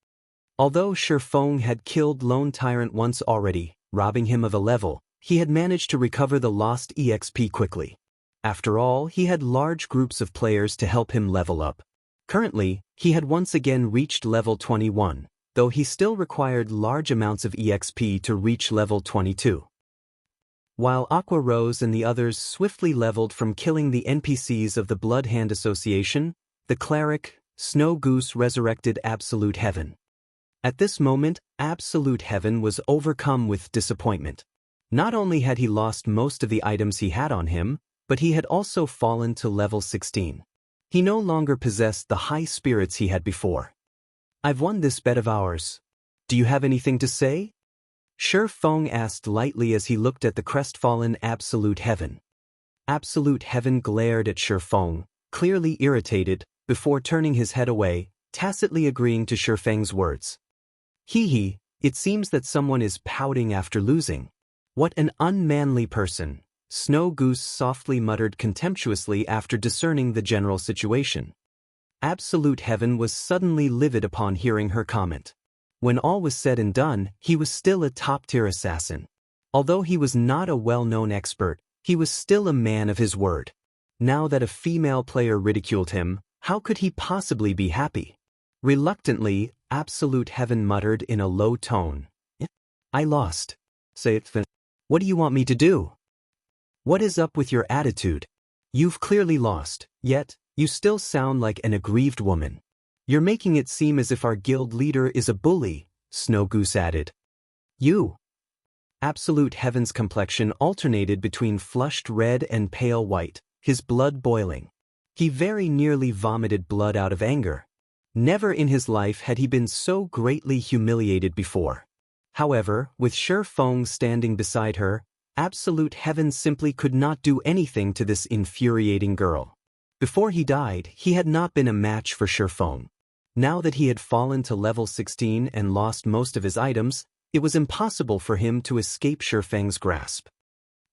Although Feng had killed Lone Tyrant once already, robbing him of a level, he had managed to recover the lost EXP quickly. After all, he had large groups of players to help him level up. Currently, he had once again reached level 21, though he still required large amounts of EXP to reach level 22. While Aqua Rose and the others swiftly leveled from killing the NPCs of the Blood Hand Association, the cleric, Snow Goose resurrected Absolute Heaven. At this moment, Absolute Heaven was overcome with disappointment. Not only had he lost most of the items he had on him, but he had also fallen to level 16. He no longer possessed the high spirits he had before. I've won this bet of ours. Do you have anything to say? Feng asked lightly as he looked at the crestfallen Absolute Heaven. Absolute Heaven glared at Feng, clearly irritated, before turning his head away, tacitly agreeing to Feng's words. Hee, it seems that someone is pouting after losing. What an unmanly person. Snow Goose softly muttered contemptuously after discerning the general situation. Absolute Heaven was suddenly livid upon hearing her comment. When all was said and done, he was still a top-tier assassin. Although he was not a well-known expert, he was still a man of his word. Now that a female player ridiculed him, how could he possibly be happy? Reluctantly, Absolute Heaven muttered in a low tone. I lost. Say it, Feng. What do you want me to do? What is up with your attitude? You've clearly lost, yet, you still sound like an aggrieved woman. You're making it seem as if our guild leader is a bully, Snow Goose added. You. Absolute Heaven's complexion alternated between flushed red and pale white, his blood boiling. He very nearly vomited blood out of anger. Never in his life had he been so greatly humiliated before. However, with Feng standing beside her, Absolute Heaven simply could not do anything to this infuriating girl. Before he died, he had not been a match for Feng. Now that he had fallen to level 16 and lost most of his items, it was impossible for him to escape Feng's grasp.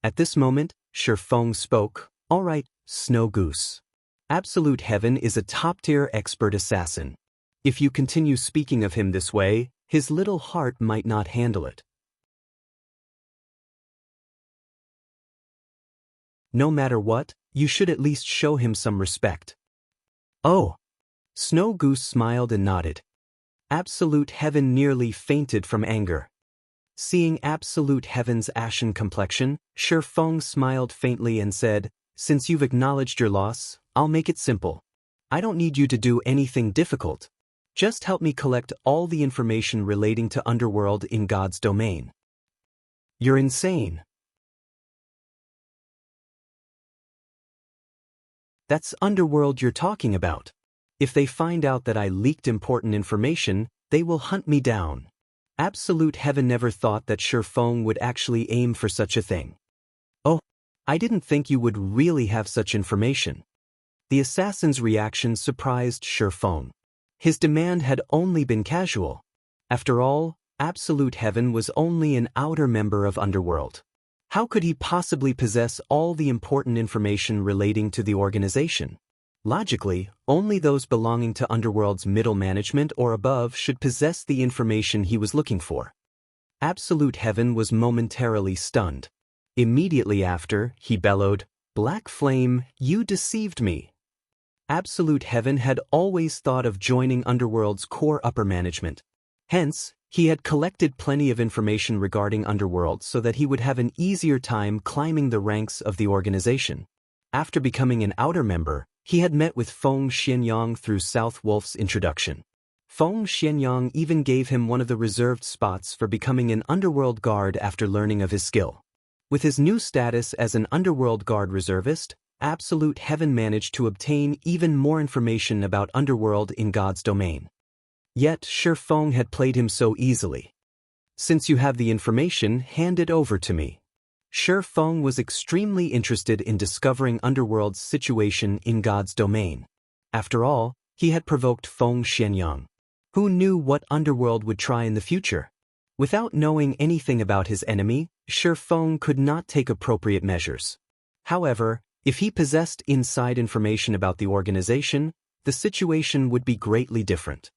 At this moment, Feng spoke, "All right, Snow Goose. Absolute Heaven is a top-tier expert assassin. If you continue speaking of him this way, his little heart might not handle it. No matter what, you should at least show him some respect." "Oh." Snow Goose smiled and nodded. Absolute Heaven nearly fainted from anger. Seeing Absolute Heaven's ashen complexion, Feng smiled faintly and said, "Since you've acknowledged your loss, I'll make it simple. I don't need you to do anything difficult. Just help me collect all the information relating to Underworld in God's domain." "You're insane." "That's Underworld you're talking about. If they find out that I leaked important information, they will hunt me down." Absolute Heaven never thought that Feng would actually aim for such a thing. "Oh, I didn't think you would really have such information." The assassin's reaction surprised Feng. His demand had only been casual. After all, Absolute Heaven was only an outer member of Underworld. How could he possibly possess all the important information relating to the organization? Logically, only those belonging to Underworld's middle management or above should possess the information he was looking for. Absolute Heaven was momentarily stunned. Immediately after, he bellowed, "Black Flame, you deceived me." Absolute Heaven had always thought of joining Underworld's core upper management. Hence, he had collected plenty of information regarding Underworld so that he would have an easier time climbing the ranks of the organization. After becoming an outer member, he had met with Feng Xianyang through South Wolf's introduction. Feng Xianyang even gave him one of the reserved spots for becoming an Underworld guard after learning of his skill. With his new status as an Underworld guard reservist, Absolute Heaven managed to obtain even more information about Underworld in God's domain. Yet Feng had played him so easily. "Since you have the information, hand it over to me." Feng was extremely interested in discovering Underworld's situation in God's domain. After all, he had provoked Feng Xianyang. Who knew what Underworld would try in the future? Without knowing anything about his enemy, Feng could not take appropriate measures. However, if he possessed inside information about the organization, the situation would be greatly different.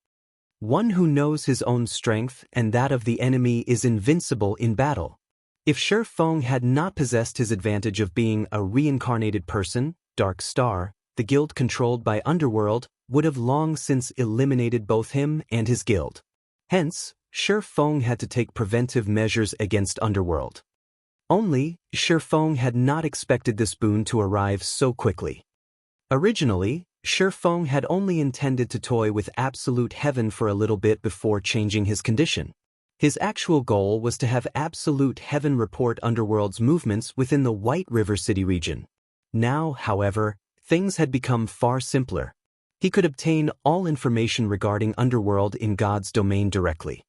One who knows his own strength and that of the enemy is invincible in battle. If Feng had not possessed his advantage of being a reincarnated person, Dark Star, the guild controlled by Underworld would have long since eliminated both him and his guild. Hence, Feng had to take preventive measures against Underworld. Only, Feng had not expected this boon to arrive so quickly. Originally, Feng had only intended to toy with Absolute Heaven for a little bit before changing his condition. His actual goal was to have Absolute Heaven report Underworld's movements within the White River City region. Now, however, things had become far simpler. He could obtain all information regarding Underworld in God's domain directly.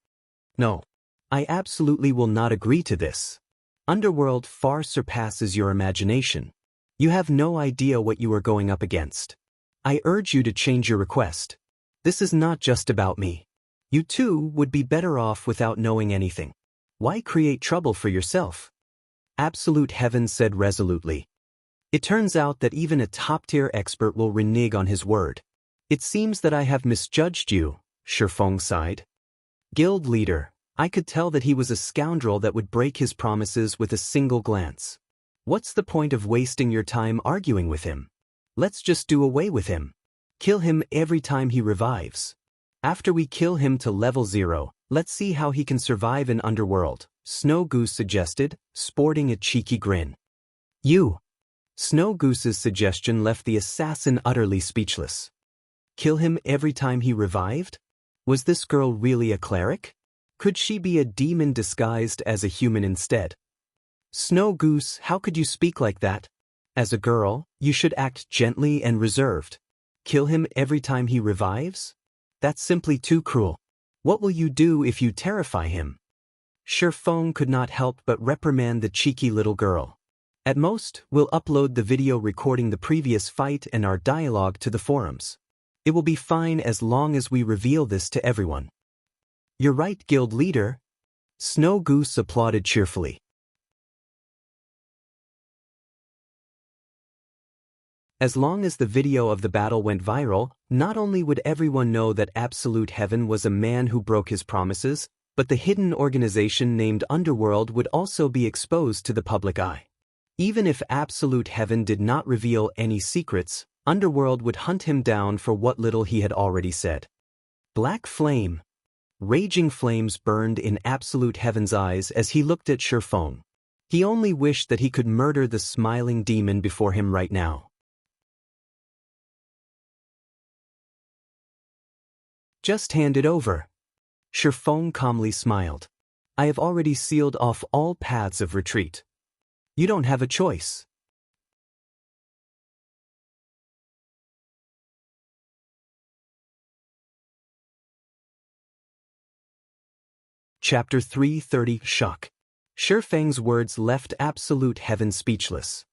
"No. I absolutely will not agree to this. Underworld far surpasses your imagination. You have no idea what you are going up against. I urge you to change your request. This is not just about me. You too would be better off without knowing anything. Why create trouble for yourself?" Absolute Heaven said resolutely. "It turns out that even a top-tier expert will renege on his word. It seems that I have misjudged you," Feng sighed. "Guild leader, I could tell that he was a scoundrel that would break his promises with a single glance. What's the point of wasting your time arguing with him? Let's just do away with him. Kill him every time he revives. After we kill him to level 0, let's see how he can survive in Underworld," Snow Goose suggested, sporting a cheeky grin. "You." Snow Goose's suggestion left the assassin utterly speechless. Kill him every time he revived? Was this girl really a cleric? Could she be a demon disguised as a human instead? Snow Goose, how could you speak like that? As a girl, you should act gently and reserved. Kill him every time he revives? That's simply too cruel. What will you do if you terrify him? Feng could not help but reprimand the cheeky little girl. At most, we'll upload the video recording the previous fight and our dialogue to the forums. It will be fine as long as we reveal this to everyone. You're right, guild leader. Snow Goose applauded cheerfully. As long as the video of the battle went viral, not only would everyone know that Absolute Heaven was a man who broke his promises, but the hidden organization named Underworld would also be exposed to the public eye. Even if Absolute Heaven did not reveal any secrets, Underworld would hunt him down for what little he had already said. Black flame. Raging flames burned in Absolute Heaven's eyes as he looked at Feng. He only wished that he could murder the smiling demon before him right now. Just hand it over. Feng calmly smiled. I have already sealed off all paths of retreat. You don't have a choice. Chapter 330 Shock. Feng's words left Absolute Heaven speechless.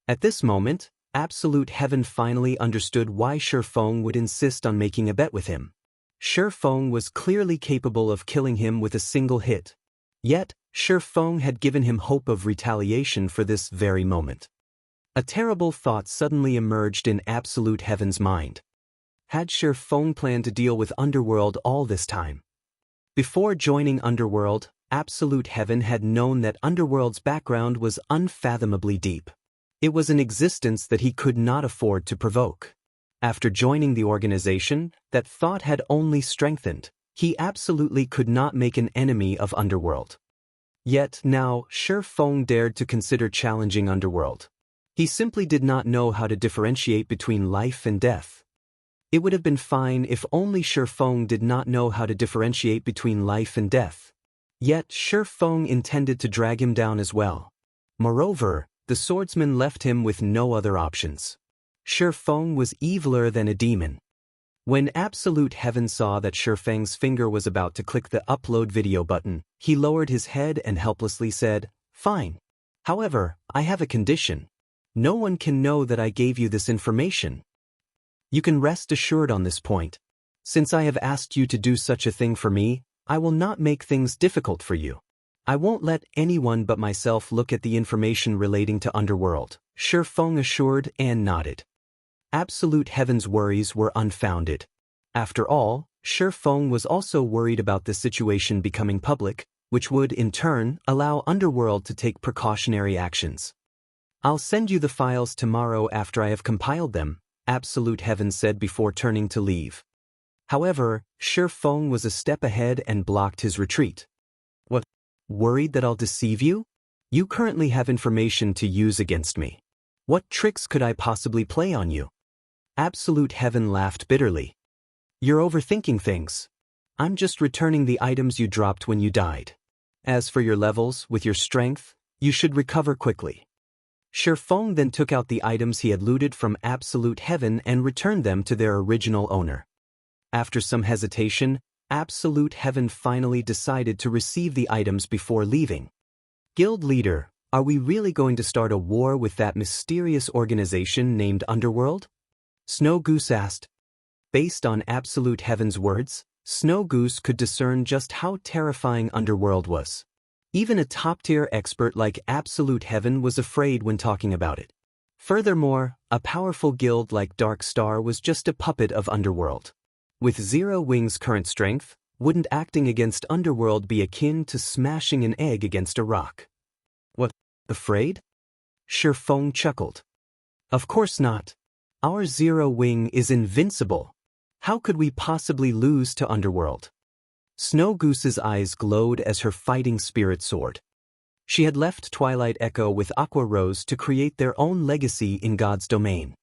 At this moment, Absolute Heaven finally understood why Feng would insist on making a bet with him. Feng was clearly capable of killing him with a single hit. Yet, Feng had given him hope of retaliation for this very moment. A terrible thought suddenly emerged in Absolute Heaven's mind. Had Feng planned to deal with Underworld all this time? Before joining Underworld, Absolute Heaven had known that Underworld's background was unfathomably deep. It was an existence that he could not afford to provoke. After joining the organization, that thought had only strengthened. He absolutely could not make an enemy of Underworld. Yet now, Feng dared to consider challenging Underworld. He simply did not know how to differentiate between life and death. It would have been fine if only Feng did not know how to differentiate between life and death. Yet Feng intended to drag him down as well. Moreover, the swordsman left him with no other options. Feng was eviler than a demon. When Absolute Heaven saw that Feng's finger was about to click the upload video button, he lowered his head and helplessly said, "Fine. However, I have a condition. No one can know that I gave you this information. You can rest assured on this point. Since I have asked you to do such a thing for me, I will not make things difficult for you. I won't let anyone but myself look at the information relating to Underworld," Feng assured and nodded. Absolute Heaven's worries were unfounded. After all, Feng was also worried about the situation becoming public, which would, in turn, allow Underworld to take precautionary actions. "I'll send you the files tomorrow after I have compiled them," Absolute Heaven said before turning to leave. However, Feng was a step ahead and blocked his retreat. "What? Worried that I'll deceive you? You currently have information to use against me. What tricks could I possibly play on you?" Absolute Heaven laughed bitterly. "You're overthinking things. I'm just returning the items you dropped when you died. As for your levels, with your strength, you should recover quickly." Feng then took out the items he had looted from Absolute Heaven and returned them to their original owner. After some hesitation, Absolute Heaven finally decided to receive the items before leaving. "Guild leader, are we really going to start a war with that mysterious organization named Underworld?" Snow Goose asked. Based on Absolute Heaven's words, Snow Goose could discern just how terrifying Underworld was. Even a top-tier expert like Absolute Heaven was afraid when talking about it. Furthermore, a powerful guild like Dark Star was just a puppet of Underworld. With Zero Wing's current strength, wouldn't acting against Underworld be akin to smashing an egg against a rock? "What? Afraid?" Feng chuckled. "Of course not. Our Zero Wing is invincible. How could we possibly lose to Underworld?" Snow Goose's eyes glowed as her fighting spirit soared. She had left Twilight Echo with Aqua Rose to create their own legacy in God's domain.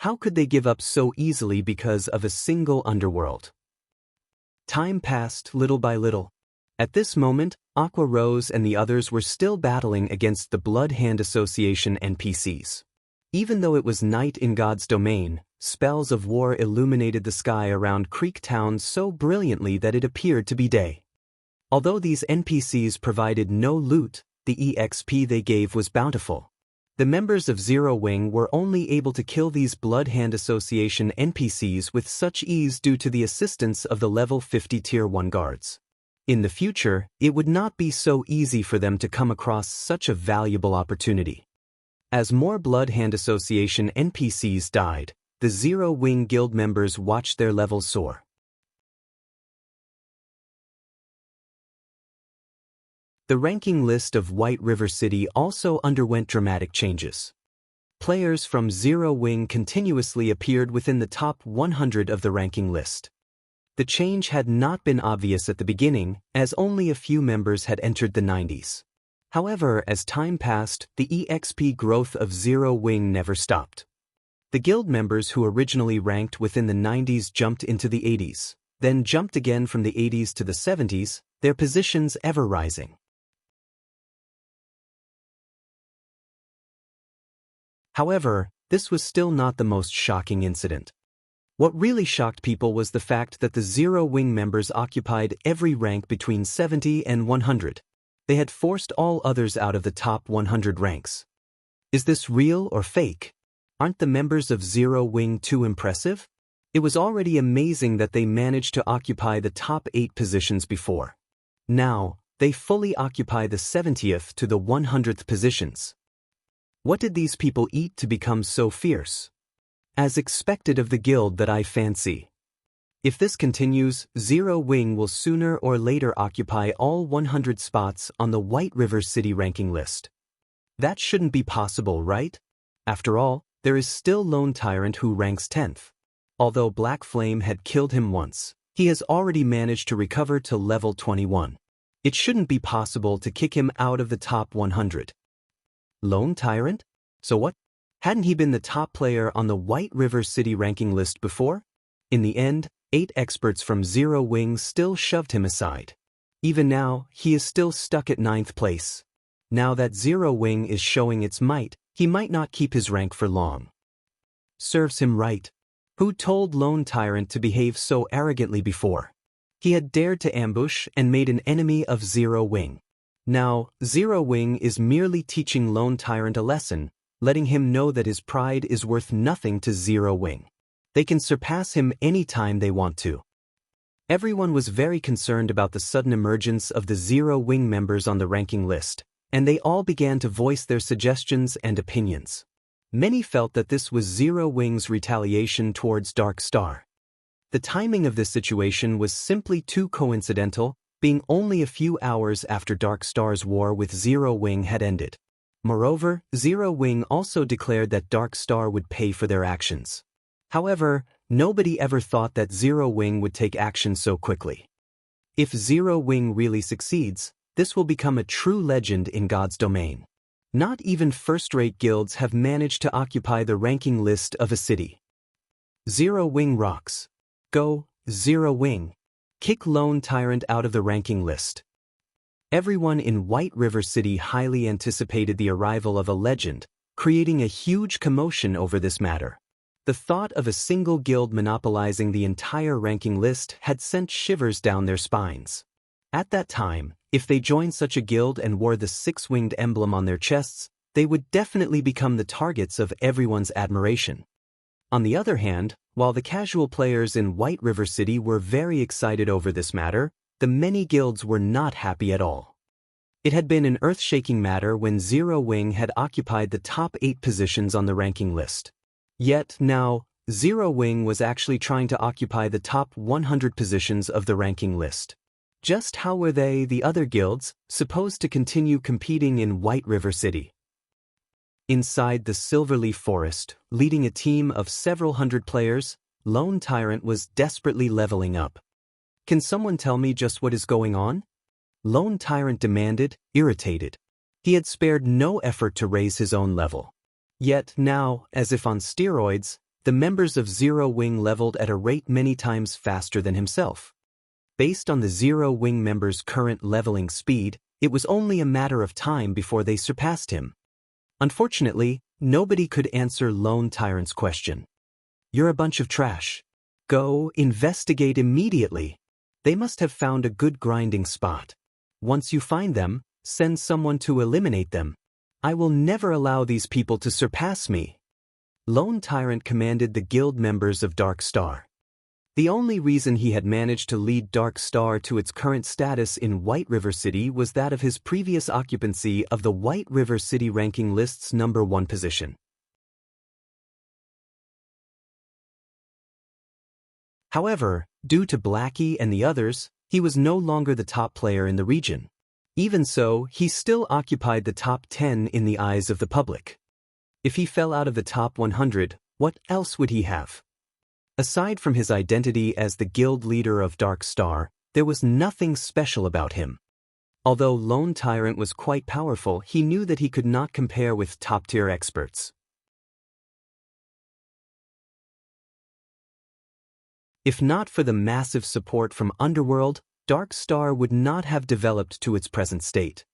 How could they give up so easily because of a single underworld? Time passed little by little. At this moment, Aqua Rose and the others were still battling against the Blood Hand Association NPCs. Even though it was night in God's domain, spells of war illuminated the sky around Creek Town so brilliantly that it appeared to be day. Although these NPCs provided no loot, the EXP they gave was bountiful. The members of Zero Wing were only able to kill these Blood Hand Association NPCs with such ease due to the assistance of the level 50 Tier 1 guards. In the future, it would not be so easy for them to come across such a valuable opportunity. As more Blood Hand Association NPCs died, the Zero Wing Guild members watched their levels soar. The ranking list of White River City also underwent dramatic changes. Players from Zero Wing continuously appeared within the top 100 of the ranking list. The change had not been obvious at the beginning, as only a few members had entered the 90s. However, as time passed, the EXP growth of Zero Wing never stopped. The guild members who originally ranked within the 90s jumped into the 80s, then jumped again from the 80s to the 70s, their positions ever rising. However, this was still not the most shocking incident. What really shocked people was the fact that the Zero Wing members occupied every rank between 70 and 100. They had forced all others out of the top 100 ranks. Is this real or fake? Aren't the members of Zero Wing too impressive? It was already amazing that they managed to occupy the top 8 positions before. Now, they fully occupy the 70th to the 100th positions. What did these people eat to become so fierce? As expected of the guild that I fancy. If this continues, Zero Wing will sooner or later occupy all 100 spots on the White River City ranking list. That shouldn't be possible, right? After all, there is still Lone Tyrant who ranks 10th. Although Black Flame had killed him once, he has already managed to recover to level 21. It shouldn't be possible to kick him out of the top 100. Lone Tyrant? So what? Hadn't he been the top player on the White River City ranking list before? In the end, 8 experts from Zero Wing still shoved him aside. Even now, he is still stuck at 9th place. Now that Zero Wing is showing its might, he might not keep his rank for long. Serves him right. Who told Lone Tyrant to behave so arrogantly before? He had dared to ambush and made an enemy of Zero Wing. Now, Zero Wing is merely teaching Lone Tyrant a lesson, letting him know that his pride is worth nothing to Zero Wing. They can surpass him anytime they want to. Everyone was very concerned about the sudden emergence of the Zero Wing members on the ranking list, and they all began to voice their suggestions and opinions. Many felt that this was Zero Wing's retaliation towards Dark Star. The timing of this situation was simply too coincidental, being only a few hours after Dark Star's war with Zero Wing had ended. Moreover, Zero Wing also declared that Dark Star would pay for their actions. However, nobody ever thought that Zero Wing would take action so quickly. If Zero Wing really succeeds, this will become a true legend in God's domain. Not even first-rate guilds have managed to occupy the ranking list of a city. Zero Wing rocks. Go, Zero Wing. Kick Lone Tyrant out of the ranking list. Everyone in White River City highly anticipated the arrival of a legend, creating a huge commotion over this matter. The thought of a single guild monopolizing the entire ranking list had sent shivers down their spines. At that time, if they joined such a guild and wore the 6-winged emblem on their chests, they would definitely become the targets of everyone's admiration. On the other hand, while the casual players in White River City were very excited over this matter, the many guilds were not happy at all. It had been an earth-shaking matter when Zero Wing had occupied the top 8 positions on the ranking list. Yet now, Zero Wing was actually trying to occupy the top 100 positions of the ranking list. Just how were they, the other guilds, supposed to continue competing in White River City? Inside the Silverleaf Forest, leading a team of several hundred players, Lone Tyrant was desperately leveling up. Can someone tell me just what is going on? Lone Tyrant demanded, irritated. He had spared no effort to raise his own level. Yet now, as if on steroids, the members of Zero Wing leveled at a rate many times faster than himself. Based on the Zero Wing members' current leveling speed, it was only a matter of time before they surpassed him. Unfortunately, nobody could answer Lone Tyrant's question. "You're a bunch of trash. Go investigate immediately. They must have found a good grinding spot. Once you find them, send someone to eliminate them. I will never allow these people to surpass me." Lone Tyrant commanded the guild members of Dark Star. The only reason he had managed to lead Dark Star to its current status in White River City was that of his previous occupancy of the White River City ranking list's #1 position. However, due to Blackie and the others, he was no longer the top player in the region. Even so, he still occupied the top 10 in the eyes of the public. If he fell out of the top 100, what else would he have? Aside from his identity as the guild leader of Dark Star, there was nothing special about him. Although Lone Tyrant was quite powerful, he knew that he could not compare with top-tier experts. If not for the massive support from Underworld, Dark Star would not have developed to its present state.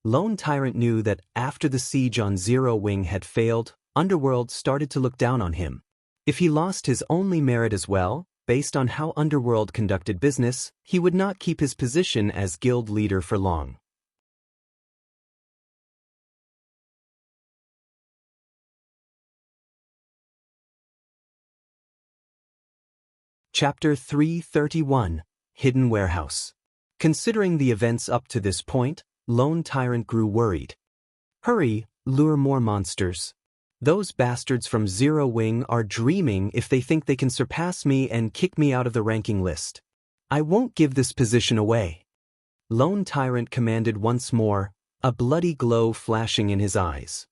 Lone Tyrant knew that after the siege on Zero Wing had failed, Underworld started to look down on him. If he lost his only merit as well, based on how Underworld conducted business, he would not keep his position as guild leader for long. Chapter 331, Hidden Warehouse. Considering the events up to this point, Lone Tyrant grew worried. "Hurry, lure more monsters. Those bastards from Zero Wing are dreaming if they think they can surpass me and kick me out of the ranking list. I won't give this position away." Lone Tyrant commanded once more, a bloody glow flashing in his eyes.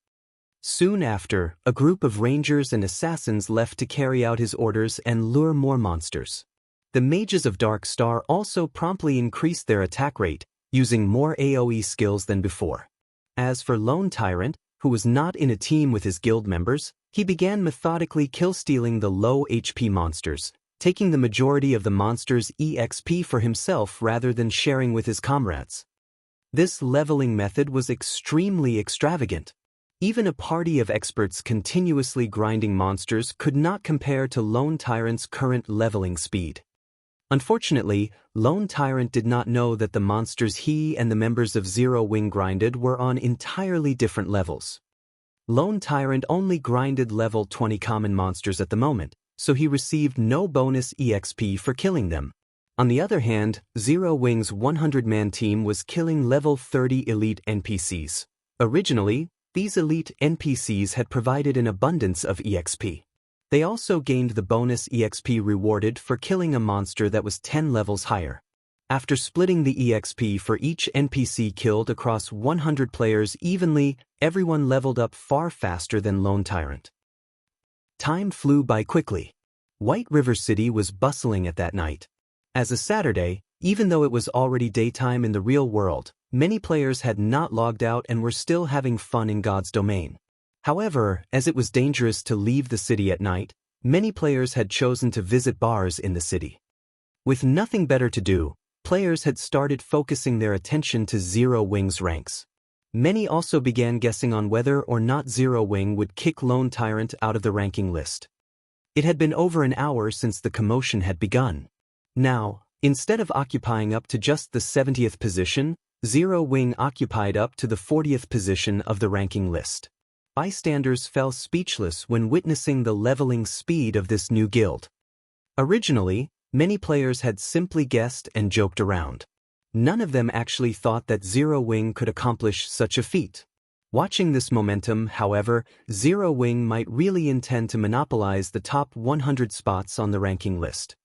Soon after, a group of rangers and assassins left to carry out his orders and lure more monsters. The mages of Dark Star also promptly increased their attack rate, using more AoE skills than before. As for Lone Tyrant, who was not in a team with his guild members, he began methodically kill-stealing the low HP monsters, taking the majority of the monsters' EXP for himself rather than sharing with his comrades. This leveling method was extremely extravagant. Even a party of experts continuously grinding monsters could not compare to Lone Tyrant's current leveling speed. Unfortunately, Lone Tyrant did not know that the monsters he and the members of Zero Wing grinded were on entirely different levels. Lone Tyrant only grinded level 20 common monsters at the moment, so he received no bonus EXP for killing them. On the other hand, Zero Wing's 100-man team was killing level 30 elite NPCs. Originally, these elite NPCs had provided an abundance of EXP. They also gained the bonus EXP rewarded for killing a monster that was 10 levels higher. After splitting the EXP for each NPC killed across 100 players evenly, everyone leveled up far faster than Lone Tyrant. Time flew by quickly. White River City was bustling at that night. As a Saturday, even though it was already daytime in the real world, many players had not logged out and were still having fun in God's domain. However, as it was dangerous to leave the city at night, many players had chosen to visit bars in the city. With nothing better to do, players had started focusing their attention to Zero Wing's ranks. Many also began guessing on whether or not Zero Wing would kick Lone Tyrant out of the ranking list. It had been over an hour since the commotion had begun. Now, instead of occupying up to just the 70th position, Zero Wing occupied up to the 40th position of the ranking list. Bystanders fell speechless when witnessing the leveling speed of this new guild. Originally, many players had simply guessed and joked around. None of them actually thought that Zero Wing could accomplish such a feat. Watching this momentum, however, Zero Wing might really intend to monopolize the top 100 spots on the ranking list.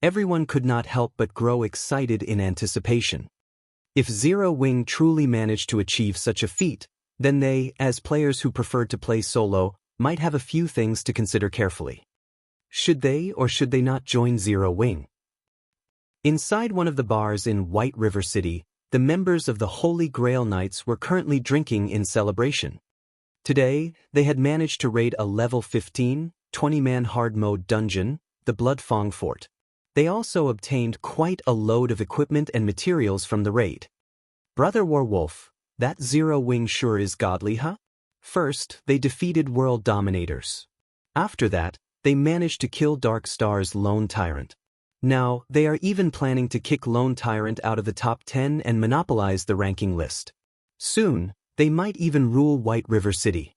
Everyone could not help but grow excited in anticipation. If Zero Wing truly managed to achieve such a feat, then they, as players who preferred to play solo, might have a few things to consider carefully. Should they or should they not join Zero Wing? Inside one of the bars in White River City, the members of the Holy Grail Knights were currently drinking in celebration. Today, they had managed to raid a level 15, 20-man hard mode dungeon, the Blood Feng Fort. They also obtained quite a load of equipment and materials from the raid. Brother Warwolf, that Zero Wing sure is godly, huh? First, they defeated world dominators. After that, they managed to kill Dark Star's Lone Tyrant. Now, they are even planning to kick Lone Tyrant out of the top 10 and monopolize the ranking list. Soon, they might even rule White River City.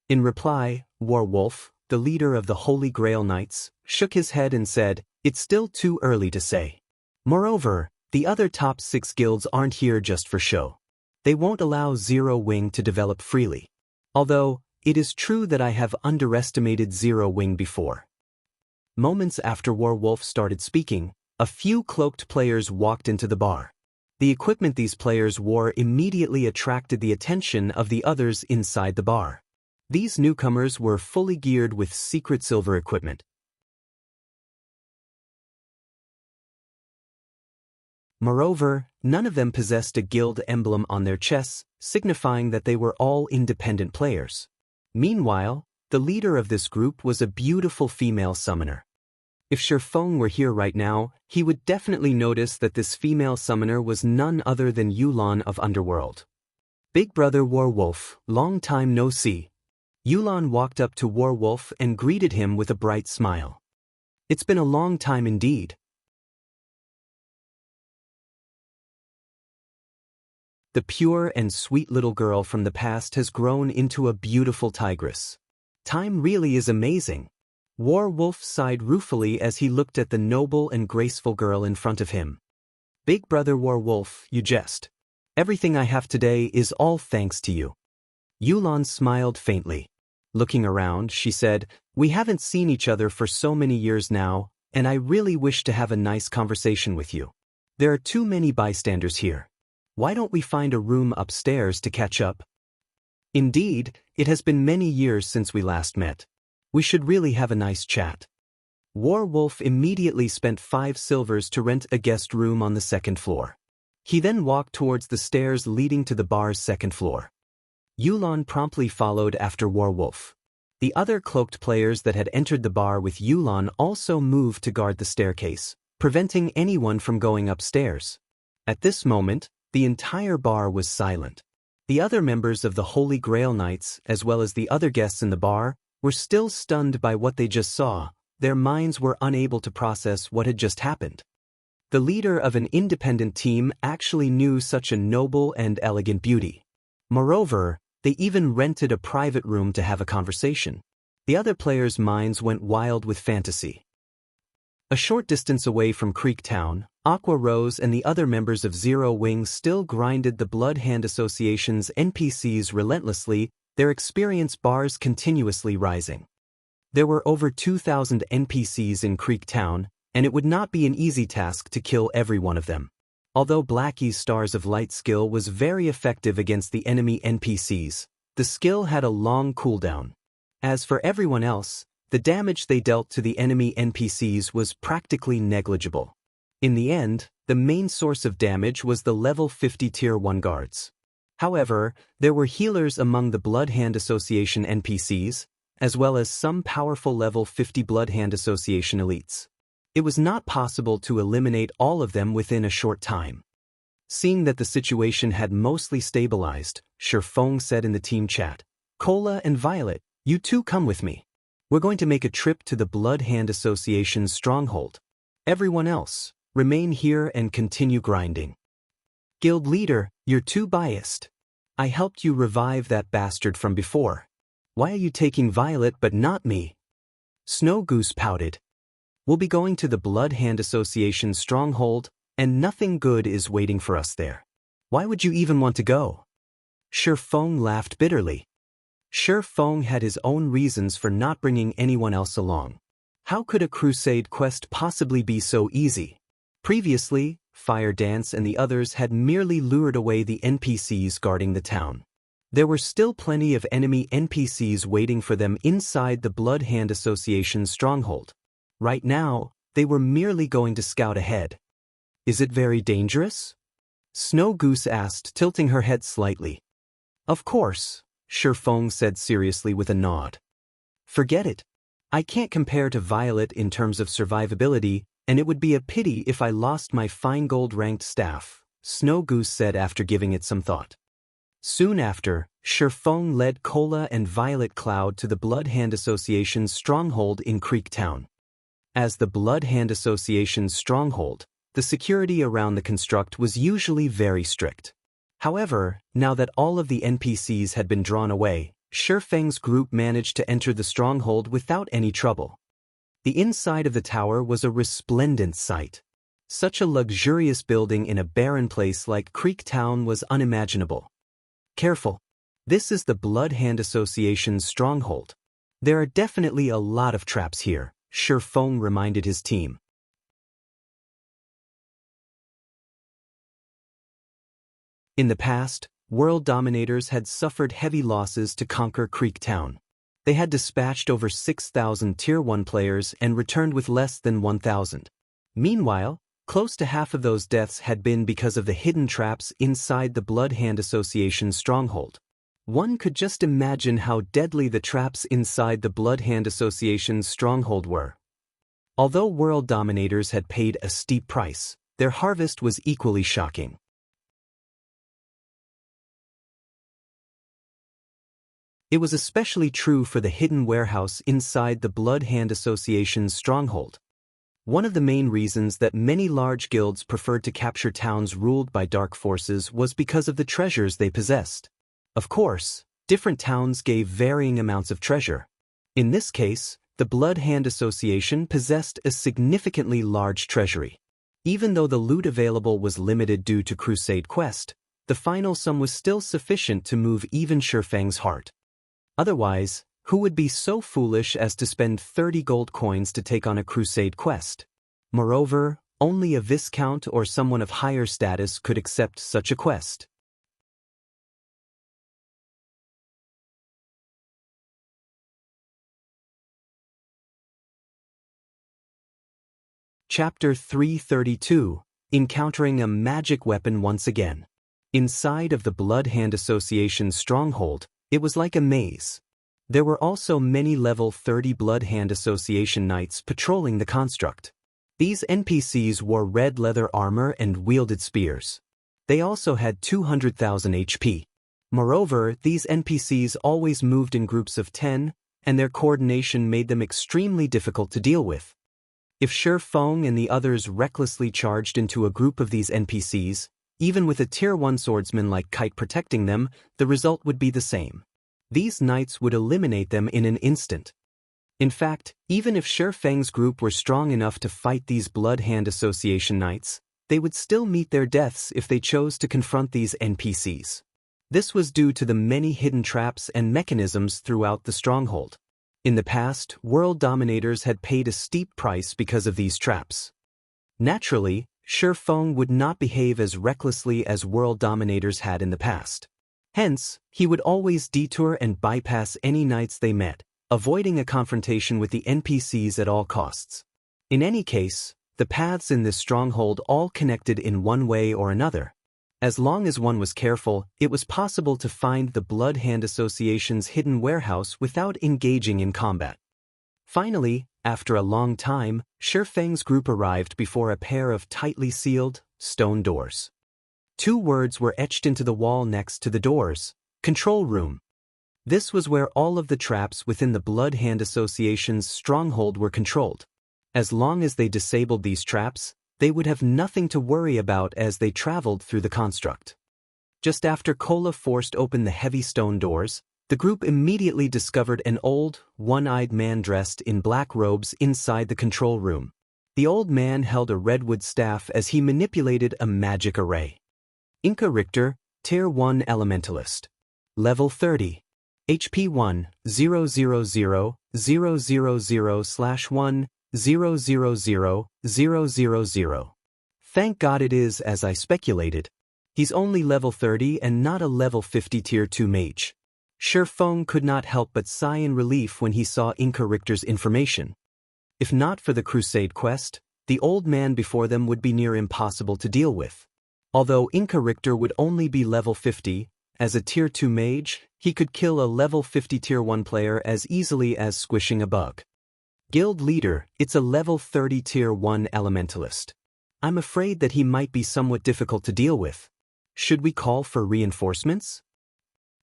In reply, Warwolf, the leader of the Holy Grail Knights, shook his head and said, "It's still too early to say. Moreover, the other top 6 guilds aren't here just for show. They won't allow Zero Wing to develop freely. Although, it is true that I have underestimated Zero Wing before." Moments after Warwolf started speaking, a few cloaked players walked into the bar. The equipment these players wore immediately attracted the attention of the others inside the bar. These newcomers were fully geared with secret silver equipment. Moreover, none of them possessed a guild emblem on their chests, signifying that they were all independent players. Meanwhile, the leader of this group was a beautiful female summoner. If Feng were here right now, he would definitely notice that this female summoner was none other than Yulan of Underworld. "Big brother Warwolf, long time no see." Yulan walked up to Warwolf and greeted him with a bright smile. "It's been a long time indeed." The pure and sweet little girl from the past has grown into a beautiful tigress. Time really is amazing. Warwolf sighed ruefully as he looked at the noble and graceful girl in front of him. "Big brother Warwolf, you jest. Everything I have today is all thanks to you." Yulan smiled faintly. Looking around, she said, "We haven't seen each other for so many years now, and I really wish to have a nice conversation with you. There are too many bystanders here. Why don't we find a room upstairs to catch up? Indeed, it has been many years since we last met. We should really have a nice chat." Warwolf immediately spent 5 silvers to rent a guest room on the 2nd floor. He then walked towards the stairs leading to the bar's 2nd floor. Yulan promptly followed after Warwolf. The other cloaked players that had entered the bar with Yulan also moved to guard the staircase, preventing anyone from going upstairs. At this moment, the entire bar was silent. The other members of the Holy Grail Knights, as well as the other guests in the bar, were still stunned by what they just saw. Their minds were unable to process what had just happened. The leader of an independent team actually knew such a noble and elegant beauty. Moreover, they even rented a private room to have a conversation. The other players' minds went wild with fantasy. A short distance away from Creek Town, Aqua Rose and the other members of Zero Wing still grinded the Blood Hand Association's NPCs relentlessly, their experience bars continuously rising. There were over 2,000 NPCs in Creek Town, and it would not be an easy task to kill every one of them. Although Blackie's Stars of Light skill was very effective against the enemy NPCs, the skill had a long cooldown. As for everyone else, the damage they dealt to the enemy NPCs was practically negligible. In the end, the main source of damage was the level 50 Tier 1 guards. However, there were healers among the Blood Hand Association NPCs, as well as some powerful level 50 Blood Hand Association elites. It was not possible to eliminate all of them within a short time. Seeing that the situation had mostly stabilized, Feng said in the team chat, "Cola and Violet, you two come with me. We're going to make a trip to the Blood Hand Association's stronghold. Everyone else, remain here and continue grinding." "Guild leader, you're too biased. I helped you revive that bastard from before. Why are you taking Violet but not me?" Snow Goose pouted. "We'll be going to the Blood Hand Association's stronghold, and nothing good is waiting for us there. Why would you even want to go?" Feng laughed bitterly. Feng had his own reasons for not bringing anyone else along. How could a Crusade quest possibly be so easy? Previously, Fire Dance and the others had merely lured away the NPCs guarding the town. There were still plenty of enemy NPCs waiting for them inside the Blood Hand Association's stronghold. Right now, they were merely going to scout ahead. "Is it very dangerous?" Snow Goose asked, tilting her head slightly. "Of course," Feng said seriously with a nod. "Forget it. I can't compare to Violet in terms of survivability, and it would be a pity if I lost my fine gold-ranked staff, Snow Goose said after giving it some thought. Soon after, Feng led Cola and Violet Cloud to the Blood Hand Association's stronghold in Creek Town. As the Blood Hand Association's stronghold, the security around the construct was usually very strict. However, now that all of the NPCs had been drawn away, Feng's group managed to enter the stronghold without any trouble. The inside of the tower was a resplendent sight. Such a luxurious building in a barren place like Creek Town was unimaginable. Careful. This is the Blood Hand Association's stronghold. There are definitely a lot of traps here, Feng reminded his team. In the past, world dominators had suffered heavy losses to conquer Creek Town. They had dispatched over 6,000 Tier 1 players and returned with less than 1,000. Meanwhile, close to half of those deaths had been because of the hidden traps inside the Blood Hand Association's stronghold. One could just imagine how deadly the traps inside the Blood Hand Association's stronghold were. Although world dominators had paid a steep price, their harvest was equally shocking. It was especially true for the hidden warehouse inside the Blood Hand Association's stronghold. One of the main reasons that many large guilds preferred to capture towns ruled by dark forces was because of the treasures they possessed. Of course, different towns gave varying amounts of treasure. In this case, the Blood Hand Association possessed a significantly large treasury. Even though the loot available was limited due to Crusade quest, the final sum was still sufficient to move even Feng's heart. Otherwise, who would be so foolish as to spend 30 gold coins to take on a Crusade quest? Moreover, only a Viscount or someone of higher status could accept such a quest. Chapter 332, Encountering a Magic Weapon Once Again. Inside of the Blood Hand Association's stronghold, it was like a maze. There were also many level 30 Blood Hand Association knights patrolling the construct. These NPCs wore red leather armor and wielded spears. They also had 200,000 HP. Moreover, these NPCs always moved in groups of 10, and their coordination made them extremely difficult to deal with. If Feng and the others recklessly charged into a group of these NPCs, even with a Tier 1 swordsman like Kite protecting them, the result would be the same. These knights would eliminate them in an instant. In fact, even if Feng's group were strong enough to fight these Blood Hand Association knights, they would still meet their deaths if they chose to confront these NPCs. This was due to the many hidden traps and mechanisms throughout the stronghold. In the past, world dominators had paid a steep price because of these traps. Naturally, Feng would not behave as recklessly as world dominators had in the past. Hence, he would always detour and bypass any knights they met, avoiding a confrontation with the NPCs at all costs. In any case, the paths in this stronghold all connected in one way or another. As long as one was careful, it was possible to find the Blood Hand Association's hidden warehouse without engaging in combat. Finally, after a long time, Feng's group arrived before a pair of tightly sealed, stone doors. 2 words were etched into the wall next to the doors: Control Room. This was where all of the traps within the Blood Hand Association's stronghold were controlled. As long as they disabled these traps, they would have nothing to worry about as they traveled through the construct. Just after Cola forced open the heavy stone doors, the group immediately discovered an old, one-eyed man dressed in black robes inside the control room. The old man held a redwood staff as he manipulated a magic array. Inca Richter, Tier 1 Elementalist. Level 30. HP 1, 000, 000/1, 000, Thank God it is as I speculated. He's only level 30 and not a level 50 Tier 2 mage. Feng could not help but sigh in relief when he saw Inca Richter's information. If not for the Crusade quest, the old man before them would be near impossible to deal with. Although Inca Richter would only be level 50, as a Tier 2 mage, he could kill a level 50 Tier 1 player as easily as squishing a bug. Guild leader, it's a level 30 tier 1 elementalist. I'm afraid that he might be somewhat difficult to deal with. Should we call for reinforcements?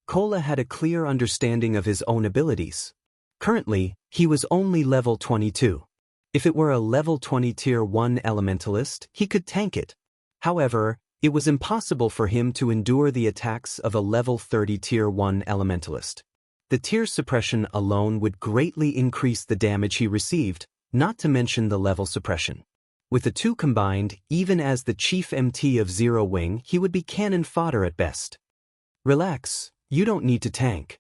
Kola had a clear understanding of his own abilities. Currently, he was only level 22. If it were a level 20 tier 1 elementalist, he could tank it. However, it was impossible for him to endure the attacks of a level 30 tier 1 elementalist. The tier suppression alone would greatly increase the damage he received, not to mention the level suppression. With the two combined, even as the chief MT of Zero Wing, he would be cannon fodder at best. Relax, you don't need to tank.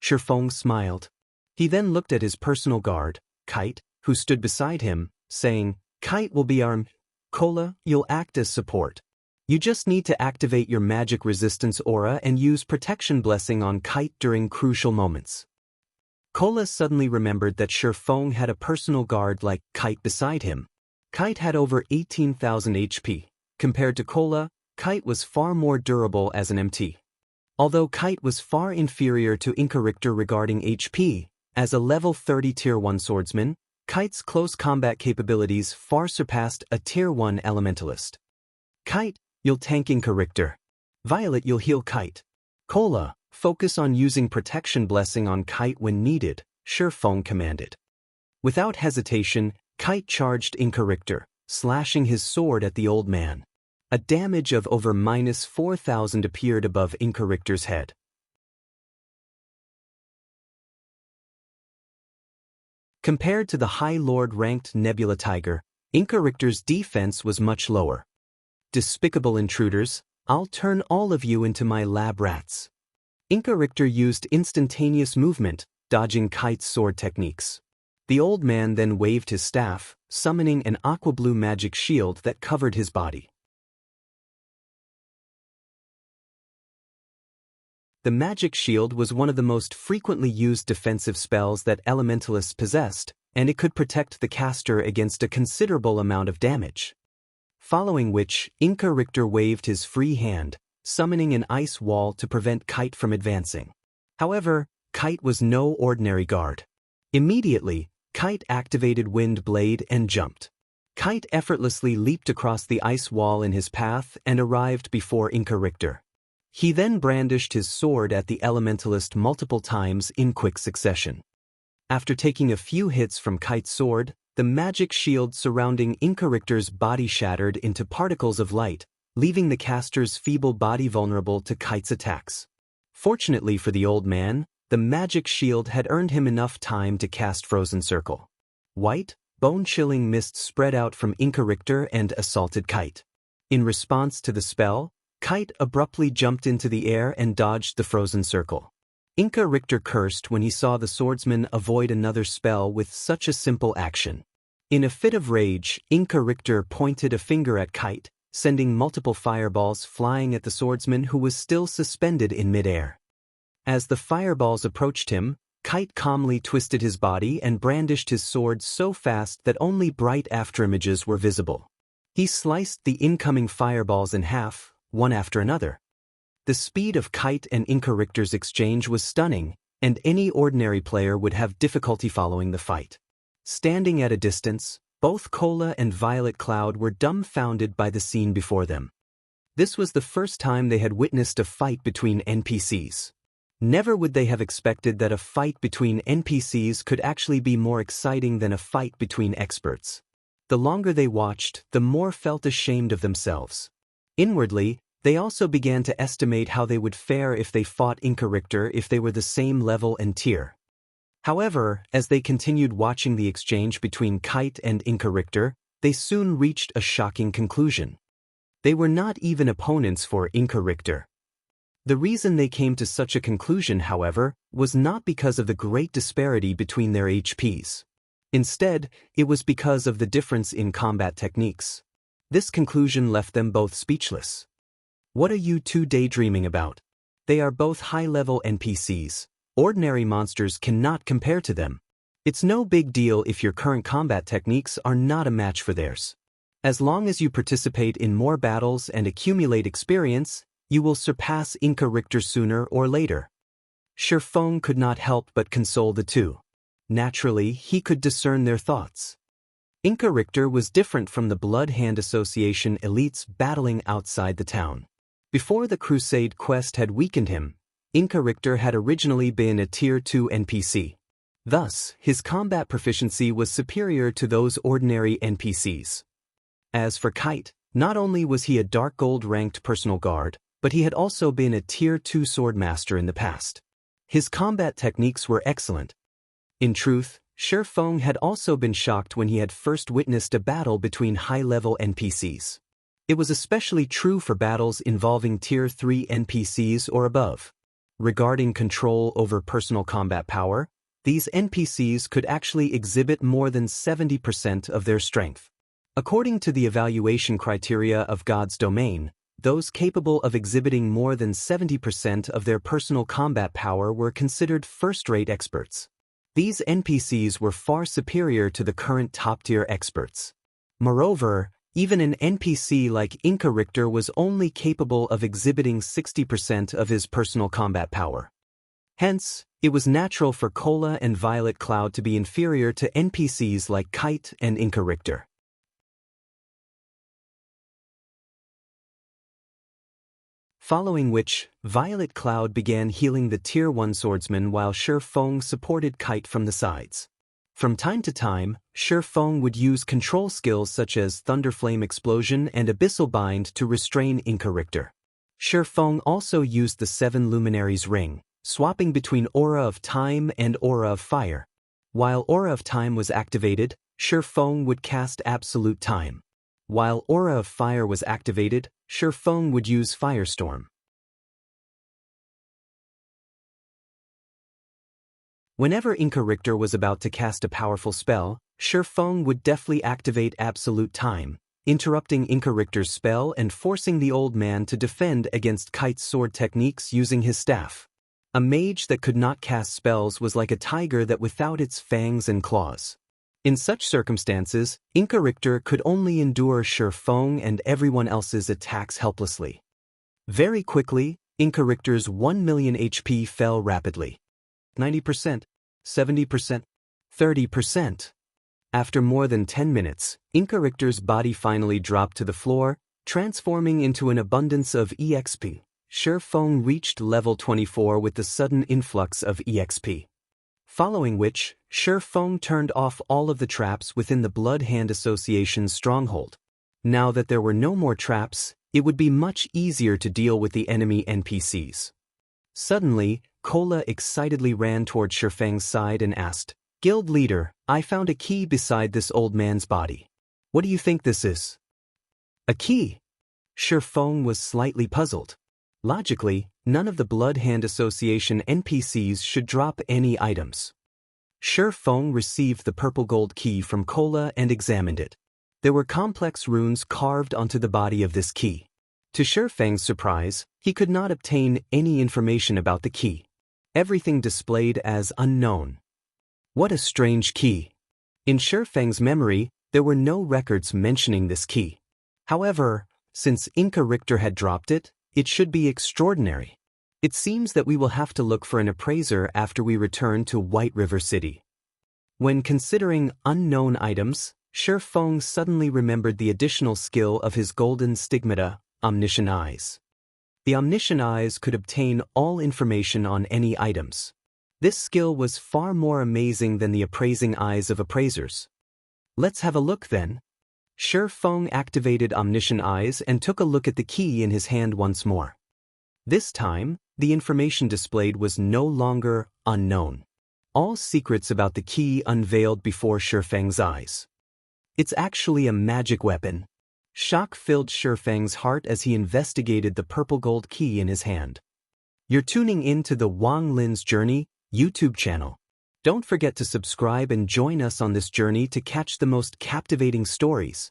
Feng smiled. He then looked at his personal guard, Kite, who stood beside him, saying, Kite will be armed. Kola, you'll act as support. You just need to activate your magic resistance aura and use protection blessing on Kite during crucial moments. Kola suddenly remembered that Feng had a personal guard like Kite beside him. Kite had over 18,000 HP. Compared to Kola, Kite was far more durable as an MT. Although Kite was far inferior to Immortal regarding HP, as a level 30 tier 1 swordsman, Kite's close combat capabilities far surpassed a tier 1 elementalist. Kite, you'll tank Immortal. Violet, you'll heal Kite. Kola, focus on using protection blessing on Kite when needed, Feng commanded. Without hesitation, Kite charged Immortal, slashing his sword at the old man. A damage of over -4,000 appeared above Immortal's head. Compared to the High Lord-ranked Nebula Tiger, Immortal's defense was much lower. Despicable intruders, I'll turn all of you into my lab rats. Immortal used instantaneous movement, dodging Kite's sword techniques. The old man then waved his staff, summoning an aqua-blue magic shield that covered his body. The magic shield was one of the most frequently used defensive spells that elementalists possessed, and it could protect the caster against a considerable amount of damage. Following which, Immortal waved his free hand, summoning an ice wall to prevent Kite from advancing. However, Kite was no ordinary guard. Immediately, Kite activated Wind Blade and jumped. Kite effortlessly leaped across the ice wall in his path and arrived before Immortal. He then brandished his sword at the elementalist multiple times in quick succession. After taking a few hits from Kite's sword, the magic shield surrounding Immortal's body shattered into particles of light, leaving the caster's feeble body vulnerable to Kite's attacks. Fortunately for the old man, the magic shield had earned him enough time to cast Frozen Circle. White, bone-chilling mist spread out from Immortal and assaulted Kite. In response to the spell, Kite abruptly jumped into the air and dodged the Frozen Circle. Immortal cursed when he saw the swordsman avoid another spell with such a simple action. In a fit of rage, Immortal pointed a finger at Kite, sending multiple fireballs flying at the swordsman who was still suspended in midair. As the fireballs approached him, Kite calmly twisted his body and brandished his sword so fast that only bright afterimages were visible. He sliced the incoming fireballs in half, one after another. The speed of Kite and Immortal's exchange was stunning, and any ordinary player would have difficulty following the fight. Standing at a distance, both Kola and Violet Cloud were dumbfounded by the scene before them. This was the first time they had witnessed a fight between NPCs. Never would they have expected that a fight between NPCs could actually be more exciting than a fight between experts. The longer they watched, the more felt ashamed of themselves. Inwardly, they also began to estimate how they would fare if they fought Immortal if they were the same level and tier. However, as they continued watching the exchange between Kite and Immortal, they soon reached a shocking conclusion. They were not even opponents for Immortal. The reason they came to such a conclusion, however, was not because of the great disparity between their HPs. Instead, it was because of the difference in combat techniques. This conclusion left them both speechless. What are you two daydreaming about? They are both high-level NPCs. Ordinary monsters cannot compare to them. It's no big deal if your current combat techniques are not a match for theirs. As long as you participate in more battles and accumulate experience, you will surpass Immortal sooner or later. Feng could not help but console the two. naturally he could discern their thoughts. Immortal was different from the Blood Hand Association elites battling outside the town. Before the Crusade quest had weakened him, Immortal had originally been a Tier 2 NPC. Thus, his combat proficiency was superior to those ordinary NPCs. As for Kite, not only was he a Dark Gold ranked personal guard, but he had also been a Tier 2 swordmaster in the past. His combat techniques were excellent. In truth, Feng had also been shocked when he had first witnessed a battle between high-level NPCs. It was especially true for battles involving Tier 3 NPCs or above. Regarding control over personal combat power, these NPCs could actually exhibit more than 70% of their strength. According to the evaluation criteria of God's domain, those capable of exhibiting more than 70% of their personal combat power were considered first-rate experts. These NPCs were far superior to the current top-tier experts. Moreover, even an NPC like Immortal was only capable of exhibiting 60% of his personal combat power. Hence, it was natural for Cola and Violet Cloud to be inferior to NPCs like Kite and Immortal. Following which, Violet Cloud began healing the Tier 1 swordsman while Feng supported Kite from the sides. From time to time, Feng would use control skills such as Thunderflame Explosion and Abyssal Bind to restrain Immortal. Feng also used the 7 Luminaries Ring, swapping between Aura of Time and Aura of Fire. While Aura of Time was activated, Feng would cast Absolute Time. While Aura of Fire was activated, Feng would use Firestorm. Whenever Immortal was about to cast a powerful spell, Feng would deftly activate Absolute Time, interrupting Immortal's spell and forcing the old man to defend against Kite's sword techniques using his staff. A mage that could not cast spells was like a tiger that without its fangs and claws. In such circumstances, Immortal could only endure Feng and everyone else's attacks helplessly. Very quickly, Immortal's 1 million HP fell rapidly. 90%, 70%, 30%. After more than 10 minutes, Immortal's body finally dropped to the floor, transforming into an abundance of EXP. Feng reached level 24 with the sudden influx of EXP. Following which, Feng turned off all of the traps within the Blood Hand Association's stronghold. Now that there were no more traps, it would be much easier to deal with the enemy NPCs. Suddenly, Cola excitedly ran toward Feng's side and asked, "Guild leader, I found a key beside this old man's body. What do you think this is?" "A key?" Feng was slightly puzzled. Logically, none of the Blood Hand Association NPCs should drop any items. Feng received the purple gold key from Cola and examined it. There were complex runes carved onto the body of this key. To Feng's surprise, he could not obtain any information about the key. Everything displayed as unknown. What a strange key. In Feng's memory, there were no records mentioning this key. However, since Immortal had dropped it, it should be extraordinary. It seems that we will have to look for an appraiser after we return to White River City. When considering unknown items, Feng suddenly remembered the additional skill of his golden stigmata, Omniscient Eyes. The Omniscient Eyes could obtain all information on any items. This skill was far more amazing than the appraising eyes of appraisers. Let's have a look then. Feng activated Omniscient Eyes and took a look at the key in his hand once more. This time, the information displayed was no longer unknown. All secrets about the key unveiled before Feng's eyes. It's actually a magic weapon. Shock filled Feng's heart as he investigated the purple gold key in his hand. You're tuning in to the Wang Lin's Journey YouTube channel. Don't forget to subscribe and join us on this journey to catch the most captivating stories.